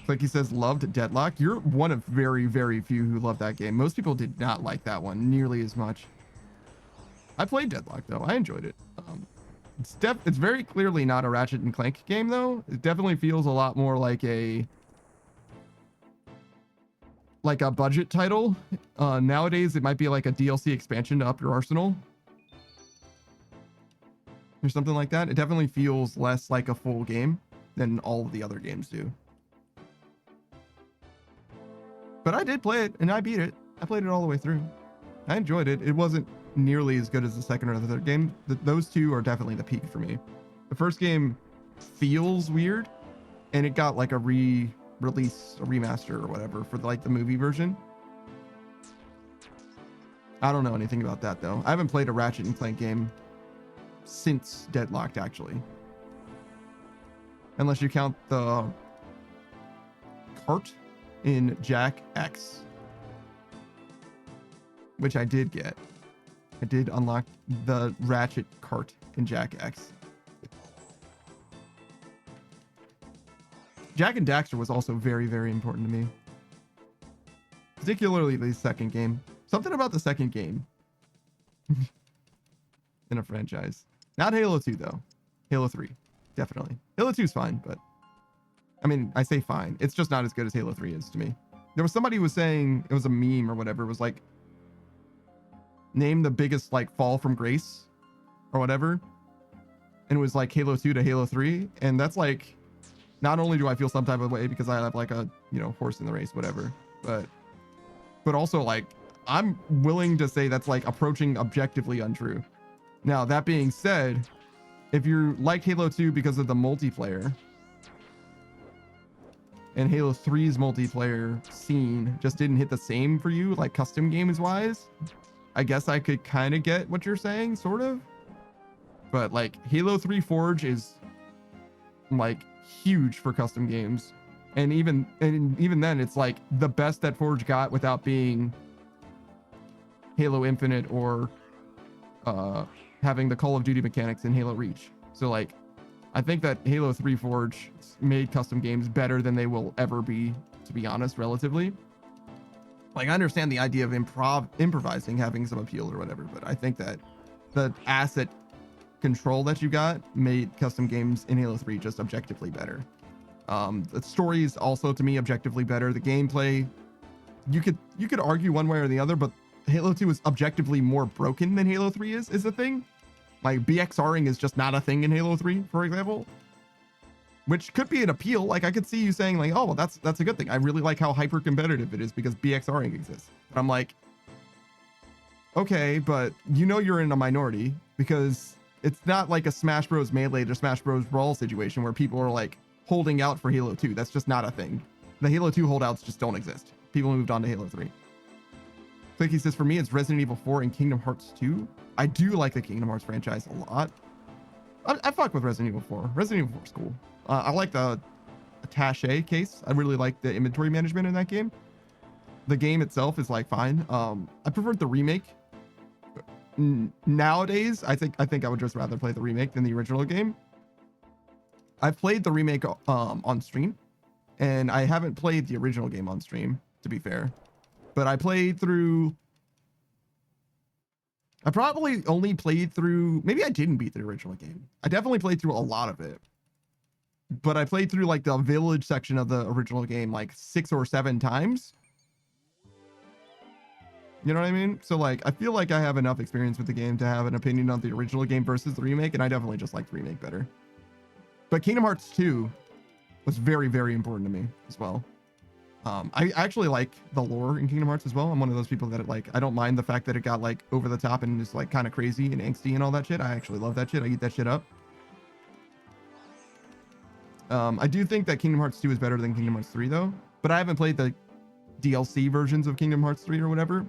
Like he says, loved Deadlock. You're one of very few who love that game. Most people did not like that one nearly as much. I played Deadlock though. I enjoyed it. It's very clearly not a Ratchet and Clank game though. It definitely feels a lot more like a budget title. Nowadays it might be like a DLC expansion to up your arsenal or something like that. It definitely feels less like a full game than all of the other games do. But I did play it and I beat it. I played it all the way through. I enjoyed it. It wasn't nearly as good as the second or the third game. Those two are definitely the peak for me. The first game feels weird and it got like a release, a remaster or whatever for like the movie version. I don't know anything about that though. I haven't played a Ratchet and Clank game since Deadlocked, actually. Unless you count the cart in Jack X, which I did get. I did unlock the Ratchet cart in Jack X. Jack and Daxter was also very, very important to me. Particularly the second game. Something about the second game in a franchise. Not Halo 2 though. Halo 3, definitely. Halo 2 is fine, but I mean, I say fine. It's just not as good as Halo 3 is to me. There was somebody who was saying, it was a meme or whatever. It was like, name the biggest like fall from grace or whatever. And it was like Halo 2 to Halo 3. And that's like, not only do I feel some type of way because I have like a, you know, horse in the race, whatever, but also like, I'm willing to say that's like approaching objectively untrue. Now, that being said, if you like Halo 2 because of the multiplayer, and Halo 3's multiplayer scene just didn't hit the same for you, like custom games wise, I guess I could kind of get what you're saying, sort of. But like Halo 3 Forge is like huge for custom games. And even then, it's like the best that Forge got without being Halo Infinite or having the Call of Duty mechanics in Halo Reach. So like, I think that Halo 3 Forge made custom games better than they will ever be, to be honest, relatively. Like, I understand the idea of improvising having some appeal or whatever, but I think that the asset control that you got made custom games in Halo 3 just objectively better. The story is also, to me, objectively better. The gameplay, you could argue one way or the other, but Halo 2 is objectively more broken than Halo 3 is the thing. Like, BXRing is just not a thing in Halo 3, for example, which could be an appeal. Like, I could see you saying like, oh, well, that's a good thing. I really like how hyper competitive it is because BXRing exists. But I'm like, okay, but you know you're in a minority because it's not like a Smash Bros. Melee or Smash Bros. Brawl situation where people are like holding out for Halo 2. That's just not a thing. The Halo 2 holdouts just don't exist. People moved on to Halo 3. Clicky says, for me, it's Resident Evil 4 and Kingdom Hearts 2. I do like the Kingdom Hearts franchise a lot. I fuck with Resident Evil 4. Resident Evil 4 is cool. I like the attaché case. I really like the inventory management in that game. The game itself is like fine. I preferred the remake. Nowadays, I think I would just rather play the remake than the original game. I've played the remake on stream, and I haven't played the original game on stream, to be fair. But I played through... I probably only played through... Maybe I didn't beat the original game. I definitely played through a lot of it. But I played through like the village section of the original game like 6 or 7 times. You know what I mean? So like, I feel like I have enough experience with the game to have an opinion on the original game versus the remake, and I definitely just like the remake better. But Kingdom Hearts 2 was very, very important to me as well. I actually like the lore in Kingdom Hearts as well. I'm one of those people that like, I don't mind the fact that it got like over the top and is like kind of crazy and angsty and all that shit. I actually love that shit. I eat that shit up. I do think that Kingdom Hearts 2 is better than Kingdom Hearts 3 though, but I haven't played the DLC versions of Kingdom Hearts 3 or whatever.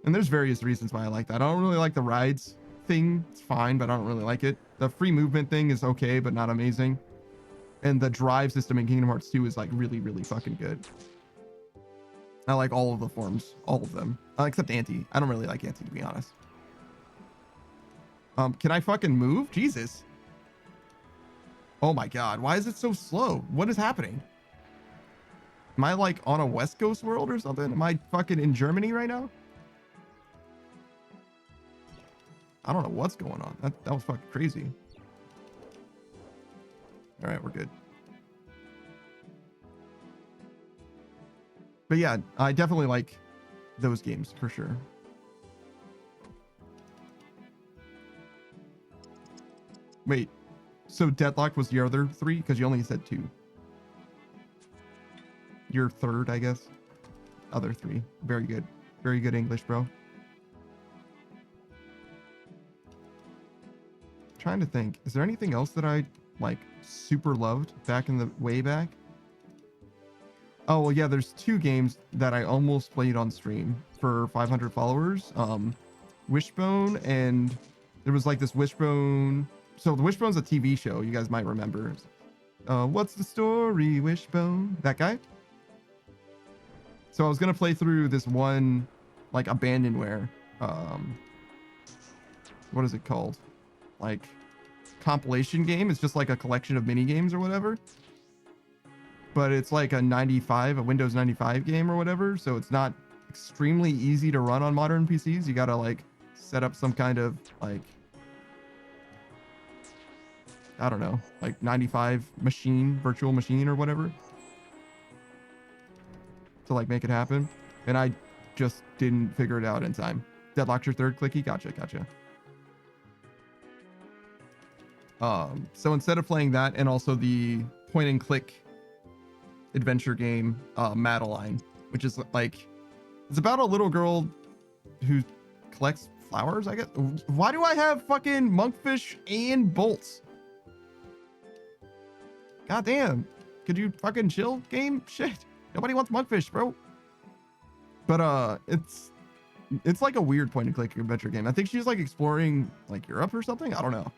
And there's various reasons why I like that. I don't really like the rides thing. It's fine, but I don't really like it. The free movement thing is okay, but not amazing. And the drive system in Kingdom Hearts 2 is like really, really fucking good. I like all of the forms, all of them, except Auntie. I don't really like Auntie, to be honest. Can I fucking move? Jesus. Oh my God. Why is it so slow? What is happening? Am I like on a West Coast world or something? Am I fucking in Germany right now? I don't know what's going on. That was fucking crazy. All right, we're good. But yeah, I definitely like those games for sure. Wait, so Deadlock was your other 3? Because you only said 2. Your third, I guess. Other 3. Very good. Very good English, bro. Trying to think. Is there anything else that I like super loved back in the way back? Oh, well, yeah, there's two games that I almost played on stream for 500 followers. Wishbone, and there was like this Wishbone. So the Wishbone's a TV show. You guys might remember. What's the story, Wishbone? That guy? So I was going to play through this one, like, abandonware. What is it called? Like, compilation game. It's just like a collection of mini games or whatever. But it's like a Windows 95 game or whatever. So it's not extremely easy to run on modern PCs. You gotta like set up some kind of like, I don't know, like 95 machine, virtual machine or whatever to like make it happen. And I just didn't figure it out in time. Deadlocked your third clicky. Gotcha. So instead of playing that and also the point and click adventure game, Madeline, which is like, it's about a little girl who collects flowers, I guess. Why do I have fucking monkfish and bolts? God damn. Could you fucking chill, game? Shit. Nobody wants monkfish, bro. But it's like a weird point and click adventure game. I think she's like exploring like Europe or something. I don't know.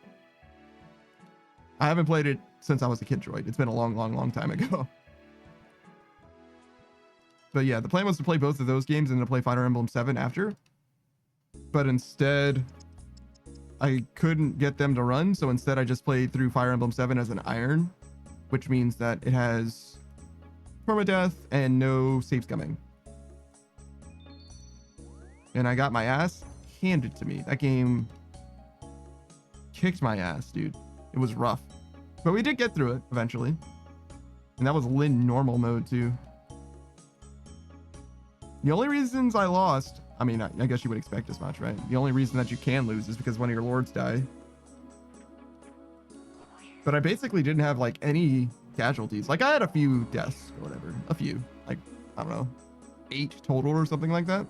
I haven't played it since I was a kid droid. It's been a long time ago. But yeah, the plan was to play both of those games and to play Fire Emblem 7 after. But instead, I couldn't get them to run. So instead, I just played through Fire Emblem 7 as an Iron, which means that it has permadeath and no save scumming. And I got my ass handed to me. That game kicked my ass, dude. It was rough. But we did get through it eventually. And that was Lin normal mode too. The only reasons I lost, I mean, I guess you would expect as much, right? The only reason that you can lose is because one of your lords die. But I basically didn't have like any casualties. Like I had a few deaths or whatever. A few. Like, I don't know, 8 total or something like that.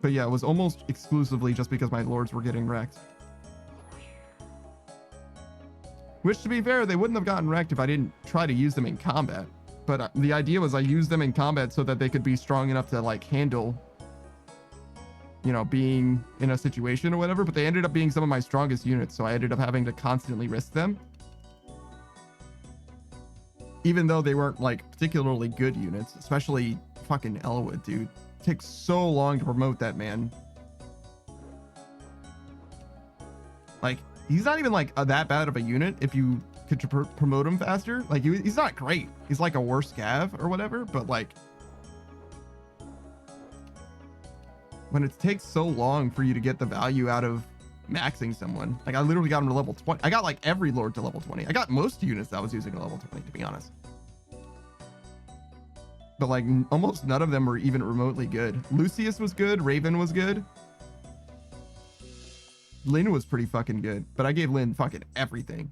But yeah, it was almost exclusively just because my lords were getting wrecked. Which, to be fair, they wouldn't have gotten wrecked if I didn't try to use them in combat. But the idea was I used them in combat so that they could be strong enough to like handle, you know, being in a situation or whatever. But they ended up being some of my strongest units, so I ended up having to constantly risk them. Even though they weren't like particularly good units, especially fucking Elwood, dude. It takes so long to promote that man. Like, he's not even like that bad of a unit if you could promote him faster. Like, he's not great. He's like a worse scav or whatever, but like, when it takes so long for you to get the value out of maxing someone, like I literally got him to level 20. I got like every lord to level 20. I got most units that I was using at level 20, to be honest. But like almost none of them were even remotely good. Lucius was good. Raven was good. Lynn was pretty fucking good, but I gave Lynn fucking everything.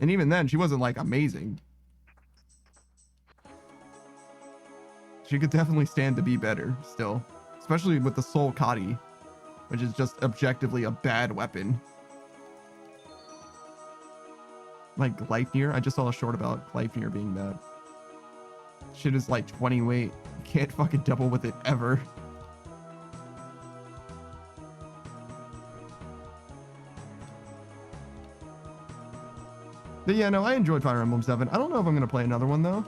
And even then, she wasn't like amazing. She could definitely stand to be better still, especially with the Soul Kadi, which is just objectively a bad weapon. Like Gleipnir, I just saw a short about Gleipnir being bad. Shit is like 20 weight. You can't fucking double with it ever. But yeah, no, I enjoyed Fire Emblem 7. I don't know if I'm going to play another one, though.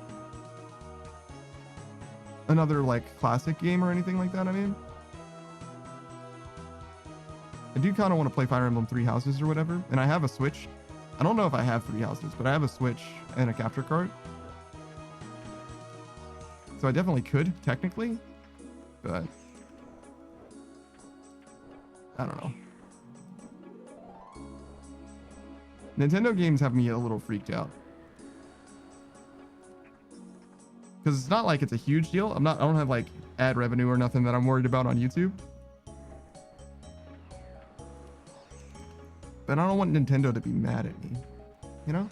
Another, like, classic game or anything like that, I mean. I do kind of want to play Fire Emblem 3 Houses or whatever. And I have a Switch. I don't know if I have 3 Houses, but I have a Switch and a capture card. So I definitely could, technically. But I don't know. Nintendo games have me a little freaked out. Because it's not like it's a huge deal. I don't have like ad revenue or nothing that I'm worried about on YouTube. But I don't want Nintendo to be mad at me, you know?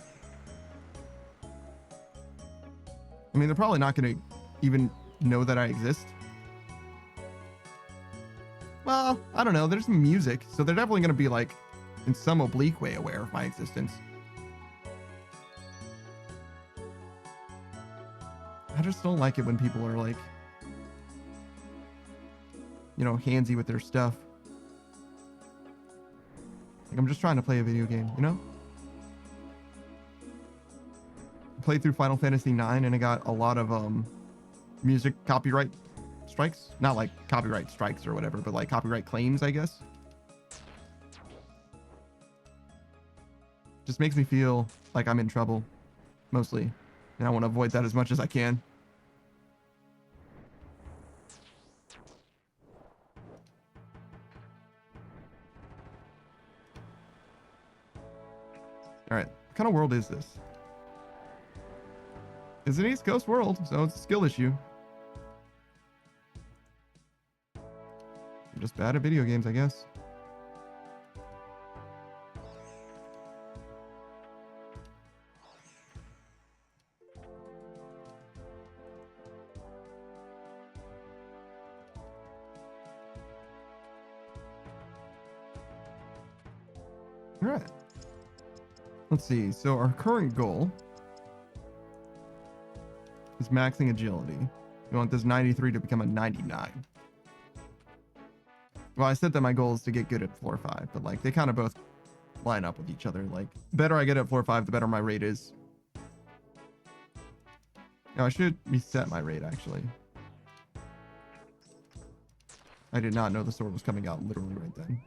I mean, they're probably not going to even know that I exist. Well, I don't know. There's music, so they're definitely going to be like, in some oblique way, aware of my existence. just don't like it when people are like, you know, handsy with their stuff. Like, I'm just trying to play a video game, you know? I played through Final Fantasy IX and I got a lot of music copyright strikes. Not like copyright strikes or whatever, but like copyright claims, I guess. Just makes me feel like I'm in trouble, mostly. And I want to avoid that as much as I can. All right, what kind of world is this? It's an East Coast world, so it's a skill issue. I'm just bad at video games, I guess. All right. Let's see. So our current goal is maxing agility. We want this 93 to become a 99. Well, I said that my goal is to get good at floor 5, but like they kind of both line up with each other. Like the better I get at floor 5, the better my rate is. Now I should reset my rate actually. I did not know the sword was coming out literally right then.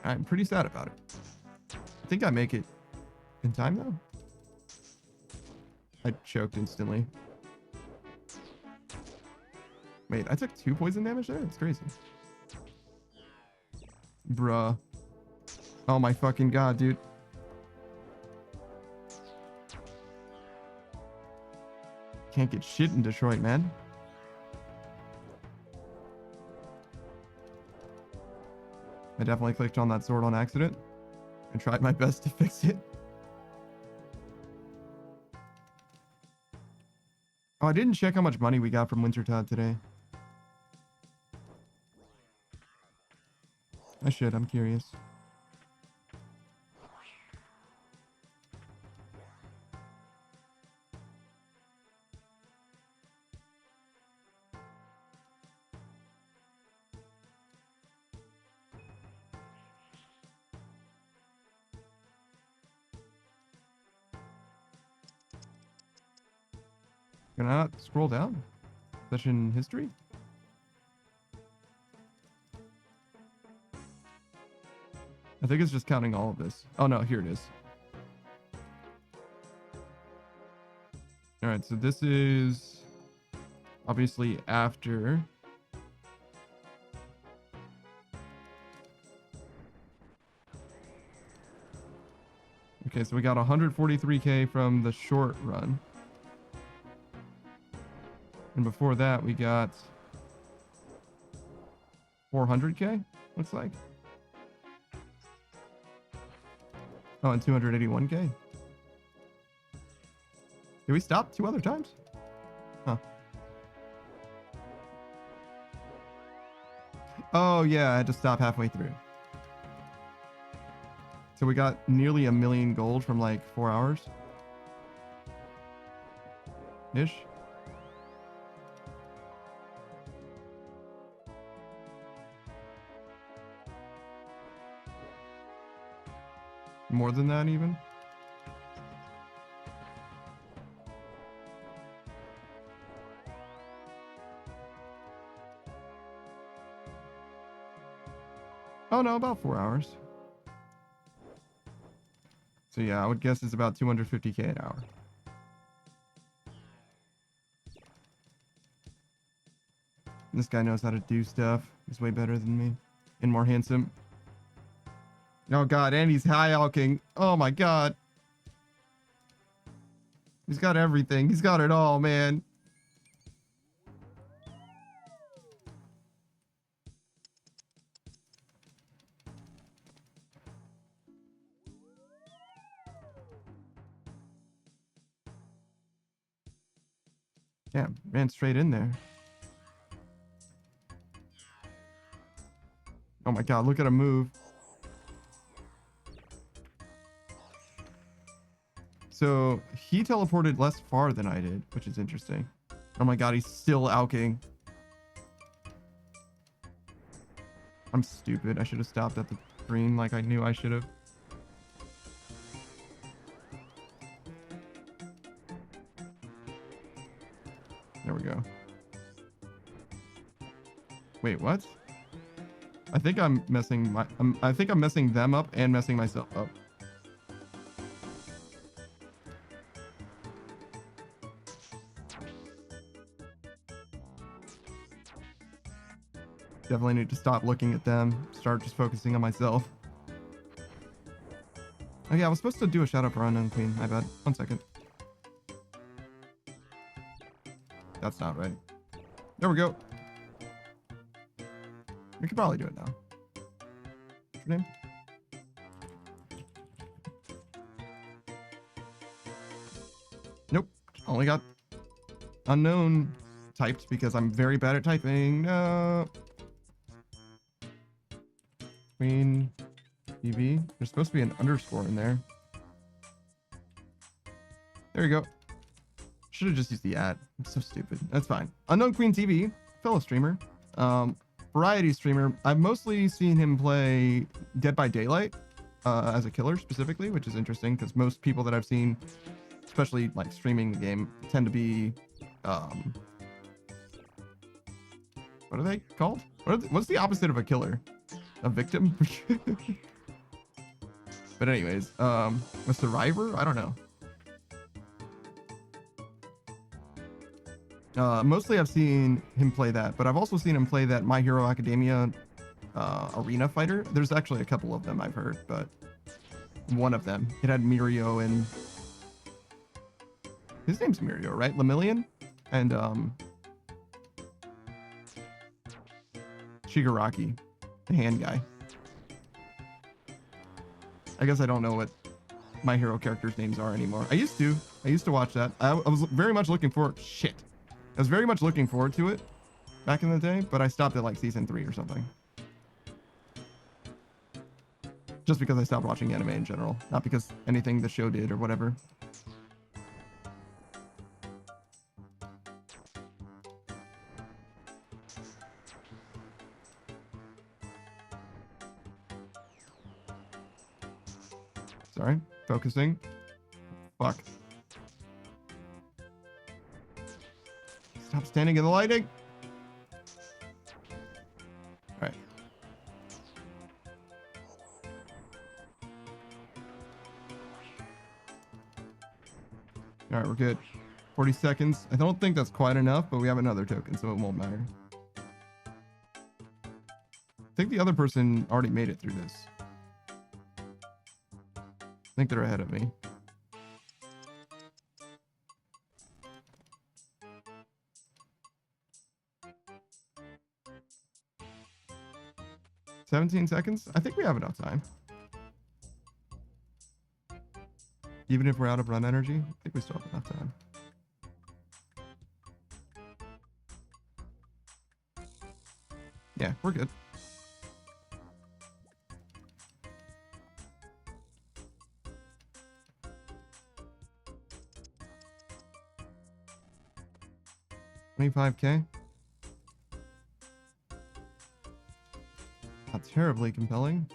I'm pretty sad about it. I think I make it in time though. I choked instantly. Wait, I took 2 poison damage there? That's crazy. Bruh. Oh my fucking god, dude. Can't get shit in Detroit, man. I definitely clicked on that sword on accident and tried my best to fix it. Oh, I didn't check how much money we got from Wintertodt today. I should, I'm curious. Can I not scroll down? Session history? I think it's just counting all of this. Oh no, here it is. All right, so this is obviously after. Okay, so we got 143k from the short run. And before that, we got 400k, looks like. Oh, and 281k. Did we stop 2 other times? Huh. Oh, yeah, I had to stop halfway through. So we got nearly 1 million gold from like 4 hours. Ish. More than that even? Oh no, about 4 hours. So yeah, I would guess it's about 250k an hour. This guy knows how to do stuff. He's way better than me. And more handsome. Oh god, and he's high alking. Oh my god. He's got everything. He's got it all, man. Yeah, ran straight in there. Oh my god, look at him move. So he teleported less far than I did, which is interesting. Oh my god, he's still ouking. I'm stupid. I should have stopped at the green like I knew I should have. There we go. Wait, what? I think I'm messing I think I'm messing them up and messing myself up. Definitely need to stop looking at them. Start just focusing on myself. Oh yeah, I was supposed to do a shout out for Unknown Queen. My bad. 1 second. That's not right. There we go. We could probably do it now. What's your name? Nope. Only got unknown typed because I'm very bad at typing. No. Queen TV. There's supposed to be an underscore in there. There you go. Should have just used the @ I'm so stupid. That's fine. Unknown Queen TV, fellow streamer, variety streamer. I've mostly seen him play Dead by Daylight as a killer specifically, which is interesting because most people that I've seen, especially like streaming the game, tend to be what are they called? What's the opposite of a killer? A victim? But anyways, a survivor? I don't know. Mostly I've seen him play that, but I've also seen him play that My Hero Academia arena fighter. There's actually a couple of them I've heard, but one of them, it had Mirio and his name's Mirio, right? Lemillion and Shigaraki, the hand guy. I guess I don't know what My Hero characters' names are anymore. I used to watch that. I was very much looking forward. Shit. I was very much looking forward to it back in the day, but I stopped at like season 3 or something. Just because I stopped watching anime in general, not because anything the show did or whatever. Sorry, focusing. Fuck. Stop standing in the lighting. All right. All right, we're good. 40 seconds. I don't think that's quite enough, but we have another token, so it won't matter. I think the other person already made it through this. I think they're ahead of me. $17 seconds? I think we have enough time. Even if we're out of run energy, I think we still have enough time. Yeah, we're good. $25K. Not terribly compelling.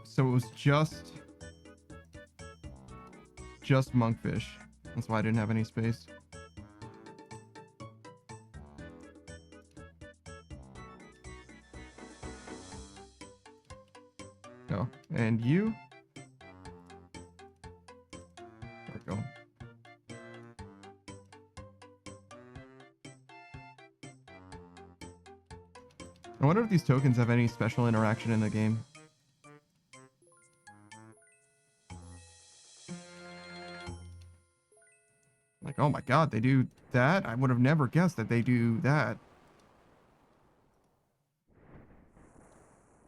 So it was just monkfish. That's why I didn't have any space. Go. And you? There we go. I wonder if these tokens have any special interaction in the game. Like, oh my god, they do that? I would have never guessed that they do that.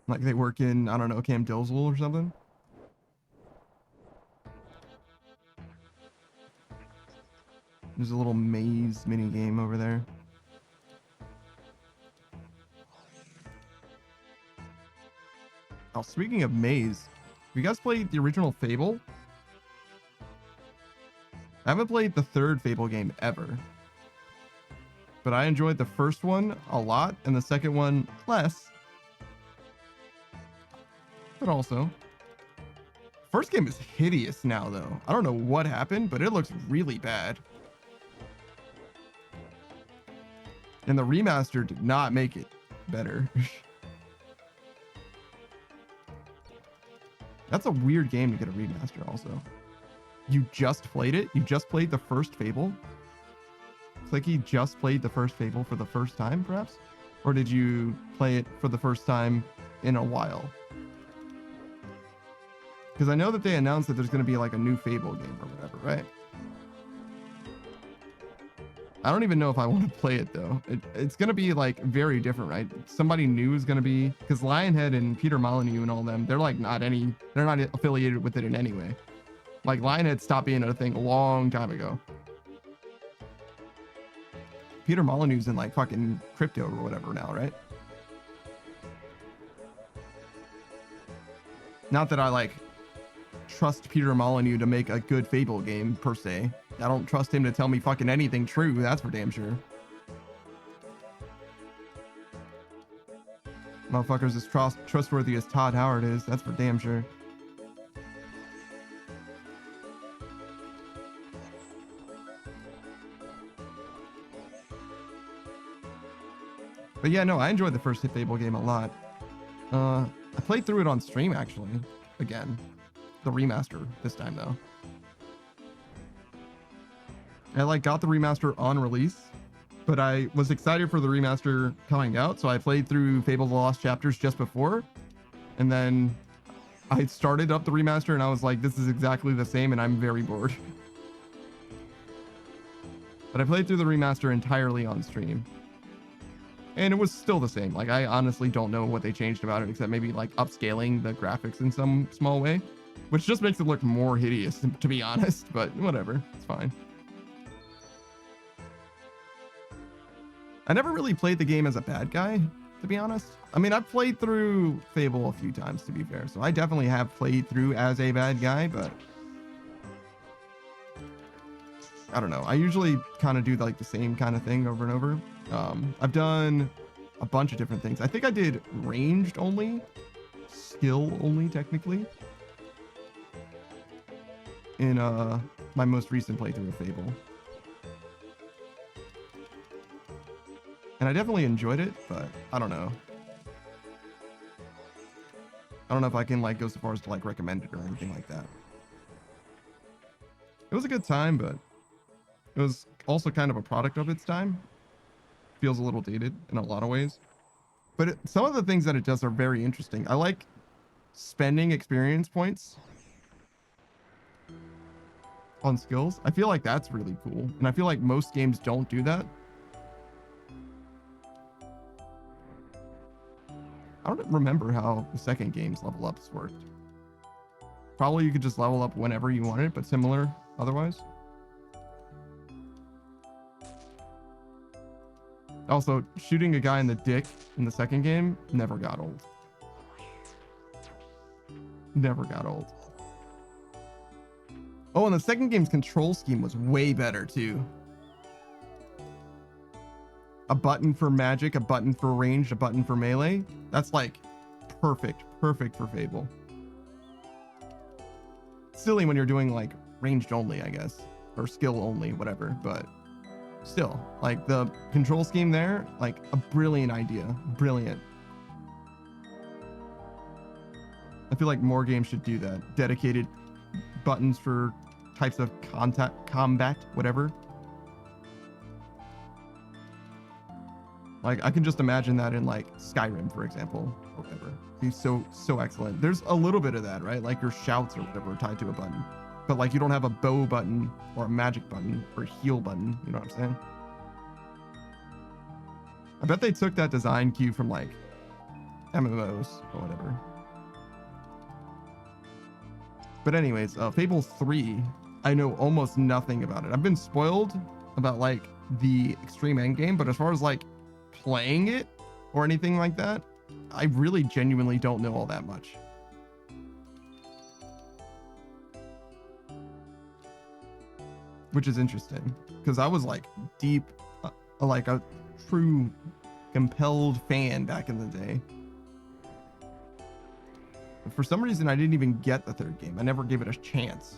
Like they work in, I don't know, Camp Dillsville or something? There's a little maze mini game over there. Oh, speaking of maze, have you guys played the original Fable? I haven't played the third Fable game ever, but I enjoyed the first one a lot and the second one less. But also, first game is hideous now though. I don't know what happened, but it looks really bad. And the remaster did not make it better. That's a weird game to get a remaster also. You just played it? You just played the first Fable? Clicky just played the first Fable for the first time, perhaps? Or did you play it for the first time in a while? Because I know that they announced that there's going to be like a new Fable game or whatever, right? I don't even know if I want to play it though. It's going to be like very different, right? Somebody new is going to be, because Lionhead and Peter Molyneux and all them, they're like they're not affiliated with it in any way. Like Lionhead stopped being a thing a long time ago. Peter Molyneux's in like fucking crypto or whatever now, right? Not that I like trust Peter Molyneux to make a good Fable game per se. I don't trust him to tell me fucking anything true. That's for damn sure. Motherfucker's as trustworthy as Todd Howard is. That's for damn sure. But yeah, no, I enjoyed the first Fable game a lot. I played through it on stream actually. Again, the remaster this time though. I like got the remaster on release, but I was excited for the remaster coming out, so I played through Fable the Lost Chapters just before, and then I started up the remaster and I was like, this is exactly the same and I'm very bored. But I played through the remaster entirely on stream, and it was still the same. Like, I honestly don't know what they changed about it, except maybe like upscaling the graphics in some small way, which just makes it look more hideous, to be honest, but whatever, it's fine. I never really played the game as a bad guy, to be honest. I mean, I've played through Fable a few times, to be fair, so I definitely have played through as a bad guy, but I don't know. I usually kind of do like the same kind of thing over and over. I've done a bunch of different things. I think I did ranged only, skill only technically, in my most recent playthrough of Fable. And I definitely enjoyed it, but I don't know. I don't know if I can like go so far as to like recommend it or anything like that. It was a good time, but it was also kind of a product of its time. Feels a little dated in a lot of ways. But some of the things that it does are very interesting. I like spending experience points on skills. I feel like that's really cool. And I feel like most games don't do that. I don't remember how the second game's level ups worked. Probably you could just level up whenever you wanted, but similar otherwise. Also, shooting a guy in the dick in the second game never got old. Never got old. Oh, and the second game's control scheme was way better too. A button for magic, a button for ranged, a button for melee. That's like perfect for Fable. Silly when you're doing like ranged only, I guess, or skill only, whatever, but still, like the control scheme there, like a brilliant idea. Brilliant. I feel like more games should do that. Dedicated buttons for types of combat, whatever. Like, I can just imagine that in like Skyrim, for example, or whatever. He's so excellent. There's a little bit of that, right? Like your shouts or whatever are tied to a button, but like you don't have a bow button or a magic button or a heal button. You know what I'm saying? I bet they took that design cue from like MMOs or whatever. But anyways, Fable 3, I know almost nothing about it. I've been spoiled about like the extreme end game, but as far as like playing it or anything like that, I really genuinely don't know all that much. Which is interesting because I was like deep, like a true compelled fan back in the day. But for some reason, I didn't even get the third game. I never gave it a chance.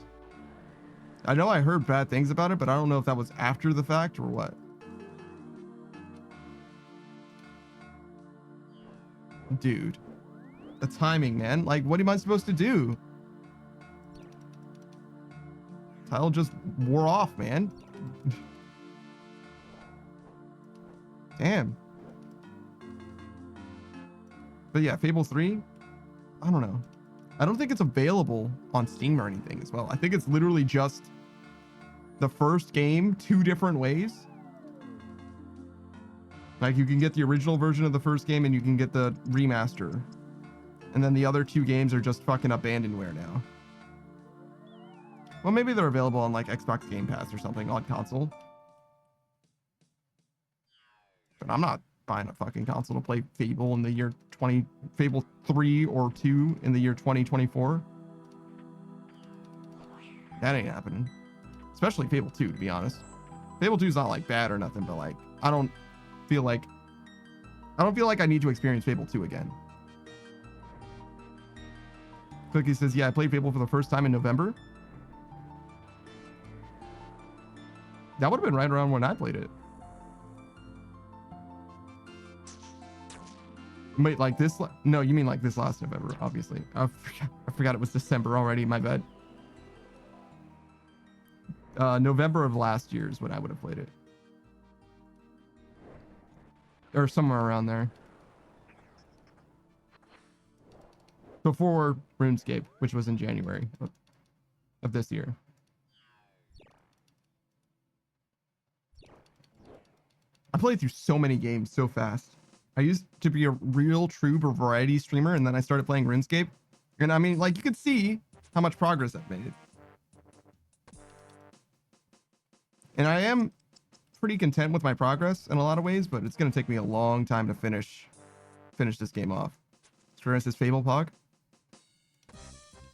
I know I heard bad things about it, but I don't know if that was after the fact or what. Dude, the timing, man. Like, what am I supposed to do? Tile just wore off, man. Damn. But yeah, Fable 3, I don't know. I don't think it's available on Steam or anything as well. I think it's literally just the first game 2 different ways. Like you can get the original version of the first game and you can get the remaster. And then the other 2 games are just fucking abandonware now. Well, maybe they're available on like Xbox Game Pass or something on console. But I'm not buying a fucking console to play Fable in the year Fable 3 or 2 in the year 2024. That ain't happening. Especially Fable 2, to be honest. Fable 2 is not like bad or nothing, but like I don't feel like I need to experience Fable 2 again. Cookie says, yeah, I played Fable for the first time in November. That would have been right around when I played it. Wait, like this? No, you mean like this last November, obviously. I forgot it was December already, my bad. November of last year is when I would have played it. Or somewhere around there. Before RuneScape, which was in January of this year. I played through so many games so fast. I used to be a real true variety streamer, and then I started playing RuneScape. And I mean, like, you could see how much progress I've made. And I am pretty content with my progress in a lot of ways, but it's going to take me a long time to finish this game off. Chre says Fable Pog.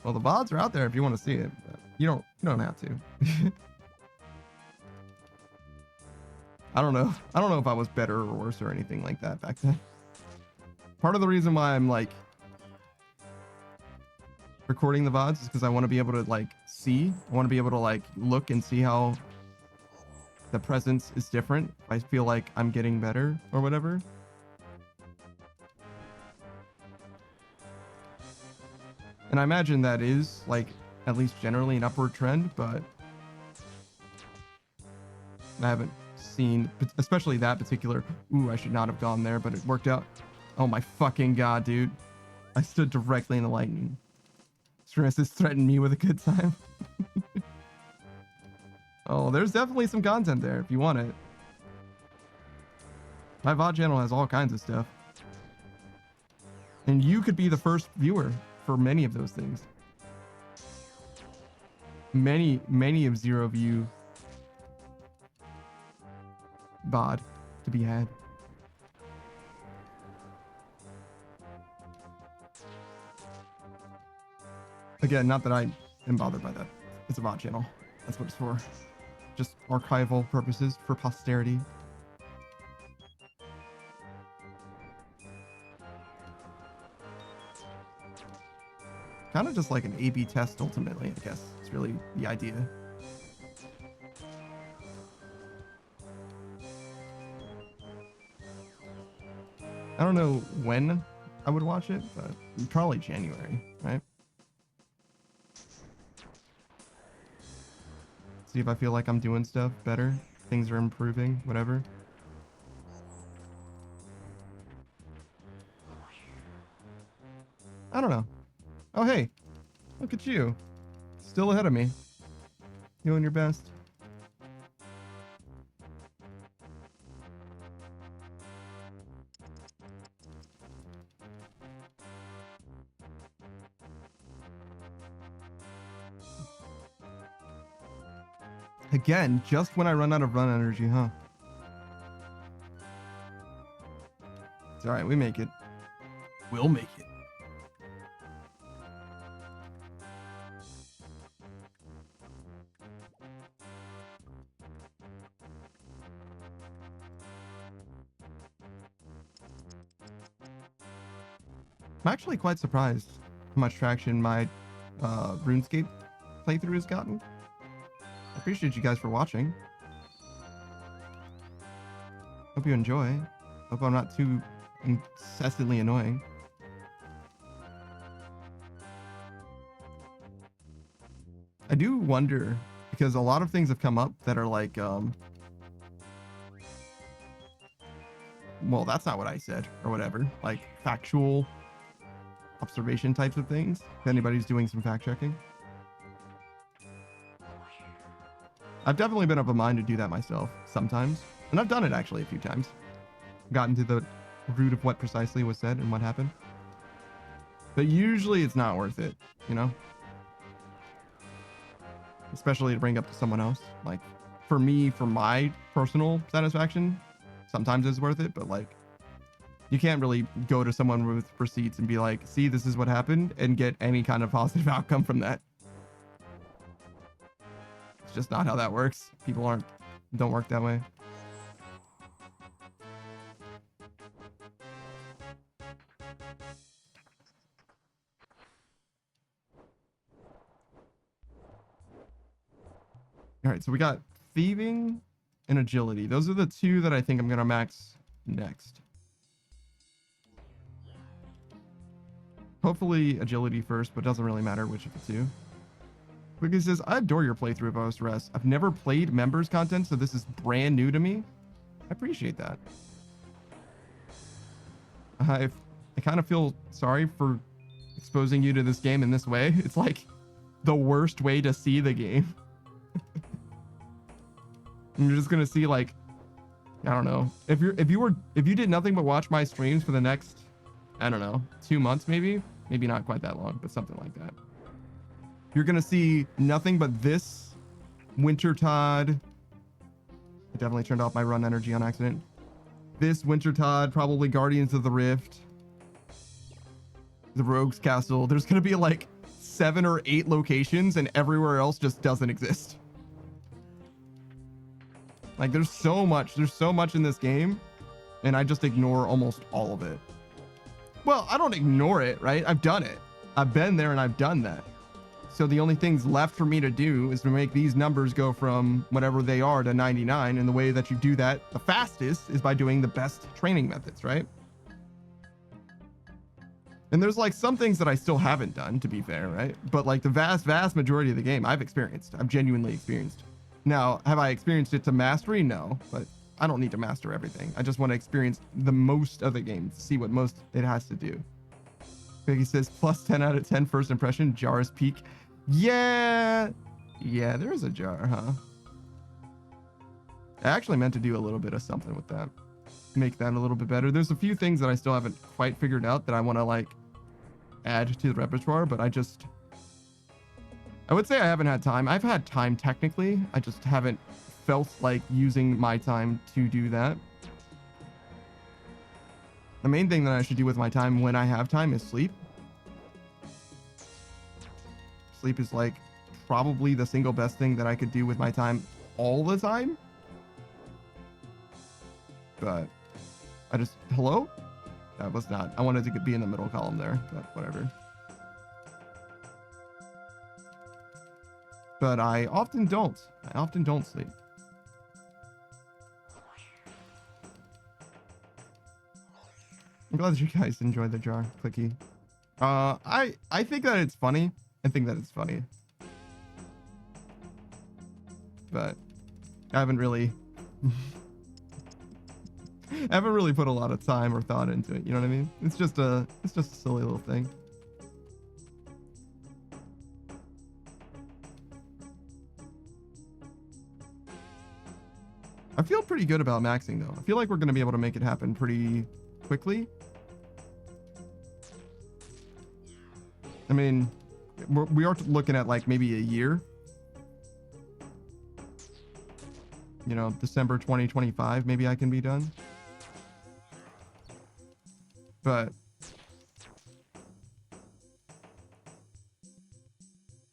Well, the VODs are out there if you want to see it, but you don't have to. I don't know. I don't know if I was better or worse or anything like that back then. Part of the reason why I'm like recording the VODs is because I want to be able to like see. I want to be able to like look and see how the presence is different. I feel like I'm getting better or whatever. And I imagine that is like at least generally an upward trend, but I haven't seen, especially that particular. Ooh, I should not have gone there, but it worked out. Oh my fucking god, dude! I stood directly in the lightning. Stress has threatened me with a good time. Oh, there's definitely some content there if you want it. My VOD channel has all kinds of stuff, and you could be the first viewer for many of those things. Many of zero view VOD to be had. Again, not that I am bothered by that. It's a VOD channel. That's what it's for. Just archival purposes for posterity. Kind of just like an A/B test ultimately, I guess. It's really the idea. I don't know when I would watch it, but probably January, right? See if I feel like I'm doing stuff better. Things are improving, whatever. I don't know. Oh, hey, look at you. Still ahead of me. Doing your best. Again, just when I run out of run energy, huh? It's all right. We make it. We'll make it. I'm actually quite surprised how much traction my RuneScape playthrough has gotten. I appreciate you guys for watching. Hope you enjoy. Hope I'm not too incessantly annoying. I do wonder, because a lot of things have come up that are like, well, that's not what I said, or whatever. Like, factual observation types of things. If anybody's doing some fact checking. I've definitely been of a mind to do that myself sometimes. And I've done it actually a few times. Gotten to the root of what precisely was said and what happened. But usually it's not worth it, you know? Especially to bring up to someone else. Like, for me, for my personal satisfaction, sometimes it's worth it, but like, you can't really go to someone with receipts and be like, see, this is what happened, and get any kind of positive outcome from that. It's just not how that works. People don't work that way. All right, so we got thieving and agility. Those are the two that I think I'm gonna max next. Hopefully agility first, but it doesn't really matter which of the two. Quickie says, I adore your playthrough of OSRS. I've never played members content, so this is brand new to me. I appreciate that. I kind of feel sorry for exposing you to this game in this way. It's like the worst way to see the game. And you're just gonna see, like, I don't know, if you did nothing but watch my streams for the next, I don't know, 2 months, maybe not quite that long, but something like that. You're gonna see nothing but this Wintertodt. I definitely turned off my run energy on accident. This Wintertodt, probably Guardians of the Rift, the Rogue's Castle. There's gonna be like 7 or 8 locations, and everywhere else just doesn't exist. Like, there's so much in this game, and I just ignore almost all of it. Well, I don't ignore it, right? I've done it. I've been there and I've done that. So the only things left for me to do is to make these numbers go from whatever they are to 99. And the way that you do that the fastest is by doing the best training methods, right? And there's like some things that I still haven't done, to be fair, right? But like the vast majority of the game I've genuinely experienced. Now, have I experienced it to mastery? No, but I don't need to master everything. I just want to experience the most of the game to see what most it has to do. Piggy says, plus 10 out of 10 first impression, Jar's peak. Yeah, there is a jar, huh? I actually meant to do a little bit of something with that. Make that a little bit better. There's a few things that I still haven't quite figured out that I want to like add to the repertoire, but I would say I haven't had time. I've had time technically. I just haven't felt like using my time to do that. The main thing that I should do with my time when I have time is sleep. Sleep is like probably the single best thing that I could do with my time all the time. But hello? That was not, I wanted to be in the middle column there, but whatever. But I often don't sleep. I'm glad that you guys enjoy the jar, Clicky. I think that it's funny. But I haven't really put a lot of time or thought into it, you know what I mean? It's just a silly little thing. I feel pretty good about maxing though. I feel like we're going to be able to make it happen pretty quickly. I mean, we are looking at like maybe a year. you know, December 2025, maybe I can be done. But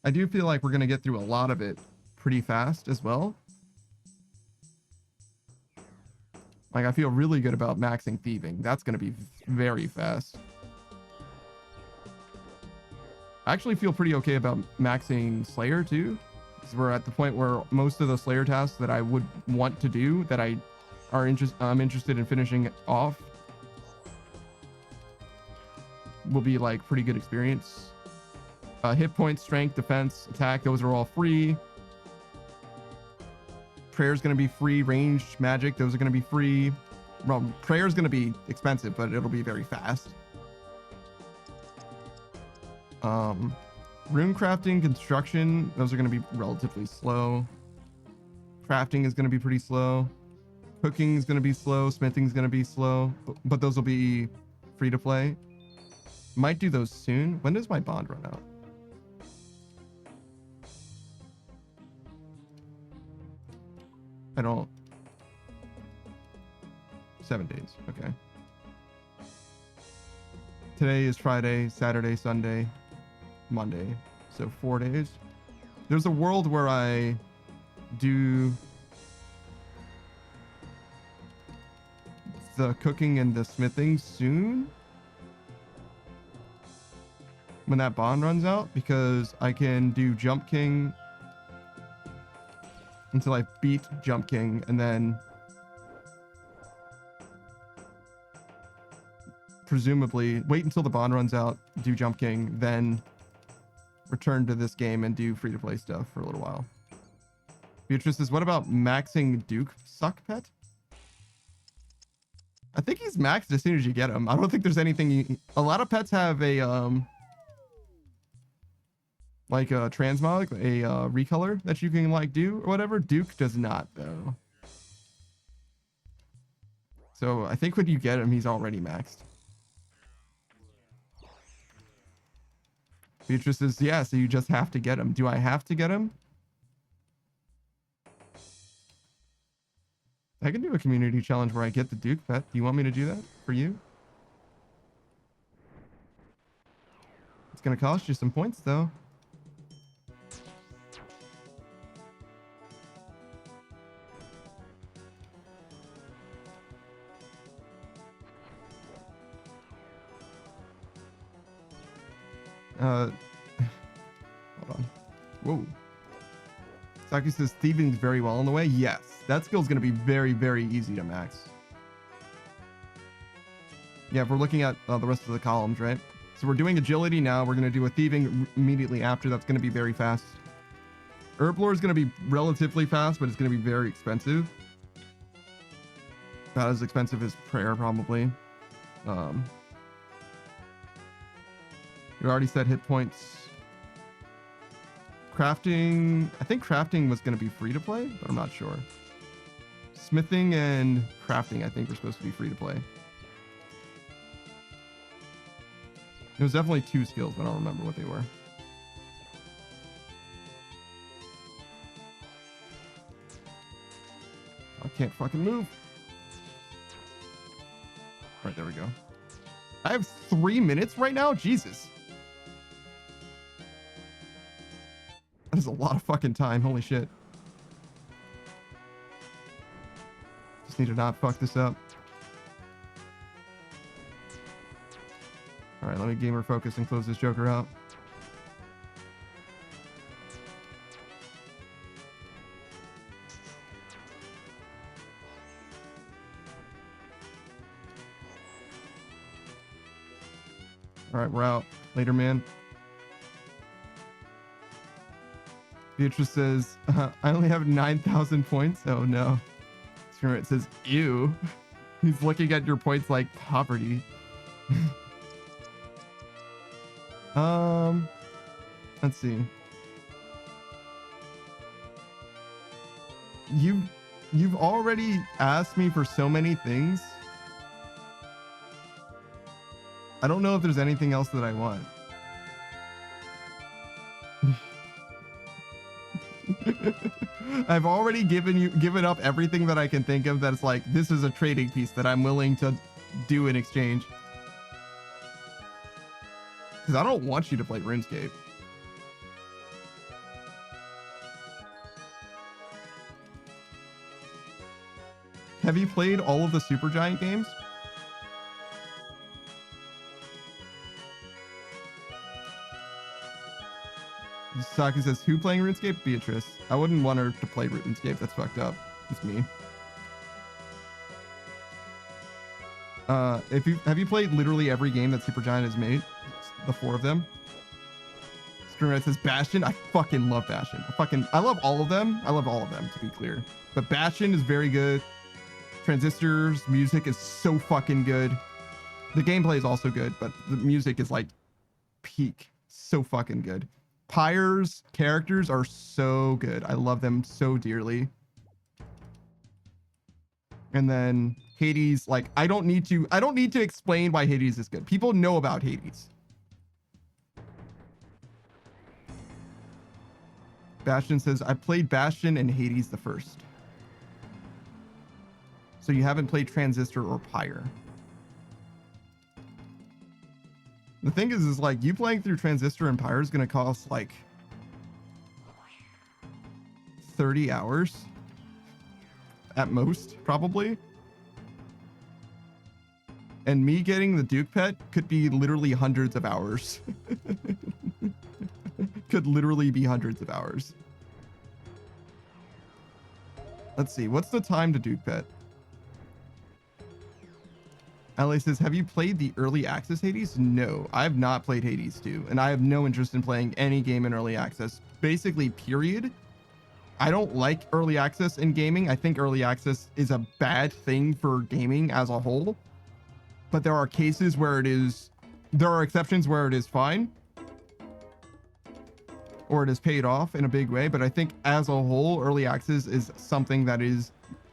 I do feel like we're going to get through a lot of it pretty fast as well. Like, I feel really good about maxing thieving. That's going to be very fast. I actually feel pretty okay about maxing Slayer too, because we're at the point where most of the Slayer tasks that I would want to do, that I'm interested in finishing off, will be like pretty good experience. Hit points, strength, defense, attack, those are all free. Prayer's going to be free. Ranged magic, those are going to be free. Well, prayer's going to be expensive, but it'll be very fast. Rune crafting, construction, those are going to be relatively slow. Crafting is going to be pretty slow. Cooking is going to be slow. Smithing is going to be slow, but those will be free to play. Might do those soon. When does my bond run out? I don't. 7 days. Okay. Today is Friday, Saturday, Sunday, Monday. So 4 days. There's a world where I do the cooking and the smithing soon, when that bond runs out, because I can do Jump King until I beat Jump King, and then presumably wait until the bond runs out, do Jump King, then return to this game and do free-to-play stuff for a little while. Beatrice says, what about maxing Duke Suck Pet? I think he's maxed as soon as you get him. I don't think there's anything a lot of pets have a like a transmog, a recolor that you can like do or whatever. Duke does not though. So I think when you get him, he's already maxed. Beatrice says, yeah, so you just have to get him. Do I have to get him? I can do a community challenge where I get the Duke pet. Do you want me to do that for you? It's going to cost you some points though. Hold on. Whoa. Saki says thieving is very well on the way. Yes, that skill is going to be very, very easy to max. Yeah, if we're looking at the rest of the columns, right? So we're doing agility now. We're going to do a thieving immediately after. That's going to be very fast. Herblore is going to be relatively fast, but it's going to be very expensive. Not as expensive as prayer, probably. We already said hit points. Crafting, I think crafting was going to be free to play, but I'm not sure. Smithing and crafting, I think, were supposed to be free to play. It was definitely 2 skills, but I don't remember what they were. I can't fucking move. All right, there we go. I have 3 minutes right now? Jesus. That is a lot of fucking time. Holy shit. Just need to not fuck this up. All right, let me gamer focus and close this joker out. All right, we're out. Later, man. Beatrice says, I only have 9,000 points. Oh no. It says, ew. He's looking at your points like poverty. Let's see. You've already asked me for so many things. I don't know if there's anything else that I want. I've already given up everything that I can think of that's like, this is a trading piece that I'm willing to do in exchange. Because I don't want you to play RuneScape. Have you played all of the Supergiant games? Saki says, who playing RuneScape? Beatrice. I wouldn't want her to play RuneScape. That's fucked up. It's me. Have you played literally every game that Supergiant has made? The 4 of them. Screenwriter says Bastion. I fucking love Bastion. I love all of them. I love all of them, to be clear. But Bastion is very good. Transistor's music is so fucking good. The gameplay is also good, but the music is like peak. So fucking good. Pyre's characters are so good. I love them so dearly. And then Hades, like, I don't need to explain why Hades is good. People know about Hades. Bastion says, I played Bastion and Hades the first. So you haven't played Transistor or Pyre. The thing is like, you playing through Transistor and Pyre is going to cost like 30 hours at most, probably. And me getting the Duke pet could be literally hundreds of hours. Could literally be hundreds of hours. Let's see, what's the time to Duke pet? LA says, have you played the early access Hades? No, I have not played Hades 2, and I have no interest in playing any game in early access. Basically, period. I don't like early access in gaming. I think early access is a bad thing for gaming as a whole. But there are cases where there are exceptions where it is fine. Or it is paid off in a big way. But I think as a whole, early access is something that is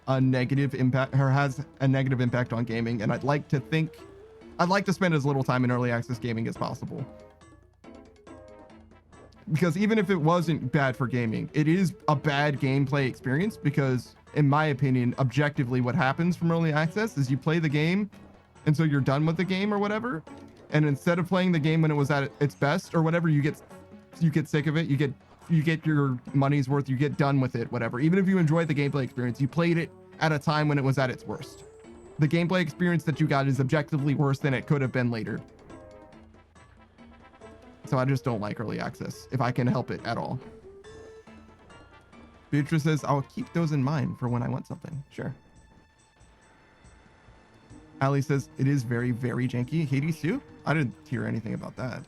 a negative impact, or has a negative impact on gaming. And I'd like to spend as little time in early access gaming as possible. Because even if it wasn't bad for gaming, it is a bad gameplay experience, because in my opinion, objectively, what happens from early access is you play the game, and so you're done with the game or whatever. And instead of playing the game when it was at its best or whatever, you get sick of it. You get your money's worth. You get done with it, whatever. Even if you enjoyed the gameplay experience, you played it at a time when it was at its worst. The gameplay experience that you got is objectively worse than it could have been later. So I just don't like early access if I can help it at all. Beatrice says, I'll keep those in mind for when I want something. Sure. Ali says, it is very, very janky. Hades 2? I didn't hear anything about that.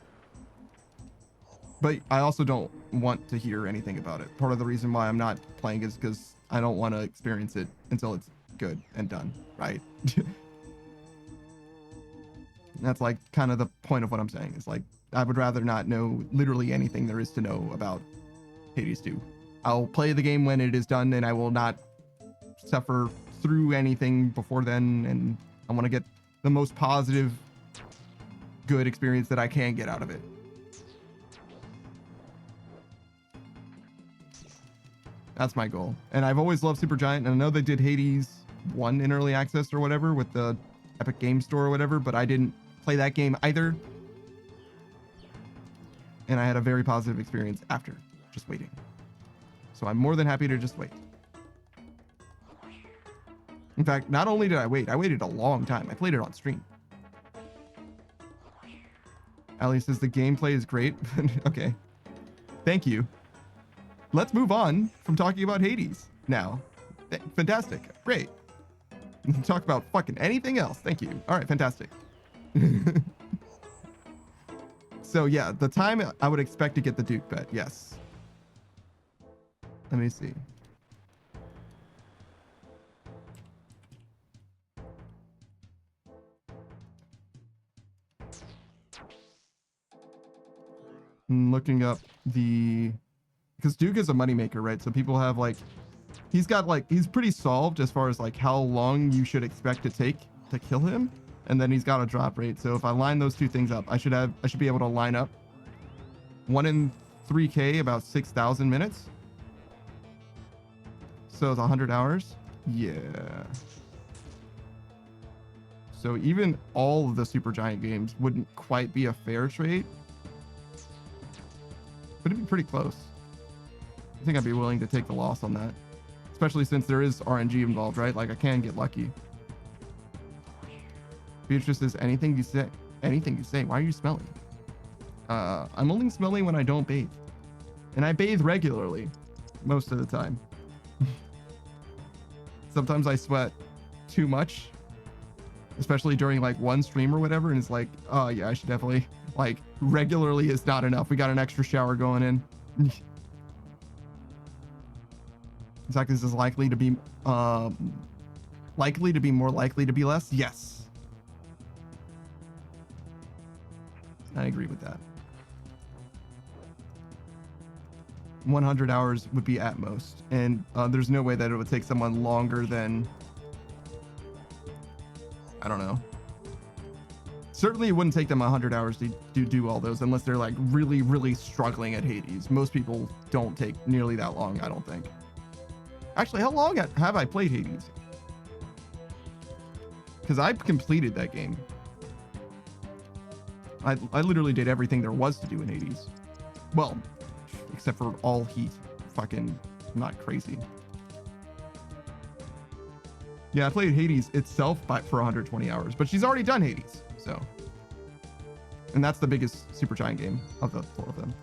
But I also don't want to hear anything about it. Part of the reason why I'm not playing is because I don't want to experience it until it's good and done, right? That's like kind of the point of what I'm saying. It's like, I would rather not know literally anything there is to know about Hades 2. I'll play the game when it is done, and I will not suffer through anything before then, and I want to get the most positive, good experience that I can get out of it. That's my goal. And I've always loved Supergiant, and I know they did Hades 1 in early access or whatever with the Epic Game Store or whatever, but I didn't play that game either. And I had a very positive experience after just waiting. So I'm more than happy to just wait. In fact, not only did I waited a long time. I played it on stream. Ali says the gameplay is great. Okay. Thank you. Let's move on from talking about Hades now. Fantastic. Great. Talk about fucking anything else. Thank you. All right, fantastic. So yeah, the time I would expect to get the Duke bet, yes. Let me see. I'm looking up because Duke is a moneymaker, right? So people have like, he's pretty solved as far as like how long you should expect to take to kill him. And then he's got a drop rate. So if I line those two things up, I should be able to line up 1 in 3K, about 6,000 minutes. So it's 100 hours? Yeah. So even all of the Supergiant games wouldn't quite be a fair trade. But it'd be pretty close. I think I'd be willing to take the loss on that. Especially since there is RNG involved, right? Like I can get lucky. Beatrice says, anything you say. Anything you say. Why are you smelling? I'm only smelling when I don't bathe. And I bathe regularly. Most of the time. Sometimes I sweat too much. Especially during like one stream or whatever. And it's like, oh yeah, I should definitely, like, regularly is not enough. We got an extra shower going in. Zach, this is likely to be more likely to be less. Yes. I agree with that. 100 hours would be at most. And there's no way that it would take someone longer than, I don't know. Certainly it wouldn't take them 100 hours to do all those unless they're like really, really struggling at Hades. Most people don't take nearly that long, I don't think. Actually, how long have I played Hades? Because I've completed that game. I literally did everything there was to do in Hades. Well, except for all heat. Fucking not crazy. Yeah, I played Hades itself for 120 hours, but she's already done Hades, so. And that's the biggest Supergiant game of the four of them.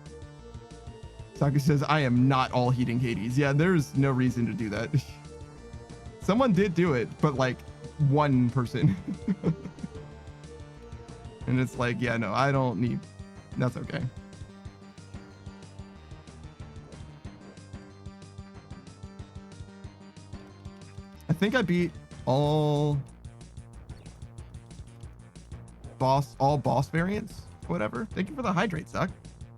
Saki says, I am not all heating Hades. Yeah, there's no reason to do that. Someone did do it, but like one person. And it's like, yeah, no, I don't need, that's okay. I think I beat all boss variants, whatever. Thank you for the hydrate, Suck.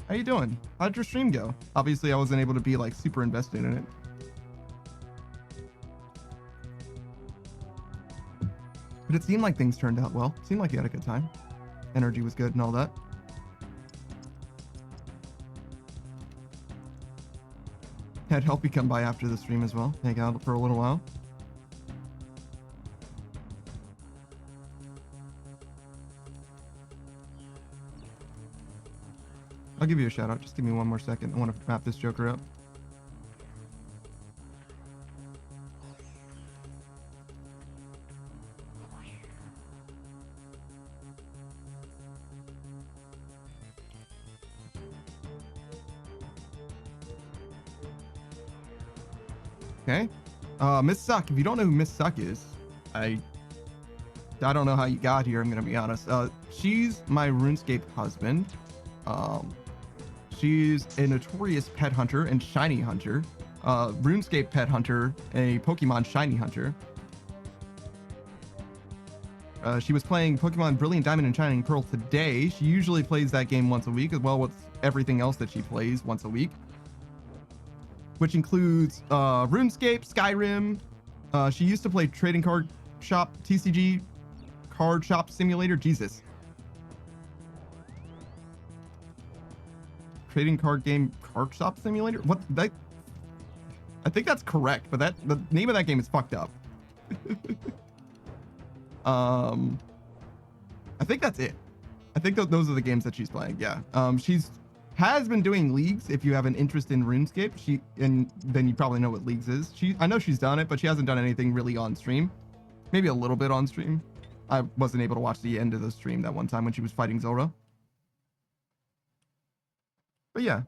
How you doing? How'd your stream go? Obviously, I wasn't able to be like super invested in it. But it seemed like things turned out well. It seemed like you had a good time. Energy was good and all that. Had Helpy come by after the stream as well. Hang out for a little while. I'll give you a shout out. Just give me one more second. I want to wrap this joker up. Okay. Miss Suck. If you don't know who Miss Suck is, I don't know how you got here. I'm gonna be honest. She's my RuneScape husband. She's a notorious pet hunter and shiny hunter. RuneScape pet hunter, a Pokemon shiny hunter. She was playing Pokemon Brilliant Diamond and Shining Pearl today. She usually plays that game once a week, as well with everything else that she plays once a week, which includes RuneScape, Skyrim. She used to play Trading Card Shop, TCG Card Shop Simulator. Jesus. Trading card game card shop simulator. What that? I think that's correct, but the name of that game is fucked up. I think that's it. I think those are the games that she's playing. Yeah. Has been doing leagues. If you have an interest in RuneScape, then you probably know what leagues is. I know she's done it, but she hasn't done anything really on stream. Maybe a little bit on stream. I wasn't able to watch the end of the stream that one time when she was fighting Zora. But yeah,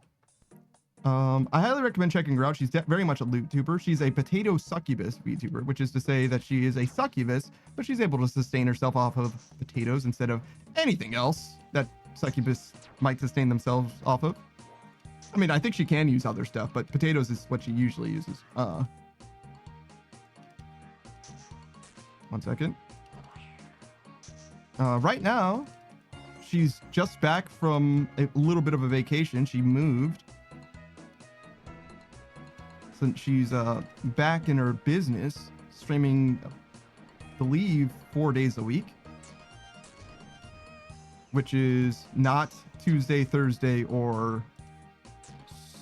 I highly recommend checking her out. She's very much a loot tuber. She's a potato succubus VTuber, which is to say that she is a succubus, but she's able to sustain herself off of potatoes instead of anything else that succubus might sustain themselves off of. I mean, I think she can use other stuff, but potatoes is what she usually uses. One second. Right now, she's just back from a little bit of a vacation. She moved. So she's back in her business, streaming, I believe, 4 days a week. Which is not Tuesday, Thursday, or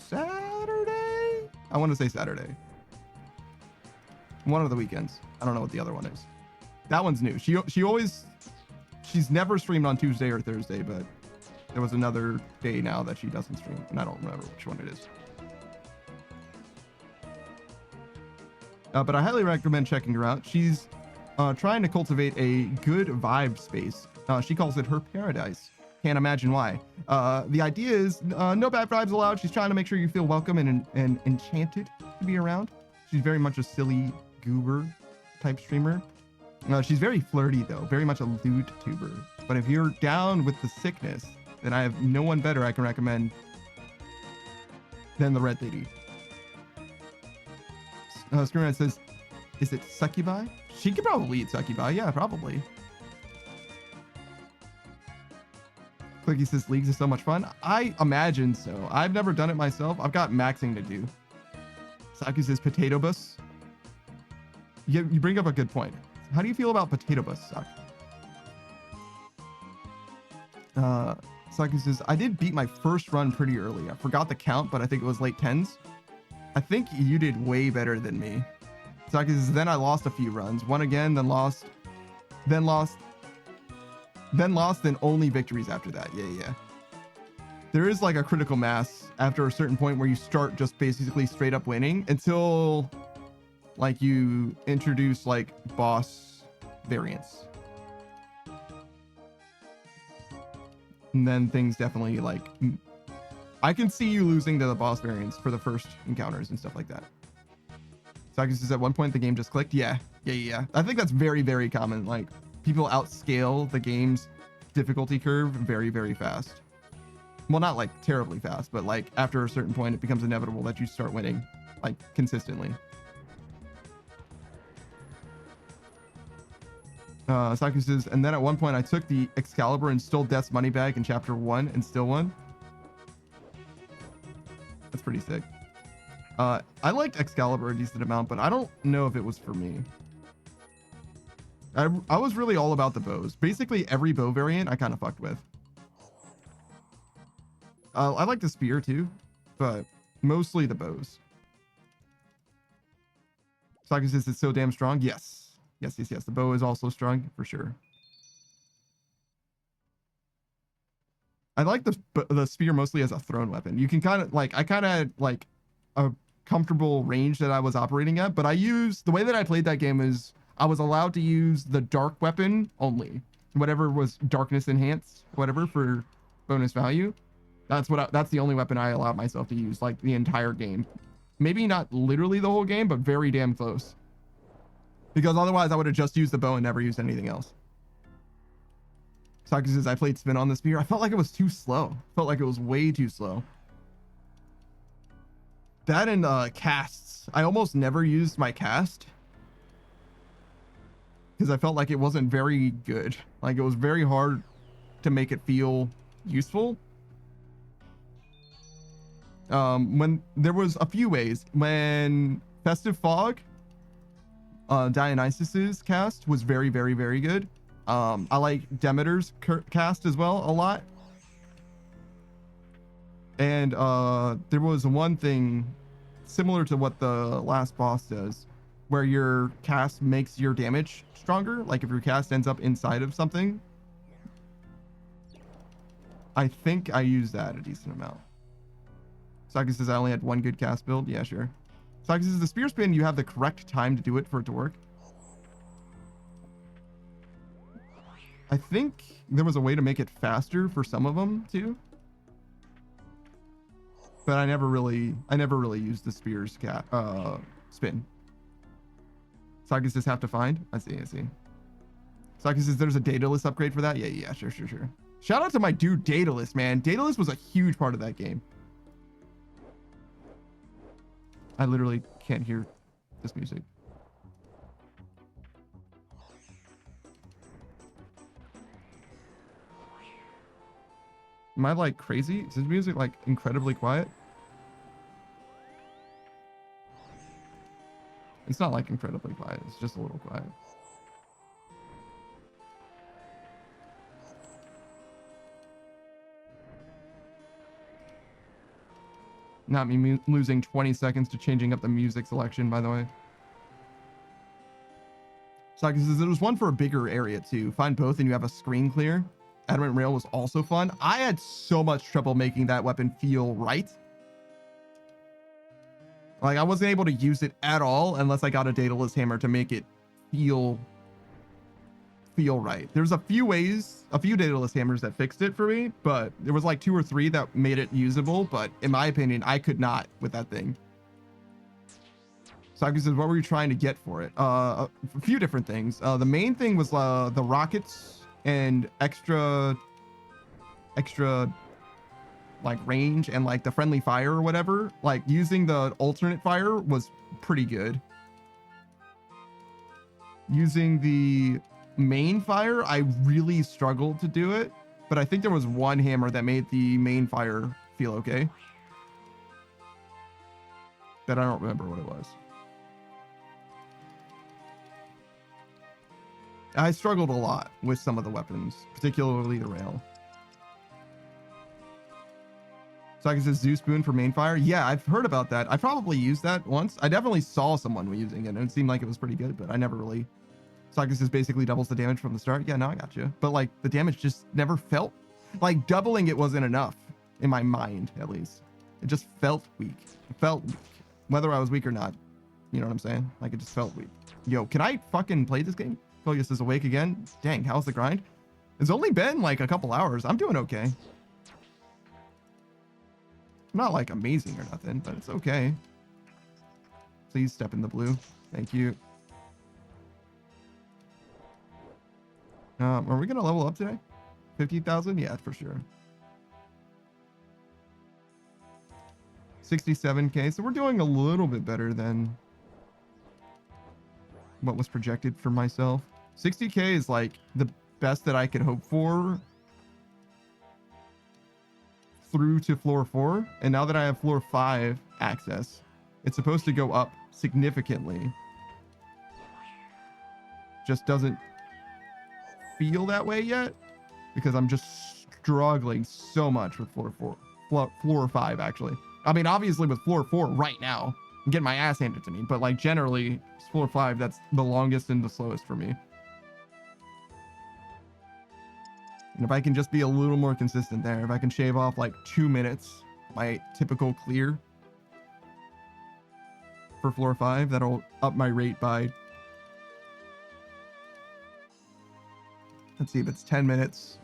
Saturday? I want to say Saturday. One of the weekends. I don't know what the other one is. That one's new. She's never streamed on Tuesday or Thursday, but there was another day now that she doesn't stream, and I don't remember which one it is. But I highly recommend checking her out. She's trying to cultivate a good vibe space. She calls it her paradise. Can't imagine why. The idea is no bad vibes allowed. She's trying to make sure you feel welcome and enchanted to be around. She's very much a silly goober type streamer. She's very flirty though, very much a lewd tuber. But if you're down with the sickness, then I have no one better I can recommend than the Red Lady. Screenwriter says, is it succubi? She could probably eat succubi. Yeah, probably. Clicky says, leagues is so much fun. I imagine so. I've never done it myself. I've got maxing to do. Saku says, potato bus. You bring up a good point. How do you feel about potato bus, Saku? Saku says, I did beat my first run pretty early. I forgot the count, but I think it was late 10s. I think you did way better than me. Saku says, then I lost a few runs. Won again, then lost, then only victories after that. Yeah. There is like a critical mass after a certain point where you start just basically straight up winning until like you introduce like boss variants. And then things definitely like, I can see you losing to the boss variants for the first encounters and stuff like that. Saku says at one point the game just clicked. Yeah. I think that's very, very common. Like people outscale the game's difficulty curve very, very fast. Well, not like terribly fast, but like after a certain point, it becomes inevitable that you start winning like consistently. Saku says, and then at one point I took the Excalibur and stole Death's money bag in chapter 1 and still won. That's pretty sick. I liked Excalibur a decent amount, but I don't know if it was for me. I was really all about the bows. Basically every bow variant I kind of fucked with. I like the spear too, but mostly the bows. Saku says it's so damn strong. Yes. The bow is also strong for sure. I like the spear mostly as a thrown weapon. You can kind of like, I kind of had like a comfortable range that I was operating at, but the way that I played that game is I was allowed to use the dark weapon only. Whatever was darkness enhanced, whatever for bonus value. That's the only weapon I allowed myself to use like the entire game. Maybe not literally the whole game, but very damn close. Because otherwise I would have just used the bow and never used anything else. Saku says, I played spin on the spear. I felt like it was too slow. Felt like it was way too slow. That and casts. I almost never used my cast. Because I felt like it wasn't very good. Like it was very hard to make it feel useful. When there was a few ways. When Festive Fog, Dionysus's cast was very, very, very good. I like Demeter's cast as well a lot. And there was one thing similar to what the last boss does, where your cast makes your damage stronger. Like if your cast ends up inside of something. I think I used that a decent amount. Saku says I only had one good cast build. Yeah, sure. Saku says the spear spin, you have the correct time to do it for it to work. I think there was a way to make it faster for some of them too. But I never really used the spear's spin. Saku says have to find. I see. Saku says there's a Daedalus upgrade for that. Yeah, sure. Shout out to my dude Daedalus, man. Daedalus was a huge part of that game. I literally can't hear this music. Am I like crazy? Is this music like incredibly quiet? It's not like incredibly quiet. It's just a little quiet. Not me losing 20 seconds to changing up the music selection, by the way. Saki says there was one for a bigger area too. Find both and you have a screen clear. Adamant Rail was also fun. I had so much trouble making that weapon feel right. Like I wasn't able to use it at all unless I got a Daedalus hammer to make it feel right. There's a few Daedalus hammers that fixed it for me, but there was like 2 or 3 that made it usable. But in my opinion, I could not with that thing. Saki says, what were you trying to get for it? A few different things. The main thing was the rockets and extra like range and like the friendly fire or whatever. Like using the alternate fire was pretty good. Using the main fire, I really struggled to do it, but I think there was one hammer that made the main fire feel okay. That I don't remember what it was. I struggled a lot with some of the weapons, particularly the rail. Saki says Zeus Spoon for main fire. Yeah, I've heard about that. I probably used that once. I definitely saw someone using it and it seemed like it was pretty good, but I never really. Saki says basically doubles the damage from the start. Yeah, no, I got you. But like the damage just never felt like doubling it wasn't enough in my mind, at least. It just felt weak. It felt weak. Whether I was weak or not. You know what I'm saying? Like it just felt weak. Yo, can I fucking play this game? Focus is awake again. Dang, how's the grind? It's only been like a couple hours. I'm doing okay. I'm not like amazing or nothing, but it's okay. Please step in the blue. Thank you. Are we gonna level up today? 50,000? Yeah, for sure. 67k. So we're doing a little bit better than what was projected for myself. 60k is like the best that I could hope for through to floor 4. And now that I have floor 5 access, it's supposed to go up significantly. Just doesn't feel that way yet because I'm just struggling so much with floor 5 actually. I mean, obviously with floor 4 right now, I'm getting my ass handed to me, but like generally floor 5, that's the longest and the slowest for me. And if I can just be a little more consistent there, if I can shave off like 2 minutes, my typical clear for floor 5, that'll up my rate by, let's see, if it's 10 minutes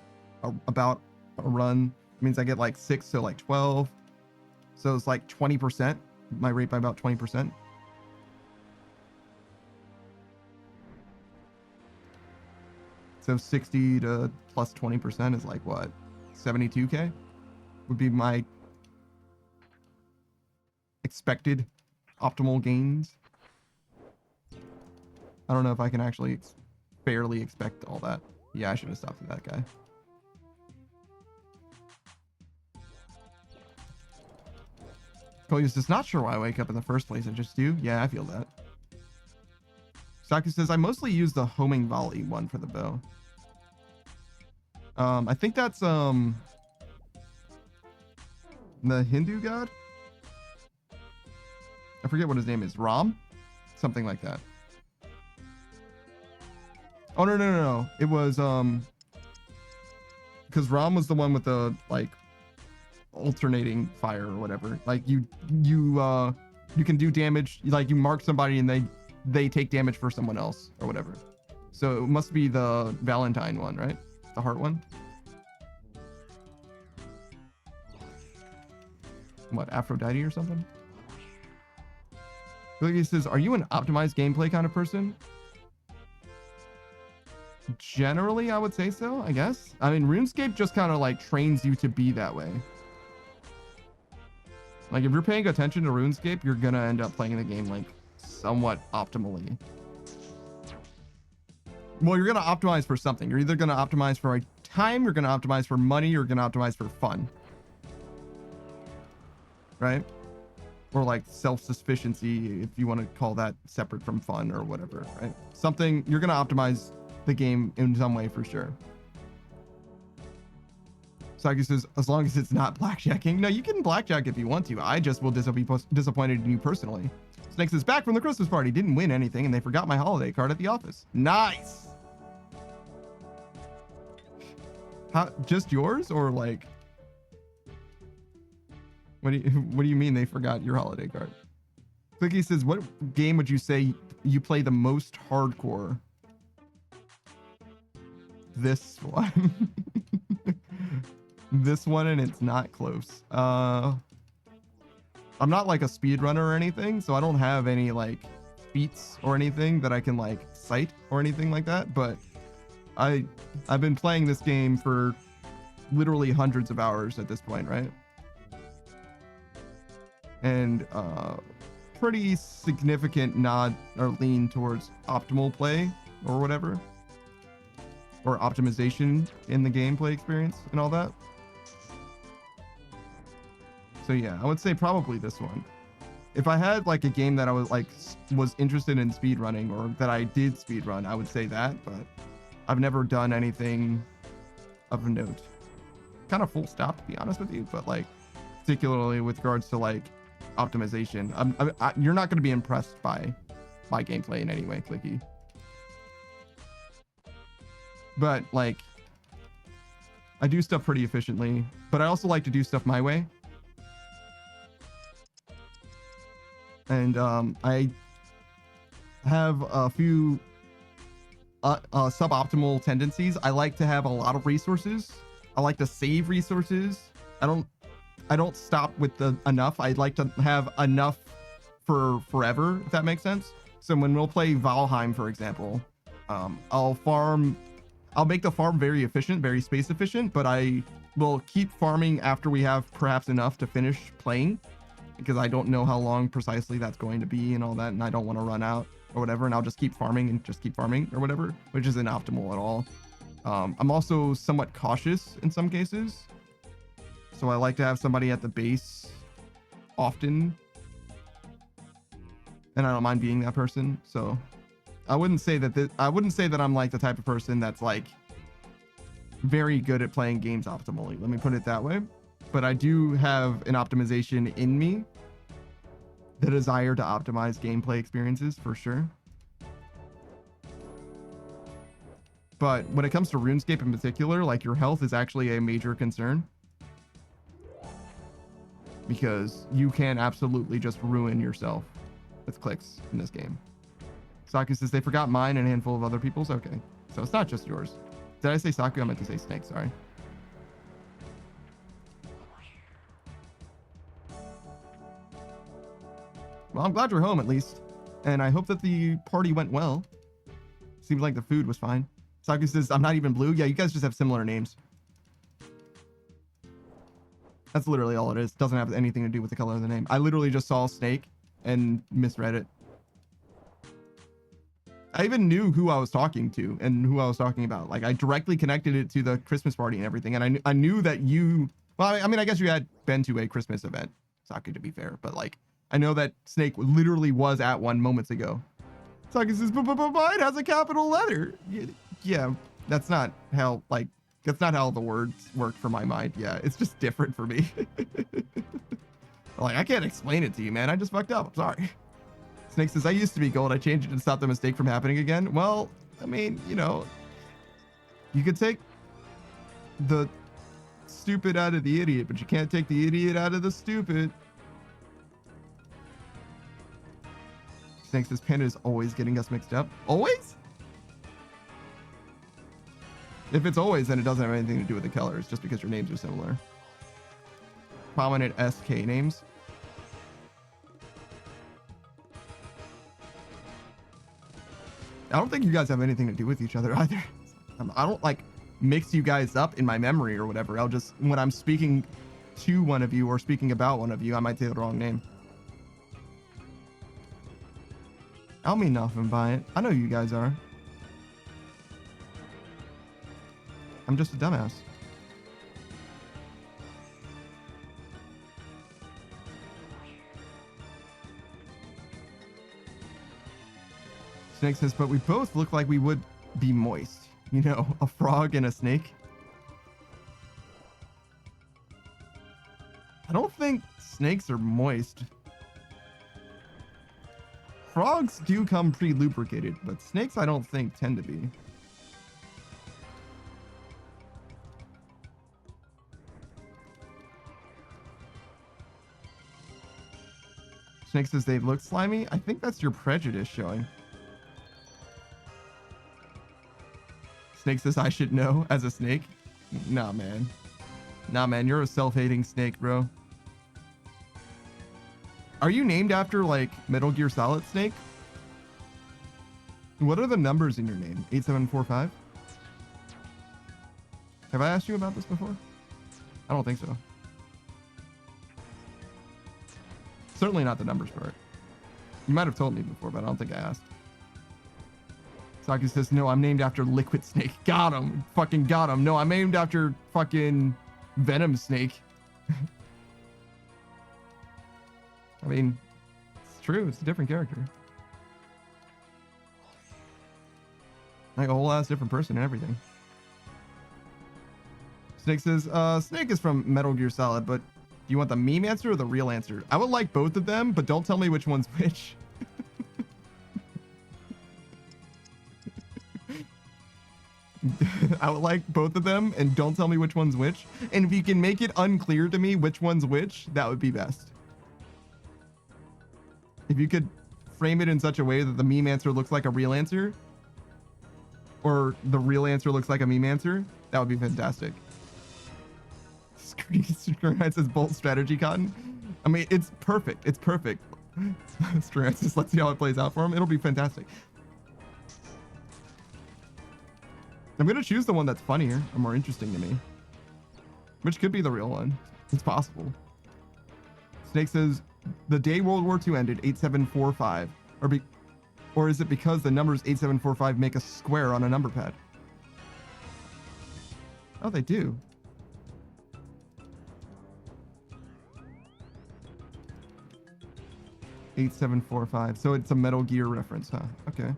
about a run, it means I get like 6, so like 12. So it's like 20%, my rate by about 20%. So 60 to plus 20% is like what? 72k would be my expected optimal gains. I don't know if I can actually fairly expect all that. Yeah, I should have stopped at that guy. Koyus is not sure why I wake up in the first place. I just do. Yeah, I feel that. Saki says, I mostly use the homing volley one for the bow. I think that's the Hindu god. I forget what his name is. Ram? Something like that. Oh, no. It was because Ram was the one with the like alternating fire or whatever. Like you can do damage, like you mark somebody and they take damage for someone else or whatever. So it must be the Valentine one, right? The heart one. What, Aphrodite or something? He says, are you an optimized gameplay kind of person? Generally, I would say so, I guess. I mean, RuneScape just kind of like trains you to be that way. Like if you're paying attention to RuneScape, you're gonna end up playing the game like somewhat optimally. Well, you're gonna optimize for something. You're either gonna optimize for time, you're gonna optimize for money, you're gonna optimize for fun. Right? Or like self-sufficiency, if you want to call that separate from fun or whatever, right? Something, you're gonna optimize the game in some way for sure. Saki says, as long as it's not blackjacking. No, you can blackjack if you want to. I just will be disappointed in you personally. Snakes is back from the Christmas party. Didn't win anything, and they forgot my holiday card at the office. Nice. How? Just yours, or like? What do you mean they forgot your holiday card? Clicky says, what game would you say you play the most hardcore? This one. This one, and it's not close. I'm not like a speedrunner or anything, so I don't have any like feats or anything that I can like cite or anything like that, but I've been playing this game for literally hundreds of hours at this point, right? And pretty significant nod or lean towards optimal play or whatever, or optimization in the gameplay experience and all that. So yeah, I would say probably this one. If I had like a game that I was interested in speedrunning, or that I did speedrun, I would say that, but I've never done anything of note. Kind of full stop, to be honest with you, but like particularly with regards to like optimization, you're not going to be impressed by my gameplay in any way, Clicky. But like, I do stuff pretty efficiently, but I also like to do stuff my way. And I have a few suboptimal tendencies. I like to have a lot of resources. I like to save resources. I don't stop with the enough. I'd like to have enough for forever, if that makes sense. So when we'll play Valheim, for example, I'll make the farm very efficient, very space efficient, but I will keep farming after we have perhaps enough to finish playing, because I don't know how long precisely that's going to be and all that, and I don't want to run out or whatever, and I'll just keep farming and just keep farming or whatever, which isn't optimal at all. I'm also somewhat cautious in some cases, so I like to have somebody at the base often, and I don't mind being that person. So I wouldn't say that I'm like the type of person that's like very good at playing games optimally. Let me put it that way. But I do have an optimization in me, the desire to optimize gameplay experiences for sure. But when it comes to RuneScape in particular, like, your health is actually a major concern, because you can absolutely just ruin yourself with clicks in this game. Saku says they forgot mine and a handful of other people's. Okay, so it's not just yours. Did I say Saku? I meant to say Snake, sorry. Well, I'm glad you're home at least, and I hope that the party went well. Seems like the food was fine. Saku says, I'm not even blue. Yeah, you guys just have similar names. That's literally all it is. Doesn't have anything to do with the color of the name. I literally just saw Snake and misread it. I even knew who I was talking to and who I was talking about. Like, I directly connected it to the Christmas party and everything. And I knew that you, well, I mean, I guess you had been to a Christmas event, Saku, to be fair, but like, I know that Snake literally was at one moments ago. Saku says, but mine has a capital letter. Yeah, that's not how, like, that's not how the words work for my mind. Yeah, it's just different for me. Like, I can't explain it to you, man. I just fucked up. I'm sorry. Snake says, I used to be gold. I changed it to stop the mistake from happening again. Well, I mean, you know, you could take the stupid out of the idiot, but you can't take the idiot out of the stupid. Snake says, Panda is always getting us mixed up. Always? If it's always, then it doesn't have anything to do with the colors, just because your names are similar. Prominent SK names. I don't think you guys have anything to do with each other either. I don't like mix you guys up in my memory or whatever. I'll just, when I'm speaking to one of you or speaking about one of you, I might say the wrong name. I don't mean nothing by it. I know who you guys are. I'm just a dumbass. Snake says, but we both look like we would be moist. You know, a frog and a snake. I don't think snakes are moist. Frogs do come pre-lubricated, but snakes I don't think tend to be. Snake says they look slimy. I think that's your prejudice showing. Snake says I should know as a snake. Nah, man. Nah, man. You're a self-hating snake, bro. Are you named after, like, Metal Gear Solid Snake? What are the numbers in your name? 8745? Have I asked you about this before? I don't think so. Certainly not the numbers part. You might have told me before, but I don't think I asked. Saki says, no, I'm named after Liquid Snake. Got him. Fucking got him. No, I'm named after fucking Venom Snake. I mean, it's true. It's a different character. Like a whole ass different person and everything. Snake says, Snake is from Metal Gear Solid, but do you want the meme answer or the real answer? I would like both of them, but don't tell me which one's which. I would like both of them, and don't tell me which one's which. And if you can make it unclear to me which one's which, that would be best. If you could frame it in such a way that the meme answer looks like a real answer, or the real answer looks like a meme answer, that would be fantastic. Screen says Bolt Strategy Cotton. I mean, it's perfect. It's perfect. Strancis, let's see how it plays out for him. It'll be fantastic. I'm going to choose the one that's funnier or more interesting to me, which could be the real one. It's possible. Snake says, the day World War II ended, 8745. Or is it because the numbers 8745 make a square on a number pad? Oh, they do. $8745. So it's a Metal Gear reference, huh? Okay.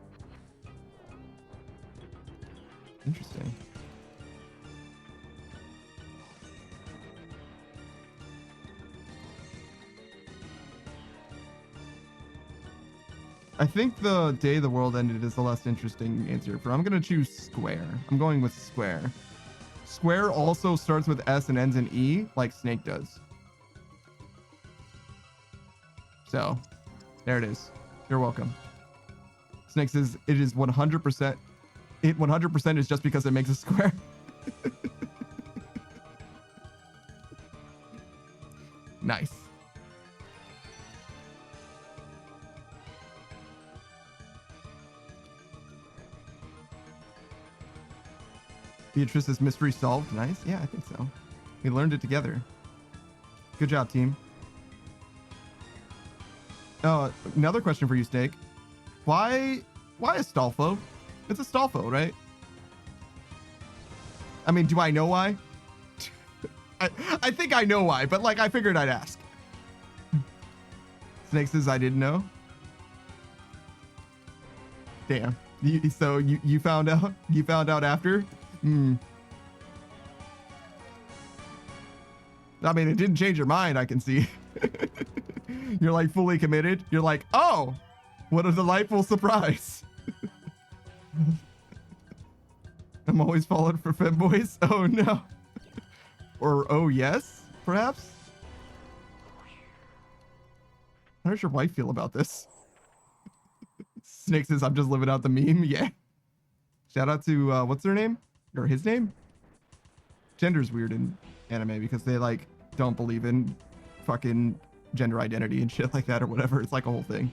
Interesting. I think the day the world ended is the less interesting answer. I'm going to choose square. I'm going with square. Square also starts with S and ends in E, like Snake does. So, there it is. You're welcome. Snake says it is 100%. It 100% is just because it makes a square. Nice. Beatrice's mystery solved. Nice. Yeah, I think so. We learned it together. Good job, team. Oh, another question for you, Snake. Why Astolfo? It's Astolfo, right? I mean, do I know why? I think I know why, but like I figured I'd ask. Snake says I didn't know. Damn. So you found out? You found out after? I mean, it didn't change your mind, I can see. You're like fully committed. You're like, oh, what a delightful surprise. I'm always falling for femboys. Oh no. Or oh yes, perhaps? How does your wife feel about this? Snake says, I'm just living out the meme. Yeah. Shout out to, what's their name? Or his name? Gender's weird in anime because they like don't believe in fucking gender identity and shit like that or whatever. It's like a whole thing.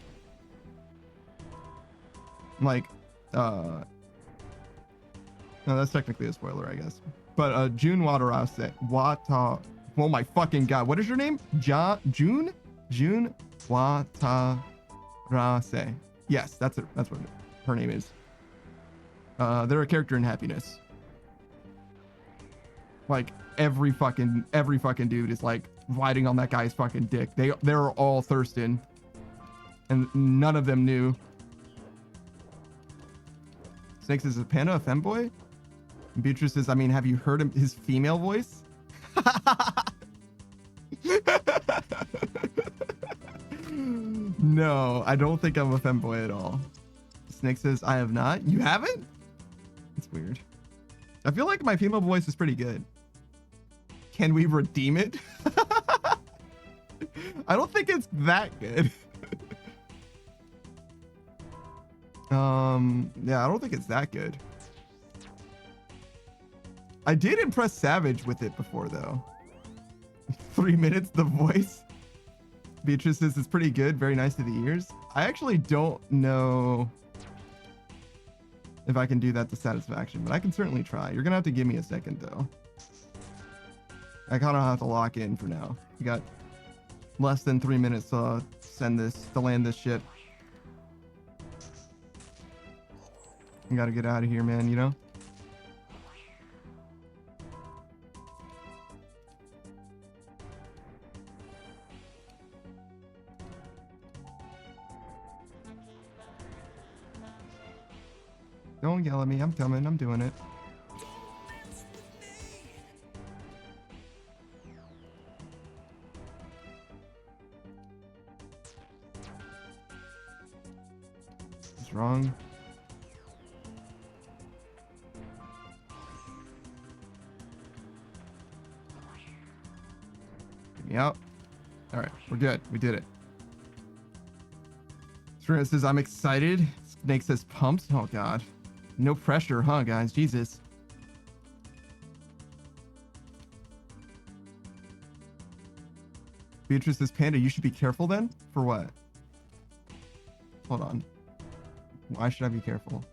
Like, no, that's technically a spoiler, I guess. But June Watarase. Oh my fucking god. What is your name? June Watarase. Yes, that's it. That's what her name is. They're a character in Happiness. Like every fucking dude is like riding on that guy's fucking dick. They're all thirsting, and none of them knew. Snake says, is Panda a femboy? Beatrice says, I mean, have you heard his female voice? No, I don't think I'm a femboy at all. Snake says, I have not. You haven't? It's weird. I feel like my female voice is pretty good. Can we redeem it? I don't think it's that good. Yeah, I don't think it's that good. I did impress Savage with it before, though. 3 minutes, the voice. Beatrice says it's pretty good. Very nice to the ears. I actually don't know if I can do that to satisfaction, but I can certainly try. You're gonna have to give me a second, though. I kind of have to lock in for now. We got less than 3 minutes to land this shit. I gotta get out of here, man, you know? Don't yell at me. I'm coming. I'm doing it. What's wrong? Get me out. All right. We're good. We did it. Chre says, I'm excited. Snake says, pumped. Oh, God. No pressure, huh, guys? Jesus. Beatrice says, Panda, you should be careful then? For what? Hold on. Why should I be careful?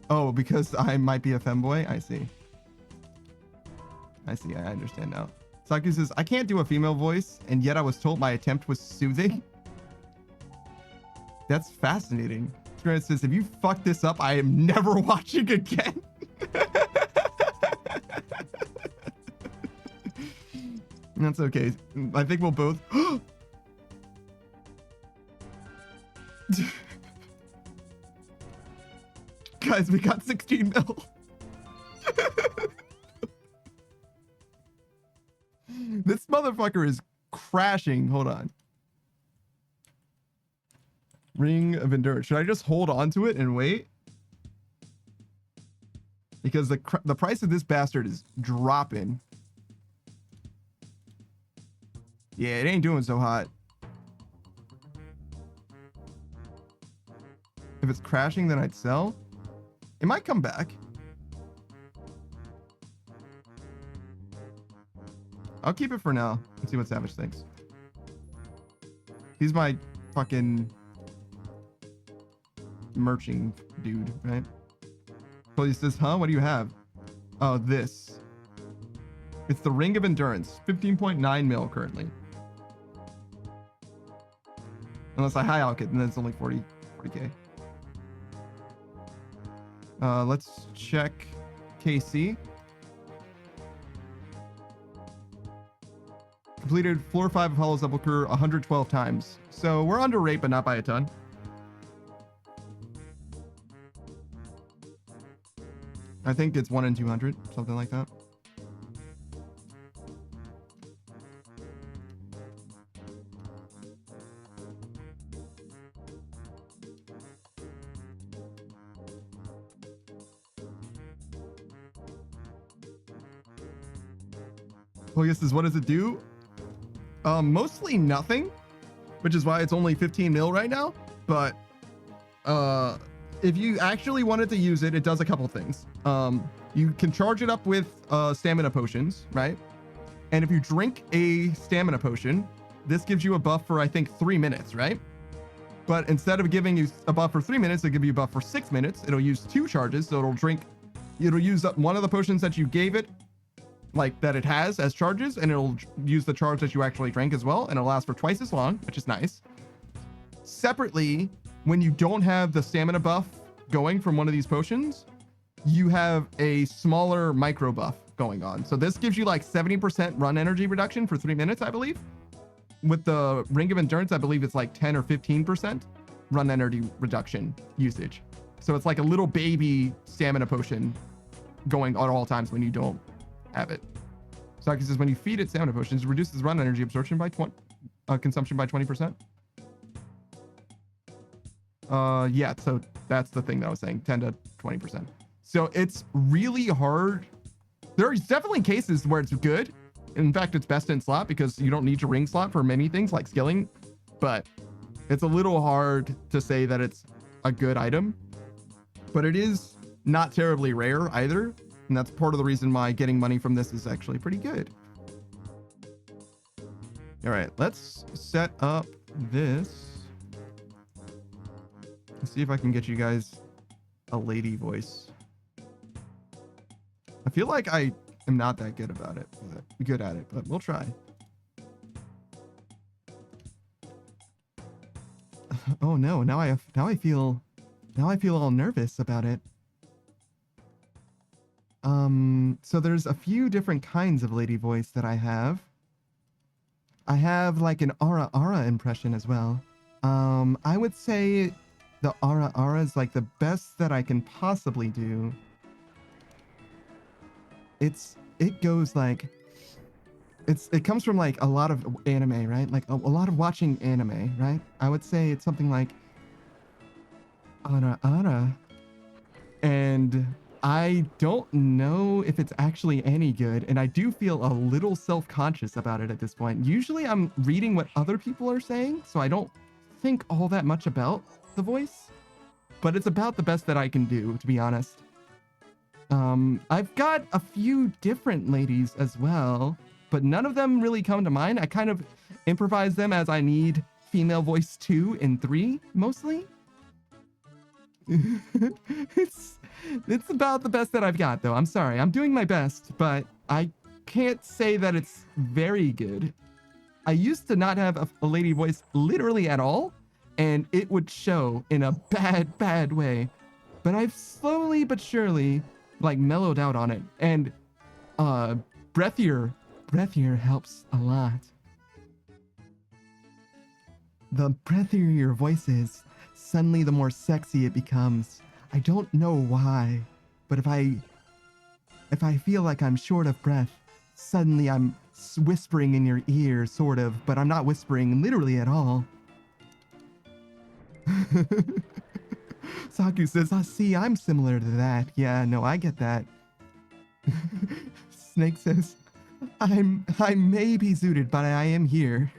Oh, because I might be a femboy? I see. I see. I understand now. Saki says, I can't do a female voice, and yet I was told my attempt was soothing. That's fascinating. Chre says, if you fuck this up, I am never watching again. That's okay. I think we'll both... Guys, we got 16 mil. This motherfucker is crashing. Hold on. Ring of Endurance. Should I just hold on to it and wait? Because the price of this bastard is dropping. Yeah, it ain't doing so hot. If it's crashing, then I'd sell. It might come back. I'll keep it for now and see what Savage thinks. He's my fucking merching dude, right? So he says, huh? What do you have? Oh, this. It's the Ring of Endurance. 15.9 mil currently. Unless I high alk it, and then it's only 40k. Let's check KC. Completed floor 5 of Hollow Sepulchre 112 times. So we're under rate, but not by a ton. I think it's 1 in 200, something like that. Pogus says, what does it do? Mostly nothing, which is why it's only 15 mil right now. But if you actually wanted to use it, it does a couple things. You can charge it up with stamina potions, right? And if you drink a stamina potion, this gives you a buff for, I think, 3 minutes, right? But instead of giving you a buff for 3 minutes, it'll give you a buff for 6 minutes. It'll use 2 charges, so it'll use up one of the potions that you gave it, like that it has as charges, and it'll use the charge that you actually drank as well, and it'll last for twice as long, which is nice. Separately, when you don't have the stamina buff going from one of these potions, you have a smaller micro buff going on. So this gives you like 70% run energy reduction for 3 minutes, I believe. With the Ring of Endurance, I believe it's like 10 or 15% run energy reduction usage. So it's like a little baby stamina potion going at all times when you don't have it. Saki says, when you feed it stamina potions, it reduces run energy absorption by consumption by 20%. Yeah, so that's the thing that I was saying, 10 to 20%. So it's really hard. There's definitely cases where it's good. In fact, it's best in slot because you don't need to ring slot for many things like skilling, but it's a little hard to say that it's a good item, but it is not terribly rare either. And that's part of the reason why getting money from this is actually pretty good. All right, let's set up this. Let's see if I can get you guys a lady voice. I feel like I am not that good about it, good at it, but we'll try. Oh no, now I feel all nervous about it. So there's a few different kinds of lady voice that I have. I have like an Ara impression as well. I would say the Ara is like the best that I can possibly do. It goes like, it comes from like a lot of anime, right? Like a lot of watching anime, right? I would say it's something like Ara. And I don't know if it's actually any good, and I do feel a little self-conscious about it at this point. Usually I'm reading what other people are saying, so I don't think all that much about the voice, but it's about the best that I can do, to be honest. I've got a few different ladies as well, but none of them really come to mind. I kind of improvise them as I need female voice 2 and 3, mostly. It's about the best that I've got, though. I'm sorry. I'm doing my best, but I can't say that it's very good. I used to not have a lady voice literally at all, and it would show in a bad way. But I've slowly but surely, like, mellowed out on it. And breathier helps a lot. The breathier your voice is, suddenly the more sexy it becomes. I don't know why, but if I feel like I'm short of breath, suddenly I'm whispering in your ear, sort of, but I'm not whispering literally at all. Saku says, see, I'm similar to that. Yeah, no, I get that. Snake says, I may be zooted, but I am here.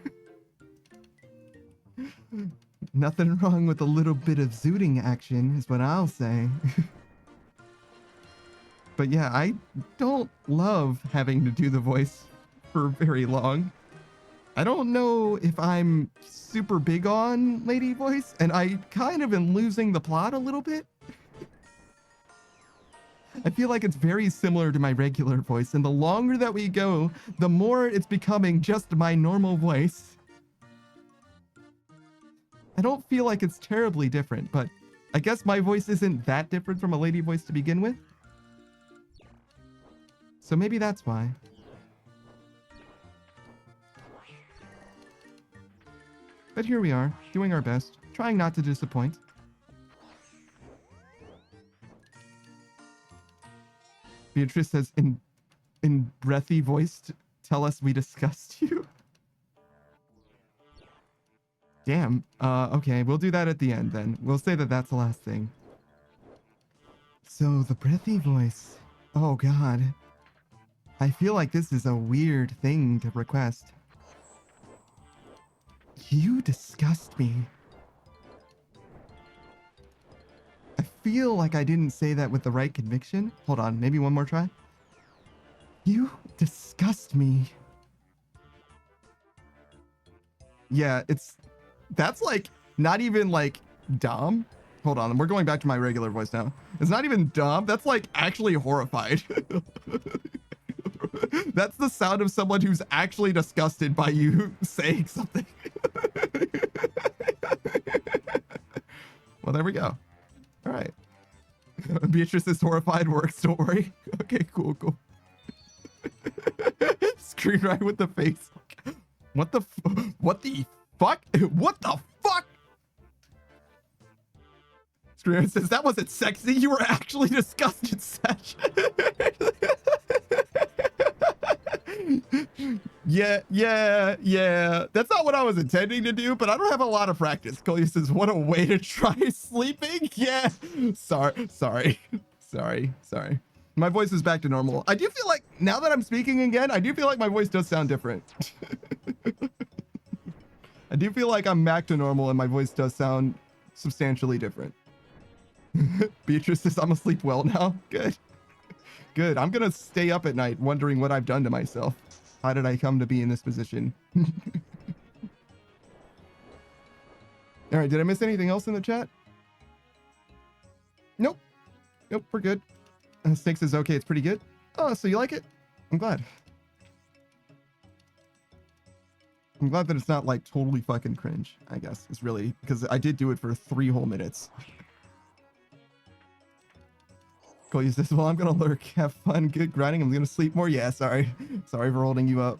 Nothing wrong with a little bit of zooting action, is what I'll say. But yeah, I don't love having to do the voice for very long. I don't know if I'm super big on lady voice, and I kind of am losing the plot a little bit. I feel like it's very similar to my regular voice, and the longer that we go, the more it's becoming just my normal voice. I don't feel like it's terribly different, but I guess my voice isn't that different from a lady voice to begin with. So maybe that's why. But here we are, doing our best, trying not to disappoint. Beatrice says, in breathy voice, tell us we disgust you. Damn. Okay, we'll do that at the end then. We'll say that that's the last thing. So, the breathy voice. Oh god. I feel like this is a weird thing to request. You disgust me. I feel like I didn't say that with the right conviction. Hold on, maybe one more try. You disgust me. Yeah, that's like not even like dumb. Hold on, we're going back to my regular voice now. It's not even dumb. That's like actually horrified. That's the sound of someone who's actually disgusted by you saying something. Well, there we go. All right. Beatrice is horrified. Works, don't worry. Okay, cool. Screen right with the face. What the fuck? What the fuck? Screamer says, that wasn't sexy. You were actually disgusted, Sesh. Yeah. That's not what I was intending to do, but I don't have a lot of practice. Kolya says, what a way to try sleeping. Yeah. Sorry. My voice is back to normal. I do feel like now that I'm speaking again, I do feel like my voice does sound different. I do feel like I'm back to normal and my voice does sound substantially different. Beatrice says, I'm asleep well now. Good. I'm going to stay up at night wondering what I've done to myself. How did I come to be in this position? All right. Did I miss anything else in the chat? Nope. We're good. Snake says, okay, it's pretty good. Oh, so you like it? I'm glad. I'm glad that it's not like totally fucking cringe, I guess. It's really, because I did do it for 3 whole minutes. Kolya says, well, I'm going to lurk. Have fun. Good grinding. I'm going to sleep more. Yeah, sorry. Sorry for holding you up.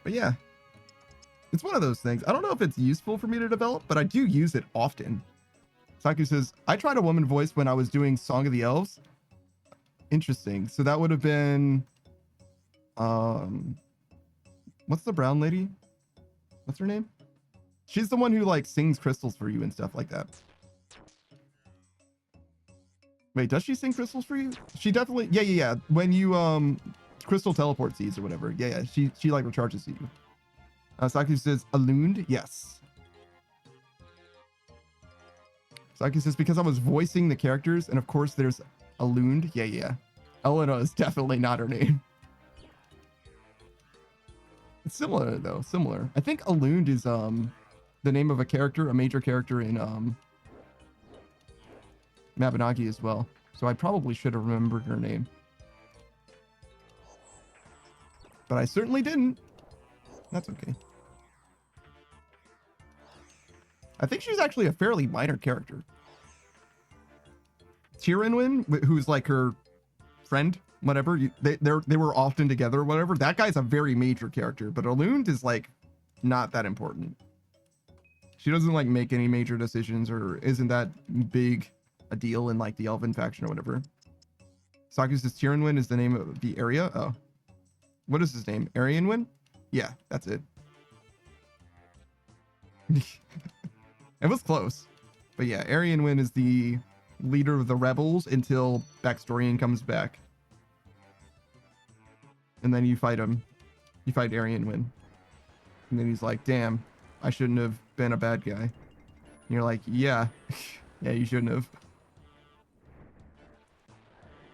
But yeah, it's one of those things. I don't know if it's useful for me to develop, but I do use it often. Saku says, I tried a woman voice when I was doing Song of the Elves. Interesting. So that would have been, what's the brown lady? What's her name? She's the one who like sings crystals for you and stuff like that. Wait, does she sing crystals for you? She definitely, yeah. When you, crystal teleport seeds or whatever. Yeah. She like recharges you. Saku says, Alund? Yes. Saku says, because I was voicing the characters, and of course there's Alund. Yeah. Elena is definitely not her name. It's similar though, similar. I think Alund is the name of a character, a major character in Mabinogi as well. So I probably should have remembered her name. But I certainly didn't. That's okay. I think she's actually a fairly minor character. Tirinwin, who's like her friend, whatever, they were often together or whatever. That guy's a very major character, but Alund is like not that important. She doesn't like make any major decisions or isn't that big a deal in like the Elven faction or whatever. Saku says Tirinwin is the name of the area. Oh, what is his name? Arianwin? Yeah, that's it. It was close, but yeah, Arianwin is the leader of the rebels until Backstorian comes back. And then you fight him. You fight Arianwin. And then he's like, damn, I shouldn't have been a bad guy. And you're like, yeah. Yeah, you shouldn't have.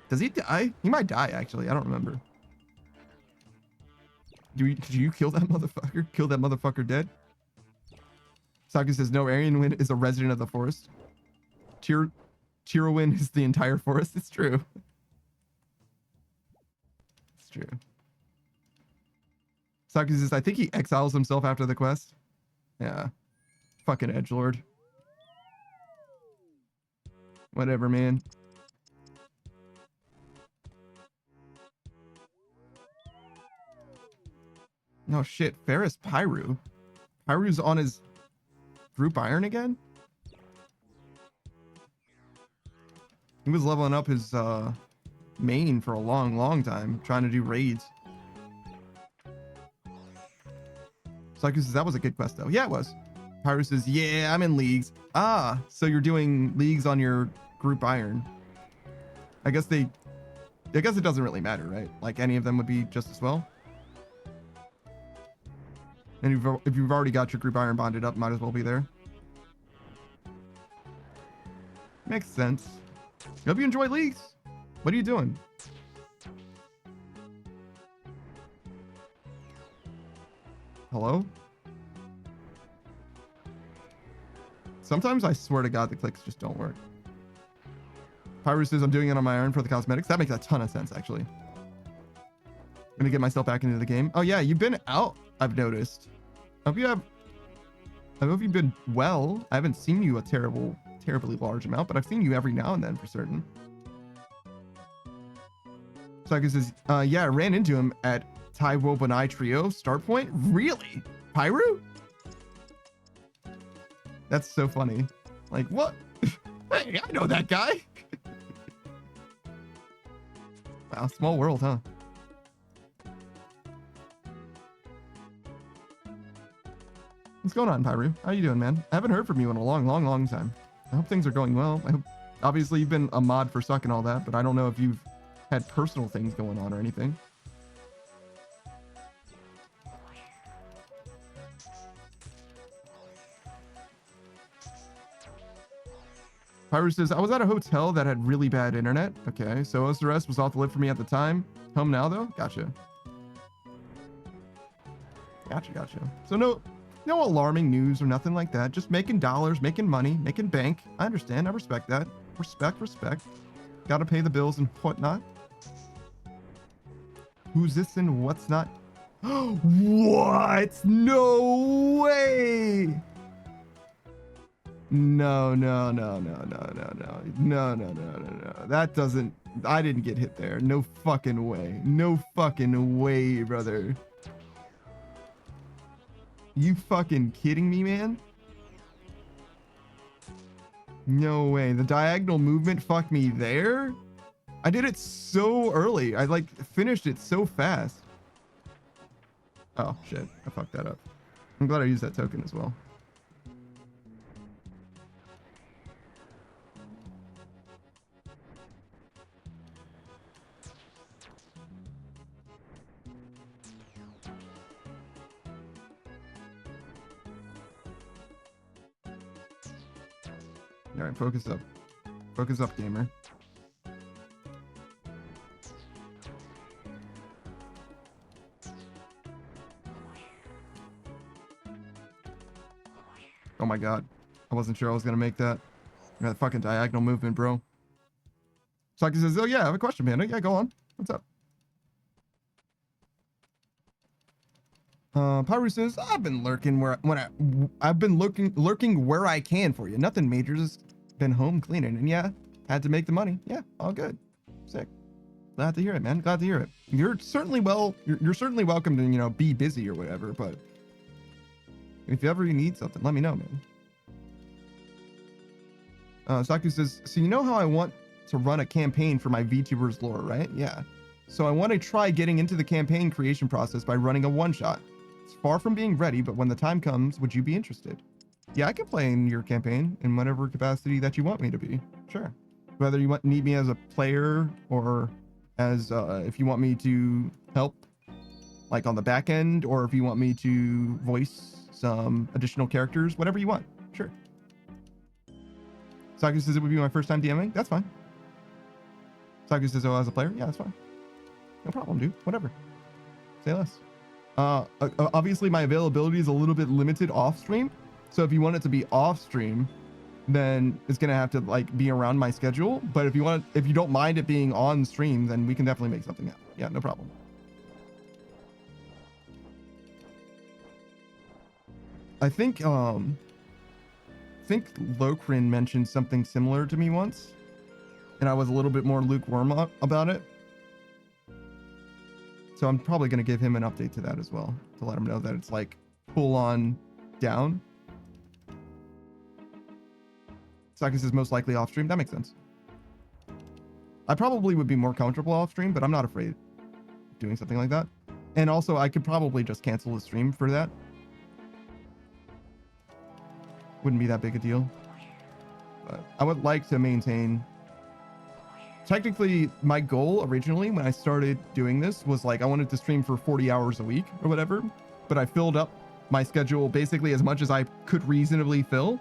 Does he die? He might die, actually. I don't remember. Did you kill that motherfucker? Kill that motherfucker dead? Saku says, no, Arianwin is a resident of the forest. Tirowin is the entire forest. It's true. It's true. Saku says, I think he exiles himself after the quest. Yeah. Fucking edgelord. Whatever, man. No shit. Ferris Pyru. Pyru's on his group iron again? He was leveling up his main for a long time, trying to do raids. Saku says, that was a good quest though. Yeah, it was. Pyru says, yeah, I'm in leagues. Ah, so you're doing leagues on your group iron. I guess it doesn't really matter, right? Like any of them would be just as well. And if you've already got your group iron bonded up, might as well be there. Makes sense. Hope you enjoy leagues. What are you doing? Hello? Sometimes I swear to God the clicks just don't work. Pyro says I'm doing it on my iron for the cosmetics. That makes a ton of sense, actually. I'm gonna get myself back into the game. Oh yeah, you've been out, I've noticed. I hope you've been well. I haven't seen you a terribly large amount, but I've seen you every now and then for certain. Saku says, yeah, I ran into him at Tai Wobonai Trio start point. Really? Pyru? That's so funny. Like, what? Hey, I know that guy. Wow, small world, huh? What's going on, Pyru? How you doing, man? I haven't heard from you in a long time. I hope things are going well. I hope, obviously, you've been a mod for Suck and all that, but I don't know if you've had personal things going on or anything. Pyru says, I was at a hotel that had really bad internet. Okay, so OSRS was off the lid for me at the time. Home now, though? Gotcha. Gotcha. So no alarming news or nothing like that. Just making dollars, making money, making bank. I understand. I respect that. Respect. Gotta pay the bills and whatnot. Who's this and what's not? What? No way! No. That doesn't... I didn't get hit there. No fucking way. No fucking way, brother. You fucking kidding me, man? No way. The diagonal movement fucked me there? I did it so early. I like finished it so fast. Oh shit. I fucked that up. I'm glad I used that token as well. All right, focus up. Focus up, gamer. Oh my god. I wasn't sure I was going to make that. That fucking diagonal movement, bro. Saki says, oh yeah, I have a question, Panda. Yeah, go on. What's up? Pyru says, I've been lurking lurking where I can for you. Nothing major, just been home cleaning, and yeah, had to make the money. Yeah, all good. Sick. Glad to hear it, man. Glad to hear it. You're certainly you're certainly welcome to, you know, be busy or whatever, but if ever you need something, let me know, man. Saku says, so you know how I want to run a campaign for my VTubers lore, right? Yeah. So I want to try getting into the campaign creation process by running a one-shot. It's far from being ready, but when the time comes, would you be interested? Yeah, I can play in your campaign in whatever capacity that you want me to be. Sure. Whether you need me as a player or as if you want me to help like on the back end, or if you want me to voice some additional characters, whatever you want. Sure. Saku says it would be my first time DMing. That's fine. Saku says, oh, as a player? Yeah, that's fine. No problem, dude. Whatever. Say less. Obviously, my availability is a little bit limited off stream. So if you want it to be off stream, then it's gonna have to like be around my schedule. But if you don't mind it being on stream, then we can definitely make something happen. Yeah, no problem. I think Lokrin mentioned something similar to me once, and I was a little bit more lukewarm about it. So I'm probably going to give him an update to that as well, to let him know that it's like full on down. Sakis is most likely off stream. That makes sense. I probably would be more comfortable off stream, but I'm not afraid of doing something like that. And also I could probably just cancel the stream for that. Wouldn't be that big a deal. But I would like to maintain... Technically, my goal originally when I started doing this was like I wanted to stream for 40 hours a week or whatever, but I filled up my schedule basically as much as I could reasonably fill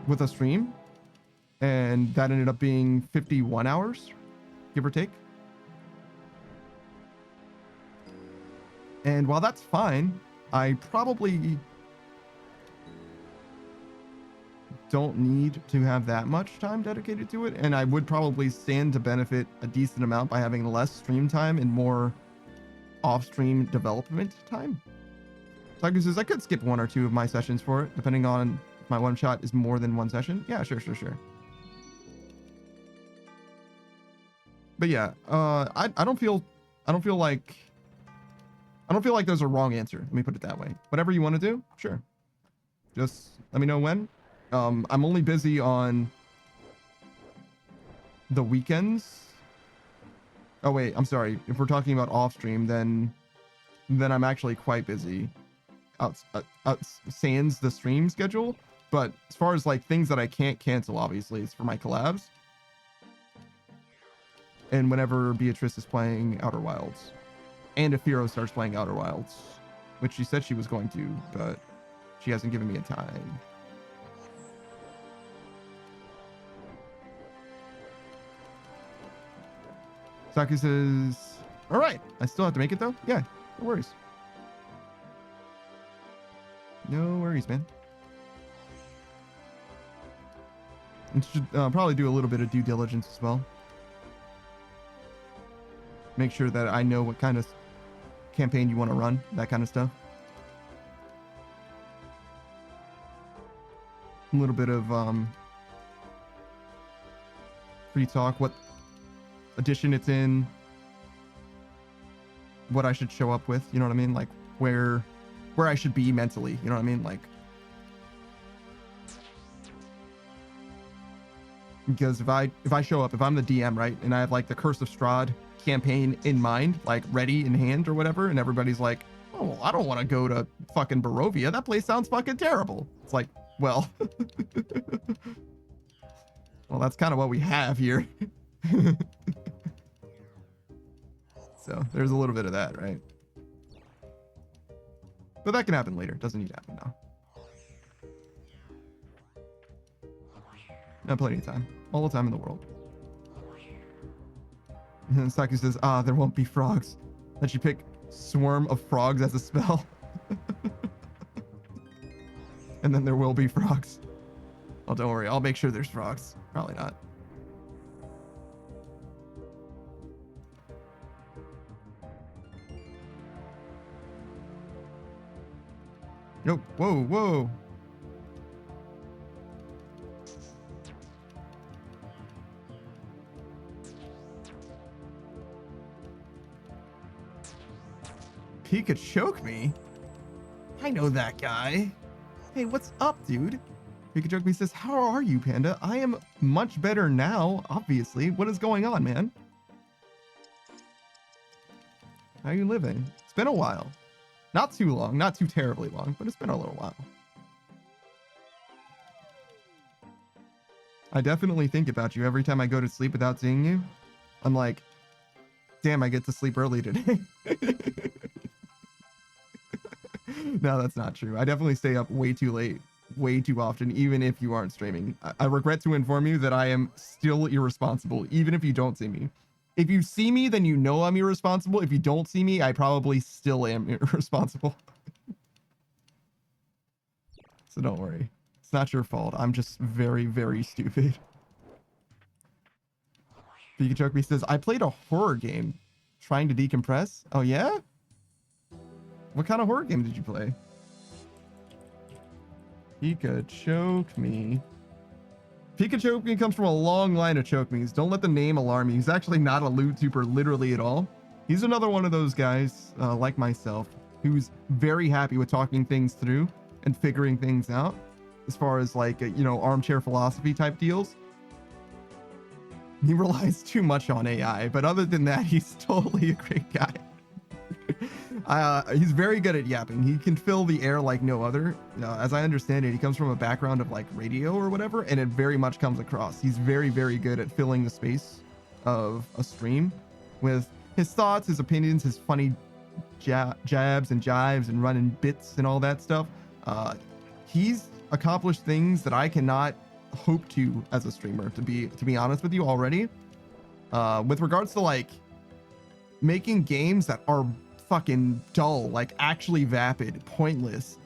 with a stream, and that ended up being 51 hours, give or take. And while that's fine, I probably don't need to have that much time dedicated to it, and I would probably stand to benefit a decent amount by having less stream time and more off-stream development time. Saku says I could skip 1 or 2 of my sessions for it, depending on if my one shot is more than 1 session. Yeah, sure. But yeah, I don't feel like there's a wrong answer. Let me put it that way. Whatever you want to do, sure. Just let me know when. I'm only busy on the weekends Oh wait, I'm sorry. If we're talking about off stream, then I'm actually quite busy. Sans the stream schedule. But as far as like things that I can't cancel, obviously, it's for my collabs. And whenever Beatrice is playing Outer Wilds. And if Firo starts playing Outer Wilds. Which she said she was going to, but she hasn't given me a time. Saki says, all right, I still have to make it though? Yeah, no worries. No worries, man. And should probably do a little bit of due diligence as well. Make sure that I know what kind of campaign you want to run, that kind of stuff. A little bit of free talk, what edition it's in, what I should show up with, you know what I mean? Like where I should be mentally, you know what I mean? Like, because if I show up, if I'm the DM, right, and I have like the Curse of Strahd campaign in mind, like ready in hand or whatever, and everybody's like, oh, well, I don't want to go to fucking Barovia, that place sounds fucking terrible. It's like, well, well, that's kind of what we have here. So there's a little bit of that, right? But that can happen later. Doesn't need to happen now. I have plenty of time. All the time in the world. And Saki says, there won't be frogs. Then she pick Swarm of Frogs as a spell. And then there will be frogs. Oh, don't worry. I'll make sure there's frogs. Probably not. Nope. Whoa, whoa. He could choke me. I know that guy. Hey, what's up, dude? He could choke me says, how are you, Panda? I am much better now, obviously. What is going on, man? How are you living? It's been a while. Not too long, not too terribly long, but it's been a little while. I definitely think about you every time I go to sleep without seeing you. I'm like, damn, I get to sleep early today. No, that's not true. I definitely stay up way too late, way too often, even if you aren't streaming. I regret to inform you that I am still irresponsible, even if you don't see me. If you see me, then you know I'm irresponsible. If you don't see me, I probably still am irresponsible. So don't worry. It's not your fault. I'm just very, very stupid. Pikachu says, I played a horror game trying to decompress. Oh, yeah? What kind of horror game did you play? Choke me. Choke me comes from a long line of choke me's. Don't let the name alarm you. He's actually not a loot super literally at all. He's another one of those guys, like myself, who's very happy with talking things through and figuring things out as far as like, you know, armchair philosophy type deals. He relies too much on AI, but other than that, he's totally a great guy. He's very good at yapping. He can fill the air like no other. As I understand it, he comes from a background of like radio or whatever, and it very much comes across. He's very, very good at filling the space of a stream with his thoughts, his opinions, his funny jabs and jives and running bits and all that stuff. He's accomplished things that I cannot hope to as a streamer, to be honest with you already. With regards to like making games that are fucking dull, like actually vapid, pointless.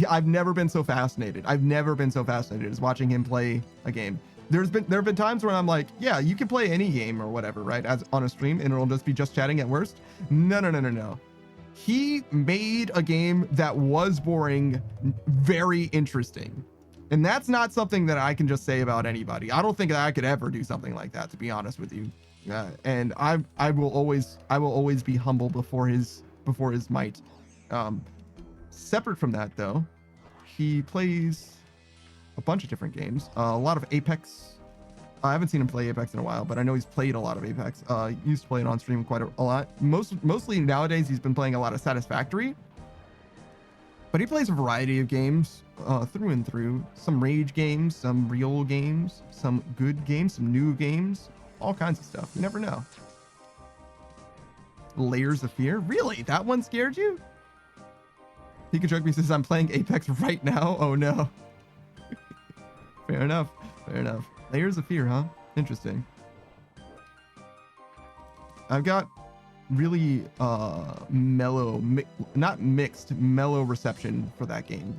I've never been so fascinated. I've never been so fascinated as watching him play a game. There have been times where I'm like, yeah, you can play any game or whatever, right? As on a stream, and it'll just be just chatting at worst. No. He made a game that was boring, very interesting. And that's not something that I can just say about anybody. I don't think that I could ever do something like that, to be honest with you. And I will always be humble before his might. Separate from that though, he plays a bunch of different games, a lot of Apex, I haven't seen him play Apex in a while, but I know he's played a lot of Apex. He used to play it on stream quite a lot. Mostly nowadays, he's been playing a lot of Satisfactory. But he plays a variety of games through and through. Some rage games, some real games, some good games, some new games, all kinds of stuff. You never know. Layers of Fear? Really? That one scared you? Pikachu says, I'm playing Apex right now. Oh no. Fair enough. Fair enough. Layers of Fear, huh? Interesting. I've got really mellow, not mixed, mellow reception for that game.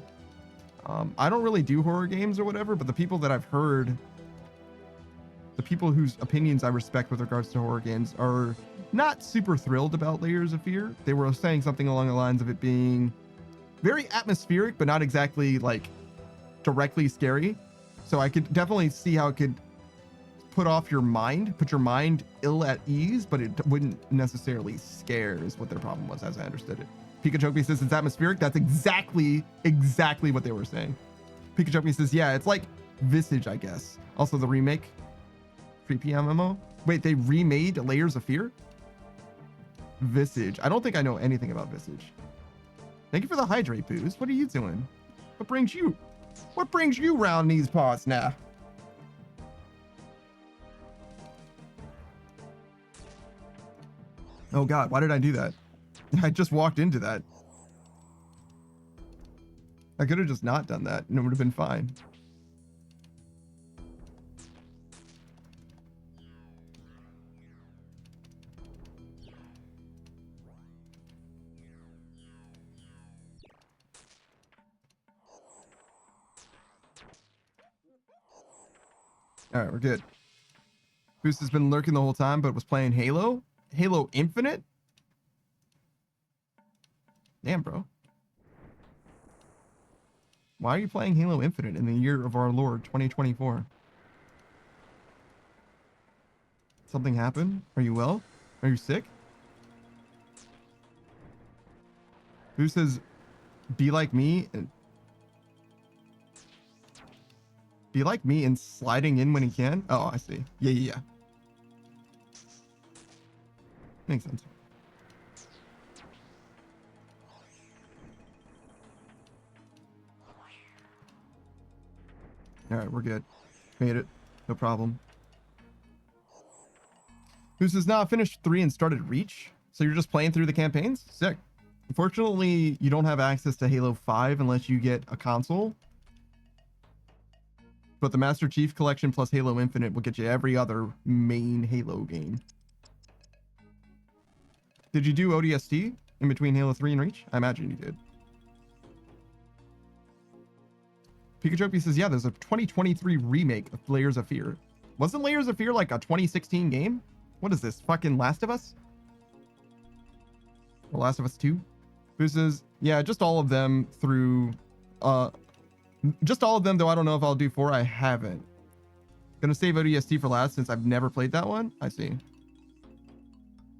I don't really do horror games or whatever, but the people that I've heard, the people whose opinions I respect with regards to horror games are not super thrilled about Layers of Fear. They were saying something along the lines of it being very atmospheric, but not exactly like directly scary. So I could definitely see how it could put your mind ill at ease, but it wouldn't necessarily scare is what their problem was, as I understood it. Pikachu says it's atmospheric. That's exactly what they were saying. Pikachu says, yeah, it's like Visage, I guess. Also the remake, creepy MMO. Wait, they remade Layers of Fear? Visage. I don't think I know anything about Visage. Thank you for the hydrate boost. What are you doing? What brings you round these parts now? Oh God, why did I do that? I just walked into that. I could have just not done that and it would have been fine. All right, we're good. Boost has been lurking the whole time, but was playing Halo. Halo Infinite? Damn, bro. Why are you playing Halo Infinite in the year of our Lord, 2024? Something happened? Are you well? Are you sick? Who says, be like me and be like me and sliding in when he can? Oh, I see. Yeah. Makes sense. All right, we're good. Made it. No problem. Who says, nah, I finished 3 and started Reach. So you're just playing through the campaigns? Sick. Unfortunately, you don't have access to Halo 5 unless you get a console. But the Master Chief Collection plus Halo Infinite will get you every other main Halo game. Did you do ODST in between Halo 3 and Reach? I imagine you did. Pikachu says, yeah, there's a 2023 remake of Layers of Fear. Wasn't Layers of Fear like a 2016 game? What is this, fucking Last of Us? Or Last of Us 2? Who says, yeah, just all of them through... just all of them, though I don't know if I'll do 4. I haven't. Gonna save ODST for last since I've never played that one. I see.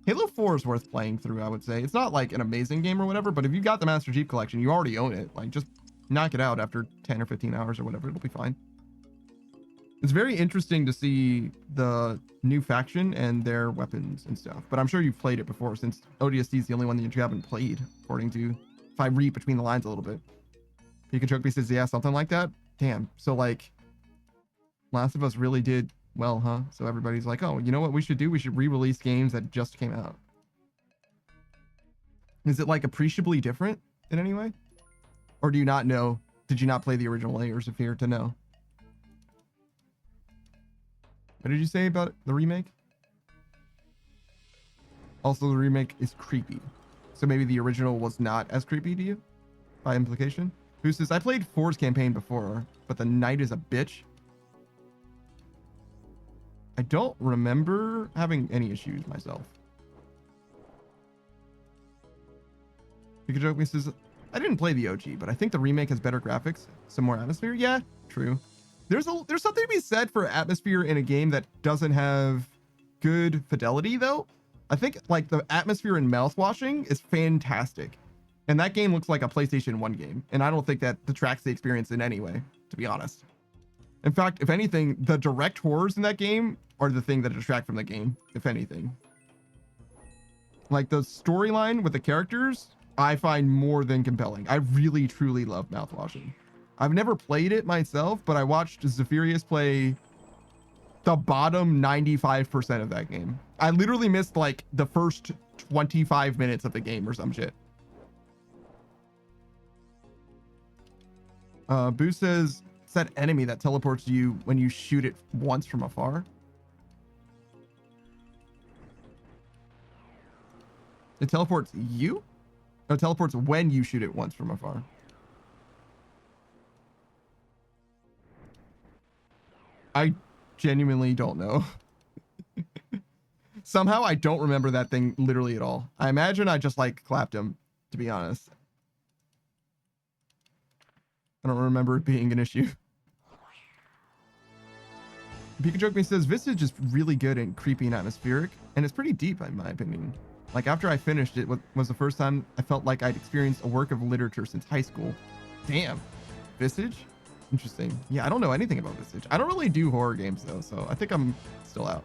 Halo 4 is worth playing through, I would say. It's not like an amazing game or whatever, but if you got the Master Chief Collection, you already own it. Like, just knock it out after 10 or 15 hours or whatever. It'll be fine. It's very interesting to see the new faction and their weapons and stuff. But I'm sure you've played it before since ODST is the only one that you haven't played, according to, if I read between the lines a little bit. Pikachu says, yeah, something like that. Damn. So, like, Last of Us really did well, huh? So everybody's like, oh, you know what we should do? We should re-release games that just came out. Is it like appreciably different in any way? Or do you not know? Did you not play the original Layers of Fear to know? What did you say about the remake? Also, the remake is creepy. So maybe the original was not as creepy to you? By implication? Who says, I played 4's campaign before, but the night is a bitch. I don't remember having any issues myself. Pikachu says, I didn't play the OG, but I think the remake has better graphics, some more atmosphere. Yeah, true. There's something to be said for atmosphere in a game that doesn't have good fidelity, though. I think like the atmosphere in Mouthwashing is fantastic, and that game looks like a PlayStation 1 game, and I don't think that detracts the experience in any way, to be honest. In fact, if anything, the direct horrors in that game are the thing that distract from the game, if anything. Like the storyline with the characters, I find more than compelling. I really, truly love mouthwashing. I've never played it myself, but I watched Zephyrus play the bottom 95% of that game. I literally missed like the first 25 minutes of the game or some shit. Boo says, it's that enemy that teleports you when you shoot it once from afar. It teleports you? No, it teleports when you shoot it once from afar. I genuinely don't know. Somehow I don't remember that thing literally at all. I imagine I just like clapped him, to be honest. I don't remember it being an issue. Pikachu says Visage is really good and creepy and atmospheric, and it's pretty deep in my opinion. Like after I finished it, was the first time I felt like I'd experienced a work of literature since high school. Damn. Visage? Interesting. Yeah, I don't know anything about Visage. I don't really do horror games though, so I think I'm still out.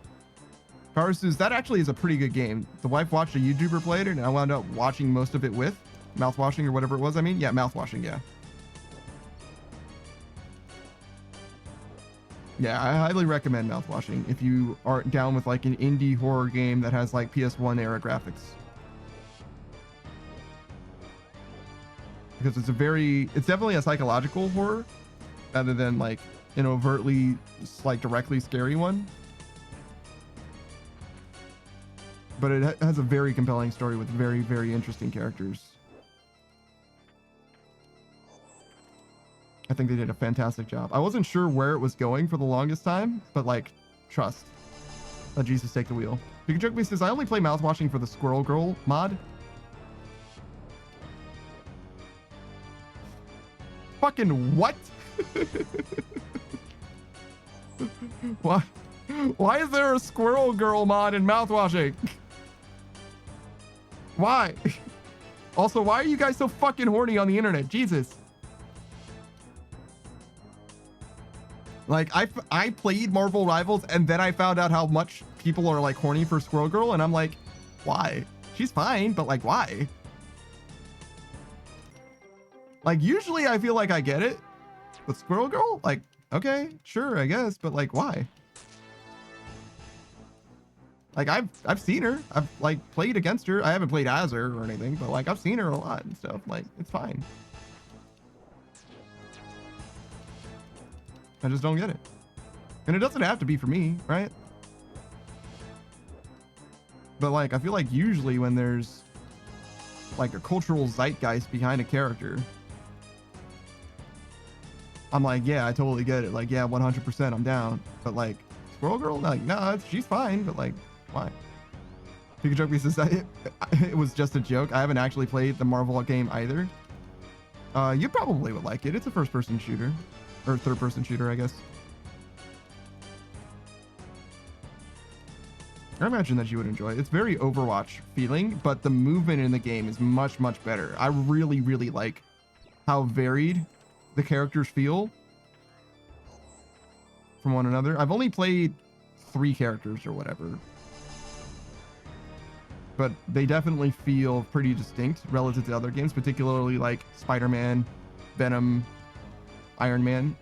Power says that actually is a pretty good game. The wife watched a YouTuber play it and I wound up watching most of it with mouthwashing or whatever it was. I mean, yeah, mouthwashing, yeah. Yeah, I highly recommend mouthwashing if you aren't down with like an indie horror game that has like PS1 era graphics. Because it's definitely a psychological horror rather than like an overtly like directly scary one. But it has a very compelling story with very, very interesting characters. I think they did a fantastic job. I wasn't sure where it was going for the longest time, but like, trust. Let Jesus take the wheel. Pikachu says, I only play mouthwashing for the Squirrel Girl mod. Fucking what? Why is there a Squirrel Girl mod in mouthwashing? Why? Also, why are you guys so fucking horny on the internet? Jesus. Like I played Marvel Rivals and then I found out how much people are like horny for Squirrel Girl and I'm like, why? She's fine, but like why? Like usually I feel like I get it. But Squirrel Girl? Like, okay, sure, I guess, but like why? Like I've seen her. I've like played against her. I haven't played as her or anything, but like I've seen her a lot and stuff. Like it's fine. I just don't get it. And it doesn't have to be for me, right? But like, I feel like usually when there's like a cultural zeitgeist behind a character, I'm like, yeah, I totally get it. Like, yeah, 100% I'm down. But like, Squirrel Girl, like, no, she's fine. But like, why? Pikachu says it was just a joke. I haven't actually played the Marvel game either. You probably would like it. It's a first-person shooter. Or third-person shooter, I guess. I imagine that you would enjoy it. It's very Overwatch feeling, but the movement in the game is much, much better. I really, really like how varied the characters feel from one another. I've only played 3 characters or whatever, but they definitely feel pretty distinct relative to other games, particularly like Spider-Man, Venom, Iron Man,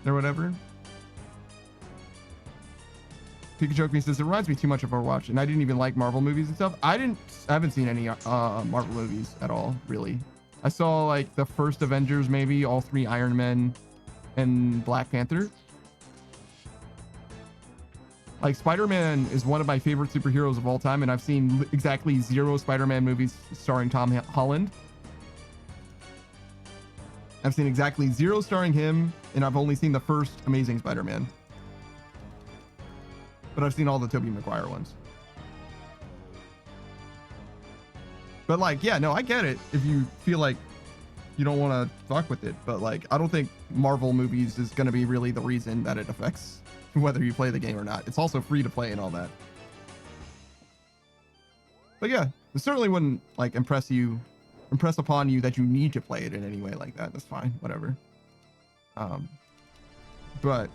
or whatever. Pikachu says it reminds me too much of Overwatch, and I didn't even like Marvel movies and stuff. I haven't seen any Marvel movies at all, really. I saw like the first Avengers, maybe all 3 Iron Men and Black Panther. Like Spider-Man is one of my favorite superheroes of all time, and I've seen exactly 0 Spider-Man movies starring Tom Holland. I've seen exactly 0 starring him, and I've only seen the first Amazing Spider-Man. But I've seen all the Tobey Maguire ones. But like, yeah, no, I get it if you feel like you don't want to fuck with it. But like, I don't think Marvel movies is going to be really the reason that it affects whether you play the game or not. It's also free to play and all that. But yeah, it certainly wouldn't like impress upon you that you need to play it in any way like that. That's fine, whatever. But,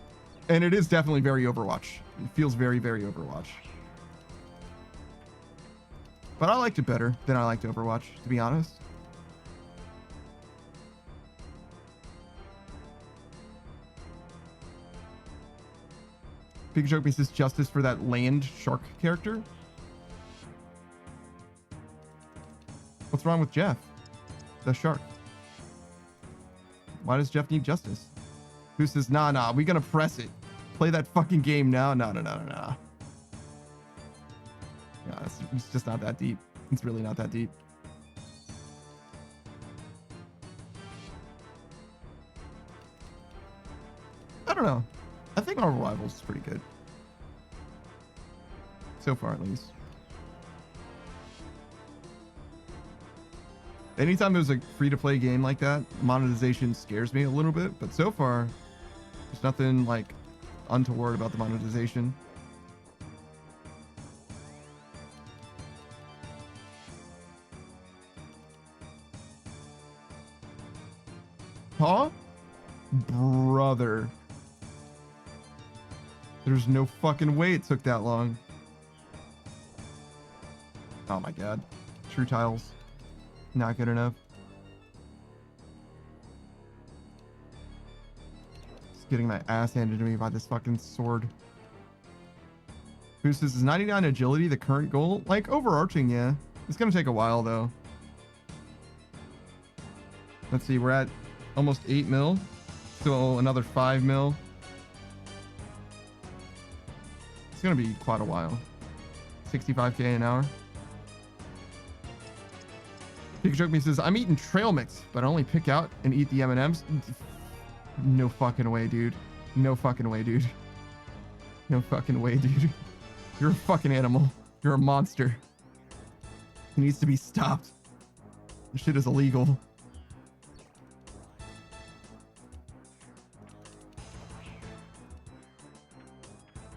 and it is definitely very Overwatch. It feels very, very Overwatch. But I liked it better than I liked Overwatch, to be honest. Pikachu misses justice for that land shark character. What's wrong with Jeff? The shark. Why does Jeff need justice? Who says, nah, we gonna press it. Play that fucking game now. No. Yeah, it's just not that deep. It's really not that deep. I don't know. I think Marvel Rivals is pretty good. So far, at least. Anytime there's a free-to-play game like that, monetization scares me a little bit. But so far, there's nothing, like, untoward about the monetization. Huh? Brother. There's no fucking way it took that long. Oh my god. True tiles. Not good enough. Just getting my ass handed to me by this fucking sword. Boost is 99 agility the current goal? Like, overarching, yeah. It's gonna take a while, though. Let's see, we're at almost 8 mil. So another 5 mil. It's gonna be quite a while. 65k an hour. Pikachu says, I'm eating trail mix, but I only pick out and eat the M&Ms. No fucking way, dude. No fucking way, dude. No fucking way, dude. You're a fucking animal. You're a monster. It needs to be stopped. This shit is illegal.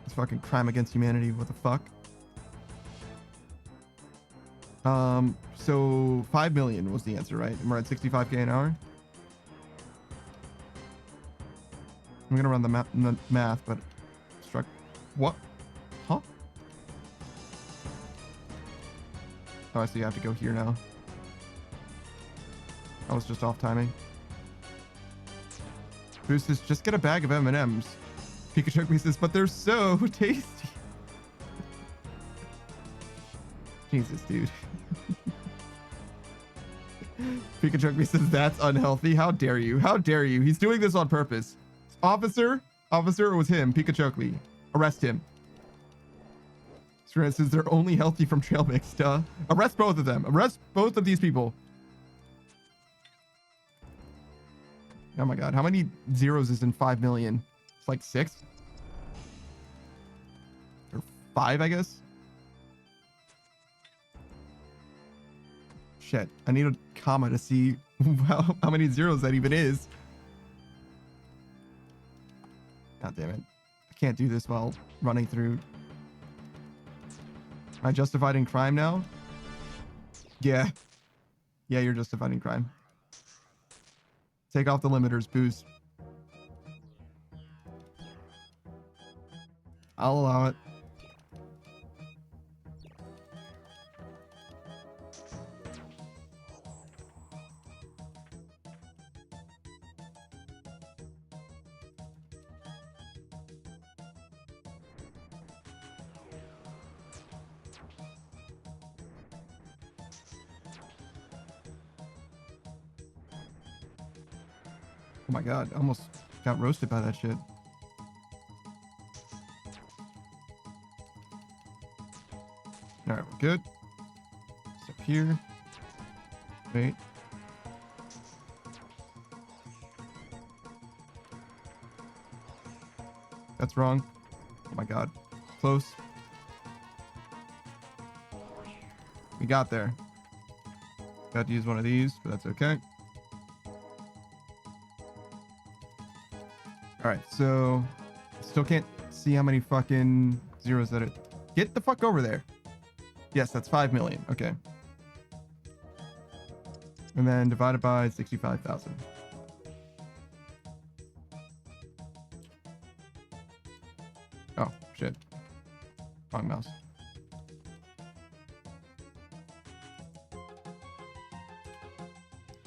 It's fucking crime against humanity. What the fuck? So 5 million was the answer, right? And we're at 65k an hour. I'm gonna run the math, but struck. What? Huh? Oh, I see. I have to go here now. I was just off timing. Boost says, just get a bag of M&Ms. Pikachu says, but they're so tasty. Jesus, dude. Pikachu says, that's unhealthy. How dare you? How dare you? He's doing this on purpose. Officer, it was him. Pikachu. Arrest him. For instance, they're only healthy from trail mix. Duh. Arrest both of them. Arrest both of these people. Oh my god. How many zeros is in 5 million? It's like 6? Or 5, I guess? Shit. I need a comma to see how many zeros that even is. God damn it. I can't do this while running through. Am I justified in crime now? Yeah. Yeah, you're justified in crime. Take off the limiters, Boost. I'll allow it. Oh my god, I almost got roasted by that shit. Alright, we're good. Step here. Wait. That's wrong. Oh my god. Close. We got there. Got to use one of these, but that's okay. Alright, so still can't see how many fucking zeros that it... Get the fuck over there. Yes, that's 5 million. Okay. And then divided by 65,000. Wrong mouse.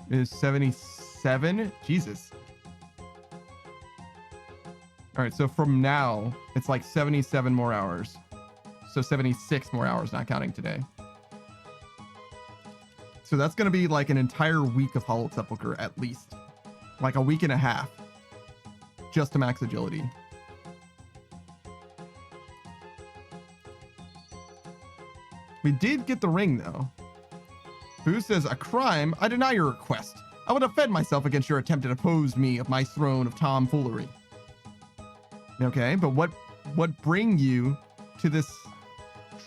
Is 77? Jesus. All right, so from now, it's like 77 more hours. So 76 more hours, not counting today. So that's going to be like an entire week of Hallowed Sepulchre, at least. Like a week and a half. Just to max agility. We did get the ring, though. Boo says, a crime? I deny your request. I would defend myself against your attempt to depose me of my throne of tomfoolery. Okay, but what bring you to this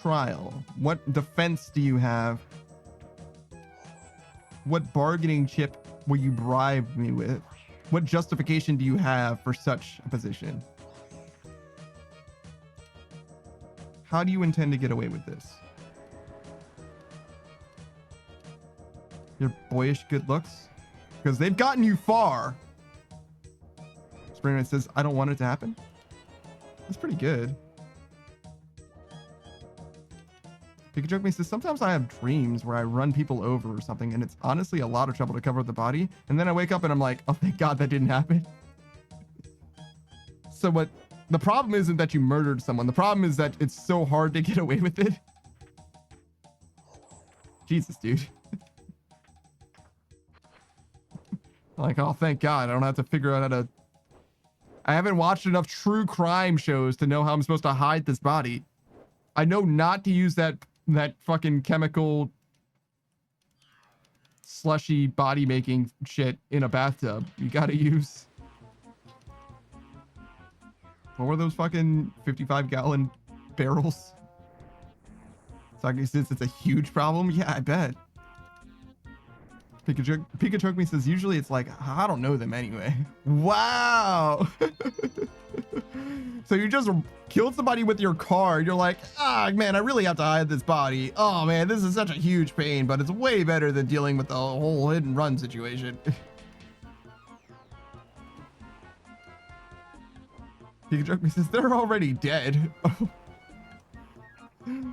trial? What defense do you have? What bargaining chip will you bribe me with? What justification do you have for such a position? How do you intend to get away with this? Your boyish good looks? Because they've gotten you far. Springman says, I don't want it to happen. That's pretty good. Pikachu says, sometimes I have dreams where I run people over or something, and it's honestly a lot of trouble to cover the body. And then I wake up and I'm like, oh, thank God that didn't happen. So what the problem isn't that you murdered someone. The problem is that it's so hard to get away with it. Jesus, dude. Like, oh, thank God. I don't have to figure out how to... I haven't watched enough true crime shows to know how I'm supposed to hide this body. I know not to use that fucking chemical slushy body making shit in a bathtub. You gotta use... What were those fucking 55-gallon barrels? Since it's a huge problem? Yeah, I bet. Pikachu says, usually it's like, I don't know them anyway. Wow. So you just killed somebody with your car. You're like, ah, man, I really have to hide this body. Oh, man, this is such a huge pain, but it's way better than dealing with the whole hit and run situation. Pikachu says, they're already dead.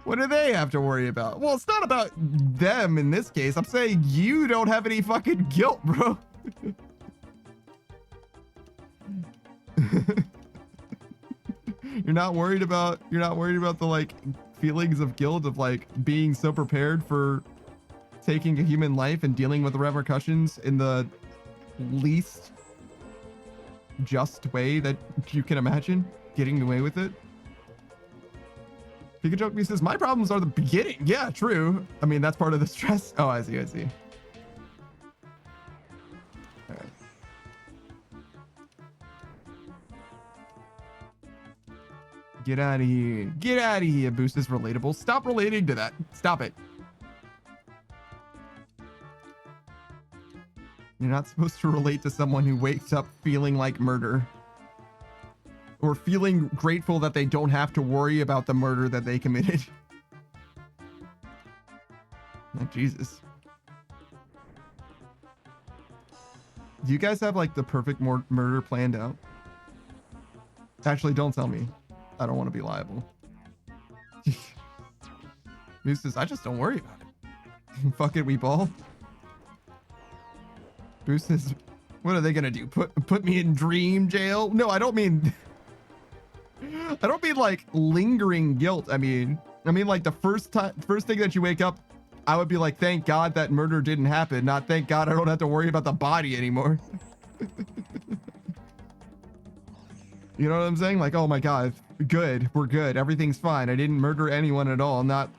What do they have to worry about? Well, it's not about them in this case. I'm saying you don't have any fucking guilt, bro. You're not worried about the like feelings of guilt of like being so prepared for taking a human life and dealing with the repercussions in the least just way that you can imagine, getting away with it. Pikachu says, my problems are the beginning. Yeah, true. I mean, that's part of the stress. Oh, I see. All right. Get out of here. Get out of here. Boost is relatable. Stop relating to that. Stop it. You're not supposed to relate to someone who wakes up feeling like murder. Or feeling grateful that they don't have to worry about the murder that they committed. Like, Jesus. Do you guys have like the perfect murder planned out? Actually, don't tell me. I don't want to be liable. Moose says, I just don't worry about it. Fuck it, we ball. Boost says, what are they gonna do? Put me in dream jail? No, I don't mean like lingering guilt. I mean like the first thing that you wake up, I would be like, thank God that murder didn't happen, not thank God I don't have to worry about the body anymore. You know what I'm saying? Like, oh my God, good, we're good, everything's fine, I didn't murder anyone at all, not,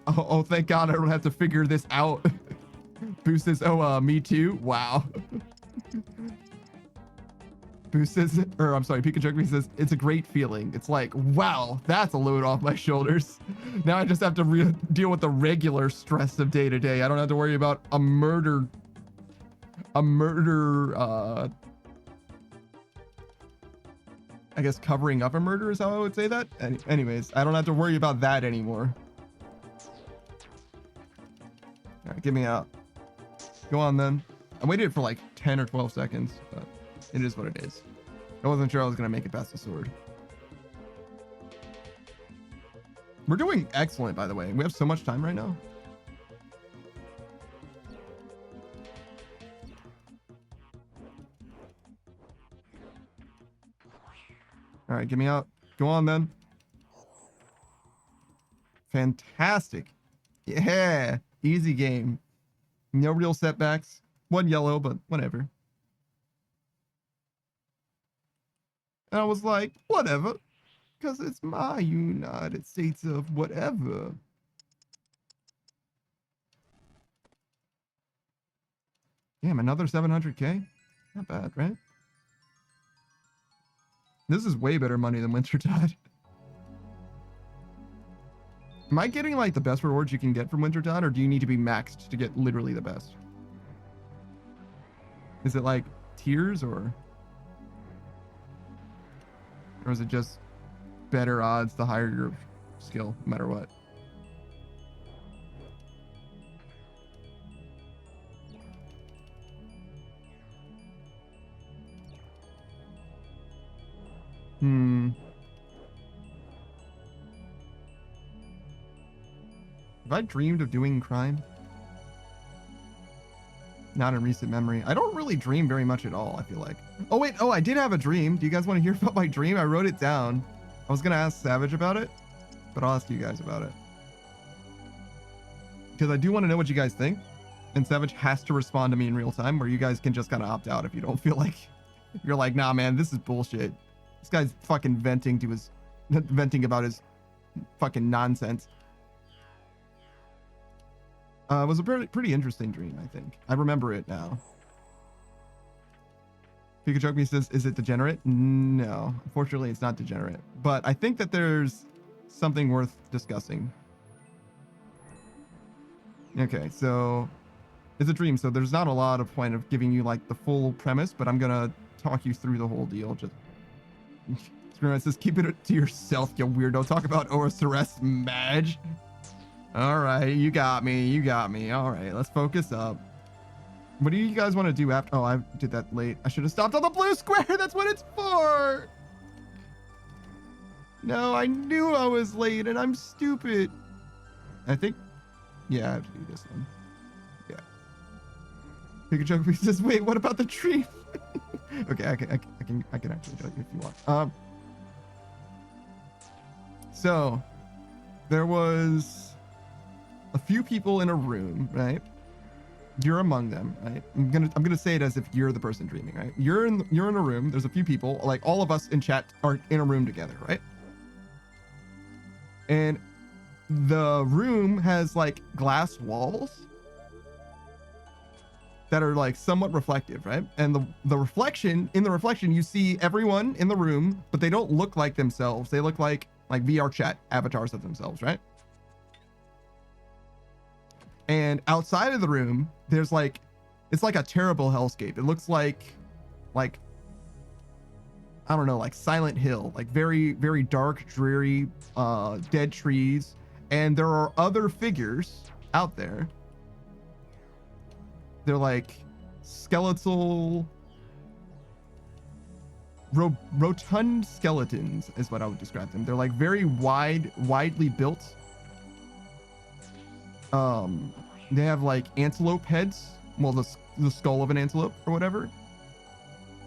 oh thank God I don't have to figure this out. Boost says, oh, me too? Wow. Boost says, or I'm sorry, Pikachu says, it's a great feeling. It's like, wow, that's a load off my shoulders. Now I just have to deal with the regular stress of day to day. I don't have to worry about a murder, I guess covering up a murder is how I would say that. Anyways, I don't have to worry about that anymore. All right, get me out. Go on then. I waited for like 10 or 12 seconds, but it is what it is. I wasn't sure I was going to make it past the sword. We're doing excellent, by the way. We have so much time right now. All right, get me out. Go on, then. Fantastic. Yeah, easy game. No real setbacks. One yellow, but whatever. And I was like, whatever. Because it's my United States of whatever. Damn, another 700K? Not bad, right? This is way better money than Wintertodt. Am I getting like the best rewards you can get from Wintertodt, or do you need to be maxed to get literally the best? Is it like tiers, or is it just better odds the higher your skill, no matter what? Have I dreamed of doing crime? Not in recent memory. I don't really dream very much at all, I feel like. Oh, wait. Oh, I did have a dream. Do you guys want to hear about my dream? I wrote it down. I was going to ask Savage about it, but I'll ask you guys about it. Because I do want to know what you guys think. And Savage has to respond to me in real time, where you guys can just kind of opt out if you don't feel like... You're like, nah, man, this is bullshit. This guy's fucking venting about his fucking nonsense. It was a pretty interesting dream, I think. I remember it now. Pikachu says, is it degenerate? No, unfortunately, it's not degenerate. But I think that there's something worth discussing. Okay, so it's a dream, so there's not a lot of point of giving you like the full premise, but I'm gonna talk you through the whole deal. Just Screw it says, keep it to yourself, you weirdo. Talk about OSRS, Madge. All right, you got me. All right, let's focus up. What do you guys want to do after? Oh, I did that late. I should have stopped on the blue square. That's what it's for. No, I knew I was late and I'm stupid. I think, yeah, I have to do this one. Yeah. Pikachu says, wait, what about the tree? Okay, I can actually tell you if you want. So there was a few people in a room, right? You're among them, right? I'm gonna say it as if you're the person dreaming, right? You're in a room. There's a few people, like all of us in chat are in a room together, right? And the room has like glass walls that are like somewhat reflective, right? And the reflection, you see everyone in the room, but they don't look like themselves. They look like VR chat avatars of themselves, right? And outside of the room, there's like, it's like a terrible hellscape. It looks like, I don't know, like Silent Hill, like very, very dark, dreary, dead trees. And there are other figures out there. They're like skeletal, rotund skeletons is what I would describe them. They're like very widely built. They have like antelope heads, well, the skull of an antelope or whatever.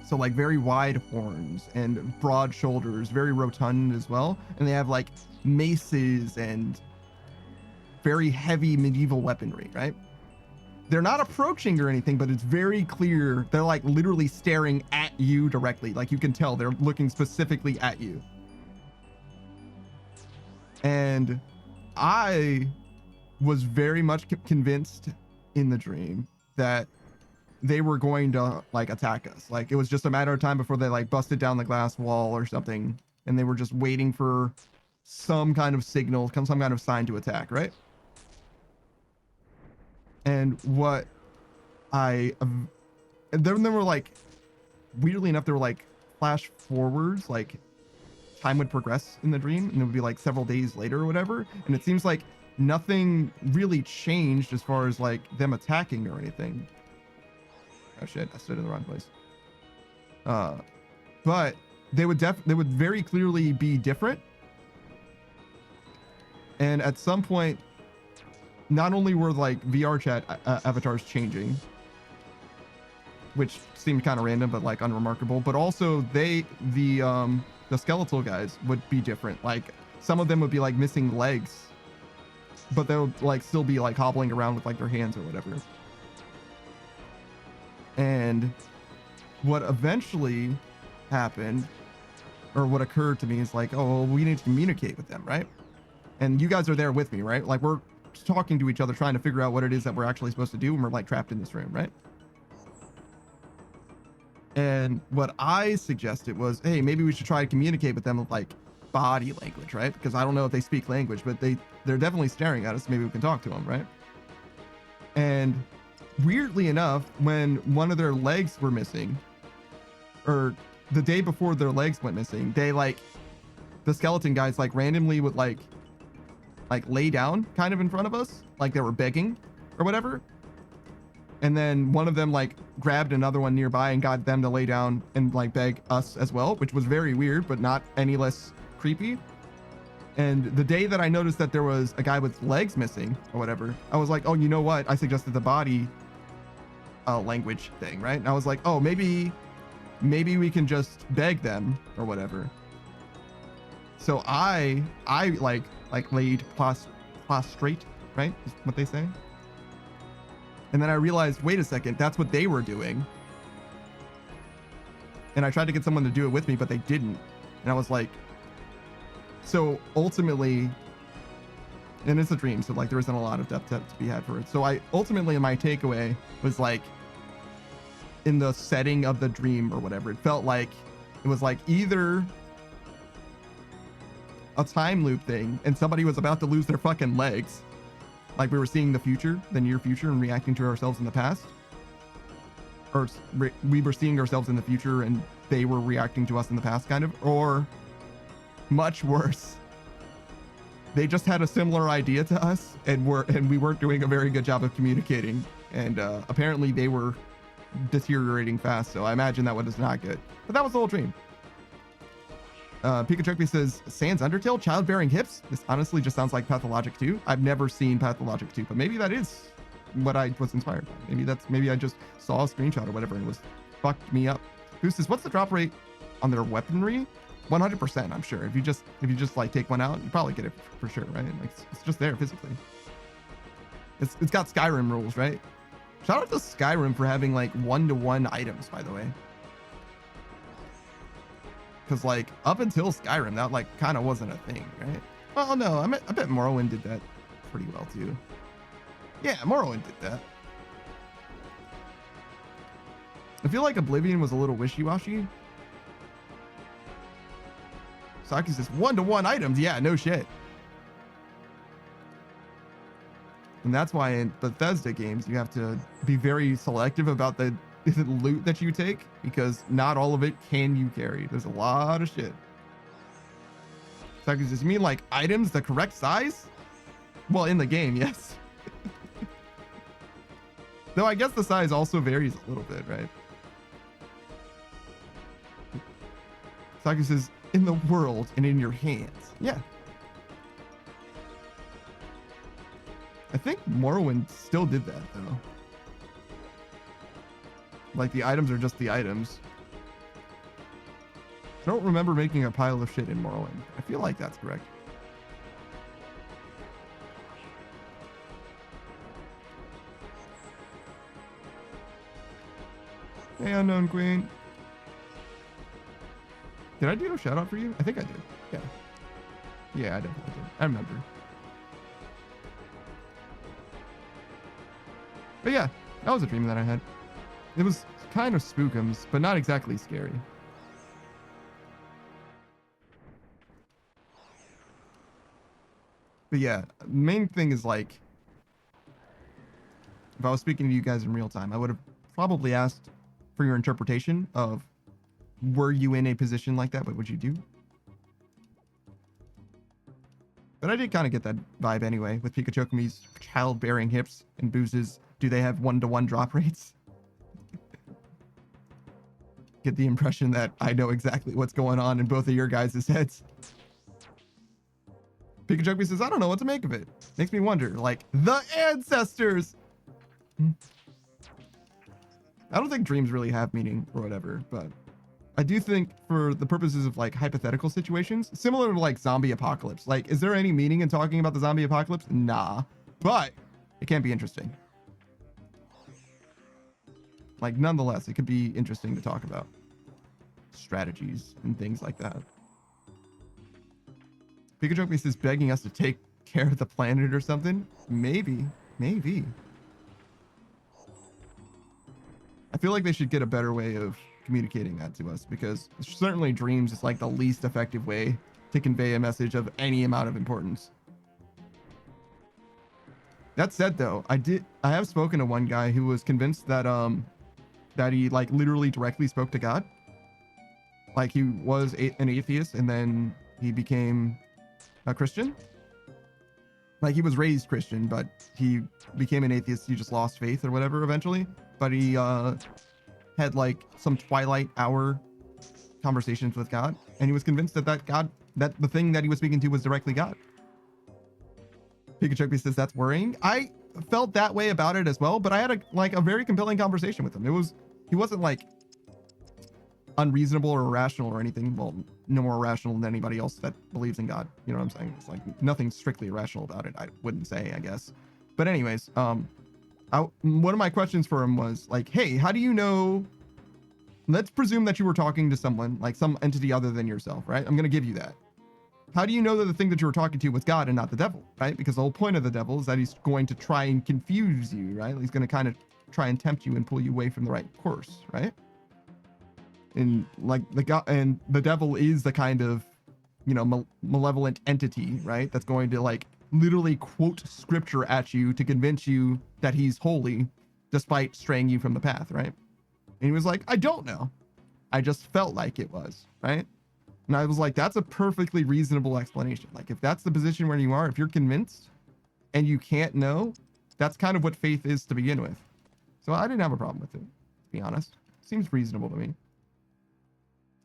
So like very wide horns and broad shoulders, very rotund as well. And they have like maces and very heavy medieval weaponry, right? They're not approaching or anything, but it's very clear. They're like literally staring at you directly. Like you can tell they're looking specifically at you. And I was very much convinced in the dream that they were going to like attack us. Like it was just a matter of time before they like busted down the glass wall or something, and they were just waiting for some kind of signal, some kind of sign to attack, right? And what and then there were like, weirdly enough, there were like flash forwards, like time would progress in the dream, and it would be like several days later or whatever. And it seems like nothing really changed as far as like them attacking or anything. Oh shit, I stood in the wrong place. But they would very clearly be different. And at some point, not only were like VR chat avatars changing, which seemed kind of random but like unremarkable, but also the skeletal guys would be different. Like some of them would be like missing legs, but they would like still be like hobbling around with like their hands or whatever. And what eventually happened, or what occurred to me, is like, oh, well, we need to communicate with them, right? And you guys are there with me, right? Like we're talking to each other, trying to figure out what it is that we're actually supposed to do, and we're like trapped in this room, right? And what I suggested was, hey, maybe we should try to communicate with them with like body language, right? Because I don't know if they speak language, but they're definitely staring at us. Maybe we can talk to them, right? And weirdly enough, when one of their legs were missing, or the day before their legs went missing, they like, the skeleton guys like randomly would like lay down kind of in front of us, like they were begging or whatever. And then one of them like grabbed another one nearby and got them to lay down and like beg us as well, which was very weird, but not any less creepy. And the day that I noticed that there was a guy with legs missing or whatever, I was like, oh, you know what? I suggested the body language thing, right? And I was like, oh, maybe we can just beg them or whatever. So I like laid prostrate, right? Is what they say. And then I realized, wait a second, that's what they were doing. And I tried to get someone to do it with me, but they didn't. And I was like, so ultimately, and it's a dream, so like there isn't a lot of depth to be had for it. So ultimately my takeaway was like, in the setting of the dream or whatever, it felt like it was like either a time loop thing and somebody was about to lose their fucking legs, like we were seeing the future, the near future, and reacting to ourselves in the past, or we were seeing ourselves in the future and they were reacting to us in the past, kind of. Or much worse, they just had a similar idea to us and we weren't doing a very good job of communicating, and apparently they were deteriorating fast, so I imagine that one is not good. But that was the whole dream. Pikachu says, Sans Undertale, childbearing hips? This honestly just sounds like Pathologic 2. I've never seen Pathologic 2, but maybe that is what I was inspired by. Maybe I just saw a screenshot or whatever and it was fucked me up. Who says, what's the drop rate on their weaponry? 100%, I'm sure. If you just like take one out, you probably get it for sure, right? Like it's just there physically. It's got Skyrim rules, right? Shout out to Skyrim for having like 1-to-1 items, by the way. Because like up until Skyrim, that like kind of wasn't a thing, right? Well, no, I bet Morrowind did that pretty well too. Yeah, Morrowind did that. I feel like Oblivion was a little wishy-washy. Saki says 1-to-1 items. Yeah, no shit. And that's why in Bethesda games, you have to be very selective about the loot that you take, because not all of it can you carry. There's a lot of shit. Saki says, you mean like items the correct size? Well, in the game, yes. Though I guess the size also varies a little bit, right? Saki says, in the world and in your hands. Yeah. I think Morrowind still did that, though. Like, the items are just the items. I don't remember making a pile of shit in Morrowind. I feel like that's correct. Hey, Unknown Queen. Did I do a shout out for you? I think I did. Yeah. Yeah, I definitely did. I remember. But yeah, that was a dream that I had. It was kind of spookums, but not exactly scary. But yeah, main thing is like, if I was speaking to you guys in real time, I would have probably asked for your interpretation of, were you in a position like that? What would you do? But I did kind of get that vibe anyway with Pikachukumi's childbearing hips and Booz's, do they have 1-to-1 drop rates? Get the impression that I know exactly what's going on in both of your guys' heads. Pikachu says, I don't know what to make of it. Makes me wonder, like, the ancestors. I don't think dreams really have meaning or whatever, but I do think for the purposes of like hypothetical situations, similar to like zombie apocalypse, like, is there any meaning in talking about the zombie apocalypse? Nah, but it can be interesting. Like, nonetheless, it could be interesting to talk about strategies and things like that. Pikachu is begging us to take care of the planet or something. Maybe. I feel like they should get a better way of communicating that to us, because certainly dreams is like the least effective way to convey a message of any amount of importance. That said, though, I have spoken to one guy who was convinced that that he like literally directly spoke to God. Like, he was an atheist and then he became a Christian. Like, he was raised Christian, but he became an atheist. He just lost faith or whatever eventually. But he had like some twilight hour conversations with God, and he was convinced that the thing that he was speaking to was directly God. Pikachu says that's worrying. I felt that way about it as well, but I had a very compelling conversation with him. He wasn't like unreasonable or irrational or anything. Well, no more irrational than anybody else that believes in God. You know what I'm saying? It's like nothing strictly irrational about it, I wouldn't say, I guess. But anyways, one of my questions for him was like, hey, how do you know? Let's presume that you were talking to someone, like some entity other than yourself, right? I'm going to give you that. How do you know that the thing that you were talking to was God and not the devil, right? Because the whole point of the devil is that he's going to try and confuse you, right? He's going to kind of try and tempt you and pull you away from the right course, right? And like the devil is the kind of, you know, malevolent entity, right? That's going to like literally quote scripture at you to convince you that he's holy despite straying you from the path, right? And he was like, I don't know. I just felt like it was, right? And I was like, that's a perfectly reasonable explanation. Like, if that's the position where you are, if you're convinced and you can't know, that's kind of what faith is to begin with. So I didn't have a problem with it, to be honest. Seems reasonable to me.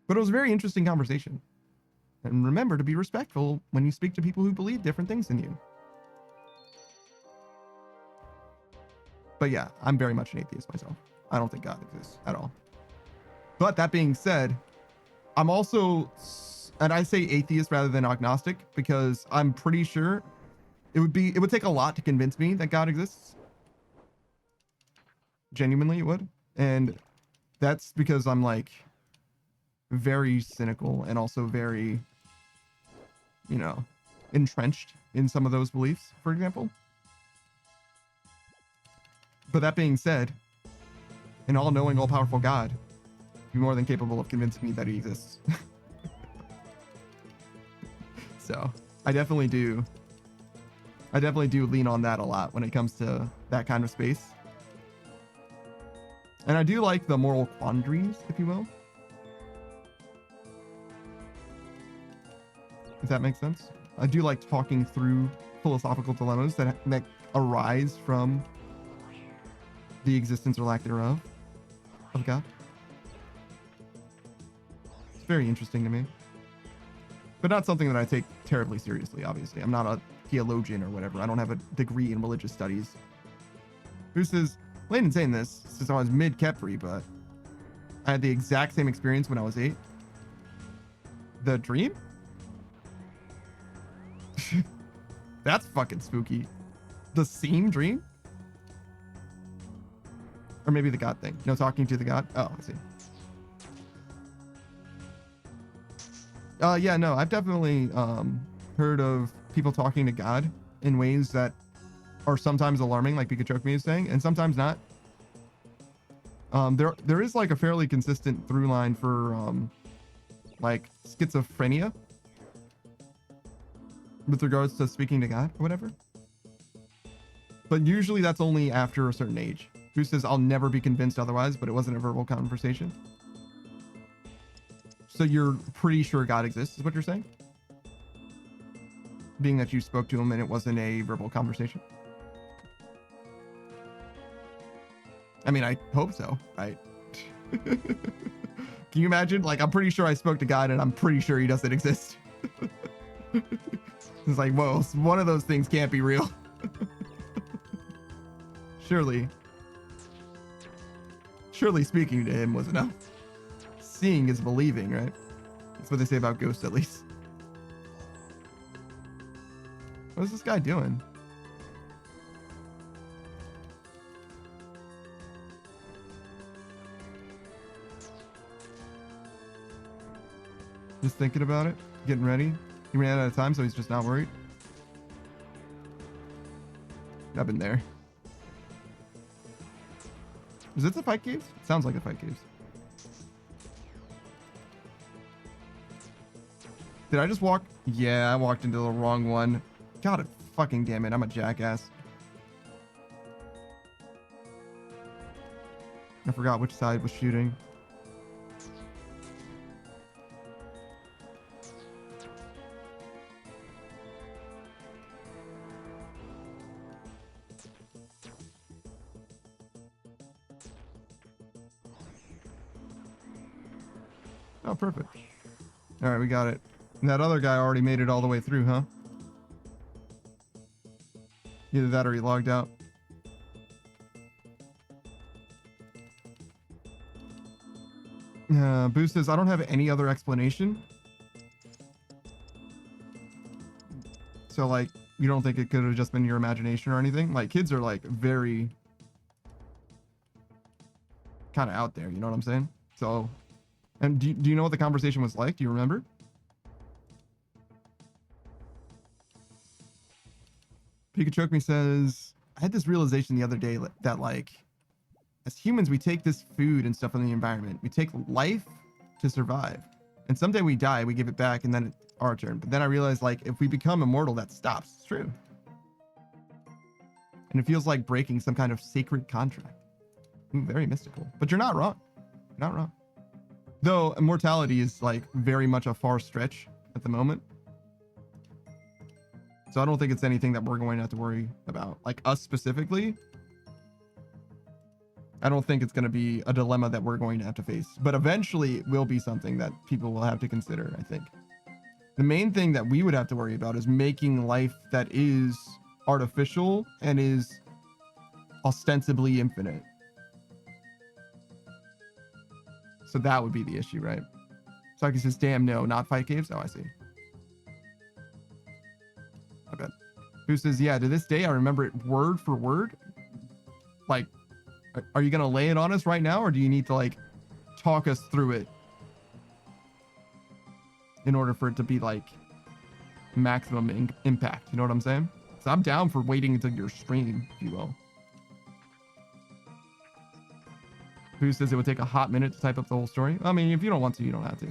But it was a very interesting conversation. And remember to be respectful when you speak to people who believe different things than you. But yeah, I'm very much an atheist myself. I don't think God exists at all. But that being said, I'm also, and I say atheist rather than agnostic, because I'm pretty sure it would take a lot to convince me that God exists. Genuinely, it would. And that's because I'm like very cynical and also very, you know, entrenched in some of those beliefs, for example. But that being said, an all-knowing, all-powerful God be more than capable of convincing me that he exists. So I definitely do lean on that a lot when it comes to that kind of space. And I do like the moral quandaries, if you will. If that makes sense. I do like talking through philosophical dilemmas that arise from the existence or lack thereof of God. It's very interesting to me. But not something that I take terribly seriously, obviously. I'm not a theologian or whatever. I don't have a degree in religious studies. Who says, Layden's saying this since I was mid-Kepri, but I had the exact same experience when I was 8. The dream? That's fucking spooky. The same dream? Or maybe the God thing. No, talking to the God? Oh, I see. Yeah, no, I've definitely heard of people talking to God in ways that are sometimes alarming, like Pikachu is saying, and sometimes not. There is like a fairly consistent through line for like schizophrenia with regards to speaking to God or whatever. But usually that's only after a certain age. Who says I'll never be convinced otherwise, but it wasn't a verbal conversation. So you're pretty sure God exists, is what you're saying? Being that you spoke to him and it wasn't a verbal conversation. I mean, I hope so, right? Can you imagine? Like, I'm pretty sure I spoke to God and I'm pretty sure he doesn't exist. It's like, whoa, one of those things can't be real. Surely speaking to him was enough. Seeing is believing, right? That's what they say about ghosts, at least. What is this guy doing? Just thinking about it, getting ready. He ran out of time, so he's just not worried. I've been there. Is this the fight caves? It sounds like the fight caves. Did I just walk? Yeah, I walked into the wrong one. God fucking damn it, I'm a jackass. I forgot which side was shooting. Oh, perfect. All right, we got it. And that other guy already made it all the way through, huh? Either that or he logged out. Boost says, I don't have any other explanation. So, like, you don't think it could have just been your imagination or anything? Like, kids are, like, very kind of out there, you know what I'm saying? So, and do you know what the conversation was like? Do you remember? Pikachu says, I had this realization the other day that, like, as humans, we take this food and stuff from the environment. We take life to survive. And someday we die, we give it back, and then it's our turn. But then I realized, like, if we become immortal, that stops. It's true. And it feels like breaking some kind of sacred contract. Ooh, very mystical. But you're not wrong. You're not wrong. Though immortality is, like, very much a far stretch at the moment. So I don't think it's anything that we're going to have to worry about. Like, us specifically, I don't think it's going to be a dilemma that we're going to have to face. But eventually it will be something that people will have to consider, I think. The main thing that we would have to worry about is making life that is artificial and is ostensibly infinite. So that would be the issue, right? Saki says, damn, no, not fight caves. Oh, I see. I bet. Who says, yeah, to this day, I remember it word for word. Like, are you going to lay it on us right now? Or do you need to, like, talk us through it in order for it to be, like, maximum impact? You know what I'm saying? So I'm down for waiting until your stream, if you will. Who says it would take a hot minute to type up the whole story? I mean, if you don't want to, you don't have to.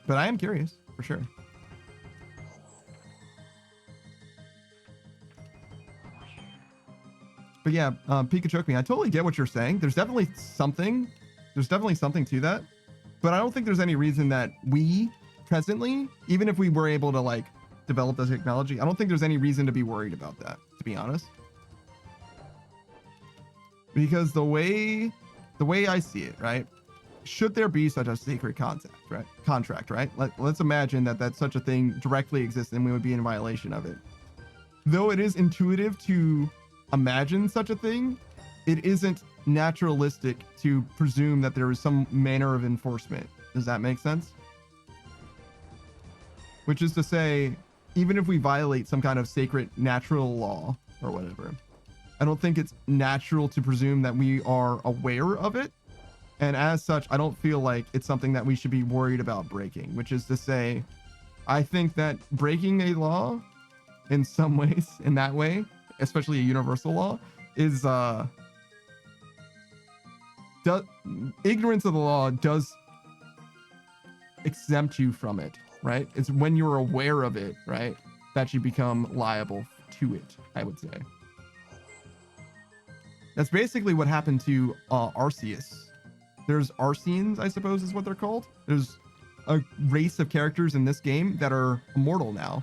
But I am curious, for sure. But yeah, Pikachu, I totally get what you're saying. There's definitely something to that. But I don't think there's any reason that we presently, even if we were able to, like, develop the technology, I don't think there's any reason to be worried about that, to be honest. Because the way I see it, right? Should there be such a sacred contract, right? Let's imagine that such a thing directly exists and we would be in violation of it. Though it is intuitive to imagine such a thing, it isn't naturalistic to presume that there is some manner of enforcement. Does that make sense? Which is to say, even if we violate some kind of sacred natural law or whatever, I don't think it's natural to presume that we are aware of it. And as such, I don't feel like it's something that we should be worried about breaking, which is to say, I think that breaking a law in some ways, in that way, especially a universal law, is ignorance of the law does exempt you from it, right? It's when you're aware of it, right, that you become liable to it, I would say. That's basically what happened to Arceus. There's Arceans, I suppose is what they're called. There's a race of characters in this game that are immortal now.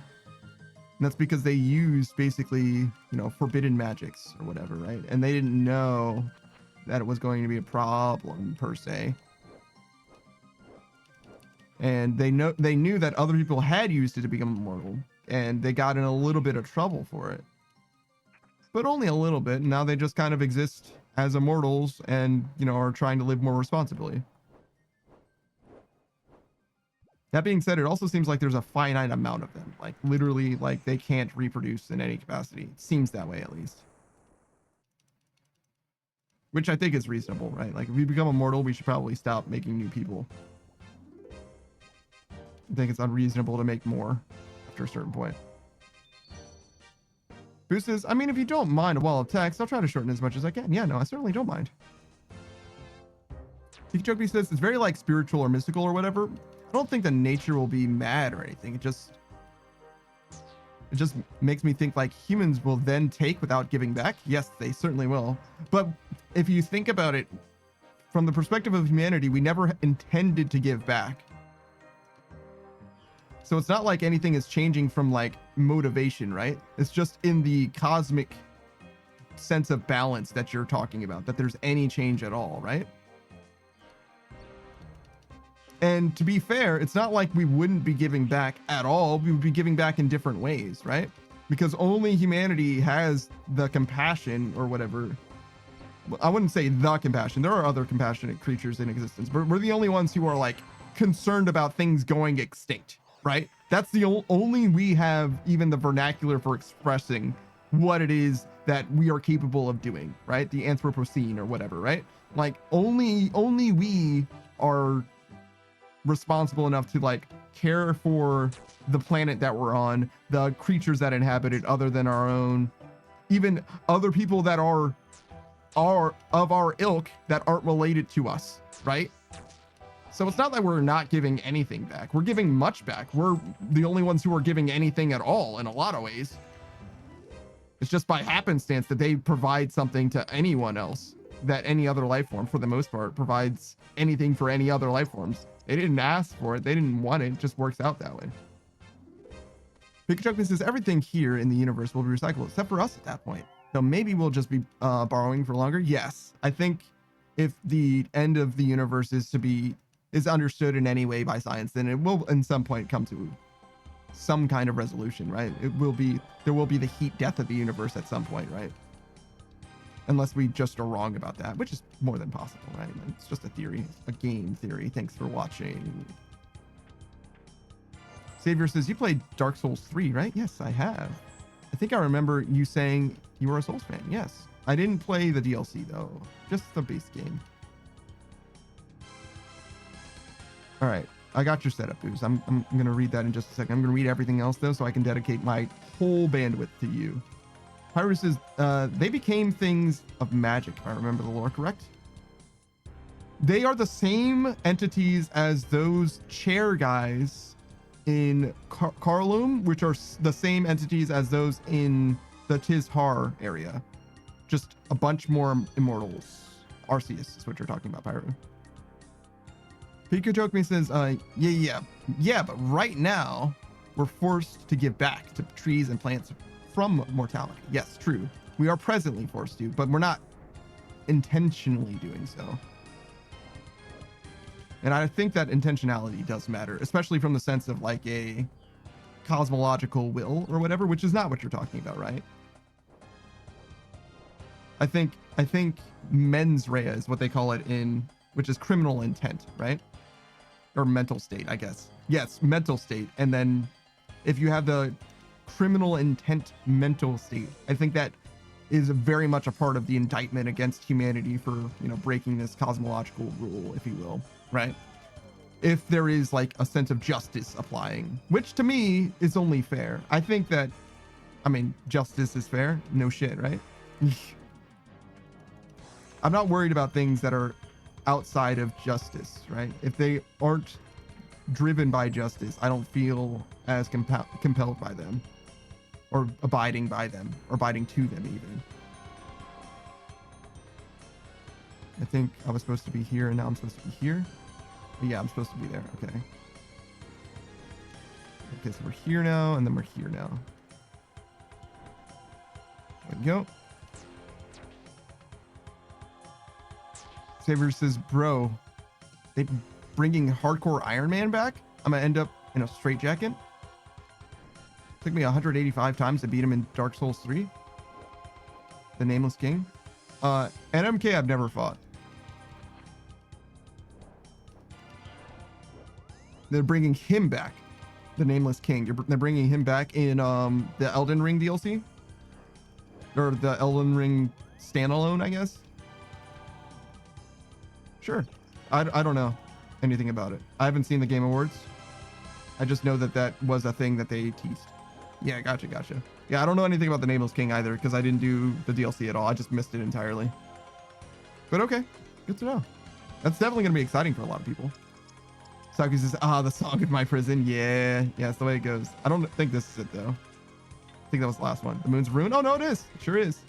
And that's because they use basically, you know, forbidden magics or whatever, right? And they didn't know that it was going to be a problem per se. and they knew that other people had used it to become immortal, and they got in a little bit of trouble for it, but only a little bit. Now they just kind of exist as immortals and, you know, are trying to live more responsibly. That being said, it also seems like there's a finite amount of them, like literally, like they can't reproduce in any capacity. It seems that way, at least. Which I think is reasonable, right? Like if we become immortal, we should probably stop making new people. I think it's unreasonable to make more after a certain point. Boost says, I mean, if you don't mind a wall of text, I'll try to shorten as much as I can. Yeah, no, I certainly don't mind. Tikichoki says, it's very like spiritual or mystical or whatever. I don't think that nature will be mad or anything. It just makes me think like humans will then take without giving back. Yes, they certainly will. But if you think about it from the perspective of humanity, we never intended to give back. So it's not like anything is changing from like motivation, right? It's just in the cosmic sense of balance that you're talking about, that there's any change at all, right? And to be fair, it's not like we wouldn't be giving back at all. We would be giving back in different ways, right? Because only humanity has the compassion or whatever. I wouldn't say the compassion. There are other compassionate creatures in existence, but we're the only ones who are like concerned about things going extinct, right? That's the only we have even the vernacular for expressing what it is that we are capable of doing, right? The Anthropocene or whatever, right? Like only we are responsible enough to like care for the planet that we're on, the creatures that inhabit it other than our own, even other people that are of our ilk that aren't related to us, right? So it's not that we're not giving anything back. We're giving much back. We're the only ones who are giving anything at all in a lot of ways. It's just by happenstance that they provide something to anyone else, that any other life form for the most part provides anything for any other life forms. They didn't ask for it. They didn't want it. It just works out that way. Pikachu says everything here in the universe will be recyclable except for us at that point. So maybe we'll just be borrowing for longer. Yes. I think if the end of the universe is understood in any way by science, then it will in some point come to some kind of resolution, right? There will be the heat death of the universe at some point, right? Unless we just are wrong about that, which is more than possible, right? It's just a theory, a game theory. Thanks for watching. Savior says, you played Dark Souls 3, right? Yes, I have. I think I remember you saying you were a Souls fan. Yes. I didn't play the DLC, though. Just the base game. All right. I got your setup, Booze. I'm going to read that in just a second. I'm going to read everything else, though, so I can dedicate my whole bandwidth to you. Pyro says, they became things of magic, if I remember the lore correct. They are the same entities as those chair guys in Karlum, which are the same entities as those in the Tizhar area. Just a bunch more immortals. Arceus is what you're talking about, Pyro. Pikachu says, yeah, but right now we're forced to give back to trees and plants from mortality. Yes, true. We are presently forced to, but we're not intentionally doing so. And I think that intentionality does matter, especially from the sense of like a cosmological will or whatever, which is not what you're talking about, right? I think mens rea is what they call it in, which is criminal intent, right? Or mental state, I guess. Yes, mental state. And then if you have the criminal intent mental state, I think that is very much a part of the indictment against humanity for, you know, breaking this cosmological rule, if you will, right? If there is like a sense of justice applying, which to me is only fair. I think that, I mean, justice is fair. No shit, right? I'm not worried about things that are outside of justice, right? If they aren't driven by justice, I don't feel as compelled by them, or abiding by them, or abiding to them even. I think I was supposed to be here and now I'm supposed to be here. But yeah, I'm supposed to be there. Okay. Okay, so we're here now, and then we're here now. There we go. Saber says, bro, they bringing hardcore Iron Man back? I'm gonna end up in a straitjacket. Took me 185 times to beat him in Dark Souls 3. The Nameless King. NMK I've never fought. They're bringing him back. The Nameless King. They're bringing him back in the Elden Ring DLC. Or the Elden Ring standalone, I guess. Sure. I don't know anything about it. I haven't seen the Game Awards. I just know that that was a thing that they teased. Yeah, gotcha. Yeah, I don't know anything about the Nameless King either because I didn't do the DLC at all. I just missed it entirely. But okay, good to know. That's definitely going to be exciting for a lot of people. Saki says, the song of my prison. Yeah, that's the way it goes. I don't think this is it, though. I think that was the last one. The Moon's Ruin. Oh, no, it is. It sure is.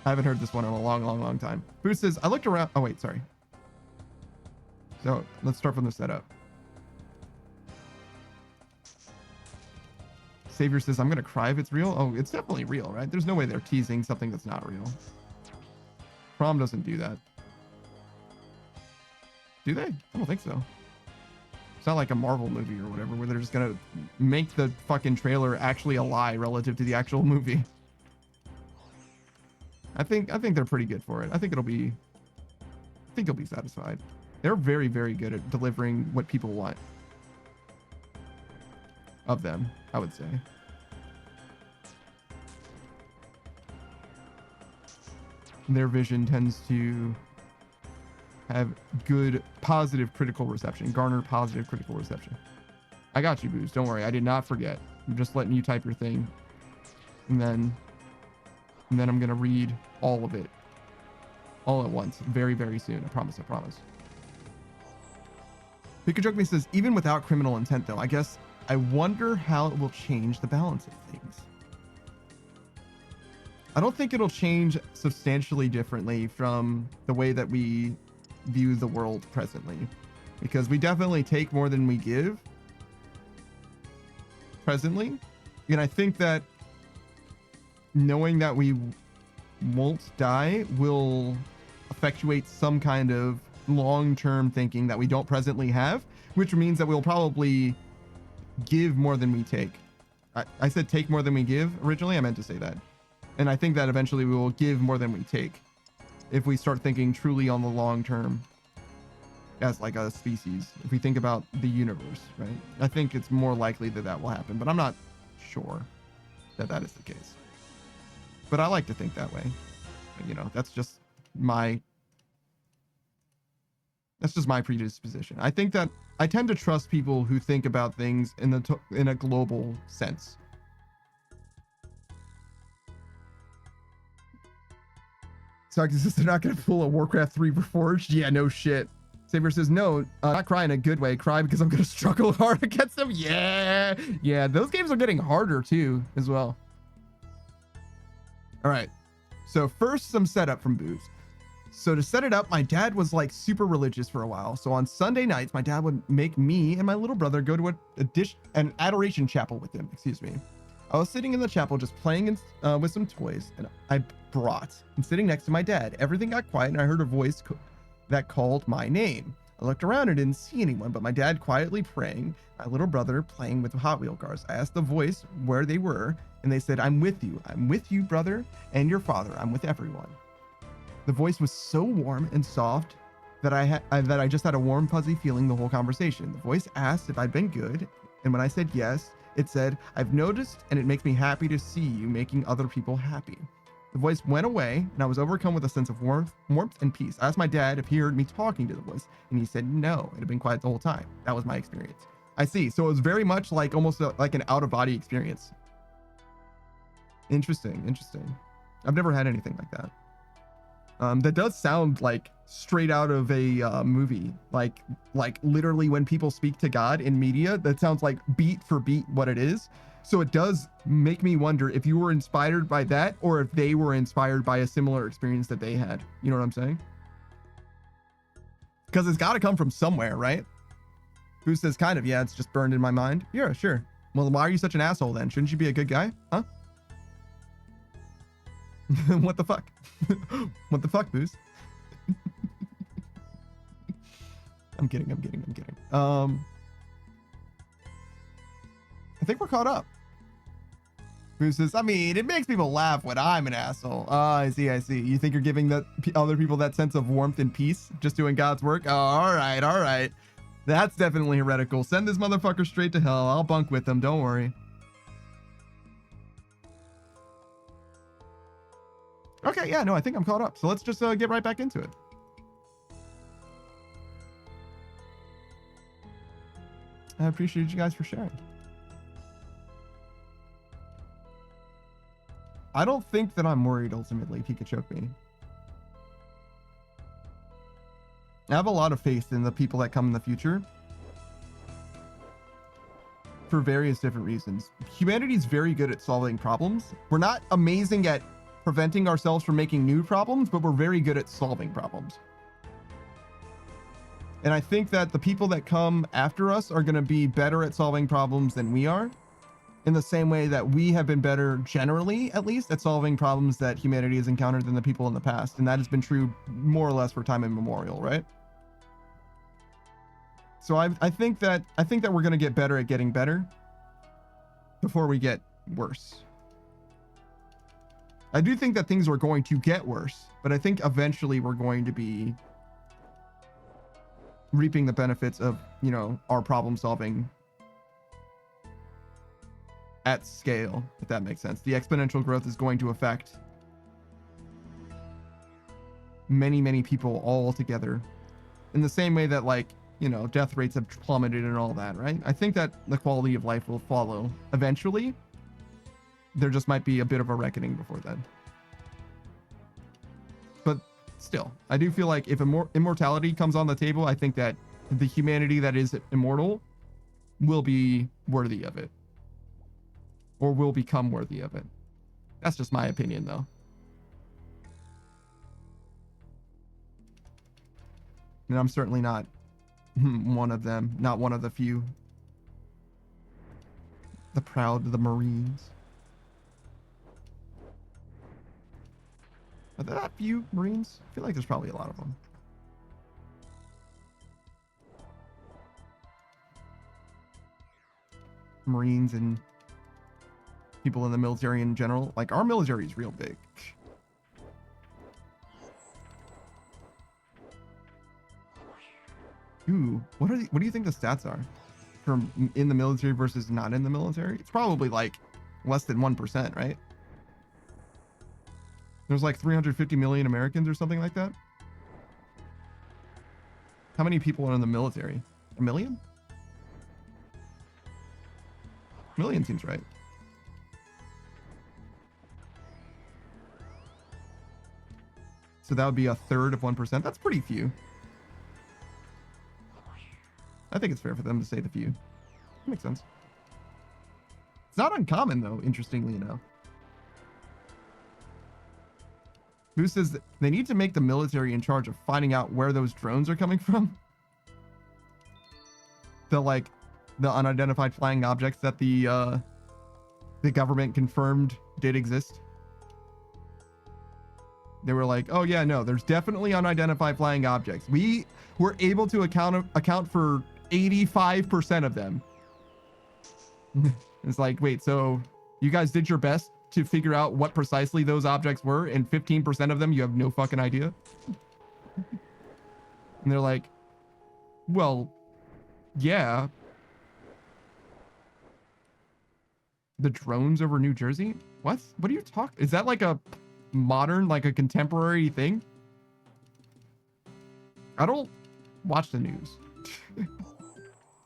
I haven't heard this one in a long time. Boost says, I looked around. Oh, wait, sorry. So let's start from the setup. Savior says, I'm going to cry if it's real. Oh, it's definitely real, right? There's no way they're teasing something that's not real. Prom doesn't do that. Do they? I don't think so. It's not like a Marvel movie or whatever where they're just going to make the fucking trailer actually a lie relative to the actual movie. I think they're pretty good for it. I think you'll be satisfied. They're very, very good at delivering what people want of them, I would say. Their vision tends to have good, positive critical reception, garner positive critical reception. I got you, Booze. Don't worry. I did not forget. I'm just letting you type your thing. And then I'm going to read all of it all at once very, very soon. I promise. Pikajoke says, even without criminal intent, though, I guess I wonder how it will change the balance of things. I don't think it'll change substantially differently from the way that we view the world presently, because we definitely take more than we give presently. And I think that knowing that we won't die will effectuate some kind of long-term thinking that we don't presently have, which means that we'll probably give more than we take. I said take more than we give originally. I meant to say that. And I think that eventually we will give more than we take if we start thinking truly on the long term as like a species. If we think about the universe, right? I think it's more likely that that will happen, but I'm not sure that that is the case. But I like to think that way. You know, that's just my predisposition. I think that I tend to trust people who think about things in a global sense. So they're not going to pull a Warcraft 3 Reforged? Yeah, no shit. Saber says, no, not cry in a good way. Cry because I'm going to struggle hard against them. Yeah, those games are getting harder too, as well. All right. So first, some setup from Booze. So to set it up, my dad was like super religious for a while. So on Sunday nights, my dad would make me and my little brother go to an adoration chapel with him. Excuse me. I was sitting in the chapel just playing with some toys, and I'm sitting next to my dad. Everything got quiet, and I heard a voice that called my name. I looked around and didn't see anyone, but my dad quietly praying, my little brother playing with Hot Wheel cars. I asked the voice where they were, and they said, I'm with you. I'm with you, brother, and your father. I'm with everyone. The voice was so warm and soft that I just had a warm, fuzzy feeling the whole conversation. The voice asked if I'd been good, and when I said yes, it said, I've noticed, and it makes me happy to see you making other people happy. The voice went away, and I was overcome with a sense of warmth and peace. I asked my dad if he heard me talking to the voice, and he said no. It had been quiet the whole time. That was my experience. I see. So it was very much like almost like an out-of-body experience. Interesting. I've never had anything like that. That does sound like straight out of a movie, like literally when people speak to God in media, that sounds like beat for beat what it is. So it does make me wonder if you were inspired by that or if they were inspired by a similar experience that they had. You know what I'm saying? Because it's got to come from somewhere, right? Who says kind of, yeah, it's just burned in my mind. Yeah, sure. Well, why are you such an asshole then? Shouldn't you be a good guy? Huh? What the fuck? What the fuck, Booze? I'm kidding. I think we're caught up. Who says, I mean, it makes people laugh when I'm an asshole. Oh, I see. You think you're giving that other people that sense of warmth and peace, just doing God's work? Oh, all right. That's definitely heretical. Send this motherfucker straight to hell. I'll bunk with them. Don't worry. Okay, yeah, no, I think I'm caught up. So let's just get right back into it. I appreciate you guys for sharing. I don't think that I'm worried ultimately he could choke me. I have a lot of faith in the people that come in the future for various different reasons. Humanity is very good at solving problems. We're not amazing at preventing ourselves from making new problems, but we're very good at solving problems. And I think that the people that come after us are going to be better at solving problems than we are, in the same way that we have been better, generally at least, at solving problems that humanity has encountered than the people in the past. And that has been true more or less for time immemorial, right? So I think that we're going to get better at getting better before we get worse. I do think that things are going to get worse, but I think eventually we're going to be reaping the benefits of, you know, our problem solving at scale, if that makes sense. The exponential growth is going to affect many people all together in the same way that, like, you know, death rates have plummeted and all that, right? I think that the quality of life will follow eventually. There just might be a bit of a reckoning before then. But still, I do feel like if immortality comes on the table, I think that the humanity that is immortal will be worthy of it. Or will become worthy of it. That's just my opinion, though. And I'm certainly not one of them. Not one of the few. The proud, the Marines. Are there that few Marines? I feel like there's probably a lot of them. Marines and people in the military in general. Like, our military is real big. Ooh, what do you think the stats are from in the military versus not in the military? It's probably like less than 1%, right? There's like 350 million Americans or something like that. How many people are in the military? A million? A million seems right. So that would be a third of 1%. That's pretty few. I think it's fair for them to say the few. That makes sense. It's not uncommon, though, interestingly enough. Who says that they need to make the military in charge of finding out where those drones are coming from? The unidentified flying objects that the government confirmed did exist. They were like, oh yeah, no, there's definitely unidentified flying objects. We were able to account for 85% of them. It's like, wait, so you guys did your best to figure out what precisely those objects were, and 15% of them you have no fucking idea? And they're like, well, yeah. The drones over New Jersey? What are you talking? Is that like a modern, like a contemporary thing? I don't watch the news.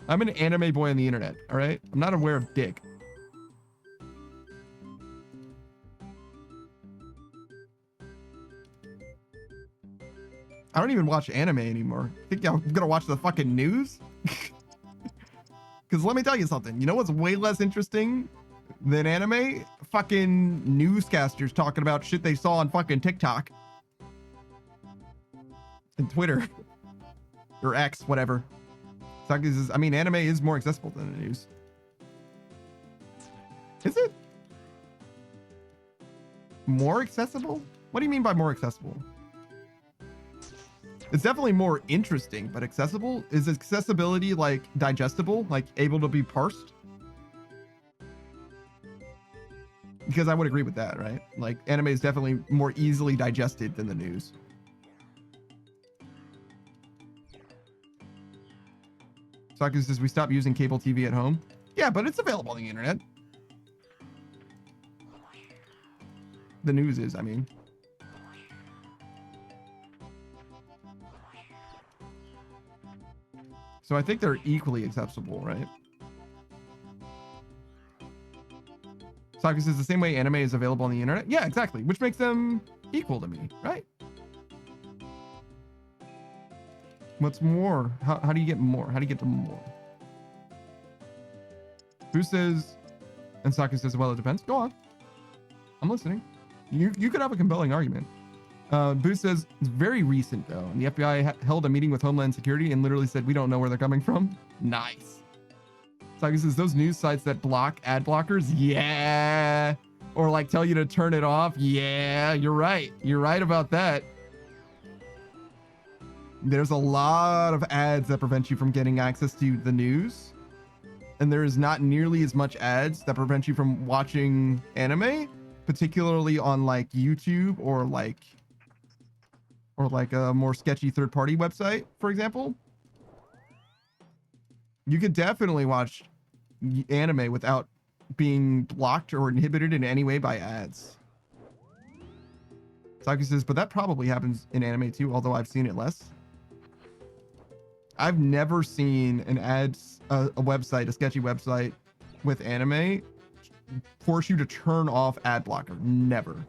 I'm an anime boy on the internet, all right? I'm not aware of dick. I don't even watch anime anymore. Think I'm gonna watch the fucking news? Because let me tell you something. You know what's way less interesting than anime? Fucking newscasters talking about shit they saw on fucking TikTok and Twitter or X, whatever. I mean, anime is more accessible than the news. Is it? More accessible? What do you mean by more accessible? It's definitely more interesting, but accessible? Is accessibility like digestible, like able to be parsed? Because I would agree with that, right? Like, anime is definitely more easily digested than the news. Saki says, we stopped using cable TV at home. Yeah, but it's available on the internet. The news is, I mean. So I think they're equally accessible, right? Saki says, the same way anime is available on the internet. Yeah, exactly. Which makes them equal to me, right? What's more? How do you get more? How do you get to more? Who says, and Saki says, well, it depends. Go on. I'm listening. You could have a compelling argument. Boo says, it's very recent though. And the FBI held a meeting with Homeland Security and literally said, we don't know where they're coming from. Nice. Saki says, those news sites that block ad blockers. Yeah. Or like tell you to turn it off. Yeah, you're right. You're right about that. There's a lot of ads that prevent you from getting access to the news. And there is not nearly as much ads that prevent you from watching anime, particularly on like YouTube or like a more sketchy third-party website, for example. You could definitely watch anime without being blocked or inhibited in any way by ads. Saki says, but that probably happens in anime too, although I've seen it less. I've never seen an a website, a sketchy website with anime force you to turn off ad blocker. Never.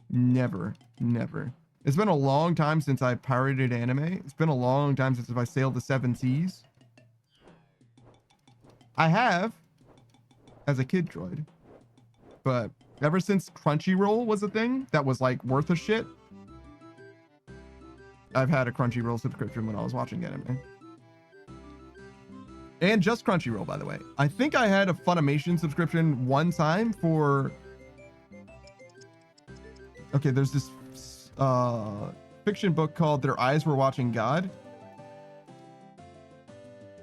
Never. It's been a long time since I pirated anime. It's been a long time since I sailed the 7 seas. I have as a kid droid, but ever since Crunchyroll was a thing that was like worth a shit, I've had a Crunchyroll subscription when I was watching anime. And just Crunchyroll, by the way. I think I had a Funimation subscription one time for... Okay, there's this fiction book called Their Eyes Were Watching God,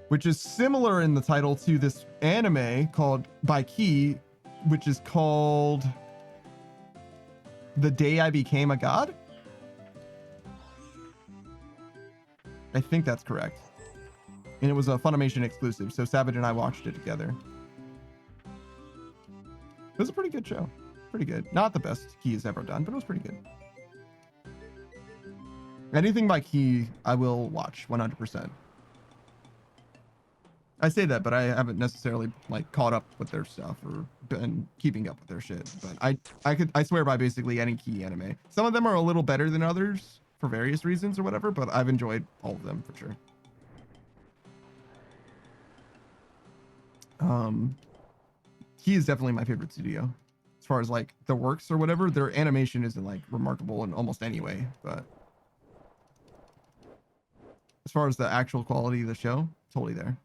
which is similar in the title to this anime called by Key, which is called The Day I Became a God. I think that's correct. And it was a Funimation exclusive, so Savage and I watched it together. It was a pretty good show. Pretty good. Not the best Key has ever done, but it was pretty good. Anything by Key, I will watch 100%. I say that, but I haven't necessarily like caught up with their stuff or been keeping up with their shit. But I swear by basically any Key anime. Some of them are a little better than others for various reasons or whatever, but I've enjoyed all of them for sure. Key is definitely my favorite studio. As far as like the works or whatever, their animation isn't like remarkable in almost any way, but as far as the actual quality of the show, totally there.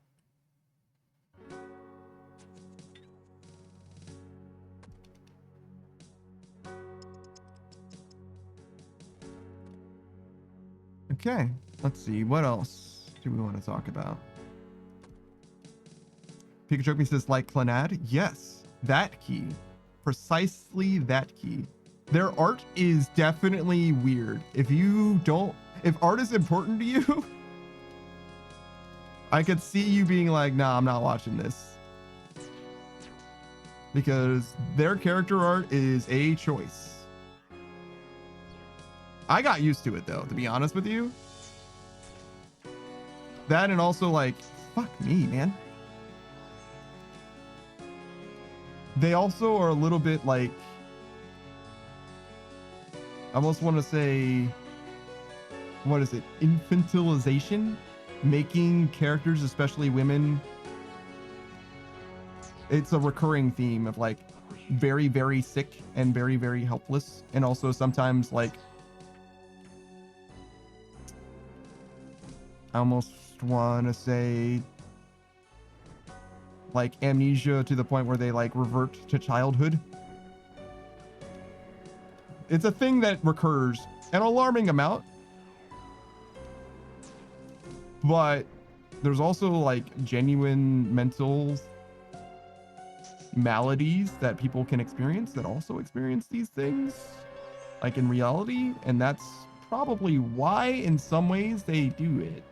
Okay, let's see. What else do we want to talk about? Pikachu says, like Clanad? Yes, that Key. Precisely that Key. Their art is definitely weird. If art is important to you, I could see you being like, nah, I'm not watching this. Because their character art is a choice. I got used to it though, to be honest with you. That and also like, fuck me, man. They also are a little bit like, I almost want to say, what is it? Infantilization? Making characters, especially women. It's a recurring theme of like very, very sick and very, very helpless. And also sometimes like, I almost want to say like amnesia to the point where they like revert to childhood. It's a thing that recurs an alarming amount, but there's also like genuine mental maladies that people can experience that also experience these things, like in reality, and that's probably why in some ways they do it.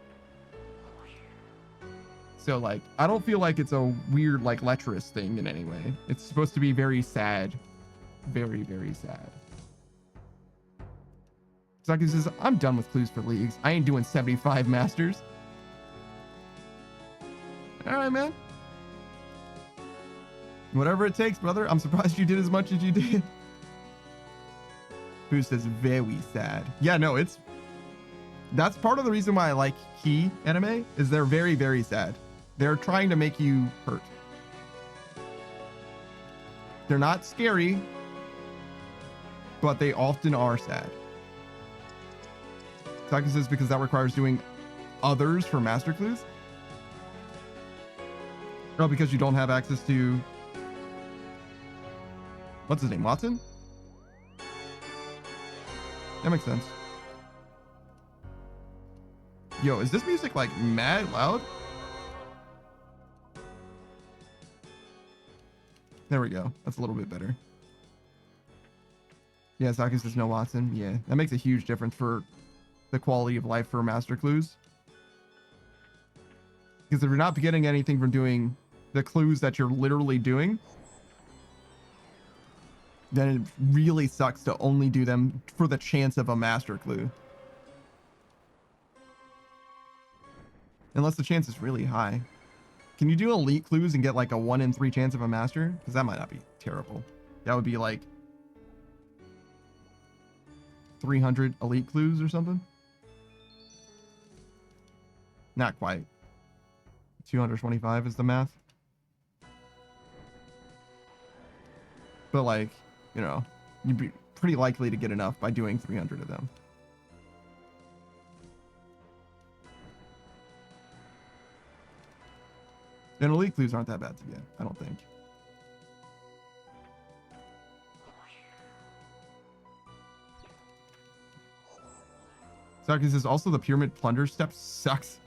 So like, I don't feel like it's a weird like lecherous thing in any way. It's supposed to be very sad. Very, very sad. Saki says, I'm done with clues for leagues. I ain't doing 75 masters. All right, man. Whatever it takes, brother. I'm surprised you did as much as you did. Who says very sad? Yeah, no, that's part of the reason why I like Key anime is they're very, very sad. They're trying to make you hurt. They're not scary, but they often are sad. Saki says because that requires doing others for master clues. Oh, because you don't have access to, what's his name, Watson? That makes sense. Yo, is this music like mad loud? There we go. That's a little bit better. Yeah, Saki says no Watson. Yeah, that makes a huge difference for the quality of life for master clues. Because if you're not getting anything from doing the clues that you're literally doing, then it really sucks to only do them for the chance of a master clue. Unless the chance is really high. Can you do elite clues and get like a 1 in 3 chance of a master? Because that might not be terrible. That would be like 300 elite clues or something. Not quite. 225 is the math. But like, you know, you'd be pretty likely to get enough by doing 300 of them. And elite clues aren't that bad to get, I don't think. Saki says also the pyramid plunder step sucks.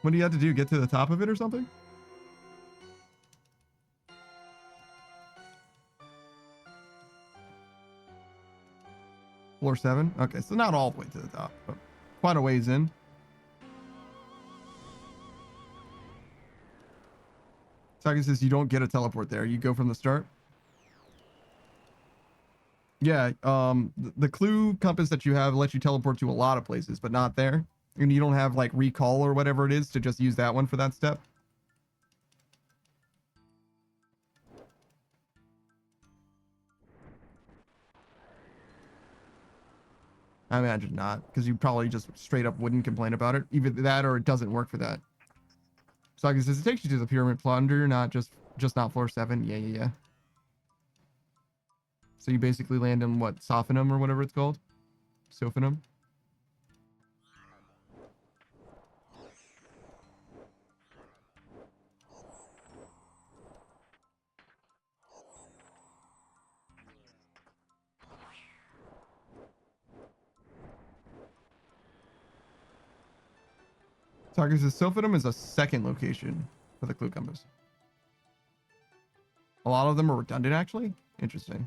What do you have to do? Get to the top of it or something? Floor 7? Okay, so not all the way to the top, but quite a ways in. Saki says you don't get a teleport there. You go from the start. Yeah, the clue compass that you have lets you teleport to a lot of places, but not there. And you don't have like recall or whatever it is to just use that one for that step. I imagine not, because you probably just straight up wouldn't complain about it. Either that or it doesn't work for that. So like it says, it takes you to the pyramid plunder, not just not floor 7. Yeah. So you basically land in what, Sophanum or whatever it's called? Sophanum. Target says Sophanum is a second location for the clue compass. A lot of them are redundant, actually. Interesting.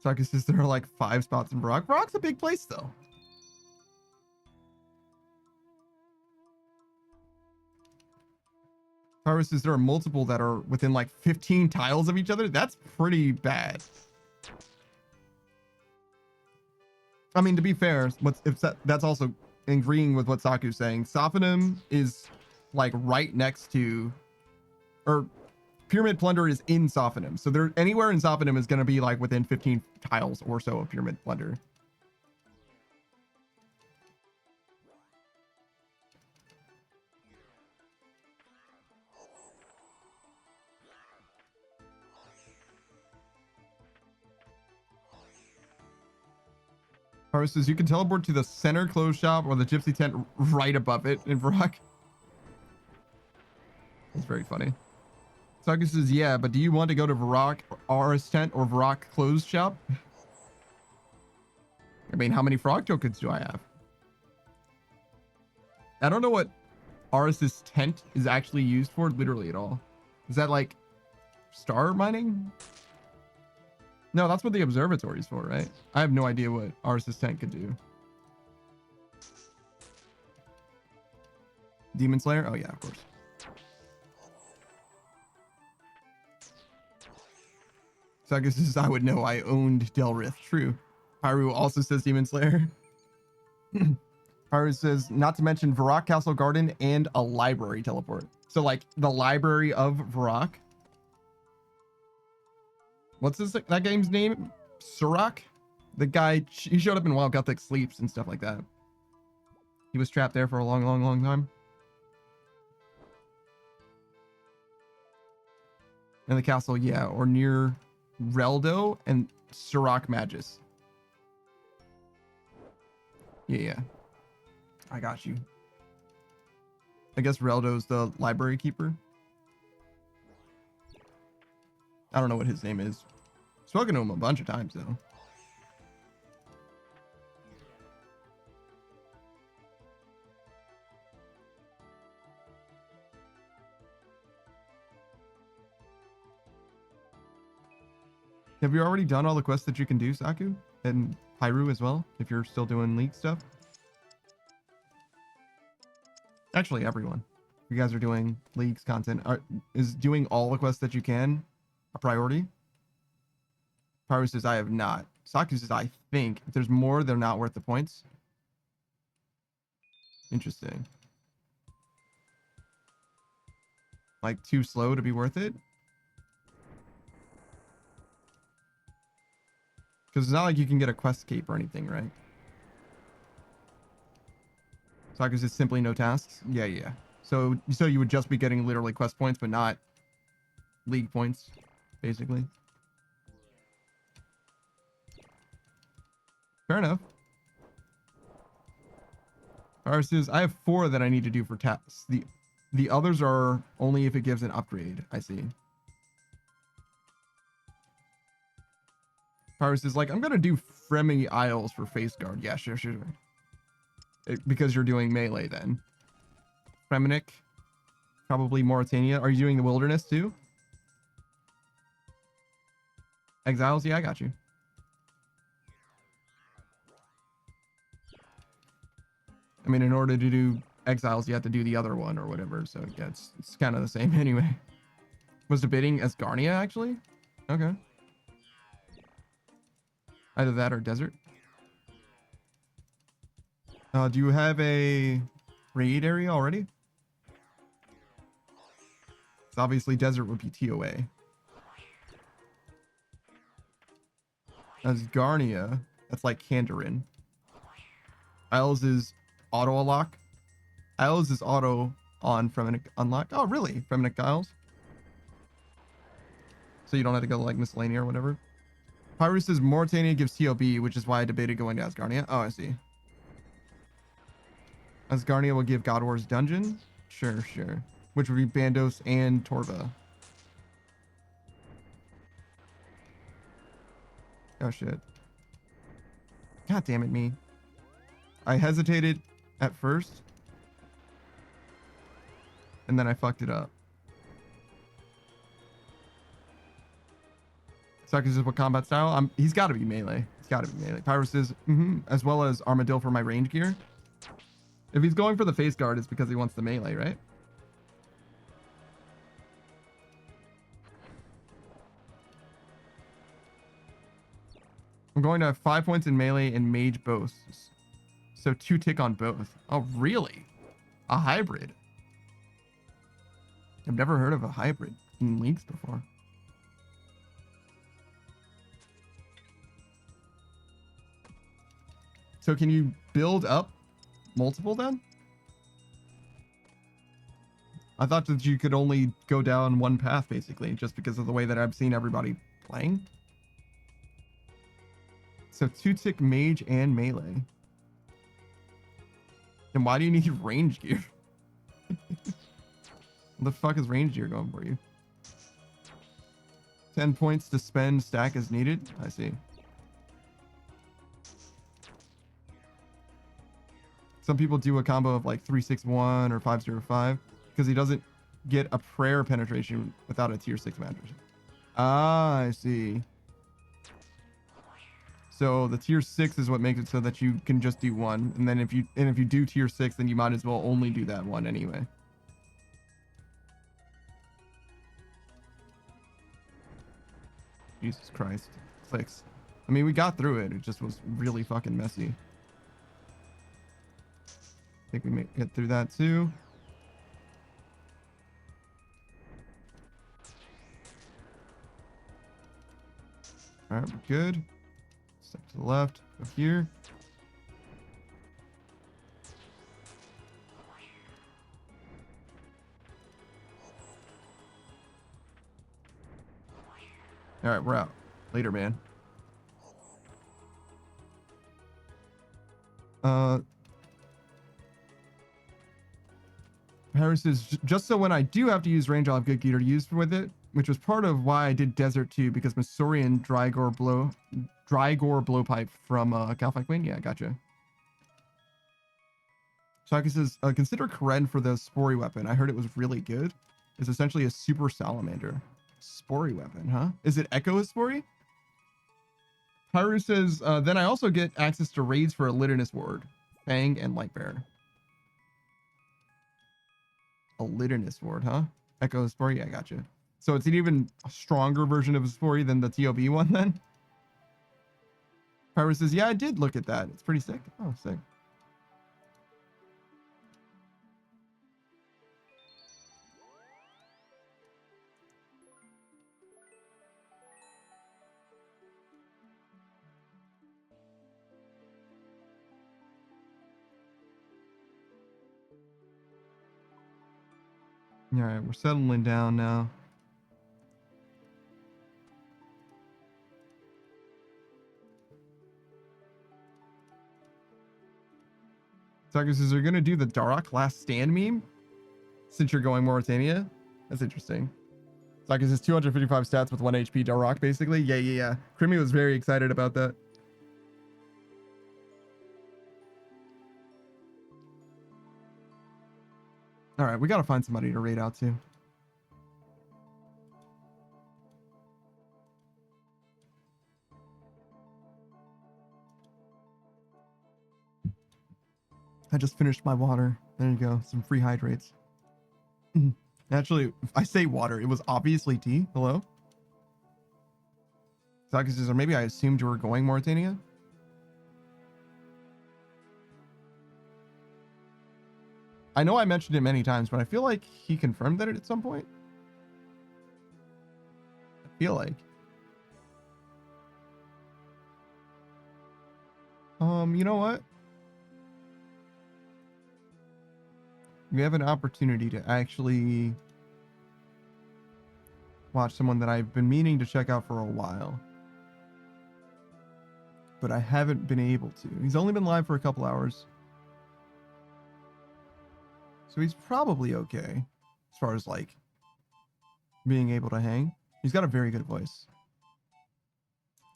Saki says there are like 5 spots in Varrock. Varrock's a big place, though. Pyro says there are multiple that are within like 15 tiles of each other. That's pretty bad. I mean, to be fair, that's also agreeing with what Saku's saying. Sophanum is like right next to, or Pyramid Plunder is in Sophanum. So there, anywhere in Sophanum is going to be like within 15 tiles or so of Pyramid Plunder. Haru says you can teleport to the center clothes shop or the gypsy tent right above it in Varrock. It's very funny. Suckus says, yeah, but do you want to go to Varrock RS tent or Varrock clothes shop? I mean, how many frog tokens do I have? I don't know what RS's tent is actually used for literally at all. Is that like star mining? No, that's what the observatory is for, right? I have no idea what RS's tent could do. Demon Slayer? Oh yeah, of course. So I guess this is, I would know I owned Delrith. True. Pyru also says Demon Slayer. Pyru says, not to mention Varrock Castle Garden and a library teleport. So like the library of Varrock. What's that game's name? Surak? The guy, he showed up in Wild Gothic Sleeps and stuff like that. He was trapped there for a long, long, long time. In the castle, yeah, or near Reldo and Surak Magus. Yeah. I got you. I guess Reldo's the library keeper. I don't know what his name is. Spoken to him a bunch of times though. Have you already done all the quests that you can do, Saku? And Pyru as well, if you're still doing League stuff? Actually, everyone. You guys are doing League's content. Is doing all the quests that you can a priority? Pyru says, I have not. Saku says, I think. If there's more, they're not worth the points. Interesting. Like, too slow to be worth it? Because it's not like you can get a quest cape or anything, right? Saku says, simply no tasks? Yeah, yeah. So you would just be getting literally quest points, but not League points, basically. Fair enough. Pyru says, I have 4 that I need to do for tasks. The others are only if it gives an upgrade. I see. Pyru says, like, I'm going to do Fremy Isles for face guard. Yeah, sure. Because you're doing melee then. Fremenic. Probably Mauritania. Are you doing the wilderness too? Exiles? Yeah, I got you. I mean, in order to do Exiles, you have to do the other one or whatever. So yeah, it's kind of the same anyway. Was debating Asgarnia actually? Okay. Either that or desert. Do you have a raid area already? It's obviously desert would be TOA. Asgarnia, that's like Kandarin. Isles is auto unlock. Isles is auto on Fremenic unlock. Oh, really? Fremenic Isles? So you don't have to go to like Miscellanea or whatever. Pyru says Mauritania gives TOB, which is why I debated going to Asgarnia. Oh, I see. Asgarnia will give God War's Dungeon. Sure. Which would be Bandos and Torva. Oh, shit. God damn it, me. I hesitated at first. And then I fucked it up. Saku says, what combat style? He's got to be melee. Pyru says, as well as Armadillo for my range gear. If he's going for the face guard, it's because he wants the melee, right? I'm going to have 5 points in melee and mage both. So 2 tick on both. Oh, really? A hybrid? I've never heard of a hybrid in Leagues before. So can you build up multiple then? I thought that you could only go down one path basically, just because of the way that I've seen everybody playing. So 2-tick mage and melee. Then why do you need range gear? What the fuck is range gear going for you? 10 points to spend, stack as needed. I see. Some people do a combo of like 361 or 505 because he doesn't get a prayer penetration without a tier 6 mattress. Ah, I see. So the tier 6 is what makes it so that you can just do one, and then if you do tier 6, then you might as well only do that one anyway. Jesus Christ. Clicks. I mean, we got through it. It just was really fucking messy. I think we may get through that too. All right, we're good. Step to the left. Go here. All right, we're out. Later, man. Harris says, just so when I do have to use range, I'll have good gear to use with it, which was part of why I did Desert too, because Masorian Drygore blowpipe from Calfic Wing. Yeah, gotcha. Shaki says, consider Chre for the Spory weapon. I heard it was really good. It's essentially a super salamander. Spory weapon, huh? Is it Echo Spory? Haru says, then I also get access to raids for a Liternus Ward, Fang, and Lightbearer. A Liternus Ward, huh? Echo Spory? Yeah, gotcha. So it's an even stronger version of a Spory than the TOB one then? Haru says, yeah, I did look at that. It's pretty sick. Oh, sick. All right, we're settling down now. Saga says, are going to do the Darok Last Stand meme since you're going Mauritania? That's interesting. Saga says 255 stats with 1 HP Darok, basically. Yeah. Crimmy was very excited about that. All right, we got to find somebody to raid out to. I just finished my water. There you go. Some free hydrates. Actually, if I say water, it was obviously tea. Hello? Zaki says, or maybe I assumed you were going Mauritania? I know I mentioned it many times, but I feel like he confirmed that at some point. I feel like. You know what? We have an opportunity to actually watch someone that I've been meaning to check out for a while, but I haven't been able to. He's only been live for a couple hours, so he's probably okay as far as like being able to hang. He's got a very good voice.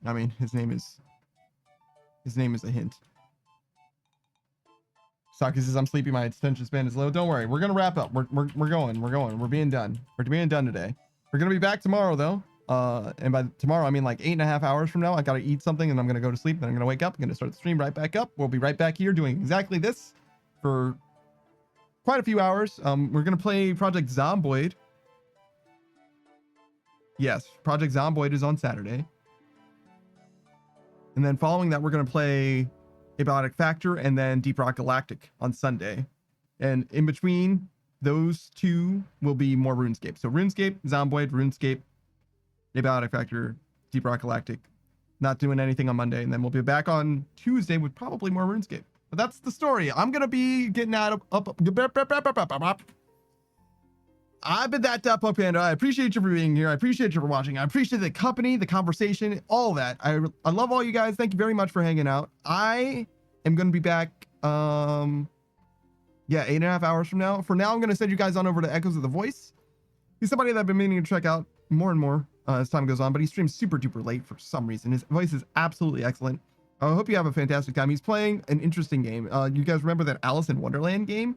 I mean, his name is a hint. Saki says, I'm sleepy. My attention span is low. Don't worry. We're going to wrap up. We're going. We're being done. We're being done today. We're going to be back tomorrow, though. And by tomorrow, I mean like 8.5 hours from now. I got to eat something, and I'm going to go to sleep. Then I'm going to wake up. I'm going to start the stream right back up. We'll be right back here doing exactly this for quite a few hours. We're going to play Project Zomboid. Yes, Project Zomboid is on Saturday. And then following that, we're going to play Abiotic Factor and then Deep Rock Galactic on Sunday. And in between those two will be more RuneScape. So RuneScape, Zomboid, RuneScape, Abiotic Factor, Deep Rock Galactic. Not doing anything on Monday. And then we'll be back on Tuesday with probably more RuneScape. But that's the story. I'm going to be getting out of... I've been that Punk Panda. I appreciate you for being here. I appreciate you for watching. I appreciate the company, the conversation, all that. I love all you guys. Thank you very much for hanging out. I am going to be back, 8.5 hours from now. For now, I'm going to send you guys on over to Echoes of the Voice. He's somebody that I've been meaning to check out more and more. as time goes on, but he streams super duper late for some reason. His voice is absolutely excellent. I hope you have a fantastic time. He's playing an interesting game. You guys remember that Alice in Wonderland game?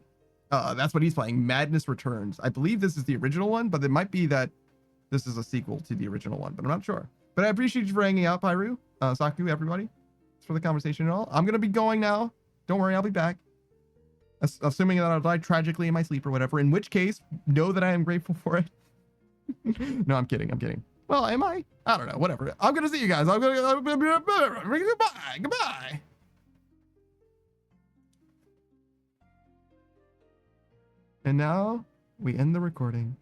That's what he's playing. Madness Returns. I believe this is the original one, but it might be that this is a sequel to the original one, but I'm not sure. But I appreciate you for hanging out, Pyru, Saku, everybody. Thanks for the conversation and all. I'm going to be going now. Don't worry, I'll be back. Assuming that I'll die tragically in my sleep or whatever, in which case, know that I am grateful for it. No, I'm kidding. I'm kidding. Well, am I? I don't know. Whatever. I'm going to see you guys. Goodbye. And now we end the recording.